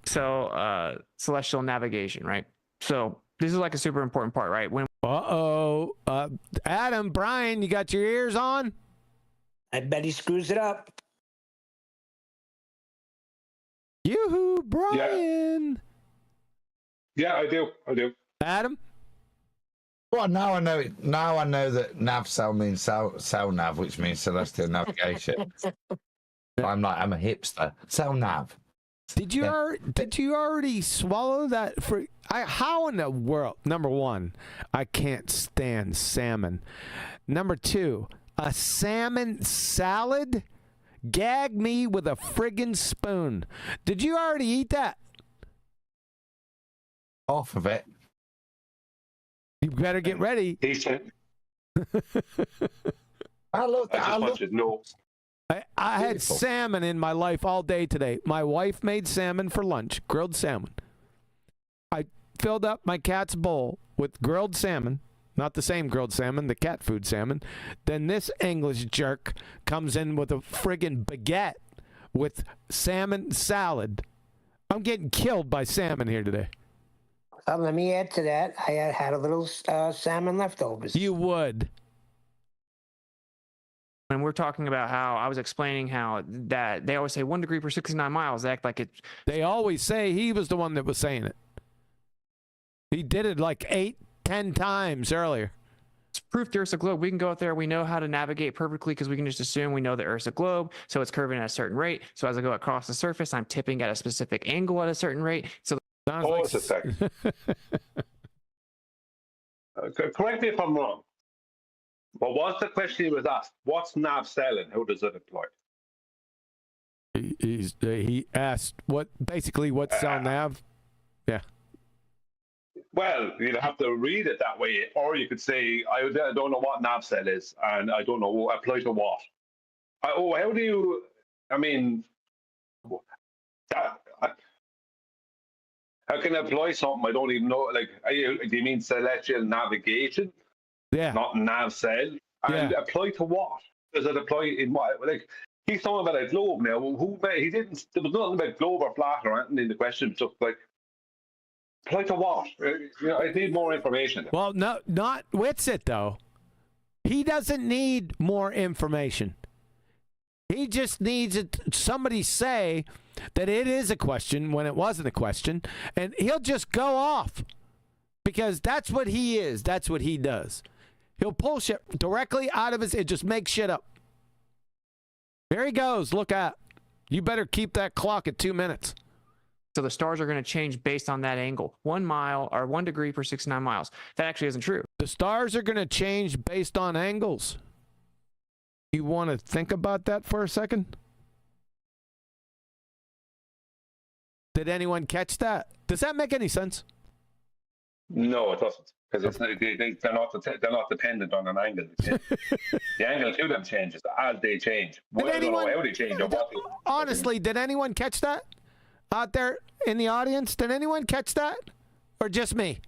[SPEAKER 7] celestial navigation, right? So this is like a super important part, right? When
[SPEAKER 2] Adam, Brian, you got your ears on?
[SPEAKER 6] I bet he screws it up.
[SPEAKER 2] Yoo-hoo, Brian.
[SPEAKER 5] Yeah, I do.
[SPEAKER 2] Adam?
[SPEAKER 15] Well, now I know it. Now I know that nav cell means cell nav, which means celestial navigation. I'm a hipster. Cell nav.
[SPEAKER 2] Did you already swallow that? How in the world? Number one, I can't stand salmon. Number two, a salmon salad? Gag me with a friggin' spoon. Did you already eat that?
[SPEAKER 15] Half of it.
[SPEAKER 2] You better get ready.
[SPEAKER 5] Decent.
[SPEAKER 15] I love that.
[SPEAKER 5] I just want you to know.
[SPEAKER 2] I had
[SPEAKER 15] Beautiful.
[SPEAKER 2] salmon in my life all day today. My wife made salmon for lunch, grilled salmon. I filled up my cat's bowl with grilled salmon, not the same grilled salmon, the cat food salmon. Then this English jerk comes in with a friggin' baguette with salmon salad. I'm getting killed by salmon here today.
[SPEAKER 6] Let me add to that. I had a little salmon leftovers.
[SPEAKER 2] You would.
[SPEAKER 7] when we're talking about how I was explaining how that they always say 1 degree per 69 miles, they act like it.
[SPEAKER 2] They always say he was the one that was saying it. He did it like 8-10 times earlier.
[SPEAKER 7] It's proof the Earth's a globe. We can go out there. We know how to navigate perfectly because we can just assume we know the Earth's a globe. So it's curving at a certain rate. So as I go across the surface, I'm tipping at a specific angle at a certain rate. So
[SPEAKER 5] Pause a second. Correct me if I'm wrong. But what's the question he was asked? What's nav cell and how does it apply?
[SPEAKER 2] He asked what's cell nav? Yeah.
[SPEAKER 5] Well, you'd have to read it that way, or you could say, I don't know what nav cell is, and I don't know apply to what. How do you? I mean, how can I apply something I don't even know? Like, do you mean celestial navigation?
[SPEAKER 2] Yeah.
[SPEAKER 5] Not nav cell. And apply to what? Does it apply in what? Like, he's talking about a globe now. He didn't. There was nothing about globe or flat or anything in the question. So, like, apply to what? I need more information.
[SPEAKER 2] Well, no, not Witsit though. He doesn't need more information. He just needs somebody say that it is a question when it wasn't a question, and he'll just go off because that's what he is. That's what he does. He'll pull shit directly out of his. It just makes shit up. There he goes. Look out. You better keep that clock at 2 minutes.
[SPEAKER 7] So the stars are going to change based on that angle. 1 mile or 1 degree per 69 miles. That actually isn't true.
[SPEAKER 2] The stars are going to change based on angles. You want to think about that for a second? Did anyone catch that? Does that make any sense?
[SPEAKER 5] No, it doesn't, because they're not dependent on an angle. The angle to them changes as they change. Well, I don't know how they change.
[SPEAKER 2] Honestly, did anyone catch that out there in the audience? Did anyone catch that, or just me?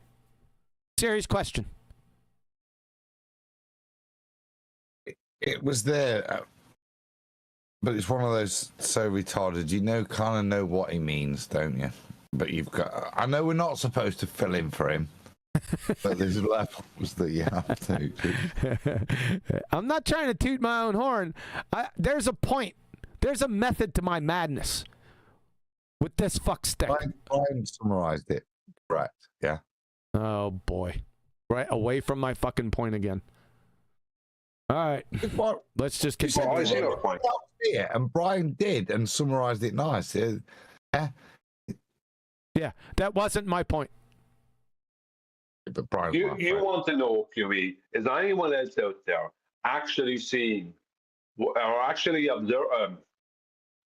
[SPEAKER 2] Serious question.
[SPEAKER 15] It was there, but it's one of those so retarded. You kind of know what he means, don't you? But you've got. I know we're not supposed to fill in for him, but there's levels that you have to.
[SPEAKER 2] I'm not trying to toot my own horn. There's a point. There's a method to my madness with this fuck stick.
[SPEAKER 15] Brian summarized it. Correct. Yeah.
[SPEAKER 2] Oh boy. Right away from my fucking point again. All right. Let's just get
[SPEAKER 15] Yeah, and Brian did and summarized it nice. Yeah.
[SPEAKER 2] Yeah, that wasn't my point.
[SPEAKER 15] But Brian,
[SPEAKER 5] you want to know, QE, is anyone else out there actually seeing or actually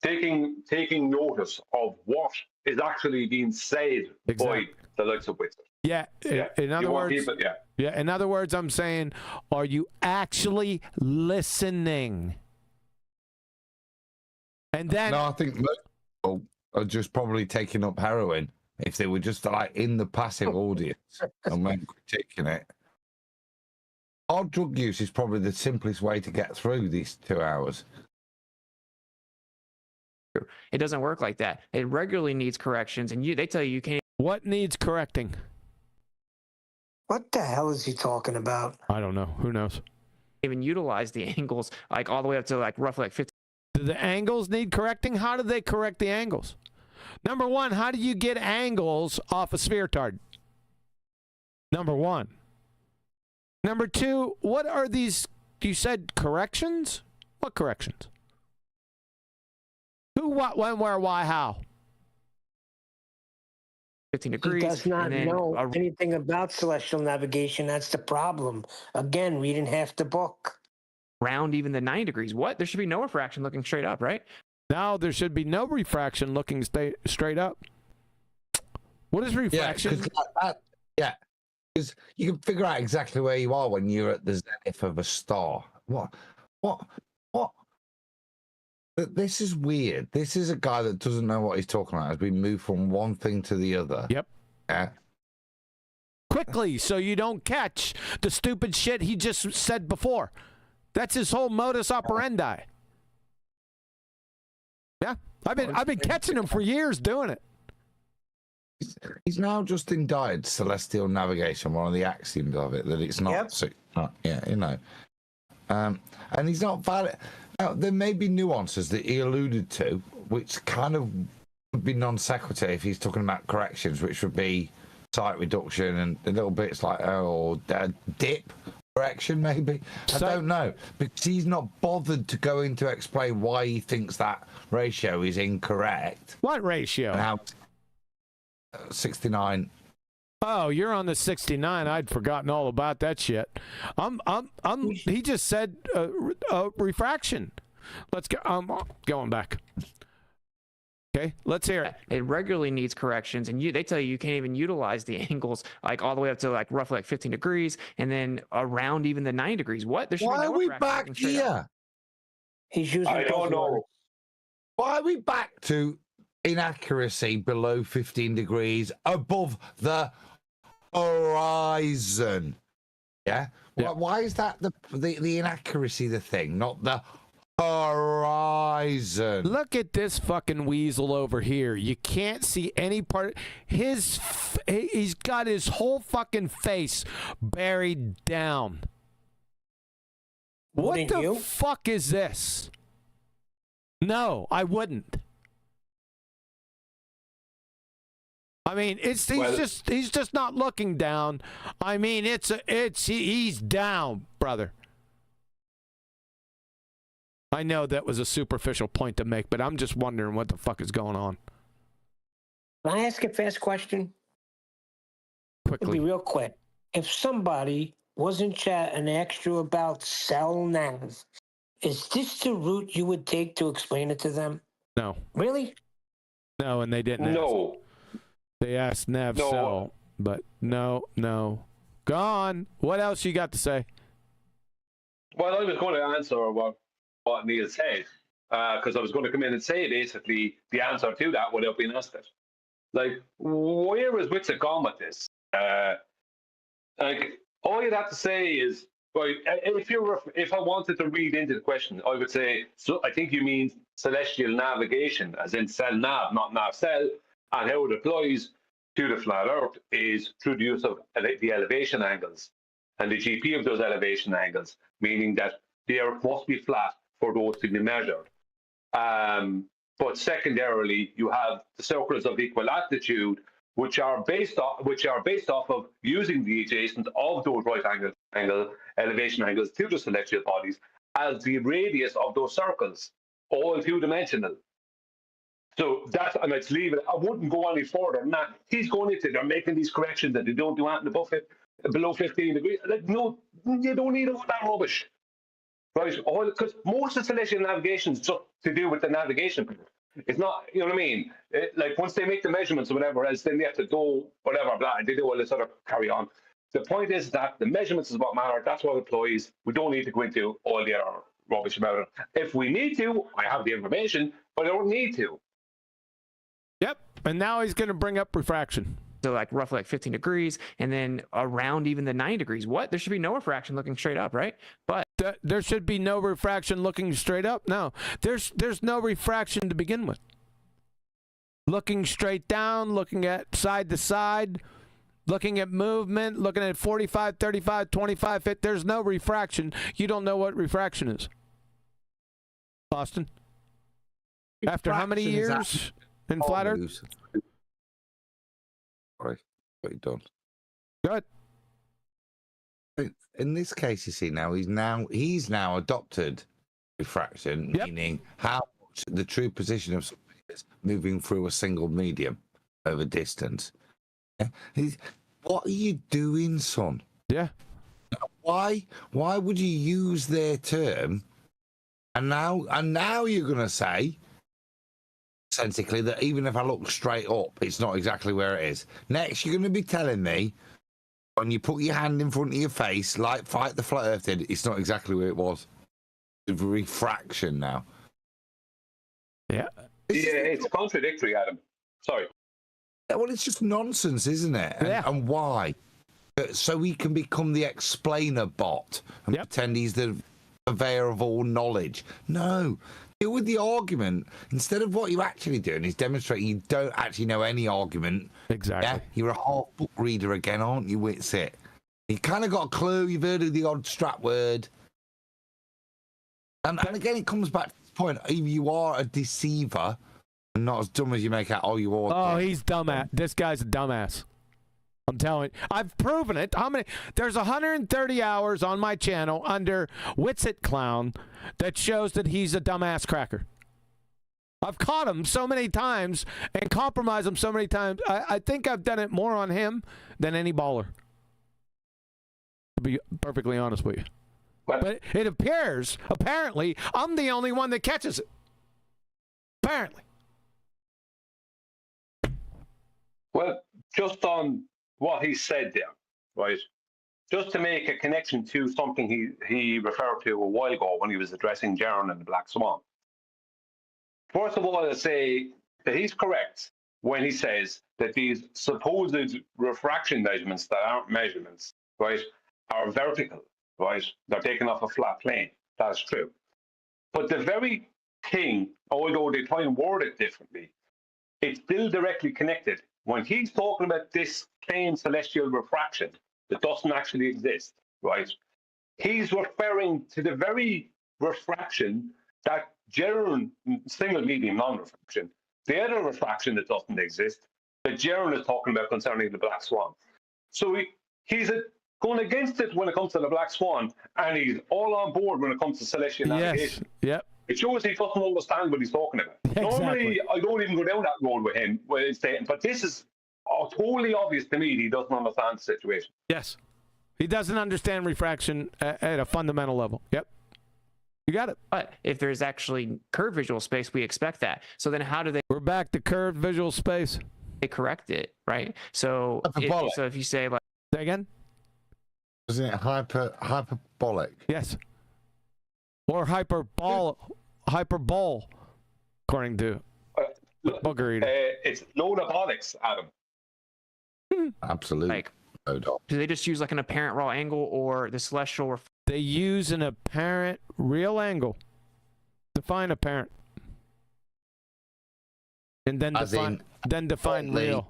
[SPEAKER 5] taking notice of what is actually being said by the likes of Witsit?
[SPEAKER 2] Yeah. In other words, in other words, I'm saying, are you actually listening? And then
[SPEAKER 15] no, I think most people are just probably taking up heroin if they were just like in the passive audience and then critiquing it. Our drug use is probably the simplest way to get through these 2 hours.
[SPEAKER 7] It doesn't work like that. It regularly needs corrections, and they tell you can't.
[SPEAKER 2] What needs correcting?
[SPEAKER 6] What the hell is he talking about?
[SPEAKER 2] I don't know. Who knows?
[SPEAKER 7] Even utilize the angles like all the way up to like roughly like 50.
[SPEAKER 2] Do the angles need correcting? How do they correct the angles? Number one, how do you get angles off a sphere tard? Number one. Number two, what are these? You said corrections? What corrections? Who, what, when, where, why, how?
[SPEAKER 7] 15 degrees.
[SPEAKER 6] He does not know anything about celestial navigation. That's the problem. Again, reading half the book.
[SPEAKER 7] Round even the 90 degrees. What? There should be no refraction looking straight up, right?
[SPEAKER 2] Now there should be no refraction looking straight up. What is refraction?
[SPEAKER 15] Yeah, because you can figure out exactly where you are when you're at the zenith of a star. What? This is weird. This is a guy that doesn't know what he's talking about as we move from one thing to the other.
[SPEAKER 2] Yep.
[SPEAKER 15] Yeah.
[SPEAKER 2] Quickly, so you don't catch the stupid shit he just said before. That's his whole modus operandi. Yeah, I've been catching him for years doing it.
[SPEAKER 15] He's now just indicted celestial navigation, one of the axioms of it, that it's not. And he's not valid. Now, there may be nuances that he alluded to, which kind of would be non sequitur if he's talking about corrections, which would be sight reduction and the little bits like dip correction, maybe. I don't know, because he's not bothered to go in to explain why he thinks that ratio is incorrect.
[SPEAKER 2] What ratio?
[SPEAKER 15] And how 69.
[SPEAKER 2] Oh, you're on the 69. I'd forgotten all about that shit. He just said refraction. Let's go. I'm going back. Okay, let's hear it.
[SPEAKER 7] It regularly needs corrections, and they tell you can't even utilize the angles like all the way up to like roughly like 15 degrees, and then around even the 90 degrees. What? There should
[SPEAKER 15] Why
[SPEAKER 7] be no
[SPEAKER 15] are we
[SPEAKER 7] refraction
[SPEAKER 15] back
[SPEAKER 7] looking straight
[SPEAKER 15] here?
[SPEAKER 7] up.
[SPEAKER 6] He's using.
[SPEAKER 5] I don't know.
[SPEAKER 15] Why are we back to inaccuracy below 15 degrees above the horizon? Yeah. Why is that the inaccuracy the thing, not the horizon?
[SPEAKER 2] Look at this fucking weasel over here. You can't see any part. He's got his whole fucking face buried down. What the fuck is this? No, I wouldn't. I mean, he's just not looking down. I mean, he's down, brother. I know that was a superficial point to make, but I'm just wondering what the fuck is going on.
[SPEAKER 6] Can I ask a fast question?
[SPEAKER 2] Quickly.
[SPEAKER 6] It'll be real quick. If somebody was in chat and asked you about cell nav, is this the route you would take to explain it to them?
[SPEAKER 2] No.
[SPEAKER 6] Really?
[SPEAKER 2] No, and they didn't ask.
[SPEAKER 16] No.
[SPEAKER 2] They asked Nav
[SPEAKER 16] No.
[SPEAKER 2] Cell, but no. Go on. What else you got to say?
[SPEAKER 16] Well, I was going to answer what Neil said, because I was going to come in and say basically the answer to that without being asked it. Like, where is Witsit gone with this? Like, all you'd have to say is, right, if I wanted to read into the question, I would say, so I think you mean celestial navigation, as in cell nav, not nav cell, and how it applies to the flat Earth is through the use of the elevation angles and the GP of those elevation angles, meaning that the Earth must be flat for those to be measured. But secondarily, you have the circles of equal latitude, which are based off of using the adjacent of those right angle elevation angles to the celestial bodies as the radius of those circles, all two-dimensional. So that's, and let's leave it. I wouldn't go any further than that. He's going into, they're making these corrections that they don't do anything above it, below 15 degrees. Like, no, you don't need all that rubbish. Right? Because most of celestial navigation is just to do with the navigation part. It's not, you know what I mean? Like, once they make the measurements or whatever else, then they have to do whatever, blah, they do all this other carry on. The point is that the measurements is what matter. That's what applies. We don't need to go into all the other rubbish about it. If we need to, I have the information, but I don't need to.
[SPEAKER 2] Yep. And now he's going to bring up refraction.
[SPEAKER 7] So like roughly like 15 degrees, and then around even the 90 degrees. What? There should be no refraction looking straight up, right? But
[SPEAKER 2] there should be no refraction looking straight up. No, there's no refraction to begin with. Looking straight down, looking at side to side, looking at movement, looking at 45, 35, 25, there's no refraction. You don't know what refraction is. Boston? After how many years in flat Earth?
[SPEAKER 15] Sorry, what you done?
[SPEAKER 2] Good.
[SPEAKER 15] In this case, you see, he's now adopted refraction, meaning how much the true position of something is moving through a single medium over distance. What are you doing, son?
[SPEAKER 2] Yeah.
[SPEAKER 15] Why would you use their term? And now you're gonna say, essentially, that even if I look straight up, it's not exactly where it is. Next, you're gonna be telling me when you put your hand in front of your face, like Fight the Flat Earth did, it's not exactly where it was. It's refraction now.
[SPEAKER 2] Yeah.
[SPEAKER 16] It's contradictory, Adam. Sorry.
[SPEAKER 15] Well, it's just nonsense, isn't it? And why? So he can become the explainer bot and pretend he's the purveyor of all knowledge. No. Deal with the argument. Instead of what you're actually doing is demonstrating you don't actually know any argument.
[SPEAKER 2] Exactly.
[SPEAKER 15] Yeah? You're a half book reader again, aren't you, Witsit? You kind of got a clue. You've heard of the odd strap word. And again, it comes back to this point. Either you are a deceiver and not as dumb as you make out. Oh, you are.
[SPEAKER 2] Oh, he's dumbass. This guy's a dumbass. I'm telling you. I've proven it. How many? There's 130 hours on my channel under Witsit Clown that shows that he's a dumbass cracker. I've caught him so many times and compromised him so many times. I think I've done it more on him than any baller. To be perfectly honest with you. But it appears, apparently, I'm the only one that catches it. Apparently.
[SPEAKER 16] Well, just on what he said there, right? Just to make a connection to something he referred to a while ago when he was addressing Jeran and the Black Swan. First of all, I'll say that he's correct when he says that these supposed refraction measurements that aren't measurements, right, are vertical, right? They're taken off a flat plane. That's true. But the very thing, although they try and word it differently, it's still directly connected. When he's talking about this plain celestial refraction that doesn't actually exist, right? He's referring to the very refraction that Jeran, single medium non-refraction, the other refraction that doesn't exist, that Jeran is talking about concerning the Black Swan. So he's going against it when it comes to the Black Swan, and he's all on board when it comes to celestial navigation.
[SPEAKER 2] Yep.
[SPEAKER 16] It shows he doesn't understand what he's talking about.
[SPEAKER 2] Exactly.
[SPEAKER 16] Normally, I don't even go down that road with him, where he's saying, but this is totally obvious to me he doesn't understand the situation.
[SPEAKER 2] Yes. He doesn't understand refraction at a fundamental level. Yep. You got it.
[SPEAKER 7] But if there's actually curved visual space, we expect that. So then how do they...
[SPEAKER 2] We're back to curved visual space.
[SPEAKER 7] They correct it, right? So if you say like...
[SPEAKER 2] Say again?
[SPEAKER 15] Isn't it hyperbolic?
[SPEAKER 2] Yes. Or hyperbole, according to Booger Eater.
[SPEAKER 16] It's lodoponics, Adam.
[SPEAKER 15] Absolutely.
[SPEAKER 7] Like, do they just use like an apparent raw angle or the celestial?
[SPEAKER 2] They use an apparent real angle. Define apparent. And then define real.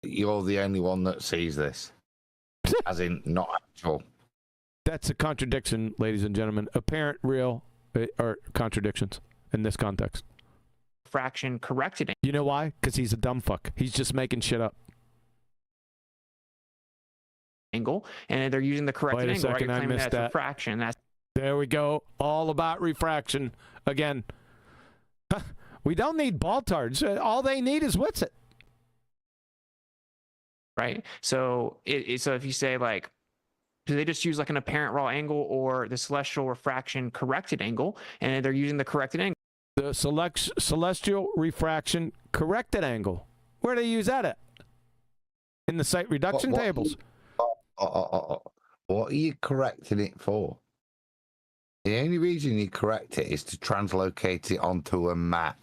[SPEAKER 15] You're the only one that sees this. As in, not actual.
[SPEAKER 2] That's a contradiction, ladies and gentlemen. Apparent, real are contradictions in this context.
[SPEAKER 7] Fraction corrected.
[SPEAKER 2] You know why? Because he's a dumb fuck. He's just making shit up.
[SPEAKER 7] Angle, and they're using the corrected angle. Right? You're claiming that's refraction. That's
[SPEAKER 2] there we go. All about refraction again. We don't need baltards. All they need is Witsit.
[SPEAKER 7] Right. So so if you say like, do they just use like an apparent raw angle or the celestial refraction corrected angle, and they're using the corrected angle?
[SPEAKER 2] The celestial refraction corrected angle. Where do they use that at? In the site reduction tables.
[SPEAKER 15] What are you correcting it for? The only reason you correct it is to translocate it onto a map.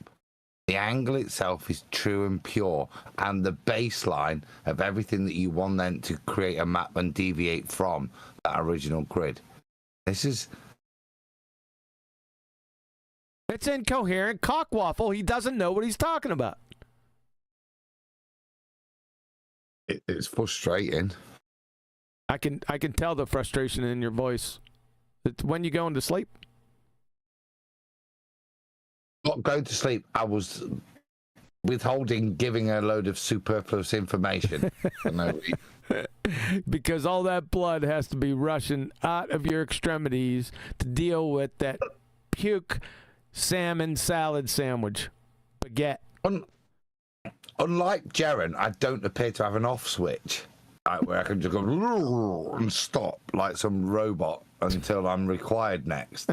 [SPEAKER 15] The angle itself is true and pure, and the baseline of everything that you want then to create a map and deviate from that original grid. This is...
[SPEAKER 2] It's incoherent cockwaffle. He doesn't know what he's talking about.
[SPEAKER 15] It's frustrating.
[SPEAKER 2] I can tell the frustration in your voice. It's when you going to sleep.
[SPEAKER 15] Not going to sleep. I was withholding giving a load of superfluous information. For no reason.
[SPEAKER 2] Because all that blood has to be rushing out of your extremities to deal with that puke salmon salad sandwich baguette.
[SPEAKER 15] Unlike Jeran, I don't appear to have an off switch where I can just go and stop like some robot until I'm required next.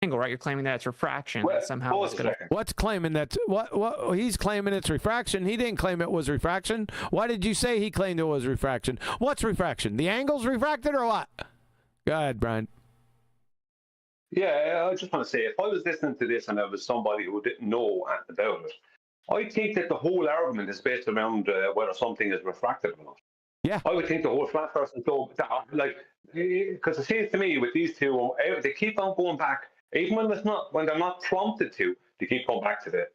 [SPEAKER 7] Angle, right? You're claiming that it's refraction. That somehow it's gonna...
[SPEAKER 2] What's claiming that? What he's claiming it's refraction. He didn't claim it was refraction. Why did you say he claimed it was refraction? What's refraction? The angle's refracted or what? Go ahead, Brian.
[SPEAKER 16] Yeah, I just want to say, if I was listening to this and there was somebody who didn't know about it, I think that the whole argument is based around whether something is refracted or not.
[SPEAKER 2] Yeah.
[SPEAKER 16] I would think the whole flat person, so that, like, because it seems to me with these two, they keep on going back, even when they're not prompted to, they keep going back to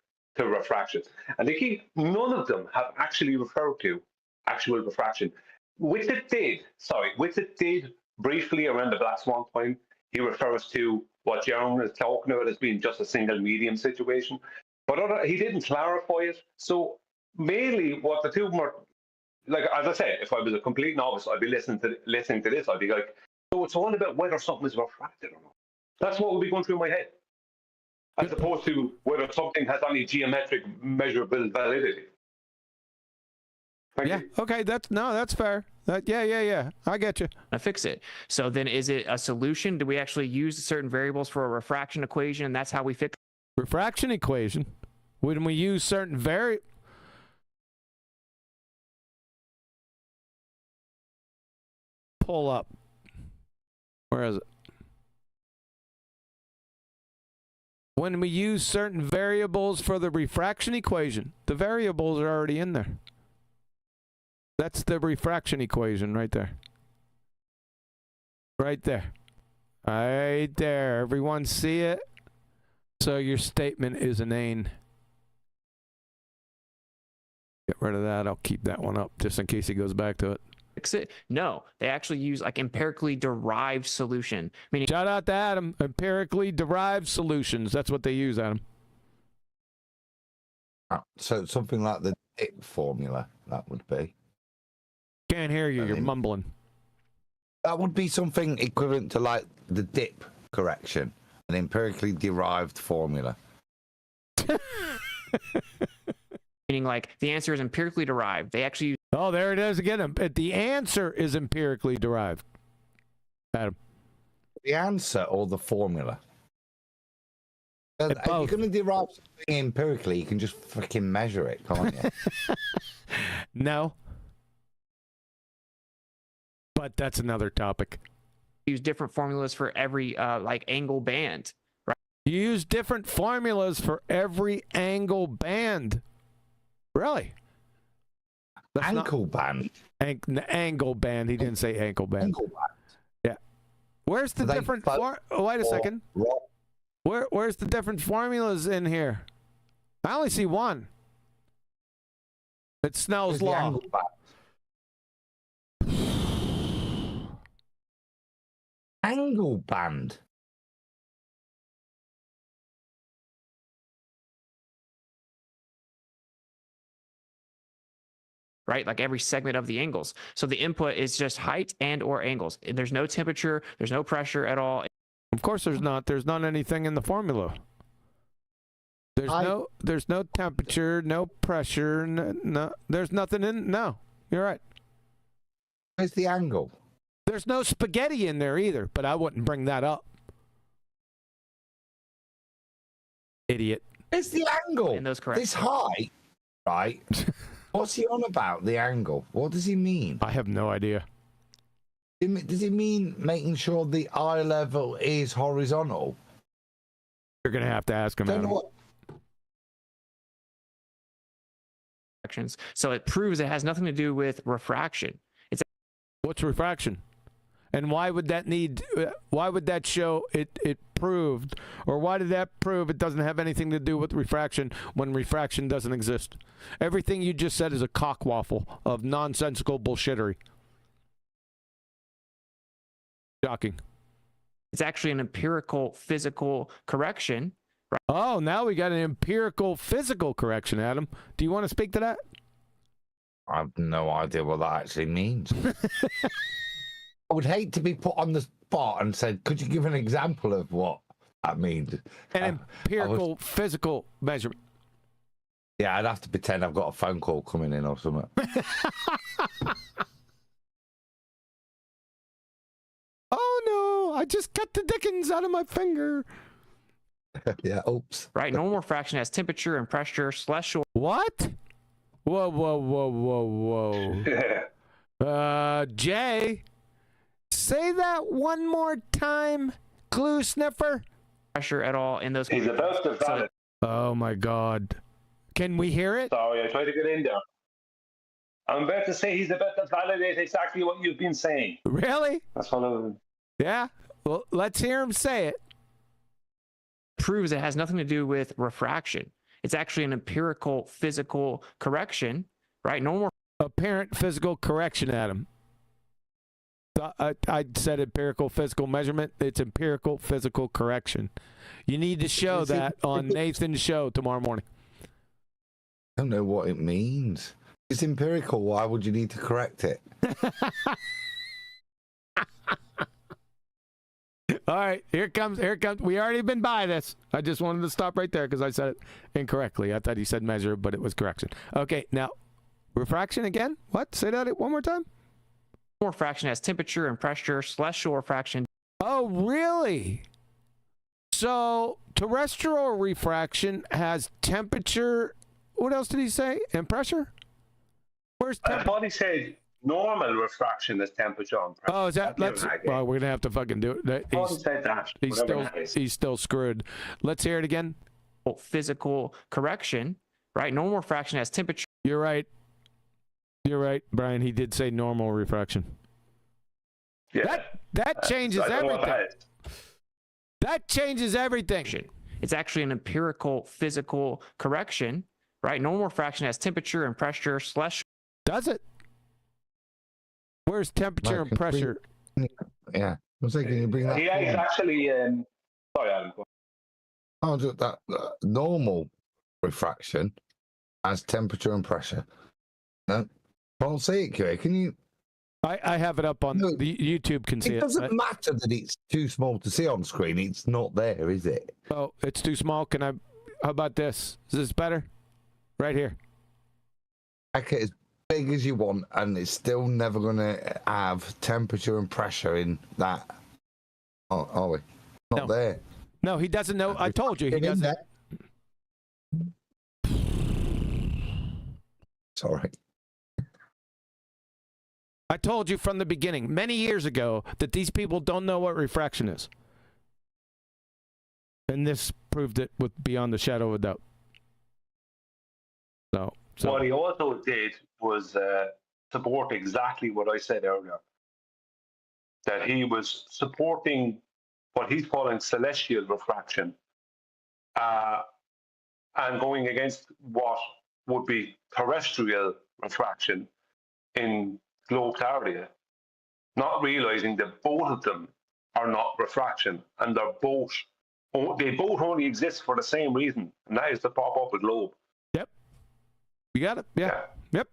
[SPEAKER 16] refractions, and none of them have actually referred to actual refraction. Witsit did briefly around the black swan time. He refers to what Jeran is talking about as being just a single medium situation. But he didn't clarify it. So mainly what the two of them are, like, as I said, if I was a complete novice, I'd be listening to this. I'd be like, so it's all about whether something is refracted or not. That's what would be going through my head. As opposed to whether something has any geometric measurable validity.
[SPEAKER 2] Yeah. Okay. That's fair. Yeah. I get you.
[SPEAKER 7] I fix it. So then, is it a solution? Do we actually use certain variables for a refraction equation, and that's how we fix
[SPEAKER 2] refraction equation? When we use certain pull up. Where is it? When we use certain variables for the refraction equation, the variables are already in there. That's the refraction equation right there. Right there. Right there. Everyone see it? So your statement is inane. Get rid of that. I'll keep that one up just in case he goes back to it.
[SPEAKER 7] Fix it? No, they actually use like empirically derived solution. Meaning,
[SPEAKER 2] shout out to Adam. Empirically derived solutions. That's what they use, Adam.
[SPEAKER 15] So something like the dip formula, that would be.
[SPEAKER 2] Can't hear you. You're mumbling.
[SPEAKER 15] That would be something equivalent to like the dip correction, an empirically derived formula.
[SPEAKER 7] Meaning, like, the answer is empirically derived. They actually use.
[SPEAKER 2] Oh, there it is again. The answer is empirically derived. Adam.
[SPEAKER 15] The answer or the formula? If
[SPEAKER 2] Both.
[SPEAKER 15] you're going to derive something empirically, you can just freaking measure it, can't you?
[SPEAKER 2] No. But that's another topic.
[SPEAKER 7] Use different formulas for every like angle band, right?
[SPEAKER 2] You use different formulas for every angle band. Really? That's
[SPEAKER 15] ankle band.
[SPEAKER 2] Angle band. He didn't say ankle band.
[SPEAKER 15] Ankle band.
[SPEAKER 2] Yeah. Where's the different? Wait a second. Where's the different formulas in here? I only see one. It's Snell's law.
[SPEAKER 15] Angle band.
[SPEAKER 7] Right, like every segment of the angles. So the input is just height and or angles. There's no temperature, there's no pressure at all.
[SPEAKER 2] Of course there's not. There's not anything in the formula. There's no temperature, no pressure, no there's nothing in. No, you're right.
[SPEAKER 15] Where's the angle?
[SPEAKER 2] There's no spaghetti in there either, but I wouldn't bring that up. Idiot.
[SPEAKER 15] Where's the angle?
[SPEAKER 7] And those correct.
[SPEAKER 15] This height, right? What's he on about, the angle? What does he mean?
[SPEAKER 2] I have no idea.
[SPEAKER 15] Does he mean making sure the eye level is horizontal?
[SPEAKER 2] You're going to have to ask him.
[SPEAKER 7] So it proves it has nothing to do with refraction.
[SPEAKER 2] What's refraction? And why would that show it proved, or why did that prove it doesn't have anything to do with refraction when refraction doesn't exist? Everything you just said is a cockwaffle of nonsensical bullshittery. Shocking.
[SPEAKER 7] It's actually an empirical physical correction. Right?
[SPEAKER 2] Oh, now we got an empirical physical correction, Adam. Do you want to speak to that?
[SPEAKER 15] I have no idea what that actually means. I would hate to be put on the spot and said, could you give an example of what that means?
[SPEAKER 2] An empirical physical measurement.
[SPEAKER 15] Yeah, I'd have to pretend I've got a phone call coming in or something.
[SPEAKER 2] Oh no, I just cut the dickens out of my finger.
[SPEAKER 15] Yeah, oops.
[SPEAKER 7] Right, normal refraction has temperature and pressure, celestial.
[SPEAKER 2] What? Whoa, whoa, whoa, whoa, whoa. Jay, say that one more time, clue sniffer.
[SPEAKER 7] Pressure at all in those.
[SPEAKER 16] He's about to validate.
[SPEAKER 2] Oh my God. Can we hear it?
[SPEAKER 16] Sorry, I tried to get in there. I'm about to say he's about to validate exactly what you've been saying.
[SPEAKER 2] Really?
[SPEAKER 16] That's one of them.
[SPEAKER 2] Yeah? Well, let's hear him say it.
[SPEAKER 7] Proves it has nothing to do with refraction. It's actually an empirical physical correction, right? Normal.
[SPEAKER 2] Apparent physical correction, Adam. I said empirical physical measurement. It's empirical physical correction. You need to show that on Nathan's show tomorrow morning.
[SPEAKER 15] I don't know what it means. It's empirical. Why would you need to correct it?
[SPEAKER 2] All right, here it comes. We already been by this. I just wanted to stop right there because I said it incorrectly. I thought he said measure, but it was correction. Okay, now refraction again. What? Say that one more time.
[SPEAKER 7] Refraction has temperature and pressure. Celestial refraction.
[SPEAKER 2] Oh, really? So terrestrial refraction has temperature. What else did he say? And pressure? Where's
[SPEAKER 16] temperature? I thought he said normal refraction is temperature and pressure.
[SPEAKER 2] Oh, is that? Well, we're gonna have to fucking do it. He's still screwed. Let's hear it again.
[SPEAKER 7] Physical correction, right? Normal refraction has temperature.
[SPEAKER 2] You're right. You're right, Brian. He did say normal refraction.
[SPEAKER 16] Yeah.
[SPEAKER 2] That changes everything. That changes everything.
[SPEAKER 7] It's actually an empirical physical correction, right? Normal refraction has temperature and pressure.
[SPEAKER 2] Does it? Where's temperature and pressure?
[SPEAKER 15] Yeah. I was thinking you bring that.
[SPEAKER 16] Yeah, he's actually. Sorry, Adam.
[SPEAKER 15] Oh, that normal refraction has temperature and pressure. No, can't see it, Q. Can you?
[SPEAKER 2] I have it up on the YouTube. Can see
[SPEAKER 15] It
[SPEAKER 2] it.
[SPEAKER 15] doesn't matter that it's too small to see on screen. It's not there, is it?
[SPEAKER 2] Oh, it's too small. Can I? How about this? Is this better? Right here.
[SPEAKER 15] Make it as big as you want, and it's still never going to have temperature and pressure in that. Oh, are we? Not there.
[SPEAKER 2] No, he doesn't know. I told you he doesn't.
[SPEAKER 15] Sorry.
[SPEAKER 2] I told you from the beginning, many years ago, that these people don't know what refraction is. And this proved it with beyond the shadow of a doubt. So
[SPEAKER 16] what he also did was support exactly what I said earlier. That he was supporting what he's calling celestial refraction and going against what would be terrestrial refraction in globe clarity, not realizing that both of them are not refraction, and they both only exist for the same reason, and that is to pop up a globe.
[SPEAKER 2] Yep. You got it? Yeah. Yep.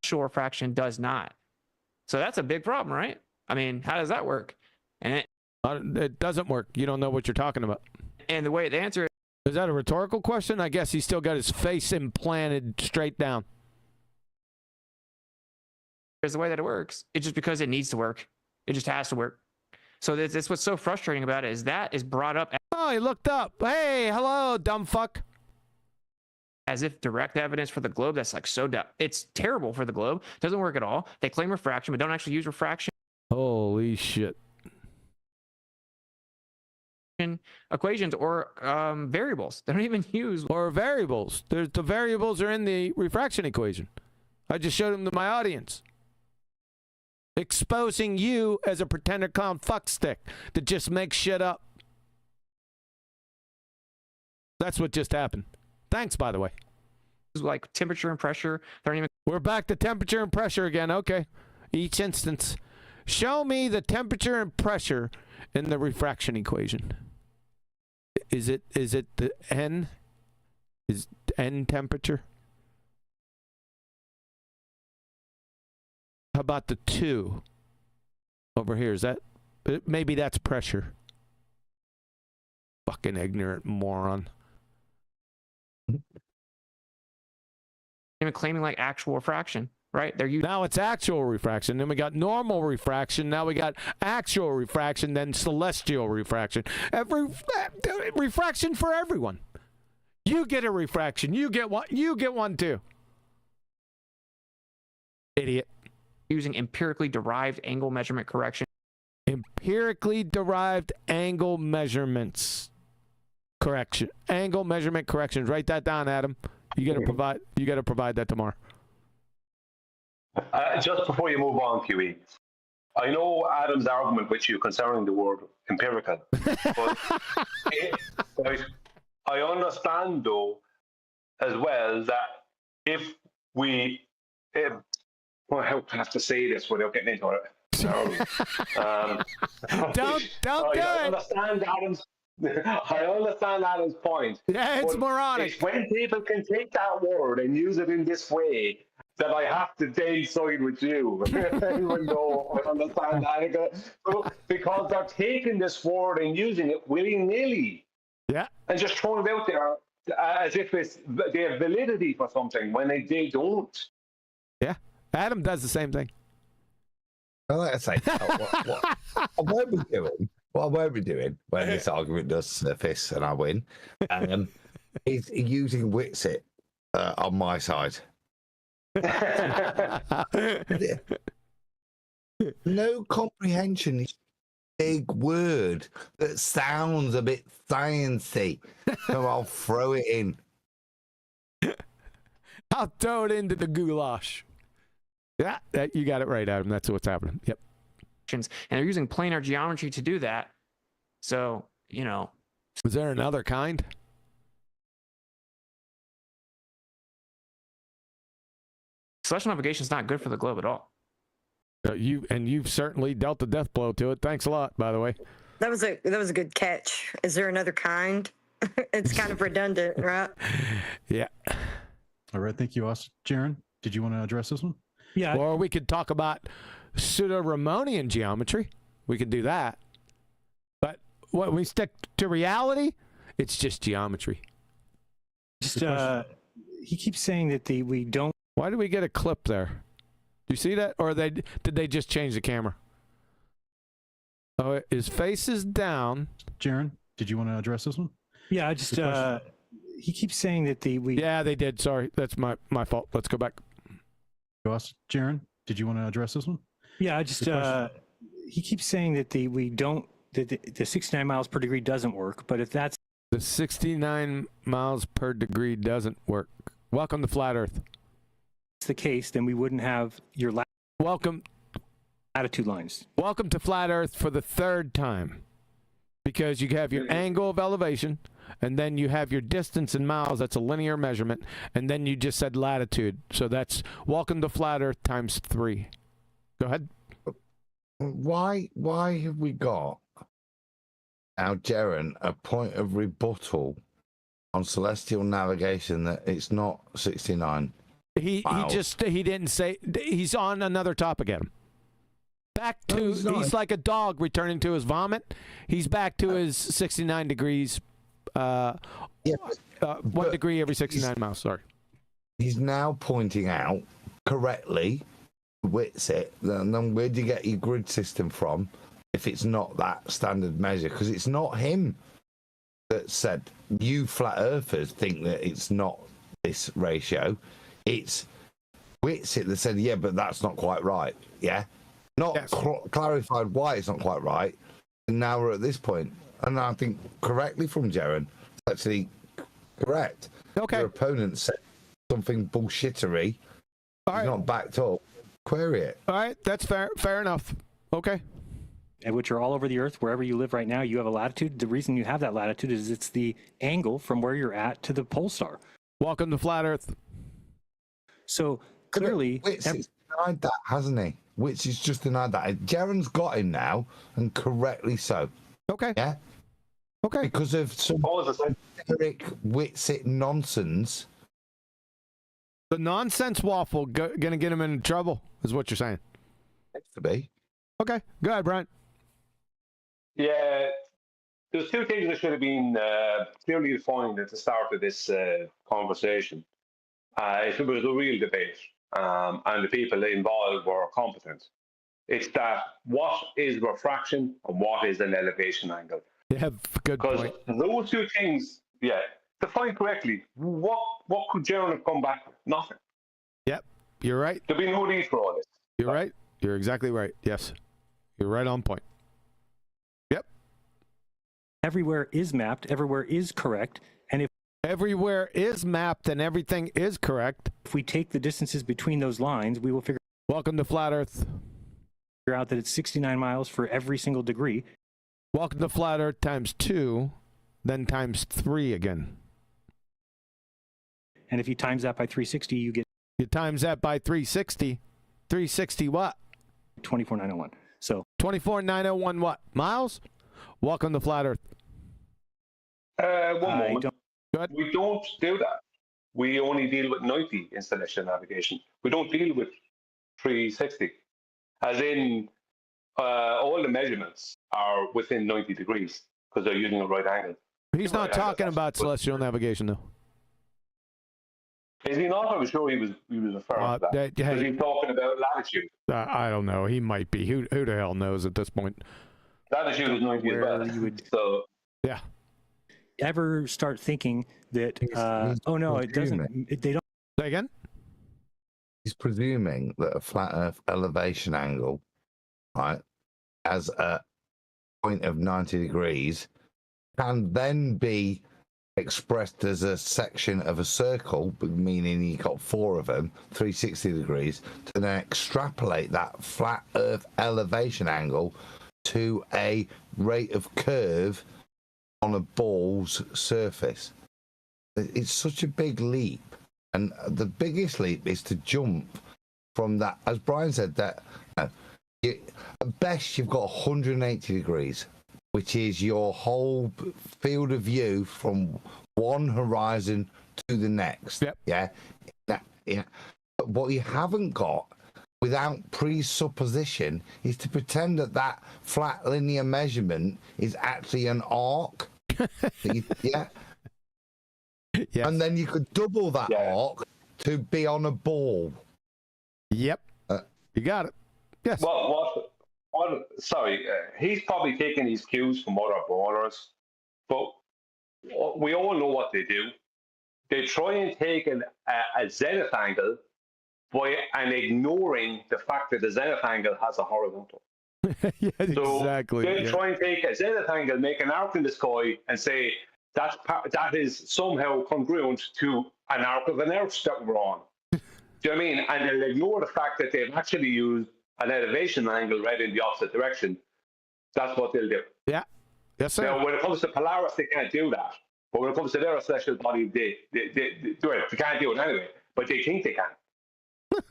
[SPEAKER 7] Actual refraction does not. So that's a big problem, right? I mean, how does that work? And
[SPEAKER 2] it doesn't work. You don't know what you're talking about.
[SPEAKER 7] And the way the answer
[SPEAKER 2] is that a rhetorical question? I guess he's still got his face implanted straight down.
[SPEAKER 7] is the way that it works. It's just because it needs to work. It just has to work. So that's what's so frustrating about it, is that is brought up.
[SPEAKER 2] Oh, he looked up. Hey, hello, dumb fuck.
[SPEAKER 7] As if direct evidence for the globe. That's like so dumb. It's terrible for the globe. Doesn't work at all. They claim refraction, but don't actually use refraction.
[SPEAKER 2] Holy shit.
[SPEAKER 7] Equations or variables. They don't even use.
[SPEAKER 2] Or variables. The variables are in the refraction equation. I just showed them to my audience. Exposing you as a pretender clown fuckstick that just makes shit up. That's what just happened. Thanks, by the way.
[SPEAKER 7] Like temperature and pressure. They don't even.
[SPEAKER 2] We're back to temperature and pressure again. Okay. Each instance. Show me the temperature and pressure in the refraction equation. Is it the N? Is N temperature? How about the 2 over here? Is that, maybe that's pressure. Fucking ignorant moron.
[SPEAKER 7] Even claiming like actual refraction, right?
[SPEAKER 2] Now it's actual refraction. Then we got normal refraction. Now we got actual refraction. Then celestial refraction. Refraction for everyone. You get a refraction. You get one. You get one too. Idiot.
[SPEAKER 7] Using empirically derived angle measurement correction.
[SPEAKER 2] Empirically derived angle measurements. Correction. Angle measurement corrections. Write that down, Adam. You gotta provide that tomorrow.
[SPEAKER 16] Just before you move on, QE, I know Adam's argument with you concerning the word empirical, but I understand though as well that if we, well, I have to say this without getting into it.
[SPEAKER 2] Don't do it.
[SPEAKER 16] I understand Adam's point.
[SPEAKER 2] Yeah, it's moronic.
[SPEAKER 16] It's when people can take that word and use it in this way that I have to then side with you, even though I understand that. Because they're taking this word and using it willy-nilly.
[SPEAKER 2] Yeah. And
[SPEAKER 16] just throwing it out there as if they have validity for something when they don't.
[SPEAKER 2] Yeah. Adam does the same thing.
[SPEAKER 15] Well, like I say, what I won't be doing when this argument does surface and I win is using Witsit on my side. No comprehension is a big word that sounds a bit sciencey, so I'll throw it in.
[SPEAKER 2] I'll throw it into the goulash. Yeah, you got it right, Adam. That's what's happening. Yep.
[SPEAKER 7] And they're using planar geometry to do that. So, you know.
[SPEAKER 2] Was there another kind?
[SPEAKER 7] Celestial navigation is not good for the globe at all.
[SPEAKER 2] You've certainly dealt the death blow to it. Thanks a lot, by the way.
[SPEAKER 11] That was a good catch. Is there another kind? It's kind of redundant, right?
[SPEAKER 2] Yeah.
[SPEAKER 10] All right. Thank you, Jeran. Did you want to address this one?
[SPEAKER 8] Yeah.
[SPEAKER 2] Or we could talk about pseudo-Ramonian geometry. We can do that. But when we stick to reality, it's just geometry.
[SPEAKER 8] Just he keeps saying that we don't.
[SPEAKER 2] Why did we get a clip there? Do you see that? Or did they just change the camera? Oh, his face is down.
[SPEAKER 10] Jeran, did you want to address this one?
[SPEAKER 8] Yeah, I just he keeps saying that we.
[SPEAKER 2] Yeah, they did. Sorry, that's my fault. Let's go back.
[SPEAKER 10] Jeran, did you want to address this one?
[SPEAKER 8] Yeah, I just he keeps saying that we don't, that the 69 miles per degree doesn't work. But if that's
[SPEAKER 2] the 69 miles per degree doesn't work. Welcome to Flat Earth.
[SPEAKER 8] the case, then we wouldn't have your
[SPEAKER 2] welcome
[SPEAKER 8] latitude lines.
[SPEAKER 2] Welcome to Flat Earth for the third time, because you have your angle of elevation, and then you have your distance in miles. That's a linear measurement, and then you just said latitude. So that's welcome to Flat Earth times 3. Go ahead.
[SPEAKER 15] Why have we got now, Jeran, a point of rebuttal on celestial navigation that it's not 69?
[SPEAKER 2] He didn't say. He's on another topic again. Back to he's like a dog returning to his vomit. He's back to his 69 degrees. 1 degree every 69 miles. Sorry.
[SPEAKER 15] He's now pointing out correctly, Witsit, and then where do you get your grid system from if it's not that standard measure? Because it's not him that said, you flat earthers think that it's not this ratio. It's Witsit that said, yeah, but that's not quite right. Yeah. Not clarified why it's not quite right. And now we're at this point. And I think correctly from Jeran, it's actually correct.
[SPEAKER 2] Okay.
[SPEAKER 15] Your opponent said something bullshittery.
[SPEAKER 2] All right.
[SPEAKER 15] It's not backed up. Query it.
[SPEAKER 2] All right. That's fair. Fair enough. Okay.
[SPEAKER 8] And which are all over the earth, wherever you live right now, you have a latitude. The reason you have that latitude is it's the angle from where you're at to the pole star.
[SPEAKER 2] Welcome to Flat Earth.
[SPEAKER 8] So clearly,
[SPEAKER 15] Witsit's denied that, hasn't he? Witsit's just denied that. Jeran's got him now, and correctly so.
[SPEAKER 2] Okay.
[SPEAKER 15] Yeah.
[SPEAKER 2] Okay.
[SPEAKER 15] Because of some Eric Witsit nonsense.
[SPEAKER 2] The nonsense waffle gonna get him in trouble, is what you're saying.
[SPEAKER 15] Has to be.
[SPEAKER 2] Okay. Go ahead, Brian.
[SPEAKER 16] Yeah, there's two things that should have been clearly defined at the start of this conversation. If it was a real debate and the people involved were competent, it's that what is refraction and what is an elevation angle?
[SPEAKER 2] Yeah, good point.
[SPEAKER 16] Because those two things, defined correctly, what could Jeran have come back with? Nothing.
[SPEAKER 2] Yep, you're right.
[SPEAKER 16] There'd be no need for all this.
[SPEAKER 2] You're right. You're exactly right. Yes, you're right on point. Yep.
[SPEAKER 8] Everywhere is mapped. Everywhere is correct. And if
[SPEAKER 2] everywhere is mapped and everything is correct,
[SPEAKER 8] if we take the distances between those lines, we will figure.
[SPEAKER 2] Welcome to Flat Earth.
[SPEAKER 8] Figure out that it's 69 miles for every single degree.
[SPEAKER 2] Welcome to Flat Earth times 2, then times 3 again.
[SPEAKER 8] And if you times that by 360, you get.
[SPEAKER 2] You times that by 360. 360 what?
[SPEAKER 8] 24,901. So
[SPEAKER 2] 24,901 what? Miles? Welcome to Flat Earth.
[SPEAKER 16] One moment. We don't do that. We only deal with 90 in celestial navigation. We don't deal with 360. As in, all the measurements are within 90 degrees because they're using a right angle.
[SPEAKER 2] He's not talking about celestial navigation, though.
[SPEAKER 16] Is he not? I was sure he was referring to that. Is he talking about latitude?
[SPEAKER 2] I don't know. He might be. Who the hell knows at this point?
[SPEAKER 16] Latitude is 90 as well. So
[SPEAKER 2] yeah.
[SPEAKER 8] Ever start thinking that? Oh no, it doesn't. They don't.
[SPEAKER 2] Say again.
[SPEAKER 15] He's presuming that a flat Earth elevation angle, right, as a point of 90 degrees, can then be expressed as a section of a circle, meaning you got 4 of them, 360 degrees, to then extrapolate that flat Earth elevation angle to a rate of curve on a ball's surface. It's such a big leap. And the biggest leap is to jump from that, as Brian said, that at best you've got 180 degrees, which is your whole field of view from one horizon to the next.
[SPEAKER 2] Yep.
[SPEAKER 15] Yeah. Yeah. But what you haven't got without presupposition is to pretend that that flat linear measurement is actually an arc. Yeah.
[SPEAKER 2] Yes.
[SPEAKER 15] And then you could double that arc to be on a ball.
[SPEAKER 2] Yep. You got it. Yes.
[SPEAKER 16] Sorry, he's probably taking his cues from other ballers, but we all know what they do. They try and take a zenith angle and ignoring the fact that the zenith angle has a horizontal.
[SPEAKER 2] Yeah,
[SPEAKER 16] So
[SPEAKER 2] exactly.
[SPEAKER 16] they try and take a zenith angle, make an arc in the sky, and say that is somehow congruent to an arc of an Earth that we're on. Do you know what I mean? And they'll ignore the fact that they've actually used an elevation angle right in the opposite direction. That's what they'll do.
[SPEAKER 2] Yeah. Yes, sir.
[SPEAKER 16] Now, when it comes to Polaris, they can't do that. But when it comes to their celestial body, they can't do it anyway. But they think they can.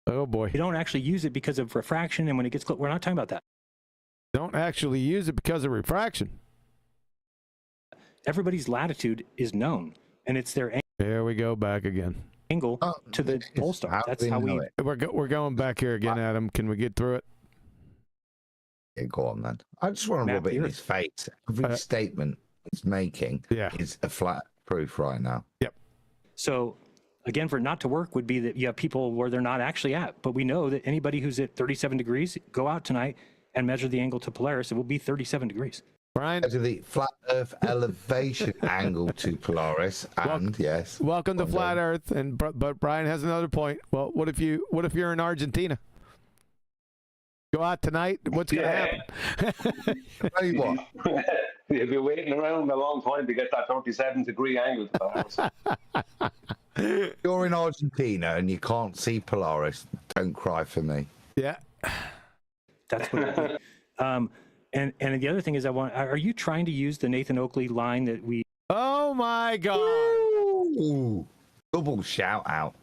[SPEAKER 2] Oh, boy.
[SPEAKER 8] You don't actually use it because of refraction, and when it gets close, we're not talking about that.
[SPEAKER 2] Don't actually use it because of refraction.
[SPEAKER 8] Everybody's latitude is known, and it's their
[SPEAKER 2] There we go back again.
[SPEAKER 8] angle to the pole star. That's how we.
[SPEAKER 2] We're going back here again, Adam. Can we get through it?
[SPEAKER 15] Yeah, go on, then. I just want to rub it in his face. Every statement he's making is a flat proof right now.
[SPEAKER 2] Yep.
[SPEAKER 8] So, again, for it not to work would be that you have people where they're not actually at. But we know that anybody who's at 37 degrees, go out tonight and measure the angle to Polaris. It will be 37 degrees.
[SPEAKER 2] Brian?
[SPEAKER 15] To the flat Earth elevation angle to Polaris, and yes.
[SPEAKER 2] Welcome to Flat Earth, but Brian has another point. Well, what if you're in Argentina? Go out tonight. What's going to happen?
[SPEAKER 15] Tell you what.
[SPEAKER 16] You'll be waiting around a long time to get that 37-degree angle to Polaris.
[SPEAKER 15] You're in Argentina and you can't see Polaris. Don't cry for me.
[SPEAKER 2] Yeah.
[SPEAKER 8] That's what. And the other thing is, are you trying to use the Nathan Oakley line that we?
[SPEAKER 2] Oh my God!
[SPEAKER 15] Ooh, double shout out.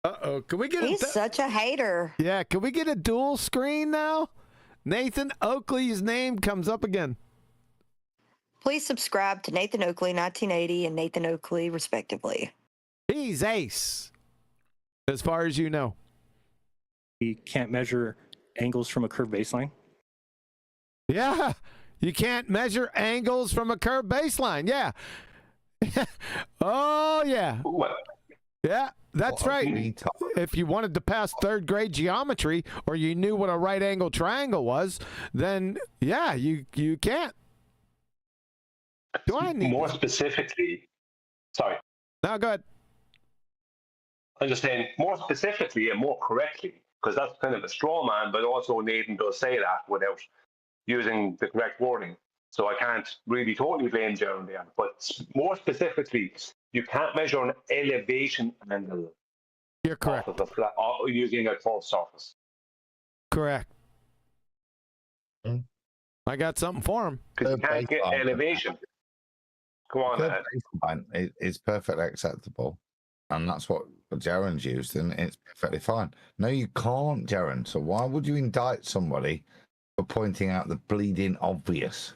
[SPEAKER 2] Uh-oh, can we get?
[SPEAKER 11] He's such a hater.
[SPEAKER 2] Yeah, can we get a dual screen now? Nathan Oakley's name comes up again.
[SPEAKER 11] Please subscribe to Nathan Oakley 1980 and Nathan Oakley respectively.
[SPEAKER 2] He's ace, as far as you know.
[SPEAKER 8] We can't measure angles from a curved baseline.
[SPEAKER 2] Yeah, you can't measure angles from a curved baseline. Yeah. Oh, yeah. Yeah, that's right. If you wanted to pass third grade geometry or you knew what a right angle triangle was, then, yeah, you can't. Do I need
[SPEAKER 16] more specifically? Sorry.
[SPEAKER 2] No, go ahead.
[SPEAKER 16] I'm just saying more specifically and more correctly, because that's kind of a straw man, but also Nathan does say that without using the correct wording. So I can't really totally blame Jeran there. But more specifically, you can't measure an elevation angle.
[SPEAKER 2] You're correct.
[SPEAKER 16] Off of a flat, using a curved surface.
[SPEAKER 2] Correct. I got something for him.
[SPEAKER 16] Because you can't get elevation. Go on, Ed.
[SPEAKER 15] It's perfectly acceptable. And that's what Jeran's used, and it's perfectly fine. No, you can't, Jeran. So why would you indict somebody for pointing out the bleeding obvious?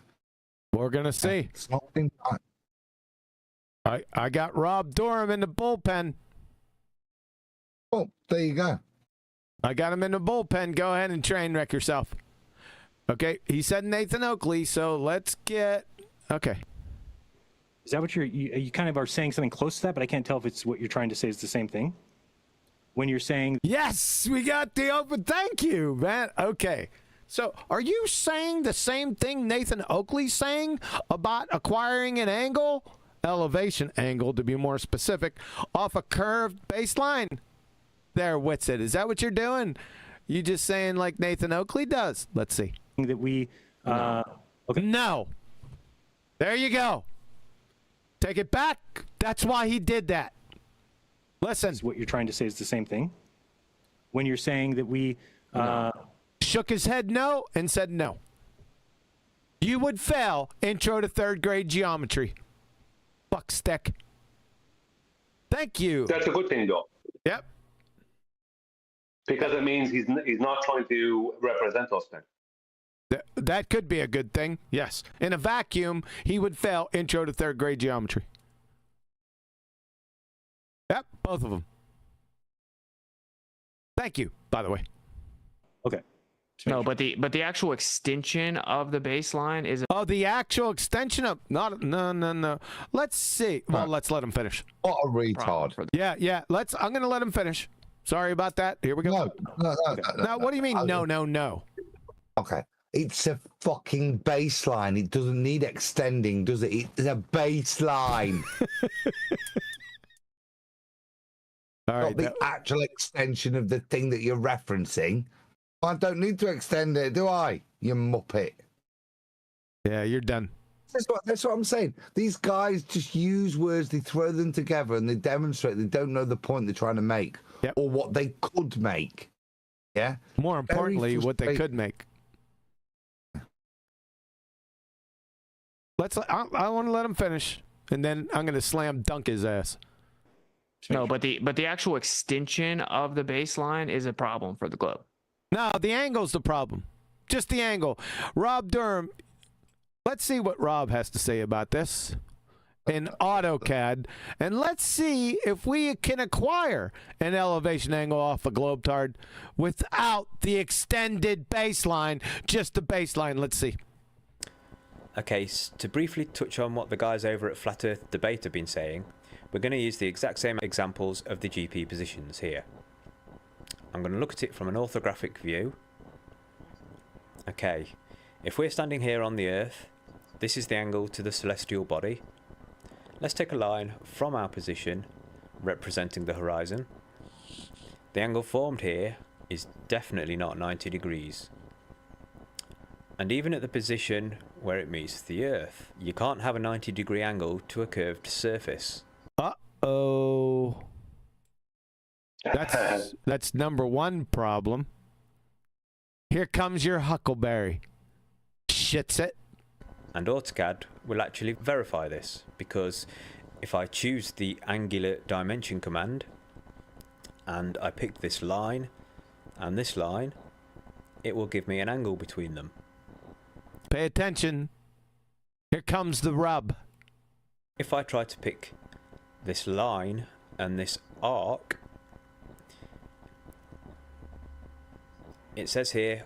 [SPEAKER 2] We're going to see.
[SPEAKER 15] It's not been done.
[SPEAKER 2] I got Rob Durham in the bullpen.
[SPEAKER 15] Oh, there you go.
[SPEAKER 2] I got him in the bullpen. Go ahead and train wreck yourself. Okay, he said Nathan Oakley, so let's get... Okay.
[SPEAKER 8] Is that what you kind of are saying something close to that, but I can't tell if it's what you're trying to say is the same thing? When you're saying...
[SPEAKER 2] Yes, we got the open. Thank you, man. Okay. So are you saying the same thing Nathan Oakley's saying about acquiring an angle, elevation angle to be more specific, off a curved baseline? There, Witsit. Is that what you're doing? You just saying like Nathan Oakley does? Let's see.
[SPEAKER 8] That we...
[SPEAKER 2] Okay. No. There you go. Take it back. That's why he did that. Listen.
[SPEAKER 8] What you're trying to say is the same thing? When you're saying that we...
[SPEAKER 2] shook his head no and said no. You would fail intro to third grade geometry. Fuckstick. Thank you.
[SPEAKER 16] That's a good thing, though.
[SPEAKER 2] Yep.
[SPEAKER 16] Because it means he's not trying to represent us then.
[SPEAKER 2] That could be a good thing, yes. In a vacuum, he would fail intro to third grade geometry. Yep, both of them. Thank you, by the way.
[SPEAKER 8] Okay.
[SPEAKER 7] No, but the actual extension of the baseline is.
[SPEAKER 2] Oh, the actual extension of no. Let's see. Well, let's let him finish.
[SPEAKER 15] What a retard.
[SPEAKER 2] Yeah. I'm gonna let him finish. Sorry about that. Here we go.
[SPEAKER 15] No.
[SPEAKER 2] Now, what do you mean? No.
[SPEAKER 15] Okay. It's a fucking baseline. It doesn't need extending, does it? It's a baseline.
[SPEAKER 2] All right.
[SPEAKER 15] Not the actual extension of the thing that you're referencing. I don't need to extend it, do I? You muppet.
[SPEAKER 2] Yeah, you're done.
[SPEAKER 15] That's what I'm saying. These guys just use words, they throw them together, and they demonstrate they don't know the point they're trying to make, or what they could make. Yeah.
[SPEAKER 2] More importantly, what they could make. I want to let him finish, and then I'm going to slam dunk his ass.
[SPEAKER 7] No, but the actual extension of the baseline is a problem for the globe.
[SPEAKER 2] No, the angle's the problem. Just the angle. Rob Durham, let's see what Rob has to say about this in AutoCAD, and let's see if we can acquire an elevation angle off a globetard without the extended baseline, just the baseline. Let's see.
[SPEAKER 17] Okay, to briefly touch on what the guys over at Flat Earth Debate have been saying, we're going to use the exact same examples of the GP positions here. I'm going to look at it from an orthographic view. Okay, if we're standing here on the Earth, this is the angle to the celestial body. Let's take a line from our position, representing the horizon. The angle formed here is definitely not 90 degrees. And even at the position where it meets the Earth, you can't have a 90-degree angle to a curved surface.
[SPEAKER 2] Uh-oh. That's number one problem. Here comes your huckleberry. Shits it.
[SPEAKER 17] And AutoCAD will actually verify this, because if I choose the angular dimension command and I pick this line and this line, it will give me an angle between them.
[SPEAKER 2] Pay attention. Here comes the rub.
[SPEAKER 17] If I try to pick this line and this arc, it says here,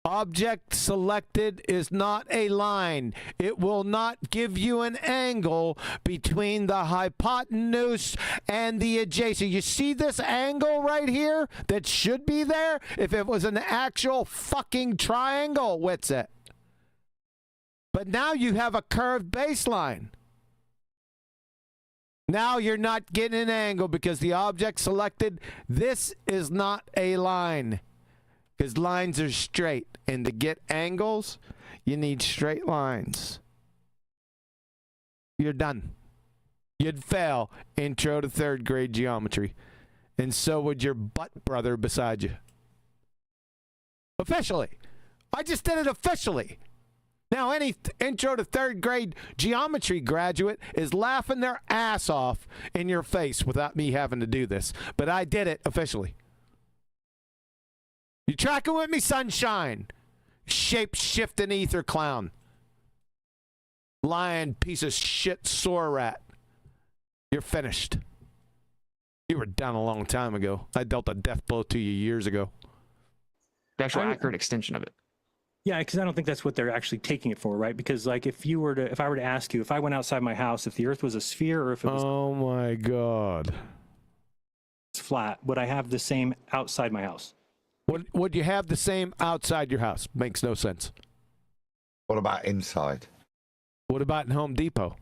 [SPEAKER 2] Object selected is not a line. It will not give you an angle between the hypotenuse and the adjacent. You see this angle right here that should be there? If it was an actual fucking triangle, Witsit. But now you have a curved baseline. Now you're not getting an angle because the object selected, this is not a line. Because lines are straight. And to get angles, you need straight lines. You're done. You'd fail intro to third grade geometry. And so would your butt brother beside you. Officially. I just did it officially. Now any intro to third grade geometry graduate is laughing their ass off in your face without me having to do this. But I did it officially. You tracking with me, sunshine? Shape-shifting ether clown. Lying piece of shit sore rat. You're finished. You were done a long time ago. I dealt a death blow to you years ago.
[SPEAKER 7] The actual accurate extension of it.
[SPEAKER 8] Yeah, because I don't think that's what they're actually taking it for, right? Because like if I were to ask you, if I went outside my house, if the Earth was a sphere or if it was
[SPEAKER 2] oh my God,
[SPEAKER 8] flat, would I have the same outside my house?
[SPEAKER 2] Would you have the same outside your house? Makes no sense.
[SPEAKER 15] What about inside?
[SPEAKER 2] What about in Home Depot?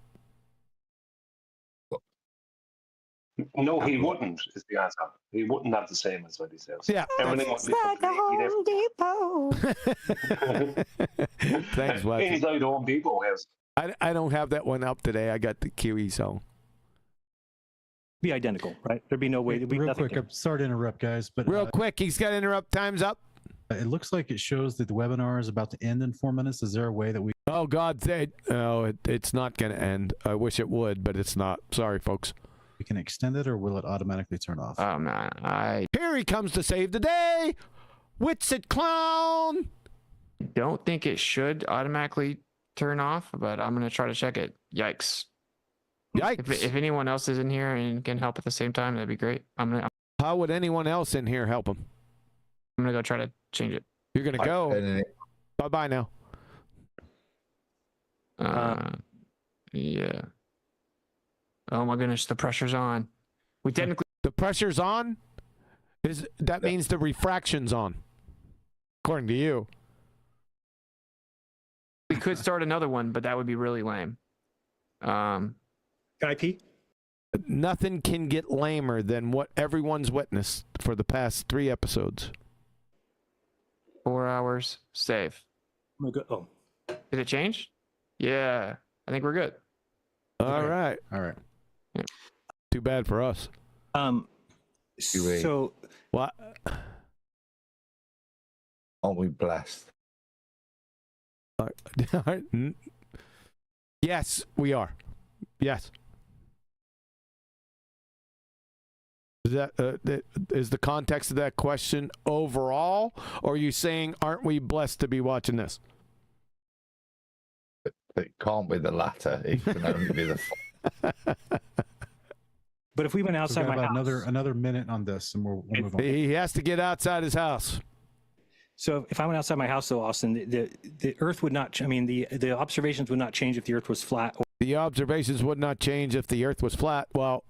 [SPEAKER 16] No, he wouldn't, is the answer. He wouldn't have the same as what he says.
[SPEAKER 2] Yeah.
[SPEAKER 16] Everything would be
[SPEAKER 11] Home Depot.
[SPEAKER 2] Thanks, Watson.
[SPEAKER 16] Inside Home Depot house.
[SPEAKER 2] I don't have that one up today. I got the QE song.
[SPEAKER 8] Be identical, right? There'd be no way.
[SPEAKER 10] Real quick, I'm sorry to interrupt, guys, but
[SPEAKER 2] real quick, he's got to interrupt. Time's up.
[SPEAKER 10] It looks like it shows that the webinar is about to end in 4 minutes. Is there a way that we?
[SPEAKER 2] Oh God, it's not going to end. I wish it would, but it's not. Sorry, folks.
[SPEAKER 10] We can extend it, or will it automatically turn off?
[SPEAKER 7] Oh man,
[SPEAKER 2] Here he comes to save the day. Witsit clown.
[SPEAKER 7] Don't think it should automatically turn off, but I'm gonna try to check it. Yikes.
[SPEAKER 2] Yikes.
[SPEAKER 7] If anyone else is in here and can help at the same time, that'd be great. I'm gonna
[SPEAKER 2] How would anyone else in here help him?
[SPEAKER 7] I'm gonna go try to change it.
[SPEAKER 2] You're gonna go. Bye now.
[SPEAKER 7] Yeah. Oh my goodness, the pressure's on. We technically
[SPEAKER 2] the pressure's on. That means the refraction's on, according to you.
[SPEAKER 7] we could start another one, but that would be really lame.
[SPEAKER 8] Can I pee?
[SPEAKER 2] Nothing can get lamer than what everyone's witnessed for the past 3 episodes.
[SPEAKER 7] 4 hours, save.
[SPEAKER 8] Oh.
[SPEAKER 7] Did it change? Yeah, I think we're good.
[SPEAKER 2] All right.
[SPEAKER 7] Yeah.
[SPEAKER 2] Too bad for us.
[SPEAKER 8] So
[SPEAKER 2] what?
[SPEAKER 15] Aren't we blessed?
[SPEAKER 2] Yes, we are. Yes. Is that is the context of that question overall, or are you saying aren't we blessed to be watching this?
[SPEAKER 15] It can't be the latter. It can only be the former.
[SPEAKER 8] But if we went outside my house,
[SPEAKER 10] another minute on this, and we'll move on.
[SPEAKER 2] He has to get outside his house.
[SPEAKER 8] So if I went outside my house, though, Austin, the Earth would not. I mean, the observations would not change if the Earth was flat.
[SPEAKER 2] The observations would not change if the Earth was flat. Well,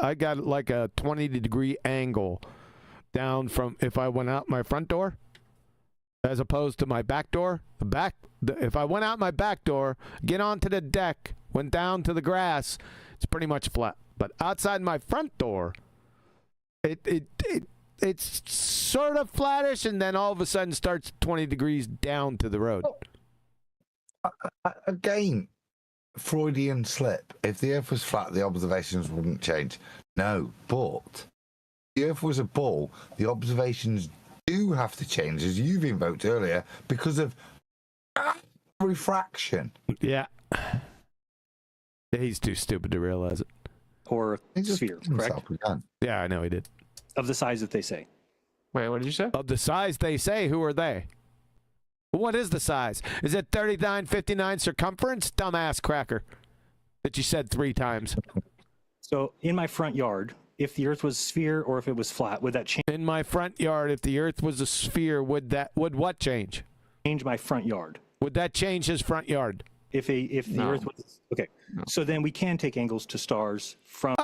[SPEAKER 2] I got like a 20-degree angle down from if I went out my front door, as opposed to my back door. If I went out my back door, get onto the deck, went down to the grass, it's pretty much flat. But outside my front door, it's sort of flattish, and then all of a sudden starts 20 degrees down to the road.
[SPEAKER 15] Again, Freudian slip. If the Earth was flat, the observations wouldn't change. No, but if the Earth was a ball, the observations do have to change, as you've invoked earlier, because of refraction.
[SPEAKER 2] Yeah. He's too stupid to realize it.
[SPEAKER 8] Or sphere, correct?
[SPEAKER 2] Yeah, I know he did.
[SPEAKER 8] Of the size that they say.
[SPEAKER 7] Wait, what did you say?
[SPEAKER 2] Of the size they say, who are they? What is the size? Is it 3959 circumference? Dumbass cracker. That you said 3 times.
[SPEAKER 8] So in my front yard, if the Earth was a sphere or if it was flat, would that change?
[SPEAKER 2] In my front yard, if the Earth was a sphere, would what change?
[SPEAKER 8] Change my front yard.
[SPEAKER 2] Would that change his front yard?
[SPEAKER 8] If the Earth was okay, so then we can take angles to stars from.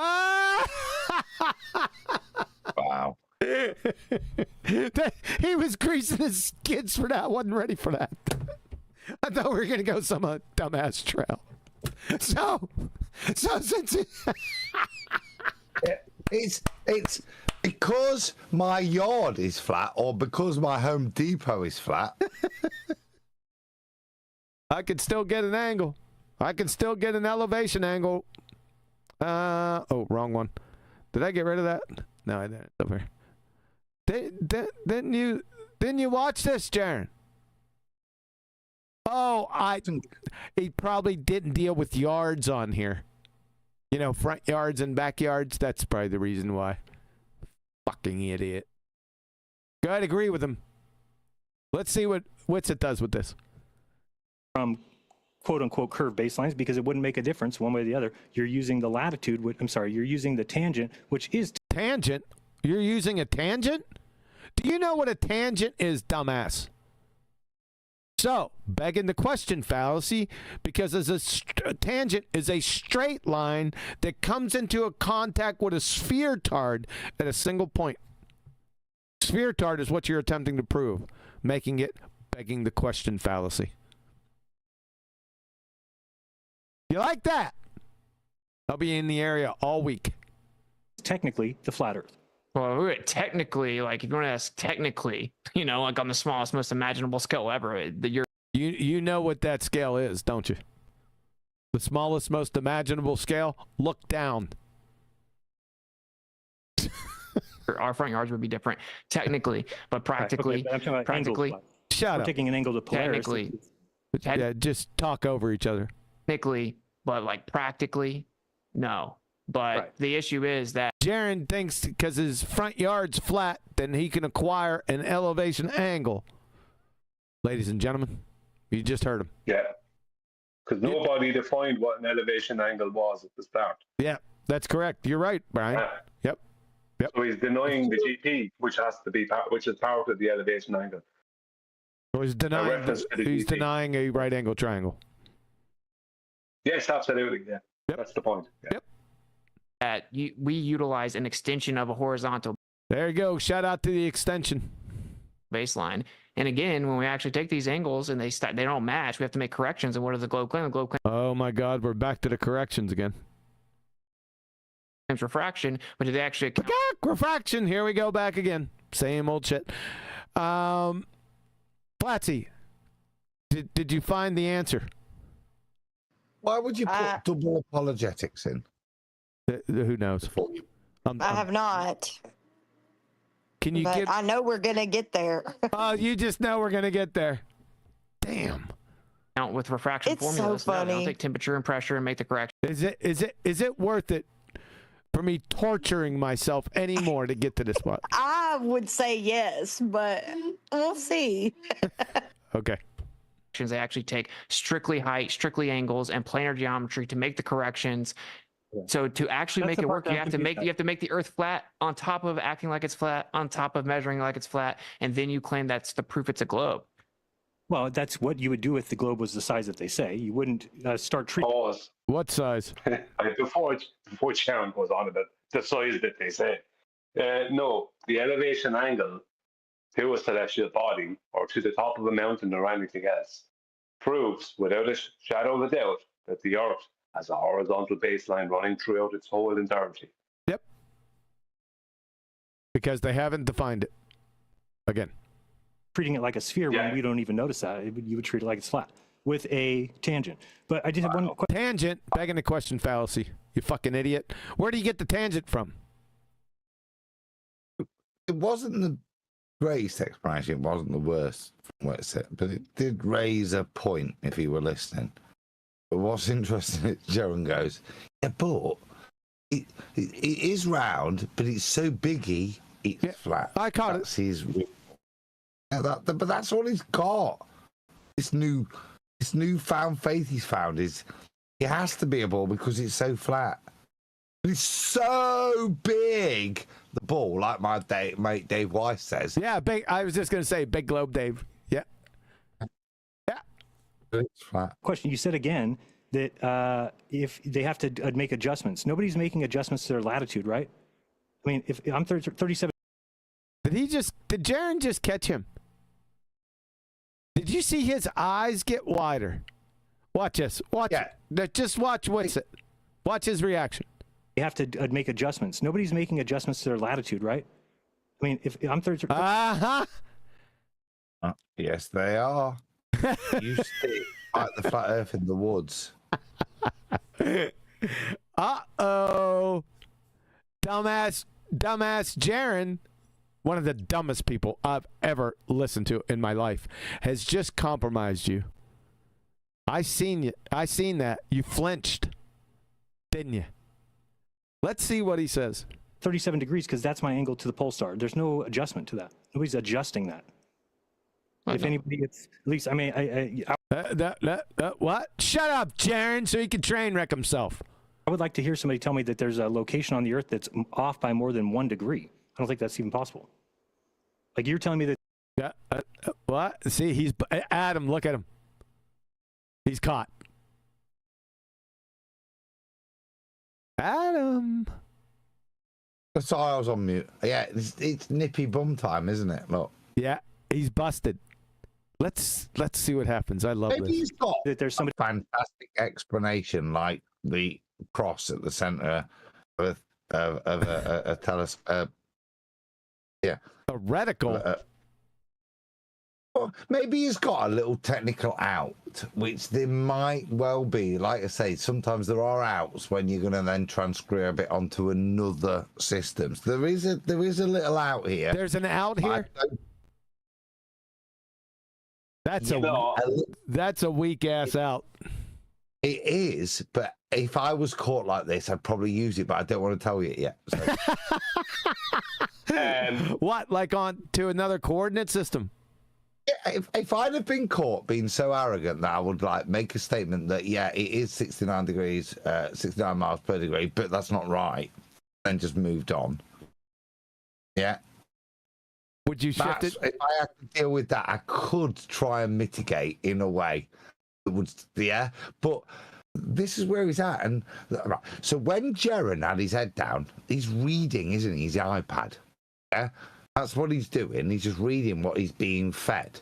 [SPEAKER 15] Wow.
[SPEAKER 2] He was greasing his skids for that. Wasn't ready for that. I thought we were gonna go some dumbass trail. So since
[SPEAKER 15] it's because my yard is flat, or because my Home Depot is flat.
[SPEAKER 2] I could still get an angle. I can still get an elevation angle. Oh, wrong one. Did I get rid of that? No, I didn't. Over here. Didn't you watch this, Jeran? Oh, he probably didn't deal with yards on here. You know, front yards and backyards. That's probably the reason why. Fucking idiot. Go ahead, agree with him. Let's see what Witsit does with this.
[SPEAKER 8] From quote unquote curved baselines, because it wouldn't make a difference one way or the other. You're using the latitude, you're using the tangent, which is
[SPEAKER 2] tangent. You're using a tangent? Do you know what a tangent is, dumbass? So, begging the question fallacy, because as a tangent is a straight line that comes into a contact with a sphere-tard at a single point. Sphere-tard is what you're attempting to prove, making it begging the question fallacy. You like that? I'll be in the area all week.
[SPEAKER 8] Technically, the flat Earth.
[SPEAKER 7] Well, technically, like if you want to ask technically, you know, like on the smallest, most imaginable scale ever,
[SPEAKER 2] you know what that scale is, don't you? The smallest, most imaginable scale. Look down.
[SPEAKER 7] Our front yards would be different technically, but practically,
[SPEAKER 8] right, okay, but
[SPEAKER 7] practically,
[SPEAKER 2] shut
[SPEAKER 8] We're
[SPEAKER 2] up.
[SPEAKER 8] taking an angle to Polaris.
[SPEAKER 2] Yeah, just talk over each other.
[SPEAKER 7] Technically, but like practically, no. But the issue is that
[SPEAKER 2] Jeran thinks because his front yard's flat, then he can acquire an elevation angle. Ladies and gentlemen, you just heard him.
[SPEAKER 16] Yeah. Because nobody defined what an elevation angle was at the start.
[SPEAKER 2] Yeah, that's correct. You're right, Brian. Yep. Yep.
[SPEAKER 16] So he's denying the GP, which is part of the elevation angle.
[SPEAKER 2] So he's denying,
[SPEAKER 16] reference to the
[SPEAKER 2] he's
[SPEAKER 16] GP.
[SPEAKER 2] denying a right angle triangle.
[SPEAKER 16] Yes, absolutely. Yeah, that's the point. Yeah.
[SPEAKER 2] Yep.
[SPEAKER 7] That we utilize an extension of a horizontal
[SPEAKER 2] There you go. Shout out to the extension.
[SPEAKER 7] baseline. And again, when we actually take these angles and they don't match, we have to make corrections. And what does the globe claim? The globe
[SPEAKER 2] Oh my God, we're back to the corrections again.
[SPEAKER 7] claims refraction, but did they actually account?
[SPEAKER 2] Refraction. Here we go back again. Same old shit. Flatsy, did you find the answer?
[SPEAKER 4] Why would you put double apologetics in?
[SPEAKER 2] Who knows?
[SPEAKER 11] I have not.
[SPEAKER 2] Can you
[SPEAKER 11] But
[SPEAKER 2] get?
[SPEAKER 11] I know we're gonna get there.
[SPEAKER 2] Oh, you just know we're gonna get there. Damn.
[SPEAKER 7] Out with refraction
[SPEAKER 11] It's so
[SPEAKER 7] formulas. No, they don't
[SPEAKER 11] funny.
[SPEAKER 7] take temperature and pressure and make the correction.
[SPEAKER 2] Is it worth it for me torturing myself anymore to get to this spot?
[SPEAKER 11] I would say yes, but we'll see.
[SPEAKER 2] Okay.
[SPEAKER 7] They actually take strictly height, strictly angles, and planar geometry to make the corrections. So to actually
[SPEAKER 8] That's
[SPEAKER 7] make
[SPEAKER 8] the
[SPEAKER 7] it
[SPEAKER 8] part
[SPEAKER 7] work,
[SPEAKER 8] that
[SPEAKER 7] you
[SPEAKER 8] I'm
[SPEAKER 7] have to make
[SPEAKER 8] confused
[SPEAKER 7] the Earth flat on top of acting like it's flat, on top of measuring like it's flat, and then you claim that's the proof it's a globe.
[SPEAKER 8] Well, that's what you would do if the globe was the size that they say. You wouldn't start treating.
[SPEAKER 16] Pause.
[SPEAKER 2] What size?
[SPEAKER 16] before Jeran goes on about the size that they say. No, the elevation angle to a celestial body or to the top of a mountain or anything else proves without a shadow of a doubt that the Earth has a horizontal baseline running throughout its whole entirety.
[SPEAKER 2] Yep. Because they haven't defined it. Again.
[SPEAKER 8] Treating it like a sphere when we don't even notice that. You would treat it like it's flat with a tangent. But I did have one question.
[SPEAKER 2] Tangent, begging the question fallacy. You fucking idiot. Where do you get the tangent from?
[SPEAKER 4] It wasn't the greatest explanation. It wasn't the worst from Witsit, but it did raise a point if you were listening. But what's interesting is Jeran goes, yeah, but it is round, but it's so biggy, it's flat.
[SPEAKER 2] I caught
[SPEAKER 4] it. But that's all he's got. This newfound faith he's found is it has to be a ball because it's so flat. But it's so big, the ball, like my mate Dave Weiss says.
[SPEAKER 2] Yeah, big. I was just going to say, big globe, Dave. Yeah.
[SPEAKER 4] It's flat.
[SPEAKER 8] Question. You said again that if they have to make adjustments, nobody's making adjustments to their latitude, right? I mean, if I'm 37.
[SPEAKER 2] Did Jeran just catch him? Did you see his eyes get wider? Watch this. Watch it. Just watch Witsit. Watch his reaction.
[SPEAKER 8] They have to make adjustments. Nobody's making adjustments to their latitude, right? I mean, if I'm 30.
[SPEAKER 4] Yes, they are. You see, like the flat Earth in the woods.
[SPEAKER 2] Uh-oh. Dumbass Jeran, one of the dumbest people I've ever listened to in my life, has just compromised you. I seen that. You flinched, didn't you? Let's see what he says.
[SPEAKER 8] 37 degrees because that's my angle to the pole star. There's no adjustment to that. Nobody's adjusting that. If anybody gets, at least, I mean,
[SPEAKER 2] what? Shut up, Jeran, so he can train wreck himself.
[SPEAKER 8] I would like to hear somebody tell me that there's a location on the Earth that's off by more than 1 degree. I don't think that's even possible. Like you're telling me that.
[SPEAKER 2] What? See, he's Adam. Look at him. He's caught. Adam.
[SPEAKER 4] Sorry, I was on mute. Yeah, it's nippy bum time, isn't it? Look.
[SPEAKER 2] Yeah, he's busted. Let's see what happens. I love
[SPEAKER 4] Maybe
[SPEAKER 2] this.
[SPEAKER 4] he's got
[SPEAKER 8] that there's some
[SPEAKER 4] fantastic explanation, like the cross at the center of a telescope. Yeah,
[SPEAKER 2] a reticle.
[SPEAKER 4] Well, maybe he's got a little technical out, which there might well be. Like I say, sometimes there are outs when you're going to then transcribe it onto another system. So there is a little out here.
[SPEAKER 2] There's an out here. That's a weak ass out.
[SPEAKER 4] It is, but if I was caught like this, I'd probably use it, but I don't want to tell you it yet. So.
[SPEAKER 2] What, like on to another coordinate system?
[SPEAKER 4] Yeah, if I'd have been caught being so arrogant that I would like make a statement that it is 69 degrees, 69 miles per degree, but that's not right, and just moved on.
[SPEAKER 15] Yeah.
[SPEAKER 2] Would you shift it?
[SPEAKER 15] If I had to deal with that, I could try and mitigate in a way. It would, yeah. But this is where he's at. And so when Jeran had his head down, he's reading, isn't he? His iPad. Yeah. That's what he's doing. He's just reading what he's being fed.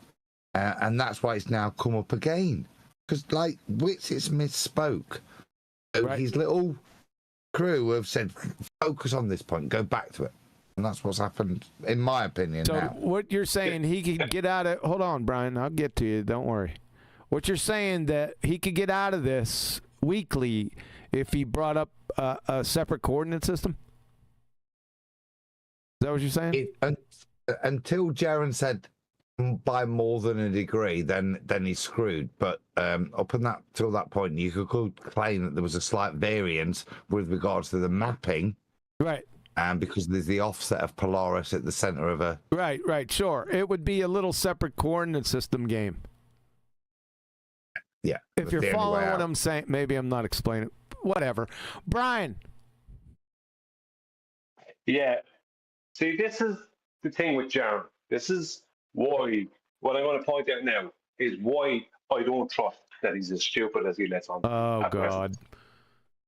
[SPEAKER 15] And that's why it's now come up again. Because, like, Witsit misspoke. So his little crew have said, focus on this point, go back to it. And that's what's happened, in my opinion,
[SPEAKER 2] so
[SPEAKER 15] now.
[SPEAKER 2] what you're saying, he can get out of... Hold on, Brian. I'll get to you. Don't worry. What you're saying, that he could get out of this weekly if he brought up a separate coordinate system? Is that what you're saying?
[SPEAKER 15] Until Jeran said by more than a degree, then he's screwed. But up till that point, you could claim that there was a slight variance with regards to the mapping.
[SPEAKER 2] Right.
[SPEAKER 15] Because there's the offset of Polaris at the center of a...
[SPEAKER 2] Right, sure. It would be a little separate coordinate system game.
[SPEAKER 15] Yeah.
[SPEAKER 2] If you're following what I'm saying, maybe I'm not explaining it. Whatever. Brian.
[SPEAKER 16] Yeah. See, this is the thing with Jeran. This is why, what I'm going to point out now, is why I don't trust that he's as stupid as he lets on.
[SPEAKER 2] Oh, God.
[SPEAKER 16] Present.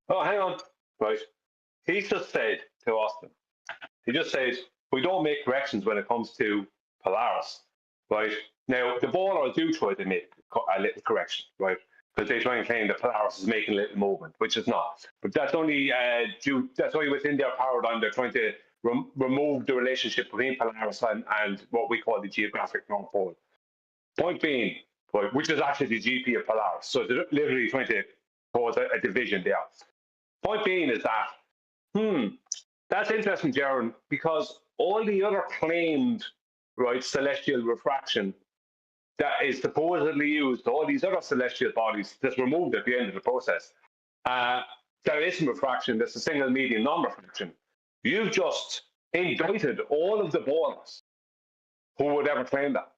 [SPEAKER 16] Oh, hang on. Right. He just said to Austin, he just said, we don't make corrections when it comes to Polaris. Right. Now, the ballers do try to make a little correction, right? Because they try and claim that Polaris is making a little movement, which is not. But that's only that's only within their paradigm. They're trying to remove the relationship between Polaris and what we call the geographic North Pole. Point being, right, which is actually the GP of Polaris. So they're literally trying to cause a division there. Point being is that, that's interesting, Jeran, because all the other claimed, right, celestial refraction that is supposedly used, all these other celestial bodies that's removed at the end of the process, there isn't refraction, there's a single medium non-refraction. You've just indicted all of the ballers who would ever claim that.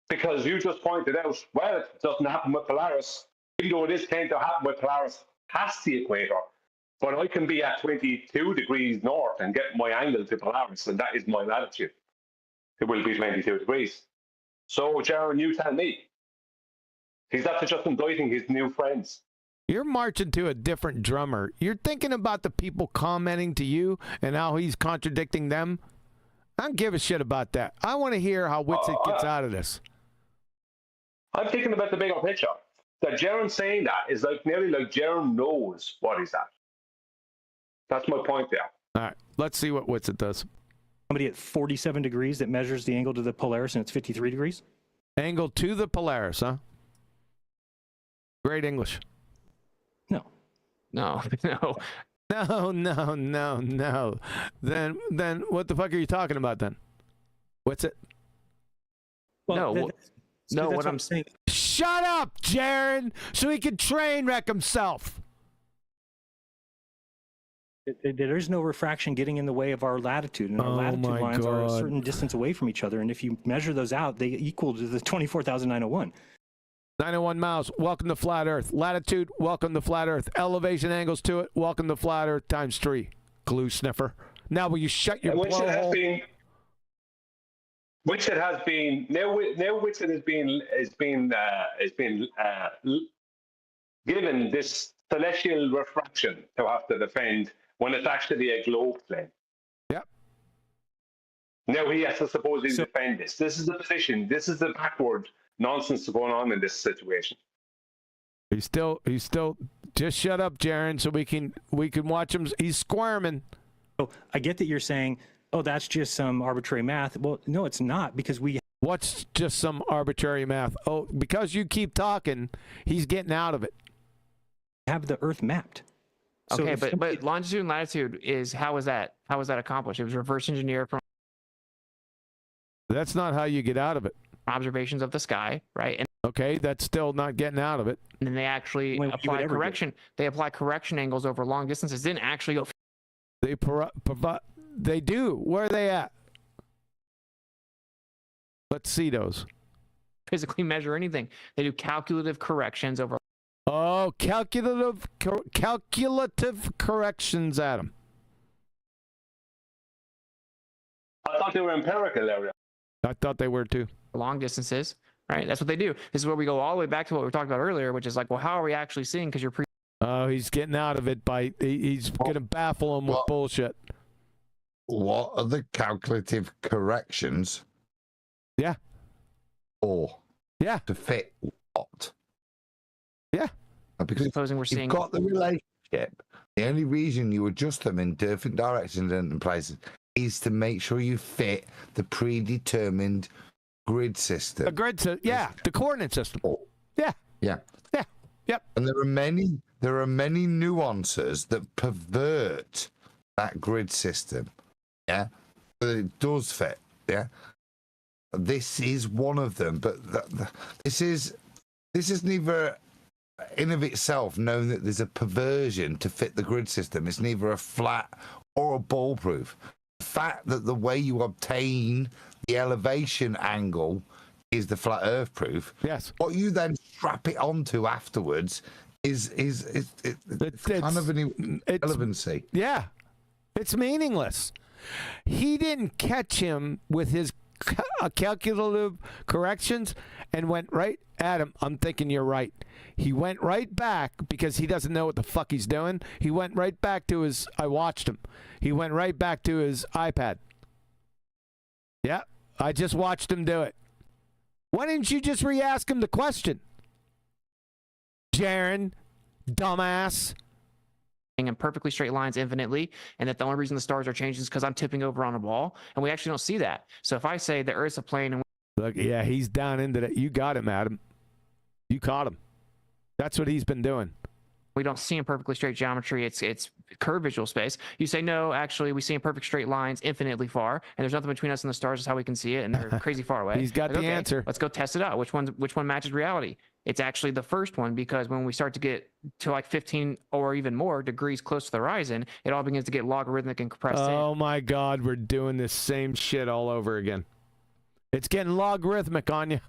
[SPEAKER 16] Because you just pointed out, well, it doesn't happen with Polaris, even though it is claimed to happen with Polaris past the equator. But I can be at 22 degrees north and get my angle to Polaris, and that is my latitude. It will be 22 degrees. So, Jeran, you tell me. He's after just indicting his new friends.
[SPEAKER 2] You're marching to a different drummer. You're thinking about the people commenting to you and how he's contradicting them. I don't give a shit about that. I want to hear how Witsit gets out of this.
[SPEAKER 16] I'm thinking about the bigger picture. That Jeran saying that is like nearly like Jeran knows what he's at. That's my point there.
[SPEAKER 2] All right, let's see what Witsit does.
[SPEAKER 8] Somebody at 47 degrees that measures the angle to the Polaris and it's 53 degrees?
[SPEAKER 2] Angle to the Polaris, huh? Great English.
[SPEAKER 7] No.
[SPEAKER 2] No. Then what the fuck are you talking about then? What's it?
[SPEAKER 8] Well,
[SPEAKER 7] what I'm saying.
[SPEAKER 2] Shut up, Jeran, so he can train wreck himself.
[SPEAKER 8] There is no refraction getting in the way of our latitude, and our latitude lines are a certain distance away from each other. And if you measure those out, they equal to the 24,901.
[SPEAKER 2] 901 miles, welcome to flat Earth. Latitude, welcome to flat Earth. Elevation angles to it, welcome to flat Earth times 3. Glue sniffer. Now will you shut your
[SPEAKER 16] Witsit has
[SPEAKER 2] blowhole?
[SPEAKER 16] been. Witsit has been now. Witsit has been given this celestial refraction to have to defend when it's actually a globe plane.
[SPEAKER 2] Yep.
[SPEAKER 16] Now he has to supposedly defend this. This is the position. This is the backward nonsense going on in this situation.
[SPEAKER 2] He's still just shut up, Jeran, so we can watch him. He's squirming.
[SPEAKER 8] Oh, I get that you're saying, oh, that's just some arbitrary math. Well, no, it's not, because we
[SPEAKER 2] What's just some arbitrary math? Oh, because you keep talking, he's getting out of it.
[SPEAKER 8] Have the Earth mapped.
[SPEAKER 7] Okay, but longitude and latitude is how was that accomplished? It was reverse engineered from
[SPEAKER 2] That's not how you get out of it.
[SPEAKER 7] Observations of the sky, right? And
[SPEAKER 2] okay, that's still not getting out of it.
[SPEAKER 7] And then they actually apply correction. They apply correction angles over long distances. Didn't actually go.
[SPEAKER 2] They provide. They do. Where are they at? Let's see those.
[SPEAKER 7] Physically measure anything. They do calculative corrections over.
[SPEAKER 2] Oh, calculative corrections, Adam.
[SPEAKER 16] I thought they were empirical area.
[SPEAKER 2] I thought they were too.
[SPEAKER 7] Long distances, right? That's what they do. This is where we go all the way back to what we were talking about earlier, which is like, well, how are we actually seeing? Because you're
[SPEAKER 2] Oh, he's getting out of it by he's going to baffle him with bullshit.
[SPEAKER 4] What are the calculative corrections?
[SPEAKER 2] Yeah.
[SPEAKER 4] Or
[SPEAKER 2] yeah,
[SPEAKER 4] to fit what?
[SPEAKER 2] Yeah.
[SPEAKER 4] Because
[SPEAKER 7] supposing we're seeing
[SPEAKER 4] you've got the relationship. The only reason you adjust them in different directions and places is to make sure you fit the predetermined grid system.
[SPEAKER 2] A grid system, yeah, the coordinate system. Yeah.
[SPEAKER 4] Yeah.
[SPEAKER 2] Yeah. Yep.
[SPEAKER 4] And there are many nuances that pervert that grid system. Yeah. But it does fit. Yeah. This is one of them, but this is neither in of itself known that there's a perversion to fit the grid system. It's neither a flat or a ball proof. The fact that the way you obtain the elevation angle is the flat earth proof.
[SPEAKER 2] Yes.
[SPEAKER 4] What you then strap it onto afterwards is kind of an irrelevancy.
[SPEAKER 2] Yeah. It's meaningless. He didn't catch him with his calculative corrections and went right at him. I'm thinking you're right. He went right back because he doesn't know what the fuck he's doing. He went right back to his, I watched him. He went right back to his iPad. Yeah, I just watched him do it. Why didn't you just re-ask him the question? Jeran, dumbass.
[SPEAKER 7] in perfectly straight lines infinitely, and that the only reason the stars are changing is because I'm tipping over on a ball, and we actually don't see that. So if I say the Earth's a plane, and
[SPEAKER 2] look, yeah, he's down into that. You got him, Adam. You caught him. That's what he's been doing.
[SPEAKER 7] we don't see in perfectly straight geometry, it's curved visual space. You say, no, actually, we see in perfect straight lines infinitely far, and there's nothing between us and the stars is how we can see it, and they're crazy far away.
[SPEAKER 2] He's got
[SPEAKER 7] like,
[SPEAKER 2] the
[SPEAKER 7] okay,
[SPEAKER 2] answer.
[SPEAKER 7] Let's go test it out. Which one matches reality? It's actually the first one, because when we start to get to like 15 or even more degrees close to the horizon, it all begins to get logarithmic and compressed in.
[SPEAKER 2] Oh my God, we're doing this same shit all over again. It's getting logarithmic on you.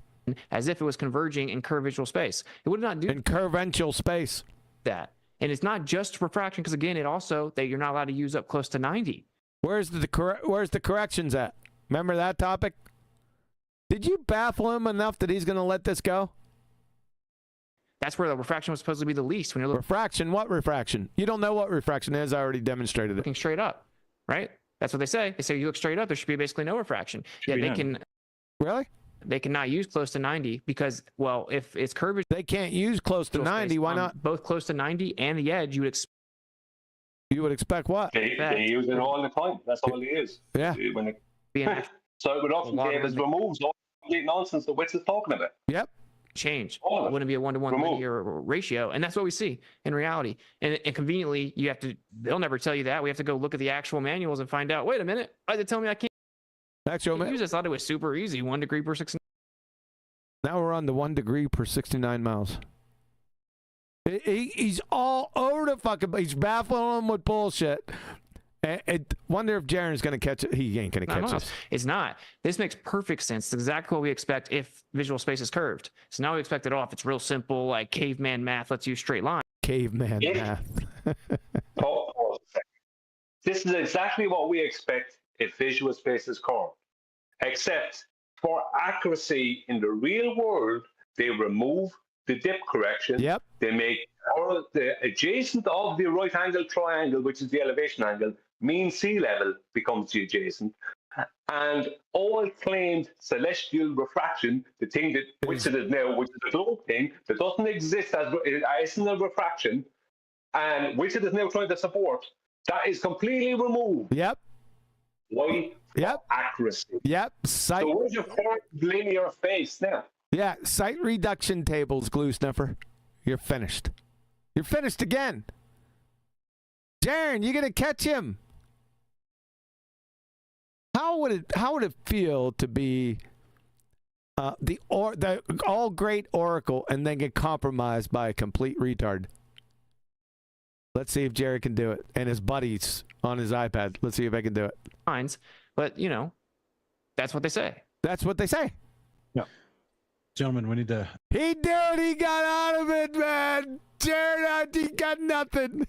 [SPEAKER 7] As if it was converging in curved visual space. It would not do
[SPEAKER 2] in curvential space.
[SPEAKER 7] That. And it's not just refraction, because again, it also that you're not allowed to use up close to 90.
[SPEAKER 2] Where's the corrections at? Remember that topic? Did you baffle him enough that he's going to let this go?
[SPEAKER 7] That's where the refraction was supposed to be the least. When you're
[SPEAKER 2] refraction, what refraction? You don't know what refraction is. I already demonstrated it.
[SPEAKER 7] Looking straight up, right? That's what they say. They say you look straight up, there should be basically no refraction. Yeah, they can.
[SPEAKER 2] Really?
[SPEAKER 7] They cannot use close to 90 because, well, if it's curvature,
[SPEAKER 2] they can't use close to 90. Why not?
[SPEAKER 7] Both close to 90 and the edge, you would expect
[SPEAKER 2] what?
[SPEAKER 16] They use it all the time. That's all it is.
[SPEAKER 2] Yeah.
[SPEAKER 16] So it would often removes all the complete nonsense that Witsit is talking about.
[SPEAKER 2] Yep.
[SPEAKER 7] Change. It wouldn't be a one-to-one linear ratio, and that's what we see in reality. And conveniently, they'll never tell you that. We have to go look at the actual manuals and find out. Wait a minute, why did they tell me I can't?
[SPEAKER 2] Actual
[SPEAKER 7] use this? I thought it was super easy. 1 degree per 69.
[SPEAKER 2] Now we're on the 1 degree per 69 miles. He's all over the fucking. He's baffling him with bullshit. Wonder if Jeran's going to catch it. He ain't going to catch it.
[SPEAKER 7] It's not. This makes perfect sense. It's exactly what we expect if visual space is curved. So now we expect it off. It's real simple, like caveman math. Let's use straight line.
[SPEAKER 2] Caveman math.
[SPEAKER 16] This is exactly what we expect if visual space is curved. Except for accuracy in the real world, they remove the dip correction.
[SPEAKER 2] Yep.
[SPEAKER 16] They make the adjacent of the right angle triangle, which is the elevation angle, mean sea level becomes the adjacent. And all claimed celestial refraction, the thing that Witsit is now, which is the globe thing, that doesn't exist as a refraction, and Witsit is now trying to support, that is completely removed.
[SPEAKER 2] Yep.
[SPEAKER 16] Why?
[SPEAKER 2] Yep.
[SPEAKER 16] Accuracy.
[SPEAKER 2] Yep.
[SPEAKER 16] So where's your linear face now?
[SPEAKER 2] Yeah, sight reduction tables, glue sniffer. You're finished. You're finished again. Jeran, you gonna catch him? How would it feel to be the all great oracle and then get compromised by a complete retard? Let's see if Jeran can do it, and his buddies on his iPad. Let's see if I can do it.
[SPEAKER 7] But that's what they say.
[SPEAKER 2] That's what they say.
[SPEAKER 10] Yeah. Gentlemen, we need to.
[SPEAKER 2] He did. He got out of it, man. Jeran, he got nothing.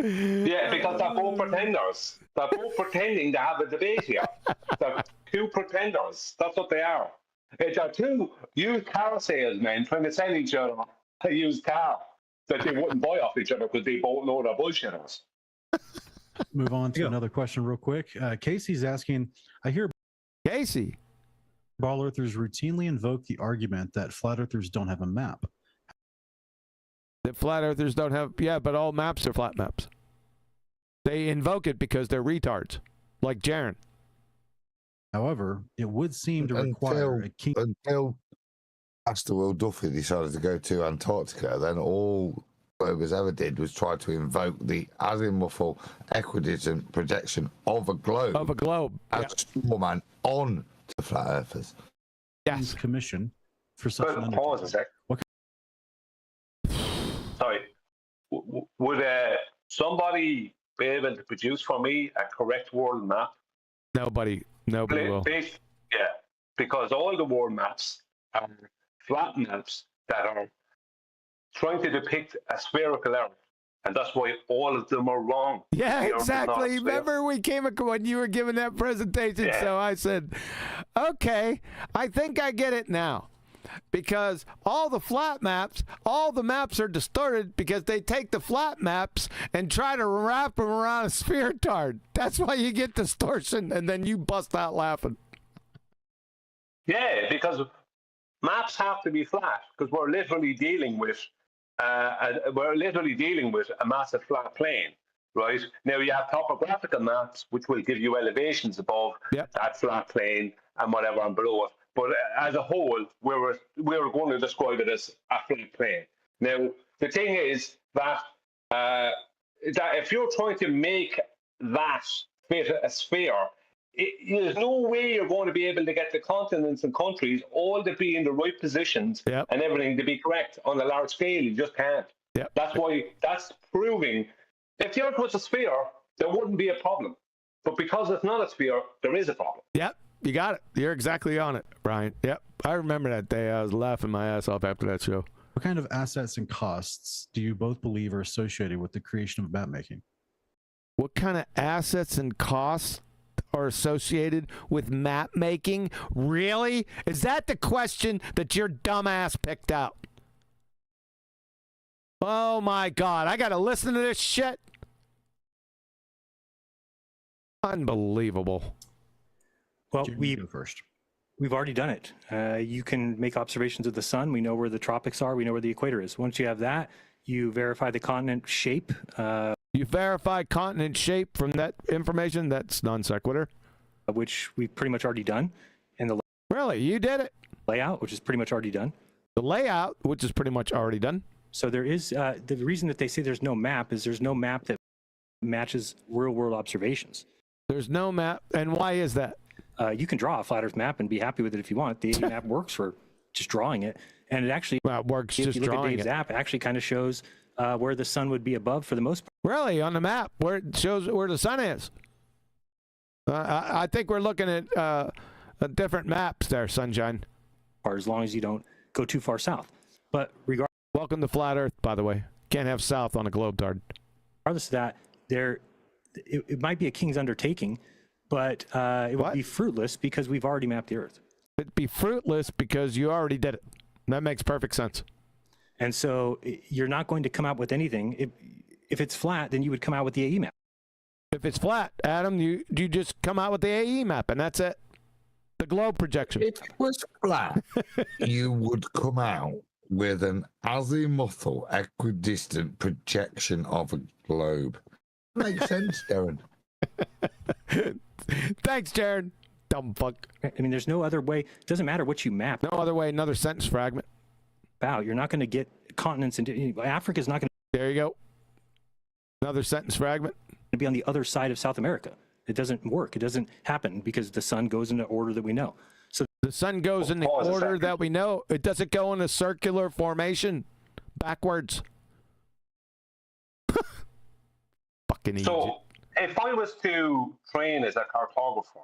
[SPEAKER 16] Yeah, because they're both pretenders. They're both pretending to have a debate here. They're two pretenders. That's what they are. They're two used car salesmen trying to sell each other a used car that they wouldn't buy off each other because they both know they're bullshitters.
[SPEAKER 10] Move on to another question real quick. Casey's asking, I hear
[SPEAKER 2] Casey,
[SPEAKER 10] ball earthers routinely invoke the argument that flat earthers don't have a map.
[SPEAKER 2] that flat earthers don't have, yeah, but all maps are flat maps. They invoke it because they're retards, like Jeran.
[SPEAKER 10] However, it would seem to require a king.
[SPEAKER 15] Until Master Will Duffy decided to go to Antarctica, then all Globers ever did was try to invoke the azimuthal equidistant projection of a globe.
[SPEAKER 2] Of a globe.
[SPEAKER 15] As a strawman on to flat earthers.
[SPEAKER 2] Yes.
[SPEAKER 10] Commission for such an undertaking.
[SPEAKER 16] Pause a sec. Sorry. Would somebody be able to produce for me a correct world map?
[SPEAKER 2] Nobody will.
[SPEAKER 16] Yeah, because all the world maps are flat maps that are trying to depict a spherical Earth, and that's why all of them are wrong.
[SPEAKER 2] Yeah,
[SPEAKER 16] The Earth is not
[SPEAKER 2] exactly.
[SPEAKER 16] a sphere.
[SPEAKER 2] Remember when you were giving that presentation?
[SPEAKER 16] Yeah.
[SPEAKER 2] So I said, okay, I think I get it now. Because all the maps are distorted because they take the flat maps and try to wrap them around a spheritard. That's why you get distortion, and then you bust out laughing.
[SPEAKER 16] Yeah, because maps have to be flat because we're literally dealing with a massive flat plane, right? Now you have topographical maps which will give you elevations above that flat plane and whatever and below it. But as a whole, we're going to describe it as a flat plane. Now the thing is that if you're trying to make that fit a sphere, there's no way you're going to be able to get the continents and countries all to be in the right positions and everything to be correct on a large scale. You just can't. That's why that's proving if the Earth was a sphere, there wouldn't be a problem. But because it's not a sphere, there is a problem.
[SPEAKER 2] Yep, you got it. You're exactly on it, Brian. Yep, I remember that day. I was laughing my ass off after that show.
[SPEAKER 10] What kind of assets and costs do you both believe are associated with the creation of mapmaking?
[SPEAKER 2] What kind of assets and costs are associated with map making? Really? Is that the question that your dumbass picked out? Oh my God, I gotta listen to this shit? Unbelievable.
[SPEAKER 8] Well, we've already done it. You can make observations of the sun. We know where the tropics are. We know where the equator is. Once you have that, you verify the continent shape.
[SPEAKER 2] You verify continent shape from that information? That's non sequitur.
[SPEAKER 8] Which we've pretty much already done. And the
[SPEAKER 2] really? You did it?
[SPEAKER 8] Layout, which is pretty much already done.
[SPEAKER 2] The layout, which is pretty much already done.
[SPEAKER 8] So there is, the reason that they say there's no map is there's no map that matches real world observations.
[SPEAKER 2] There's no map. And why is that?
[SPEAKER 8] You can draw a flat Earth map and be happy with it if you want. The AE map works for just drawing it. And it actually
[SPEAKER 2] works
[SPEAKER 8] if
[SPEAKER 2] just
[SPEAKER 8] you look
[SPEAKER 2] drawing
[SPEAKER 8] at Dave's
[SPEAKER 2] it.
[SPEAKER 8] app, it actually kind of shows where the sun would be above for the most part.
[SPEAKER 2] Really? On the map, where it shows where the sun is? I think we're looking at different maps there, Sunshine.
[SPEAKER 8] As long as you don't go too far south. But
[SPEAKER 2] welcome to Flat Earth, by the way. Can't have south on a globe tard.
[SPEAKER 8] Regardless of that, it might be a king's undertaking, but it would be fruitless because we've already mapped the Earth.
[SPEAKER 2] It'd be fruitless because you already did it. That makes perfect sense.
[SPEAKER 8] And so you're not going to come out with anything. If it's flat, then you would come out with the AE map.
[SPEAKER 2] If it's flat, Adam, you just come out with the AE map, and that's it. The globe projection.
[SPEAKER 15] If it was flat, you would come out with an azimuthal equidistant projection of a globe. Makes sense, Darren.
[SPEAKER 2] Thanks, Jeran. Dumb fuck.
[SPEAKER 8] I mean, there's no other way. It doesn't matter what you map.
[SPEAKER 2] No other way. Another sentence fragment.
[SPEAKER 8] Wow, you're not going to get continents into Africa's not going to.
[SPEAKER 2] There you go. Another sentence fragment.
[SPEAKER 8] To be on the other side of South America. It doesn't work. It doesn't happen because the sun goes in the order that we know. So
[SPEAKER 2] the sun goes in the order that we know. It doesn't go in a circular formation backwards. Fucking idiot.
[SPEAKER 16] So if I was to train as a cartographer,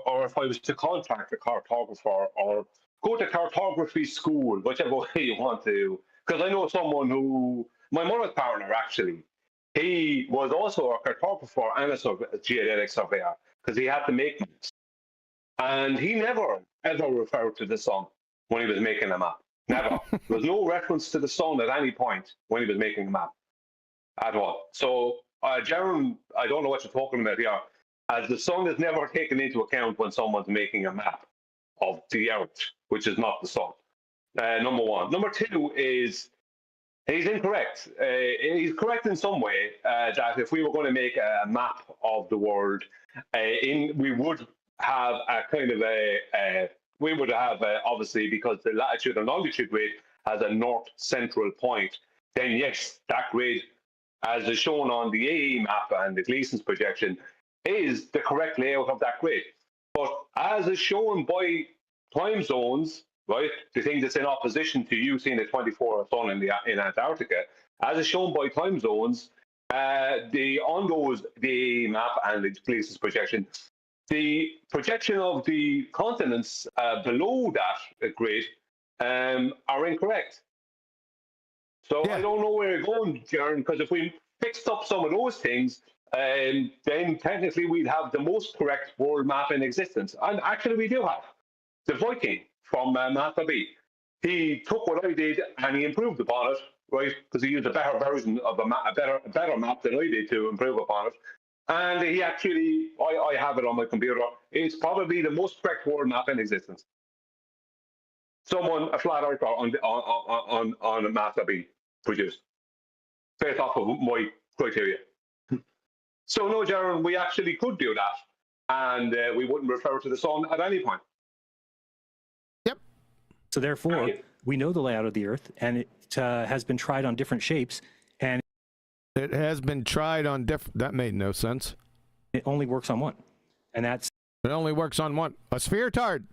[SPEAKER 16] or if I was to contract a cartographer, or go to cartography school, whichever way you want to, because I know someone who, my mother's partner actually, he was also a cartographer and a geodetic surveyor because he had to make maps. And he never, ever referred to the sun when he was making a map. Never. There was no reference to the sun at any point when he was making a map at all. So, Jeran, I don't know what you're talking about here, as the sun is never taken into account when someone's making a map of the Earth, which is not the sun. Number one. Number two is he's incorrect. He's correct in some way that if we were going to make a map of the world, we would have a kind of obviously, because the latitude and longitude grid has a north central point, then yes, that grid, as is shown on the AE map and the Gleason's projection, is the correct layout of that grid. But as is shown by time zones, right, the thing that's in opposition to you seeing the 24-hour sun in Antarctica, as is shown by time zones, the map and the Gleason's projection, the projection of the continents below that grid are incorrect. So I don't know where you're going, Jeran, because if we fixed up some of those things, then technically we'd have the most correct world map in existence. And actually we do have. The Viking from Mapmaking. He took what I did and he improved upon it, right? Because he used a better version of a better map than I did to improve upon it. And he actually, I have it on my computer, it's probably the most correct world map in existence. A flat earther on a map that we produced, based off of my criteria. So no, Jeran, we actually could do that, and we wouldn't refer to the sun at any point.
[SPEAKER 2] Yep.
[SPEAKER 8] So therefore, we know the layout of the Earth, and it has been tried on different shapes, and
[SPEAKER 2] it has been tried on different. That made no sense.
[SPEAKER 8] It only works on one, and that's.
[SPEAKER 2] It only works on one. A sphere tard.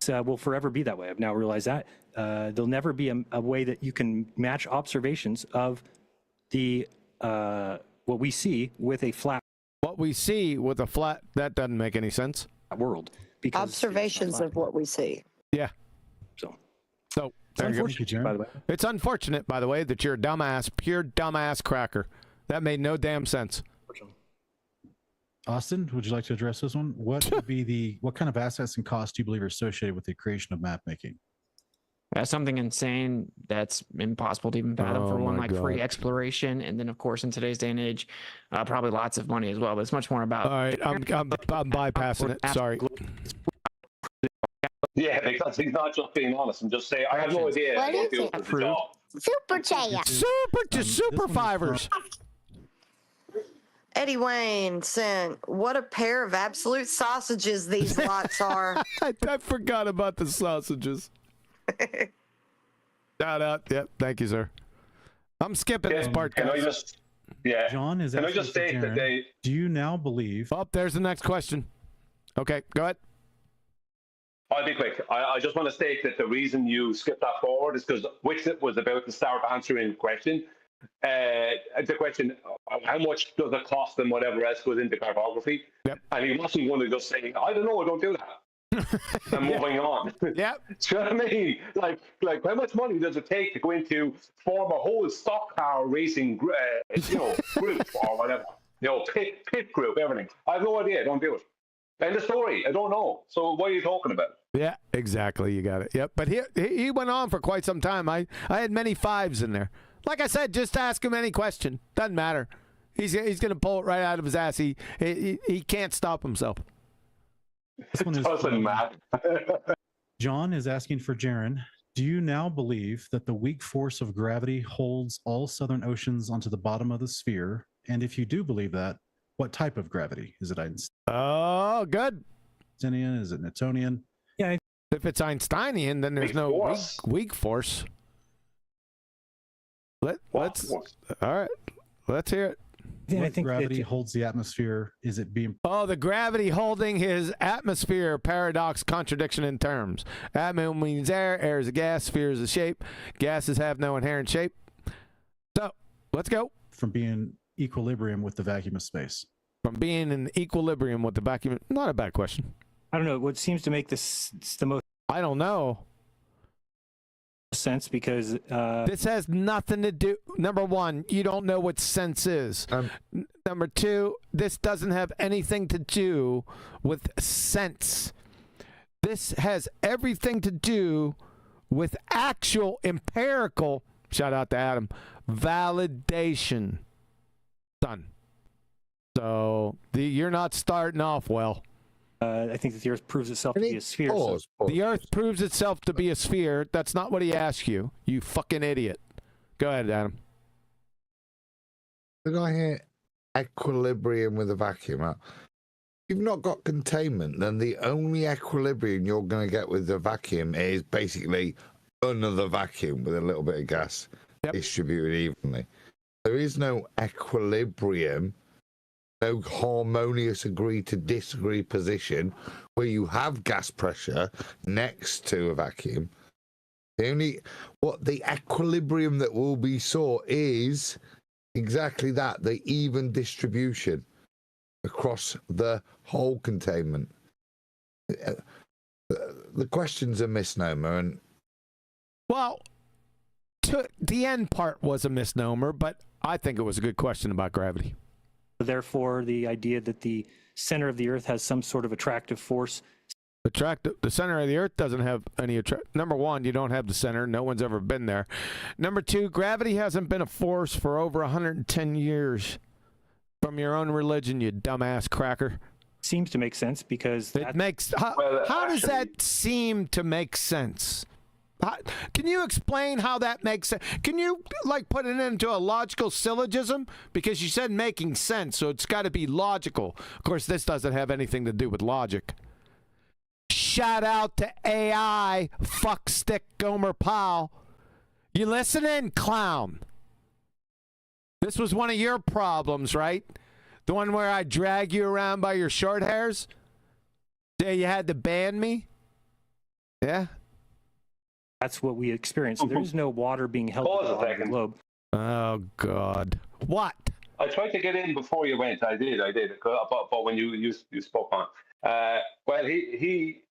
[SPEAKER 8] Will forever be that way. I've now realized that there'll never be a way that you can match observations of the what we see with a flat.
[SPEAKER 2] What we see with a flat, that doesn't make any sense.
[SPEAKER 8] World.
[SPEAKER 11] Because observations of what we see.
[SPEAKER 2] Yeah. So there you
[SPEAKER 8] go. By the way.
[SPEAKER 2] It's unfortunate, by the way, that you're a dumbass, pure dumbass cracker. That made no damn sense.
[SPEAKER 10] Austin, would you like to address this one? What would be what kind of assets and costs do you believe are associated with the creation of map making?
[SPEAKER 7] That's something insane that's impossible to even fathom for one, like free exploration. And then, of course, in today's day and age, probably lots of money as well. But it's much more about.
[SPEAKER 2] All right, I'm bypassing it. Sorry.
[SPEAKER 16] Yeah, because he's not just being honest and just say, I have no idea.
[SPEAKER 1] What is it? Super Chat.
[SPEAKER 2] Super fivers.
[SPEAKER 11] Eddie Wayne sent, what a pair of absolute sausages these lots are.
[SPEAKER 2] I forgot about the sausages. Shout out. Yep. Thank you, sir. I'm skipping this part, guys.
[SPEAKER 10] John is asking for Jeran, do you now believe?
[SPEAKER 2] Oh, there's the next question. Okay, go ahead.
[SPEAKER 16] I'll be quick. I just want to state that the reason you skipped that forward is because Witsit was about to start answering the question. The question, how much does it cost and whatever else goes into cartography?
[SPEAKER 2] Yep.
[SPEAKER 16] And he wasn't going to just say, I don't know, I don't do that. And moving on.
[SPEAKER 2] Yep.
[SPEAKER 16] Do you know what I mean? Like how much money does it take to go into form a whole stock car racing group or whatever? Pit group, everything. I have no idea, I don't do it. End of story. I don't know. So what are you talking about?
[SPEAKER 2] Yeah, exactly. You got it. Yep. But he went on for quite some time. I had many fives in there. Like I said, just ask him any question. Doesn't matter. He's going to pull it right out of his ass. He can't stop himself.
[SPEAKER 10] This one is
[SPEAKER 16] doesn't matter.
[SPEAKER 10] John is asking for Jeran. Do you now believe that the weak force of gravity holds all southern oceans onto the bottom of the sphere? And if you do believe that, what type of gravity? Is it Einsteinian?
[SPEAKER 2] Oh, good.
[SPEAKER 10] Is it Newtonian?
[SPEAKER 8] Yeah.
[SPEAKER 2] If it's Einsteinian, then there's no weak force. Let's all right. Let's hear it.
[SPEAKER 10] Yeah, I think gravity holds the atmosphere. Is it being?
[SPEAKER 2] Oh, the gravity holding his atmosphere. Paradox, contradiction in terms. Atmosphere means air. Air is a gas. Sphere is a shape. Gases have no inherent shape. So let's go.
[SPEAKER 10] From being equilibrium with the vacuum of space.
[SPEAKER 2] From being in equilibrium with the vacuum. Not a bad question.
[SPEAKER 8] I don't know. What seems to make this the most.
[SPEAKER 2] I don't know.
[SPEAKER 8] sense because
[SPEAKER 2] this has nothing to do. Number one, you don't know what sense is. Number two, this doesn't have anything to do with sense. This has everything to do with actual empirical, shout out to Adam, validation. Done. So you're not starting off well.
[SPEAKER 8] I think that the Earth proves itself to be a sphere. So
[SPEAKER 2] The Earth proves itself to be a sphere. That's not what he asked you. You fucking idiot. Go ahead, Adam.
[SPEAKER 15] Did I hear equilibrium with a vacuum? If you've not got containment, then the only equilibrium you're going to get with the vacuum is basically another vacuum with a little bit of gas distributed evenly. There is no equilibrium, no harmonious agree to disagree position where you have gas pressure next to a vacuum. The equilibrium that will be sought is exactly that, the even distribution across the whole containment. The question's a misnomer, and
[SPEAKER 2] well, the end part was a misnomer, but I think it was a good question about gravity.
[SPEAKER 8] Therefore, the idea that the center of the Earth has some sort of attractive force.
[SPEAKER 2] The center of the Earth doesn't have any Number one, you don't have the center. No one's ever been there. Number two, gravity hasn't been a force for over 110 years. From your own religion, you dumbass cracker.
[SPEAKER 8] Seems to make sense because
[SPEAKER 2] it makes. How does that seem to make sense? Can you explain how that makes sense? Can you put it into a logical syllogism? Because you said making sense, so it's got to be logical. Of course, this doesn't have anything to do with logic. Shout out to AI, fuckstick Gomer Powell. You listening, clown? This was one of your problems, right? The one where I drag you around by your short hairs? Yeah, you had to ban me? Yeah?
[SPEAKER 8] That's what we experience. There is no water being held to the bottom of the globe.
[SPEAKER 2] Oh, God. What?
[SPEAKER 16] I tried to get in before you went. I did. But when you spoke on, well, he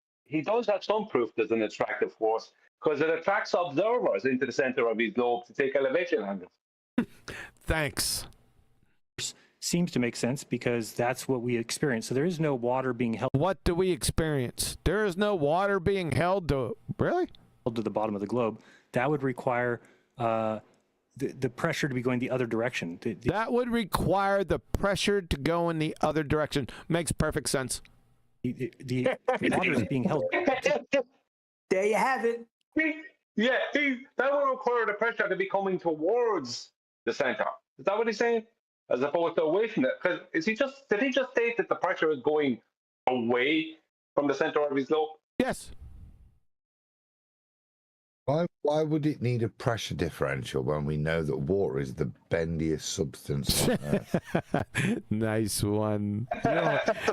[SPEAKER 16] does have some proof there's an attractive force because it attracts observers into the center of his globe to take elevation angles.
[SPEAKER 2] Thanks.
[SPEAKER 8] Seems to make sense because that's what we experience. So there is no water being held.
[SPEAKER 2] What do we experience? There is no water being held to. Really?
[SPEAKER 8] To the bottom of the globe. That would require the pressure to be going the other direction.
[SPEAKER 2] That would require the pressure to go in the other direction. Makes perfect sense.
[SPEAKER 8] The water is being held.
[SPEAKER 13] There you have it.
[SPEAKER 16] Yeah, that would require the pressure to be coming towards the center. Is that what he's saying? As opposed to away from it? Because did he just state that the pressure is going away from the center of his globe?
[SPEAKER 2] Yes.
[SPEAKER 15] Why would it need a pressure differential when we know that water is the bendiest substance on Earth?
[SPEAKER 2] Nice one.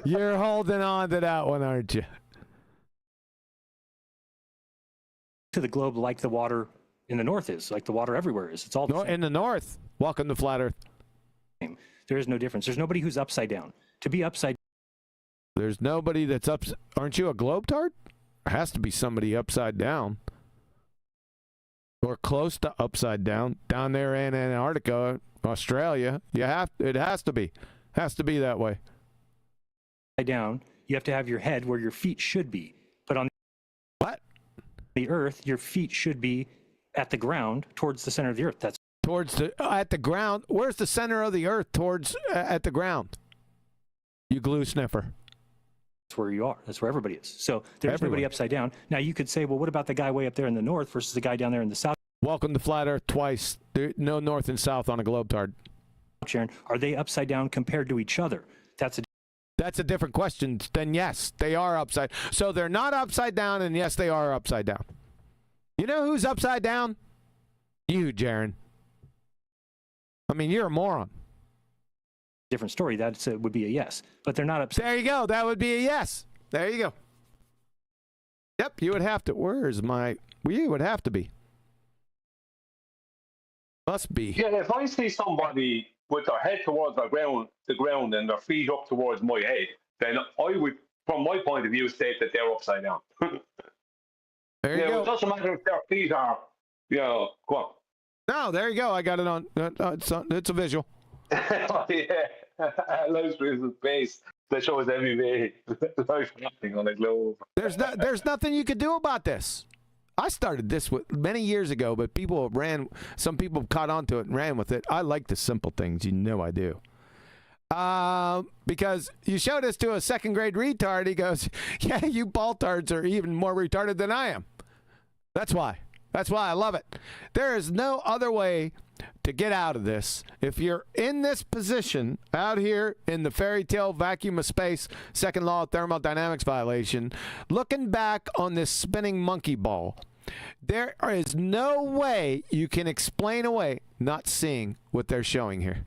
[SPEAKER 2] You're holding on to that one, aren't you?
[SPEAKER 8] To the globe like the water in the north is, like the water everywhere is. It's all the same.
[SPEAKER 2] In the north. Welcome to Flat Earth.
[SPEAKER 8] There is no difference. There's nobody who's upside down. To be upside
[SPEAKER 2] There's nobody that's up. Aren't you a globetard? There has to be somebody upside down. Or close to upside down. Down there in Antarctica, Australia. It has to be. Has to be that way.
[SPEAKER 8] down, you have to have your head where your feet should be. But on the Earth, your feet should be at the ground towards the center of the Earth. That's
[SPEAKER 2] towards at the ground. Where's the center of the Earth towards at the ground? You glue sniffer.
[SPEAKER 8] That's where you are. That's where everybody is. So there's nobody upside down. Now you could say, well, what about the guy way up there in the north versus the guy down there in the south?
[SPEAKER 2] Welcome to Flat Earth twice. There, no north and south on a globetard.
[SPEAKER 8] Jeran, are they upside down compared to each other?
[SPEAKER 2] That's a different question. Then yes, they are upside. So they're not upside down, and yes, they are upside down. You know who's upside down? You, Jeran. I mean, you're a moron.
[SPEAKER 8] Different story. That would be a yes, but they're not upside.
[SPEAKER 2] There you go. That would be a yes. There you go. Yep, you would have to. Where's my? You would have to be. Must be.
[SPEAKER 16] Yeah, if I see somebody with their head towards the ground and their feet up towards my head, then I would, from my point of view, state that they're upside down.
[SPEAKER 2] There you go.
[SPEAKER 16] It doesn't matter if their feet are You know, go on.
[SPEAKER 2] No, there you go. I got it on. It's a visual.
[SPEAKER 16] Oh, yeah. Life is space that shows every day life happening on a globe.
[SPEAKER 2] There's nothing you could do about this. I started this many years ago, but some people caught on to it and ran with it. I like the simple things. You know I do. Because you showed this to a second grade retard. He goes, yeah, you baltards are even more retarded than I am. That's why I love it. There is no other way to get out of this. If you're in this position out here in the fairy tale vacuum of space, second law of thermodynamics violation, looking back on this spinning monkey ball, there is no way you can explain away not seeing what they're showing here.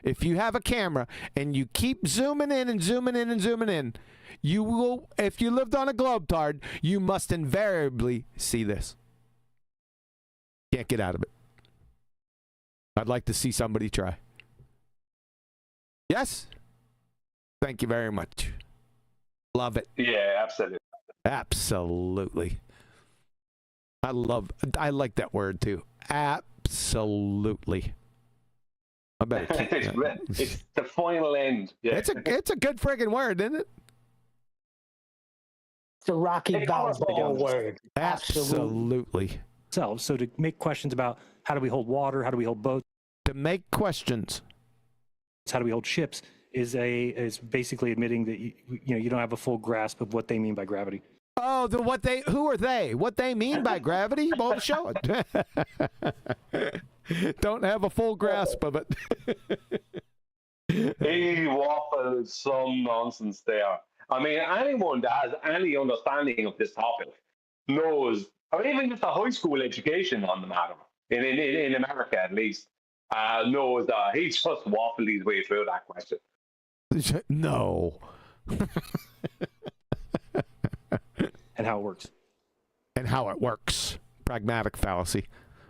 [SPEAKER 2] If you have a camera and you keep zooming in and zooming in and zooming in, you will, if you lived on a globetard, you must invariably see this. Can't get out of it. I'd like to see somebody try. Yes? Thank you very much. Love it.
[SPEAKER 16] Yeah, absolutely.
[SPEAKER 2] Absolutely. I like that word too. Absolutely. I better keep that.
[SPEAKER 16] It's the final end. Yeah.
[SPEAKER 2] It's a good friggin' word, isn't it?
[SPEAKER 6] It's a Rocky Balboa word.
[SPEAKER 2] Absolutely.
[SPEAKER 8] So to make questions about how do we hold water, how do we hold boats,
[SPEAKER 2] to make questions,
[SPEAKER 8] how do we hold ships, is basically admitting that you don't have a full grasp of what they mean by gravity.
[SPEAKER 2] Oh, who are they? What they mean by gravity? Well, show it. Don't have a full grasp of it.
[SPEAKER 16] He waffles some nonsense there. I mean, anyone that has any understanding of this topic knows, or even just a high school education on the matter, in America at least, knows that he just waffled his way through that question.
[SPEAKER 2] No.
[SPEAKER 8] And how it works.
[SPEAKER 2] And how it works. Pragmatic fallacy.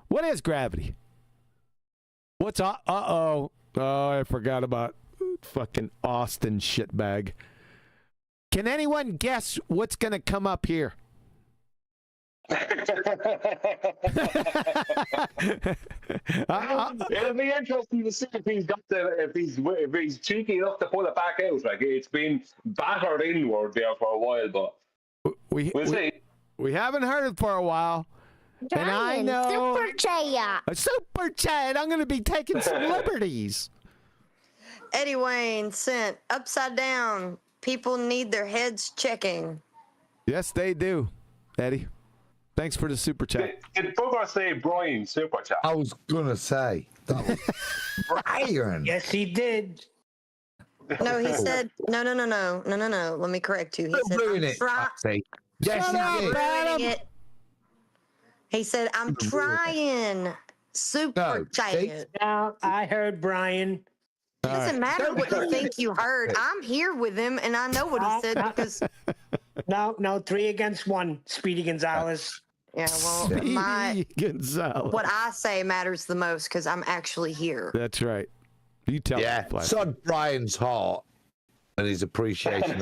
[SPEAKER 2] What is gravity? What's uh-oh. Oh, I forgot about fucking Austin shitbag. Can anyone guess what's going to come up here?
[SPEAKER 16] It'll be interesting to see if he's cheeky enough to pull it back out. Like, it's been battered inward there for a while, but we'll see.
[SPEAKER 2] We haven't heard it for a while. And I know Super Chat. I'm going to be taking some liberties.
[SPEAKER 11] Eddie Wayne sent upside down. People need their heads checking.
[SPEAKER 2] Yes, they do, Eddie. Thanks for the super chat.
[SPEAKER 16] Did Booger say Brian super chat?
[SPEAKER 15] I was gonna say that was Brian.
[SPEAKER 6] Yes, he did.
[SPEAKER 11] No, he said no. Let me correct you. He said
[SPEAKER 15] ruin it. Yes,
[SPEAKER 11] ruining it. He said I'm trying. Super chat.
[SPEAKER 6] Now I heard Brian.
[SPEAKER 11] It doesn't matter what you think you heard. I'm here with him, and I know what he said because.
[SPEAKER 6] No, 3 against 1. Speedy Gonzalez.
[SPEAKER 11] Yeah, well,
[SPEAKER 2] Gonzalez.
[SPEAKER 11] What I say matters the most because I'm actually here.
[SPEAKER 2] That's right. You tell
[SPEAKER 15] me. Sod Brian's heart and his appreciation.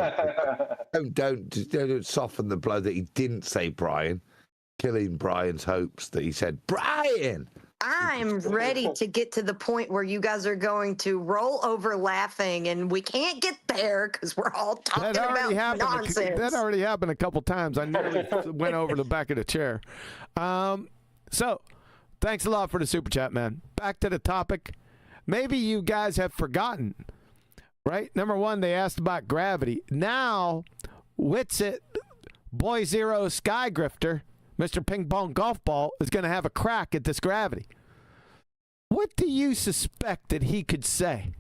[SPEAKER 15] don't soften the blow that he didn't say Brian, killing Brian's hopes that he said Brian.
[SPEAKER 11] I'm ready to get to the point where you guys are going to roll over laughing, and we can't get there because we're all talking about nonsense.
[SPEAKER 2] That already happened a couple times. I nearly went over the back of the chair. So, thanks a lot for the super chat, man. Back to the topic. Maybe you guys have forgotten, right? Number one, they asked about gravity. Now, Witsit, Boy Zero Sky Grifter, Mr. Ping Pong Golf Ball, is going to have a crack at this gravity. What do you suspect that he could say?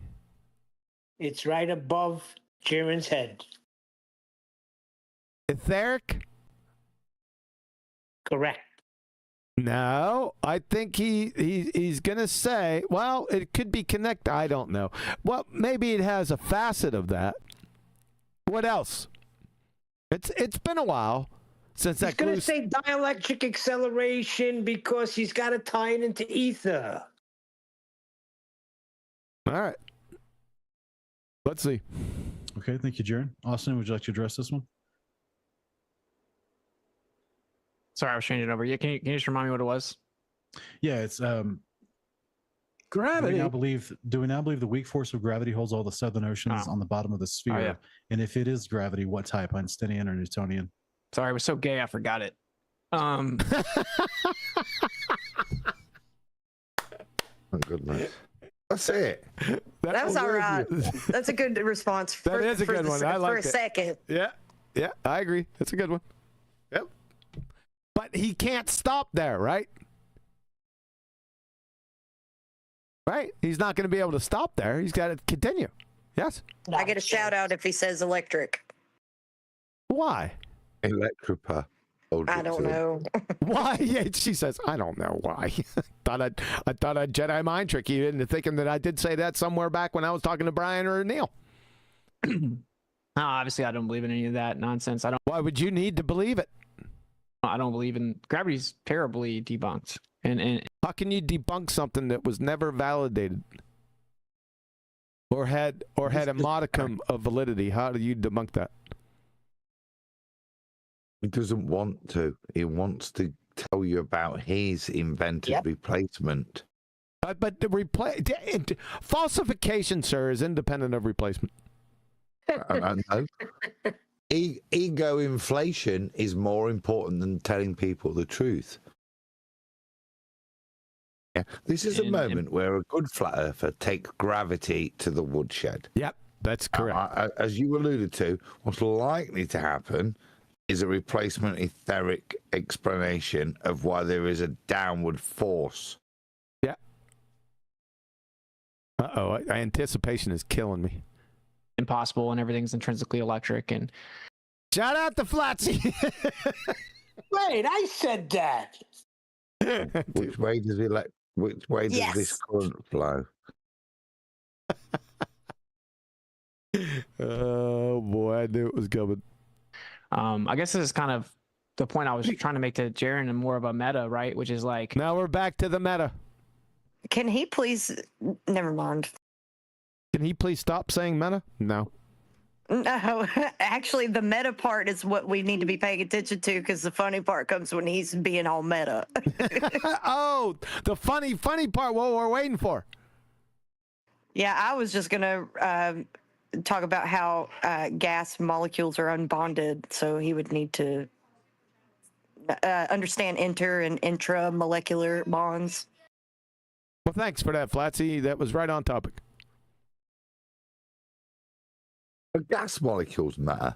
[SPEAKER 6] It's right above Jeran's head.
[SPEAKER 2] Etheric?
[SPEAKER 6] Correct.
[SPEAKER 2] No, I think he's going to say, well, it could be connected. I don't know. Well, maybe it has a facet of that. What else? It's been a while. Since
[SPEAKER 6] he's going to say dielectric acceleration because he's got to tie it into ether.
[SPEAKER 2] All right. Let's see.
[SPEAKER 10] Okay, thank you, Jeran. Austin, would you like to address this one?
[SPEAKER 7] Sorry, I was changing it over. Yeah, can you just remind me what it was?
[SPEAKER 10] Yeah, it's
[SPEAKER 18] gravity.
[SPEAKER 10] Do we now believe the weak force of gravity holds all the southern oceans on the bottom of the sphere?
[SPEAKER 7] yeah.
[SPEAKER 10] And if it is gravity, what type, Einsteinian or Newtonian?
[SPEAKER 7] Sorry, I was so gay I forgot it.
[SPEAKER 4] Oh, goodness. That's it.
[SPEAKER 11] That was all right. That's a good response.
[SPEAKER 2] That is a good one. I like
[SPEAKER 11] for a
[SPEAKER 2] it.
[SPEAKER 11] second.
[SPEAKER 2] Yeah, I agree. That's a good one. Yep. But he can't stop there, right? Right? He's not going to be able to stop there. He's got to continue. Yes.
[SPEAKER 11] I get a shout out if he says electric.
[SPEAKER 2] Why?
[SPEAKER 4] Electripa.
[SPEAKER 11] I don't know.
[SPEAKER 2] Why? Yeah, she says, I don't know why. I thought I'd Jedi mind trick you into thinking that I did say that somewhere back when I was talking to Brian or Neil.
[SPEAKER 7] No, obviously, I don't believe in any of that nonsense. I don't.
[SPEAKER 2] Why would you need to believe it?
[SPEAKER 7] I don't believe in gravity's terribly debunked. And
[SPEAKER 2] how can you debunk something that was never validated or had a modicum of validity? How do you debunk that?
[SPEAKER 4] He doesn't want to. He wants to tell you about his invented replacement.
[SPEAKER 2] But the falsification, sir, is independent of replacement.
[SPEAKER 4] I know. Ego inflation is more important than telling people the truth. Yeah, this is a moment where a good flat earther takes gravity to the woodshed.
[SPEAKER 2] Yep, that's correct.
[SPEAKER 4] As you alluded to, what's likely to happen is a replacement etheric explanation of why there is a downward force.
[SPEAKER 2] Yeah. Uh-oh, anticipation is killing me.
[SPEAKER 7] Impossible, and everything's intrinsically electric. And
[SPEAKER 2] shout out to Flatsy.
[SPEAKER 6] Wait, I said that.
[SPEAKER 4] Which way does this current flow?
[SPEAKER 2] Oh boy, I knew it was coming.
[SPEAKER 7] I guess this is kind of the point I was trying to make to Jeran, and more of a meta, right? Which is like,
[SPEAKER 2] now we're back to the meta.
[SPEAKER 11] Can he please? Never mind.
[SPEAKER 2] Can he please stop saying meta? No.
[SPEAKER 11] No, actually, the meta part is what we need to be paying attention to, because the funny part comes when he's being all meta.
[SPEAKER 2] Oh, the funny part. What we're waiting for.
[SPEAKER 11] Yeah, I was just gonna talk about how gas molecules are unbonded, so he would need to understand inter and intramolecular bonds.
[SPEAKER 2] Well, thanks for that, Flatsy. That was right on topic.
[SPEAKER 4] Gas molecules matter.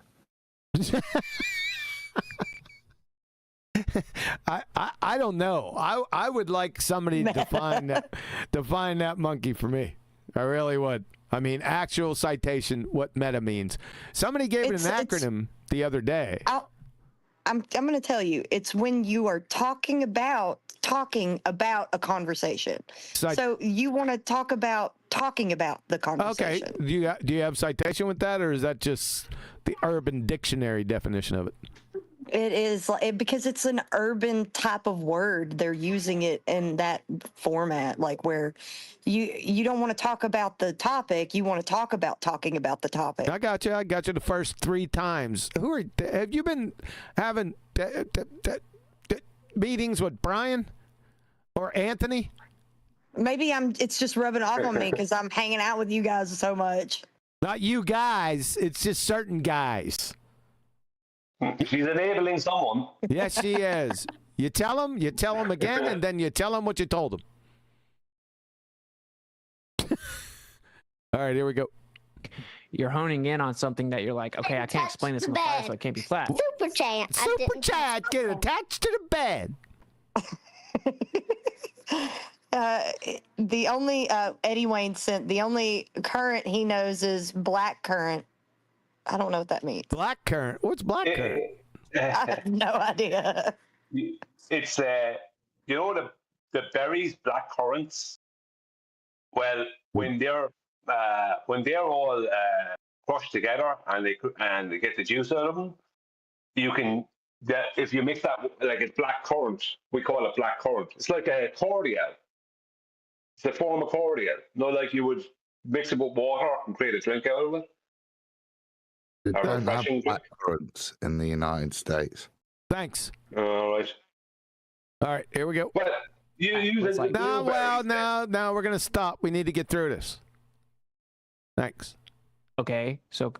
[SPEAKER 2] I don't know. I would like somebody to define that monkey for me. I really would. I mean, actual citation, what meta means. Somebody gave it an acronym the other day.
[SPEAKER 11] I'm going to tell you, it's when you are talking about a conversation. So you want to talk about talking about the conversation.
[SPEAKER 2] Okay. Do you have citation with that, or is that just the Urban Dictionary definition of it?
[SPEAKER 11] It is because it's an urban type of word. They're using it in that format, like where you don't want to talk about the topic. You want to talk about talking about the topic.
[SPEAKER 2] I got you the first 3 times. Have you been having meetings with Brian or Anthony?
[SPEAKER 11] Maybe it's just rubbing off on me because I'm hanging out with you guys so much.
[SPEAKER 2] Not you guys. It's just certain guys.
[SPEAKER 16] She's enabling someone.
[SPEAKER 2] Yes, she is. You tell them again, and then you tell them what you told them. All right, here we go.
[SPEAKER 7] You're honing in on something that you're like, okay, I can't explain this in the flat, so it can't be flat.
[SPEAKER 2] Superchat, get attached to the bed.
[SPEAKER 11] The only Eddie Wayne sent, the only current he knows is black current. I don't know what that means.
[SPEAKER 2] Black current? What's black current?
[SPEAKER 11] I have no idea.
[SPEAKER 16] It's you know the berries, black currants. Well, when they're all crushed together and they get the juice out of them, you can if you mix that like it's black currant, we call it black currant. It's like a cordial. It's a form of cordial. Like you would mix it with water and create a drink out of it.
[SPEAKER 4] They don't have black currants in the United States.
[SPEAKER 2] Thanks.
[SPEAKER 16] All right.
[SPEAKER 2] All right, here we go.
[SPEAKER 16] Well,
[SPEAKER 2] No, we're gonna stop. We need to get through this. Thanks.
[SPEAKER 7] Okay, so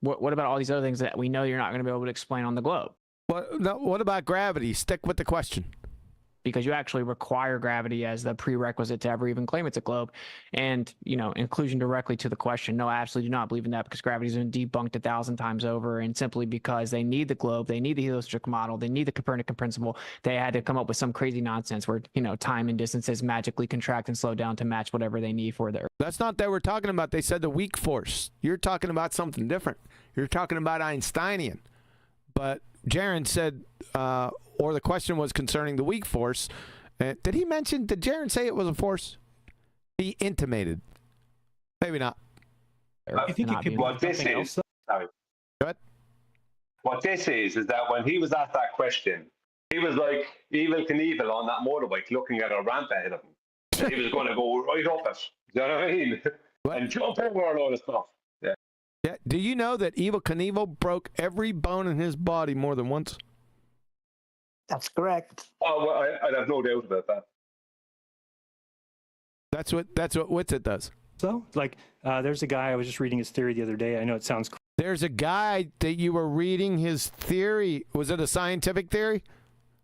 [SPEAKER 7] what about all these other things that we know you're not going to be able to explain on the globe?
[SPEAKER 2] What about gravity? Stick with the question.
[SPEAKER 7] Because you actually require gravity as the prerequisite to ever even claim it's a globe. And, inclusion directly to the question, no, I absolutely do not believe in that, because gravity's been debunked 1,000 times over, and simply because they need the globe, they need the heliocentric model, they need the Copernican principle, they had to come up with some crazy nonsense where, time and distances magically contract and slow down to match whatever they need for the Earth.
[SPEAKER 2] That's not that we're talking about. They said the weak force. You're talking about something different. You're talking about Einsteinian. But Jeran said, or the question was concerning the weak force. Did Jeran say it was a force? He intimated. Maybe not.
[SPEAKER 5] I think it could what this is. Sorry.
[SPEAKER 2] What?
[SPEAKER 5] What this is that when he was asked that question, he was like Evel Knievel on that motorbike looking at a ramp ahead of him. And he was going to go right up it. Do you know what I mean? And jump over a load of stuff. Yeah.
[SPEAKER 2] Yeah. Do you know that Evel Knievel broke every bone in his body more than once?
[SPEAKER 13] That's correct.
[SPEAKER 5] Oh, well, I have no doubt about that.
[SPEAKER 2] That's what Witsit does.
[SPEAKER 8] So, there's a guy, I was just reading his theory the other day. I know it sounds crazy.
[SPEAKER 2] There's a guy that you were reading his theory. Was it a scientific theory?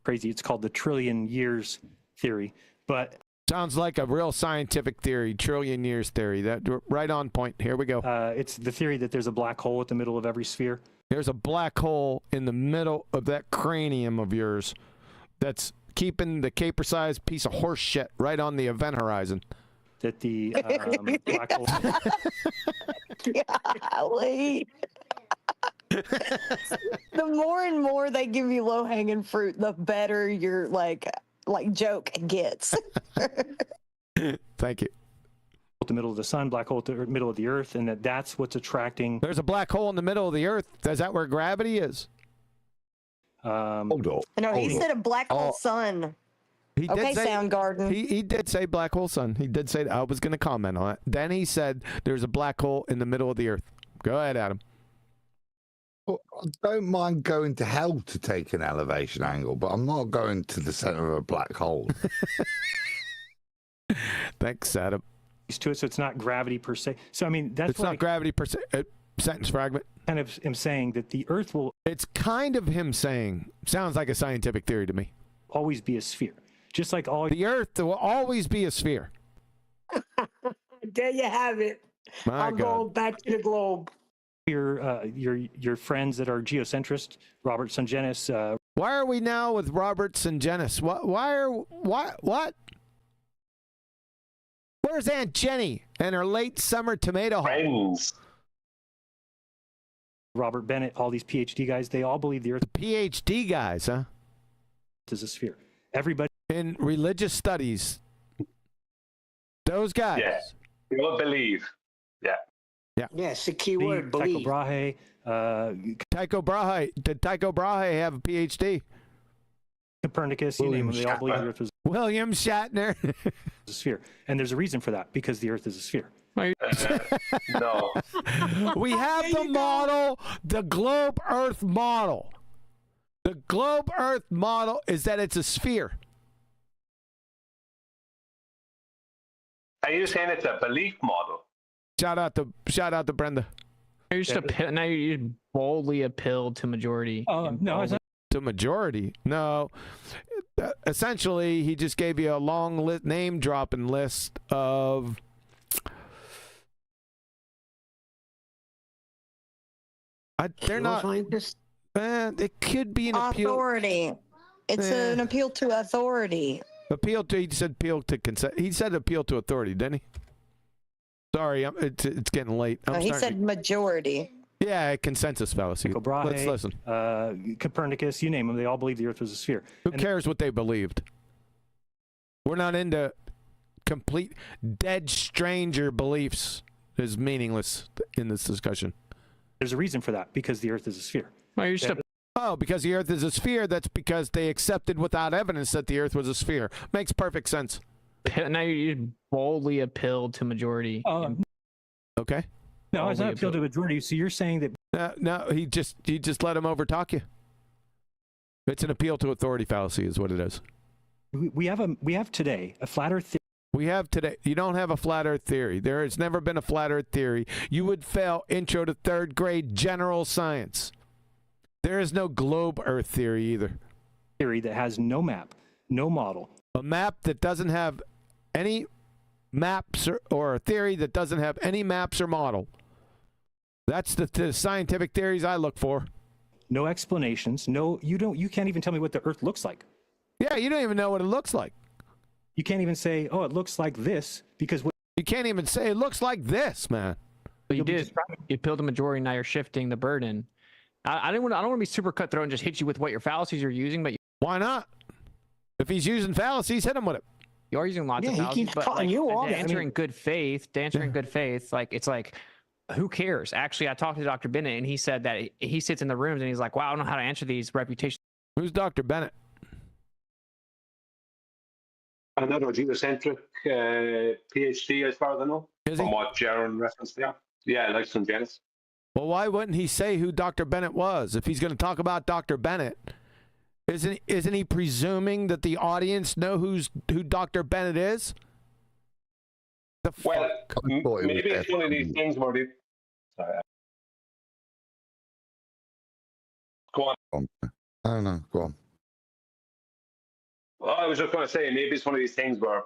[SPEAKER 8] Crazy. It's called the trillion years theory. But
[SPEAKER 2] sounds like a real scientific theory, trillion years theory. That right on point. Here we go.
[SPEAKER 8] It's the theory that there's a black hole at the middle of every sphere.
[SPEAKER 2] There's a black hole in the middle of that cranium of yours that's keeping the caper-sized piece of horse shit right on the event horizon.
[SPEAKER 8] That the black hole...
[SPEAKER 11] Golly. The more and more they give you low-hanging fruit, the better your joke gets.
[SPEAKER 2] Thank you.
[SPEAKER 8] The middle of the sun, black hole at the middle of the earth, and that's what's attracting.
[SPEAKER 2] There's a black hole in the middle of the earth. Is that where gravity is?
[SPEAKER 4] Hold on.
[SPEAKER 11] No, he said a black hole sun.
[SPEAKER 2] He did
[SPEAKER 11] okay,
[SPEAKER 2] say,
[SPEAKER 11] Soundgarden.
[SPEAKER 2] He did say black hole sun. He did say that. I was going to comment on it. Then he said there's a black hole in the middle of the earth. Go ahead, Adam.
[SPEAKER 4] Well, I don't mind going to hell to take an elevation angle, but I'm not going to the center of a black hole.
[SPEAKER 2] Thanks, Adam.
[SPEAKER 8] To it, so it's not gravity per se. So I mean, that's
[SPEAKER 2] not gravity per se. Sentence fragment.
[SPEAKER 8] Kind of him saying that the Earth will.
[SPEAKER 2] It's kind of him saying. Sounds like a scientific theory to me.
[SPEAKER 8] Always be a sphere, just like all.
[SPEAKER 2] The Earth will always be a sphere.
[SPEAKER 6] There you have it. I'm going back to the globe.
[SPEAKER 8] Your friends that are geocentrists, Robert Sungenis.
[SPEAKER 2] Why are we now with Robert Sungenis? What? Where's Aunt Jenny and her late summer tomato
[SPEAKER 5] friends?
[SPEAKER 8] Robert Bennett, all these PhD guys, they all believe the Earth.
[SPEAKER 2] The PhD guys, huh?
[SPEAKER 8] Is a sphere. Everybody
[SPEAKER 2] in religious studies. Those guys.
[SPEAKER 5] Yeah. They all believe. Yeah.
[SPEAKER 2] Yeah.
[SPEAKER 6] Yeah, it's the key word, believe.
[SPEAKER 8] Tycho Brahe.
[SPEAKER 2] Tycho Brahe. Did Tycho Brahe have a PhD?
[SPEAKER 8] Copernicus, you name them, they all believe the Earth was
[SPEAKER 2] William Shatner.
[SPEAKER 8] a sphere. And there's a reason for that, because the Earth is a sphere.
[SPEAKER 5] No.
[SPEAKER 2] We have the model, the globe Earth model. The globe Earth model is that it's a sphere.
[SPEAKER 5] Are you saying it's a belief model?
[SPEAKER 2] Shout out to Brenda.
[SPEAKER 7] Now you boldly appealed to majority.
[SPEAKER 8] Oh no,
[SPEAKER 2] to majority. No, essentially he just gave you a long name dropping list of they're not it could be an
[SPEAKER 11] authority. It's an appeal to authority.
[SPEAKER 2] He said appeal to consent. He said appeal to authority, didn't he? Sorry, it's getting late.
[SPEAKER 11] He said majority.
[SPEAKER 2] Yeah, consensus fallacy.
[SPEAKER 8] Brahe,
[SPEAKER 2] let's listen.
[SPEAKER 8] Copernicus, you name them, they all believe the Earth was a sphere.
[SPEAKER 2] Who cares what they believed? We're not into complete dead stranger beliefs. Is meaningless in this discussion.
[SPEAKER 8] There's a reason for that, because the Earth is a sphere.
[SPEAKER 2] Well, because the Earth is a sphere, that's because they accepted without evidence that the Earth was a sphere. Makes perfect sense.
[SPEAKER 7] Now you boldly appealed to majority.
[SPEAKER 2] Okay.
[SPEAKER 8] No, it's not appeal to majority. So you're saying that?
[SPEAKER 2] No, he just let him overtalk you. It's an appeal to authority fallacy, is what it is.
[SPEAKER 8] We have today a flat Earth theory.
[SPEAKER 2] We have today. You don't have a flat Earth theory. There has never been a flat Earth theory. You would fail intro to 3rd grade general science. There is no globe Earth theory either.
[SPEAKER 8] Theory that has no map, no model.
[SPEAKER 2] A map that doesn't have any maps or a theory that doesn't have any maps or model. That's the scientific theories I look for.
[SPEAKER 8] No explanations. No, you can't even tell me what the Earth looks like.
[SPEAKER 2] Yeah, you don't even know what it looks like.
[SPEAKER 8] You can't even say, oh, it looks like this, because
[SPEAKER 2] you can't even say it looks like this, man.
[SPEAKER 7] But you did. You appealed the majority. Now you're shifting the burden. I don't want to be super cutthroat and just hit you with what your fallacies are using. But
[SPEAKER 2] why not? If he's using fallacies, hit him with it.
[SPEAKER 7] You are using lots of fallacies.
[SPEAKER 6] He keeps
[SPEAKER 7] but
[SPEAKER 6] calling
[SPEAKER 7] like,
[SPEAKER 6] you on
[SPEAKER 7] to
[SPEAKER 6] it.
[SPEAKER 7] answer in good faith. To answer in good faith, like it's like, who cares? Actually, I talked to Dr. Bennett, and he said that he sits in the rooms and he's like, wow, I don't know how to answer these reputations.
[SPEAKER 2] Who's Dr. Bennett?
[SPEAKER 16] Another geocentric PhD, as far as I know. From what Jeran referenced there. Yeah, like some Janus.
[SPEAKER 2] Well, why wouldn't he say who Dr. Bennett was? If he's going to talk about Dr. Bennett, isn't he presuming that the audience know who Dr. Bennett is?
[SPEAKER 16] Well, maybe it's one of these things where they... Sorry. Go on.
[SPEAKER 4] I don't know. Go on.
[SPEAKER 16] Well, I was just going to say, maybe it's one of these things where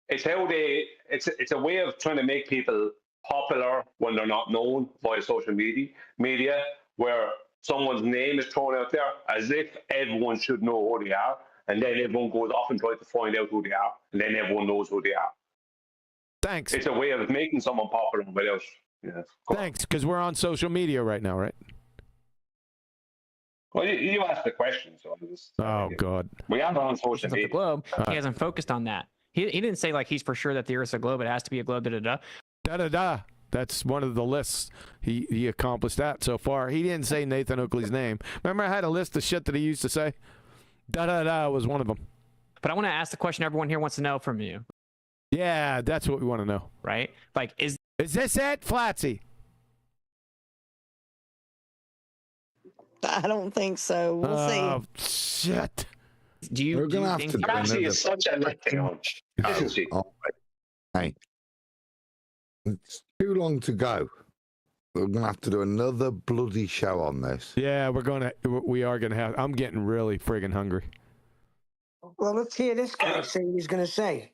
[SPEAKER 16] it's how it's a way of trying to make people popular when they're not known via social media, where someone's name is thrown out there as if everyone should know who they are, and then everyone goes off and tries to find out who they are, and then everyone knows who they are.
[SPEAKER 2] Thanks.
[SPEAKER 16] It's a way of making someone popular without. Yeah.
[SPEAKER 2] Thanks, because we're on social media right now, right?
[SPEAKER 16] Well, you asked the question, so I just.
[SPEAKER 2] Oh God.
[SPEAKER 16] We are on social
[SPEAKER 7] Of the
[SPEAKER 16] media.
[SPEAKER 7] globe. He hasn't focused on that. He didn't say like he's for sure that the Earth's a globe. It has to be a globe. Da da da.
[SPEAKER 2] Da da da. That's one of the lists. He accomplished that so far. He didn't say Nathan Oakley's name. Remember, I had a list of shit that he used to say. Da da da was one of them.
[SPEAKER 7] But I want to ask the question everyone here wants to know from you.
[SPEAKER 2] Yeah, that's what we want to know.
[SPEAKER 7] Right? Like, is
[SPEAKER 2] this it, Flatsy?
[SPEAKER 11] I don't think so. We'll see.
[SPEAKER 2] Oh, shit.
[SPEAKER 7] Do you?
[SPEAKER 4] We're going to have to do
[SPEAKER 16] Flatsy is such a letdown, isn't she?
[SPEAKER 4] Hey, it's too long to go. We're going to have to do another bloody show on this.
[SPEAKER 2] Yeah, we are going to have. I'm getting really friggin' hungry.
[SPEAKER 6] Well, let's hear this guy say what he's going to say.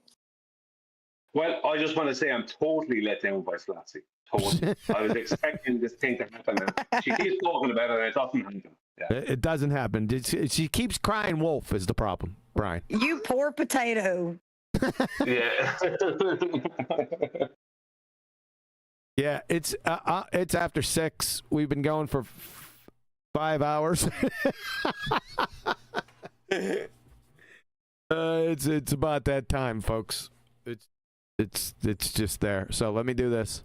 [SPEAKER 16] Well, I just want to say I'm totally let down by Flatsy. Totally. I was expecting this thing to happen. And she keeps talking about it, and it doesn't happen. Yeah.
[SPEAKER 2] It doesn't happen. She keeps crying wolf is the problem, Brian.
[SPEAKER 11] You poor potato.
[SPEAKER 16] Yeah.
[SPEAKER 2] Yeah, it's after 6. We've been going for 5 hours. It's about that time, folks. It's just there. So let me do this.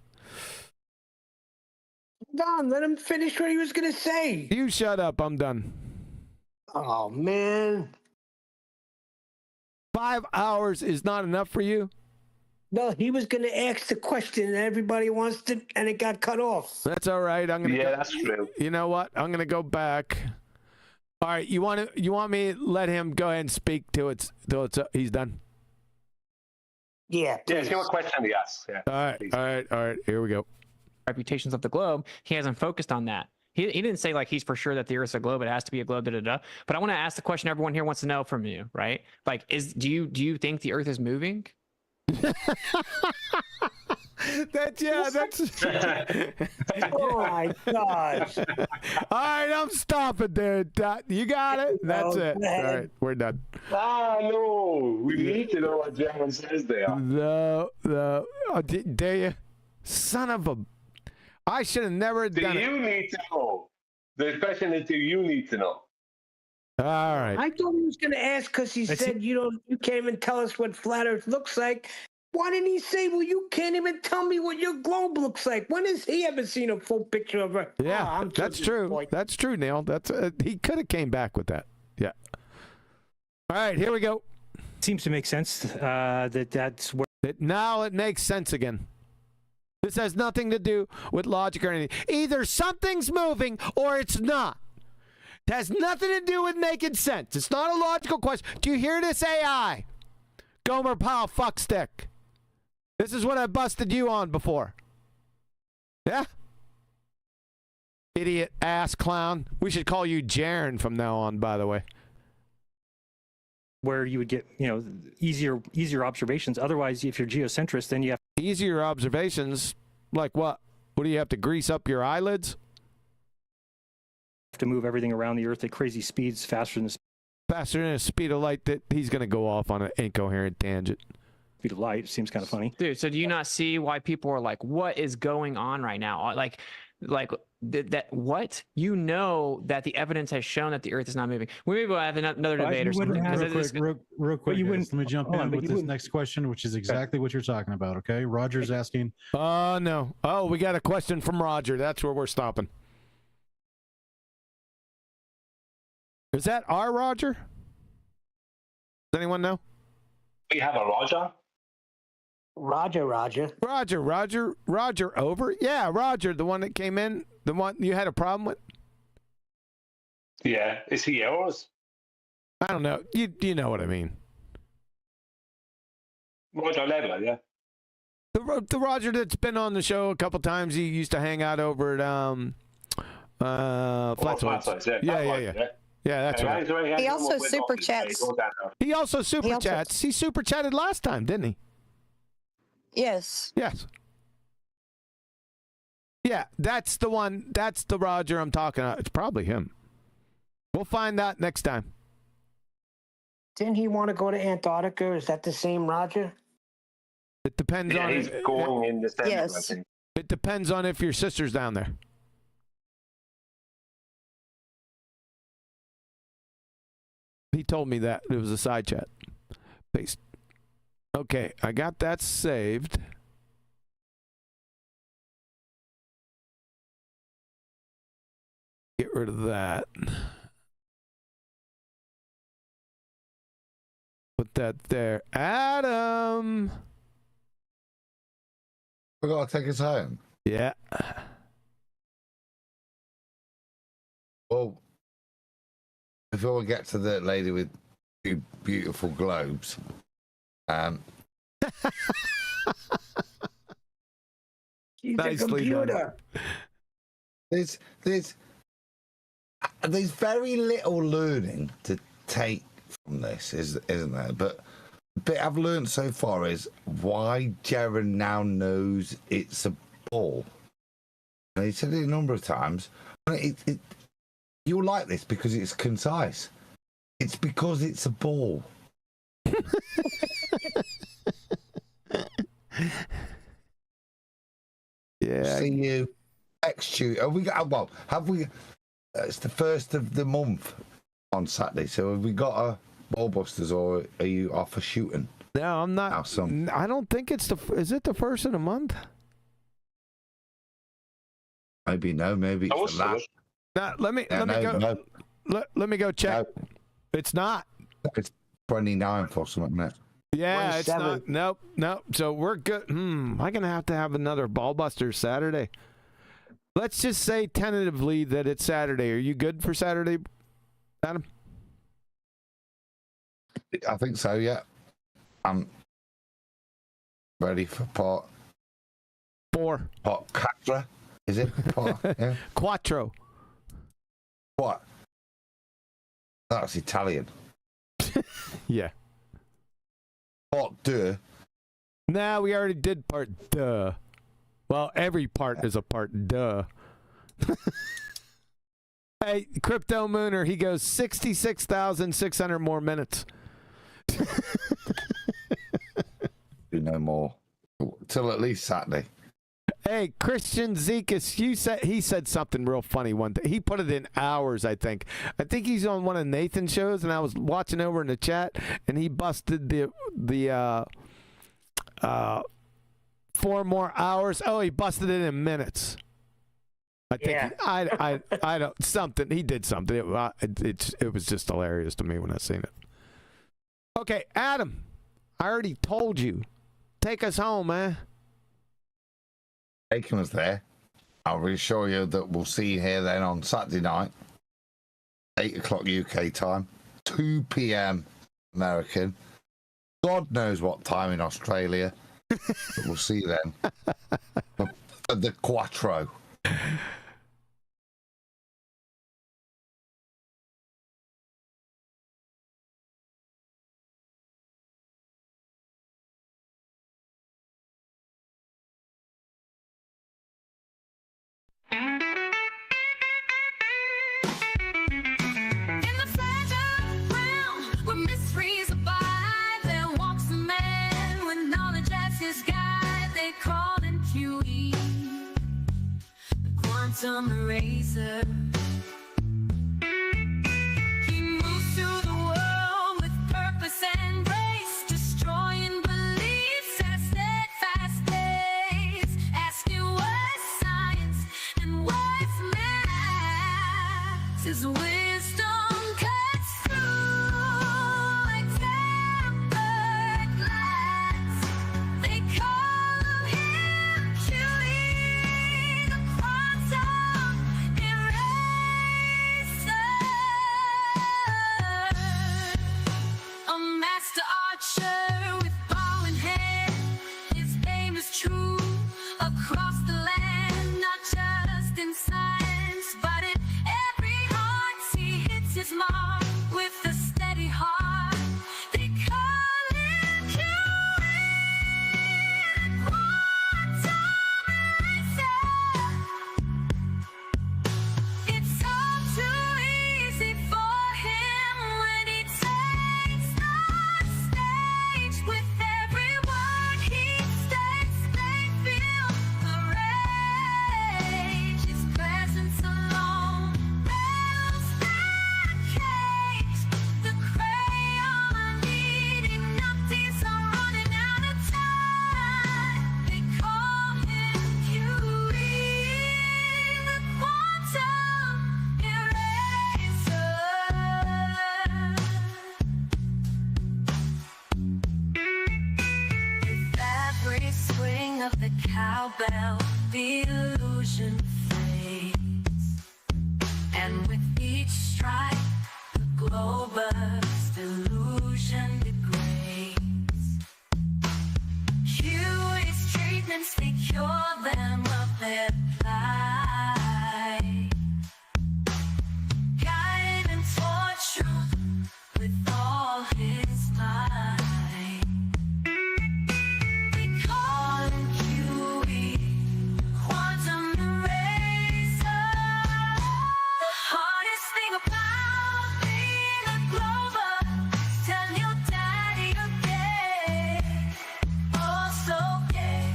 [SPEAKER 6] Don, let him finish what he was going to say.
[SPEAKER 2] You shut up. I'm done.
[SPEAKER 6] Oh, man.
[SPEAKER 2] 5 hours is not enough for you?
[SPEAKER 6] No, he was going to ask the question and everybody wants to, and it got cut off.
[SPEAKER 2] That's all right.
[SPEAKER 16] That's true.
[SPEAKER 2] You know what? I'm going to go back. All right, you want me to let him go ahead and speak till he's done?
[SPEAKER 6] Yeah.
[SPEAKER 16] Yeah, see what question he asks. Yeah.
[SPEAKER 2] All right. Here we go.
[SPEAKER 7] Reputations of the globe. He hasn't focused on that. He didn't say like he's for sure that the Earth's a globe. It has to be a globe. Da da da. But I want to ask the question everyone here wants to know from you, right? Like, do you think the Earth is moving?
[SPEAKER 2] That's
[SPEAKER 6] Oh my gosh.
[SPEAKER 2] All right, I'm stopping there. You got it. That's it. All right, we're done.
[SPEAKER 16] Ah, no, we need to know what Jeran says there.
[SPEAKER 2] No. Oh, dare you? Son of a. I should have never done it.
[SPEAKER 16] Do you need to know? The question is, do you need to know?
[SPEAKER 2] All right.
[SPEAKER 6] I thought he was going to ask because he said you can't even tell us what flat Earth looks like. Why didn't he say, well, you can't even tell me what your globe looks like? When has he ever seen a full picture of Earth?
[SPEAKER 2] Yeah, that's true. That's true, Neil. He could have came back with that. Yeah. All right, here we go.
[SPEAKER 8] Seems to make sense that's where.
[SPEAKER 2] Now it makes sense again. This has nothing to do with logic or anything. Either something's moving or it's not. It has nothing to do with making sense. It's not a logical question. Do you hear this, AI? Gomer Pyle fuckstick. This is what I busted you on before. Yeah? Idiot ass clown. We should call you Jeran from now on, by the way.
[SPEAKER 8] Where you would get, easier observations. Otherwise, if you're geocentrist, then you have
[SPEAKER 2] easier observations. Like what? What do you have to grease up your eyelids?
[SPEAKER 8] to move everything around the Earth at crazy speeds, faster than
[SPEAKER 2] the speed of light. That he's going to go off on an incoherent tangent.
[SPEAKER 8] Speed of light seems kind of funny,
[SPEAKER 7] dude. So do you not see why people are like, "What is going on right now?" Like that. What that the evidence has shown that the Earth is not moving. We maybe will have another debate or something.
[SPEAKER 10] Real quick, guys, let me jump in with this next question, which is exactly what you're talking about. Okay, Roger's asking.
[SPEAKER 2] No. Oh, we got a question from Roger. That's where we're stopping. Is that our Roger? Does anyone know?
[SPEAKER 16] We have a Roger.
[SPEAKER 6] Roger,
[SPEAKER 2] over? Yeah, Roger, the one that came in, the one you had a problem with?
[SPEAKER 16] Yeah, is he yours?
[SPEAKER 2] I don't know. You know what I mean.
[SPEAKER 16] Roger Leveler, yeah.
[SPEAKER 2] The Roger that's been on the show a couple times. He used to hang out over at Flat Yeah. Yeah, that's right.
[SPEAKER 11] He also super chats.
[SPEAKER 2] He also super chats. He super chatted last time, didn't he?
[SPEAKER 11] Yes.
[SPEAKER 2] Yes. Yeah, that's the one. That's the Roger I'm talking about. It's probably him. We'll find out next time.
[SPEAKER 6] Didn't he want to go to Antarctica? Is that the same Roger?
[SPEAKER 2] It depends on.
[SPEAKER 16] He's going in December.
[SPEAKER 11] Yes.
[SPEAKER 16] I think.
[SPEAKER 2] It depends on if your sister's down there. He told me that. It was a side chat. Paste. Okay, I got that saved. Get rid of that. Put that there. Adam!
[SPEAKER 15] We gotta take us home.
[SPEAKER 2] Yeah.
[SPEAKER 15] Well, before we get to the lady with two beautiful globes,
[SPEAKER 6] She's
[SPEAKER 2] nicely
[SPEAKER 6] a computer.
[SPEAKER 15] Done. There's very little learning to take from this, isn't there? But the bit I've learned so far is why Jeran now knows it's a ball. And he said it a number of times. You'll like this because it's concise. It's because it's a ball.
[SPEAKER 2] Yeah.
[SPEAKER 15] See you next Tuesday. Have we? It's the first of the month on Saturday. So have we got a BALLBUSTERS, or are you off for shooting?
[SPEAKER 2] No, I'm not. I don't think it's the. Is it the first of the month?
[SPEAKER 15] Maybe no. Maybe it's the last.
[SPEAKER 2] No, let me go. Let me go check. No. It's not.
[SPEAKER 15] It's 29th or something, isn't it?
[SPEAKER 2] Yeah, it's not. Nope. So we're good. I'm gonna have to have another BALLBUSTERS Saturday. Let's just say tentatively that it's Saturday. Are you good for Saturday, Adam?
[SPEAKER 15] I think so. Yeah, I'm ready for part
[SPEAKER 2] 4.
[SPEAKER 15] Part 4. Is it part? Yeah.
[SPEAKER 2] Quattro.
[SPEAKER 15] What? That's Italian.
[SPEAKER 2] Yeah.
[SPEAKER 15] Part 2.
[SPEAKER 2] Nah, we already did part duh. Well, every part is a part duh. Hey, Crypto Mooner, he goes 66,600 more minutes.
[SPEAKER 15] Do no more till at least Saturday.
[SPEAKER 2] Hey, Christian Zekas, he said something real funny one day. He put it in hours, I think. I think he's on one of Nathan's shows, and I was watching over in the chat, and he busted the 4 more hours. Oh, he busted it in minutes. I think. Yeah. I don't something. He did something. It was just hilarious to me when I seen it. Okay, Adam, I already told you. Take us home, man.
[SPEAKER 15] Taking us there. I'll reassure you that we'll see you here then on Saturday night. 8 o'clock UK time, 2 p.m. American. God knows what time in Australia. But we'll see then. For the Quattro.
[SPEAKER 1] In the fragile realm where mysteries abide, there walks a man with knowledge as his guide. They call him QE, the quantum eraser. He moves through the world with purpose and grace, destroying beliefs as steadfast days, asking what's science and what's math. His wisdom cuts through like tempered glass. They call him QE, the quantum eraser. A master archer with bow in hand. His aim is true across the land, not just in science, but in every heart. He hits his mark with a steady heart. They call him QE, the quantum eraser. It's all too easy for him when he takes the stage. With every word he states, they feel the rage. His presence alone rattles their cage. The crayon eating nupties are running out of time. They call him QE, the quantum eraser. With every swing of the cowbell, the illusion fades. And with each strike, the glow bursts, illusion degrades. QE's treatments, they cure them of their plight. Guide them toward truth with all his might. They call him QE, quantum eraser. The hardest thing about being a Glober, tell your daddy okay, also gay.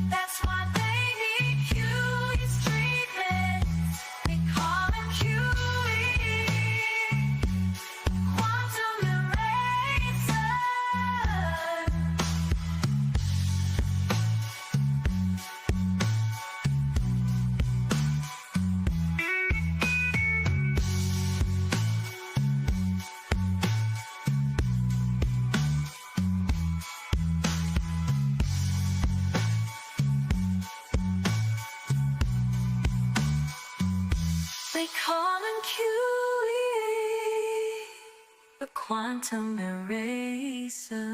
[SPEAKER 1] That's why they need QE's treatment. They call him QE, quantum eraser. They call him QE, the quantum eraser.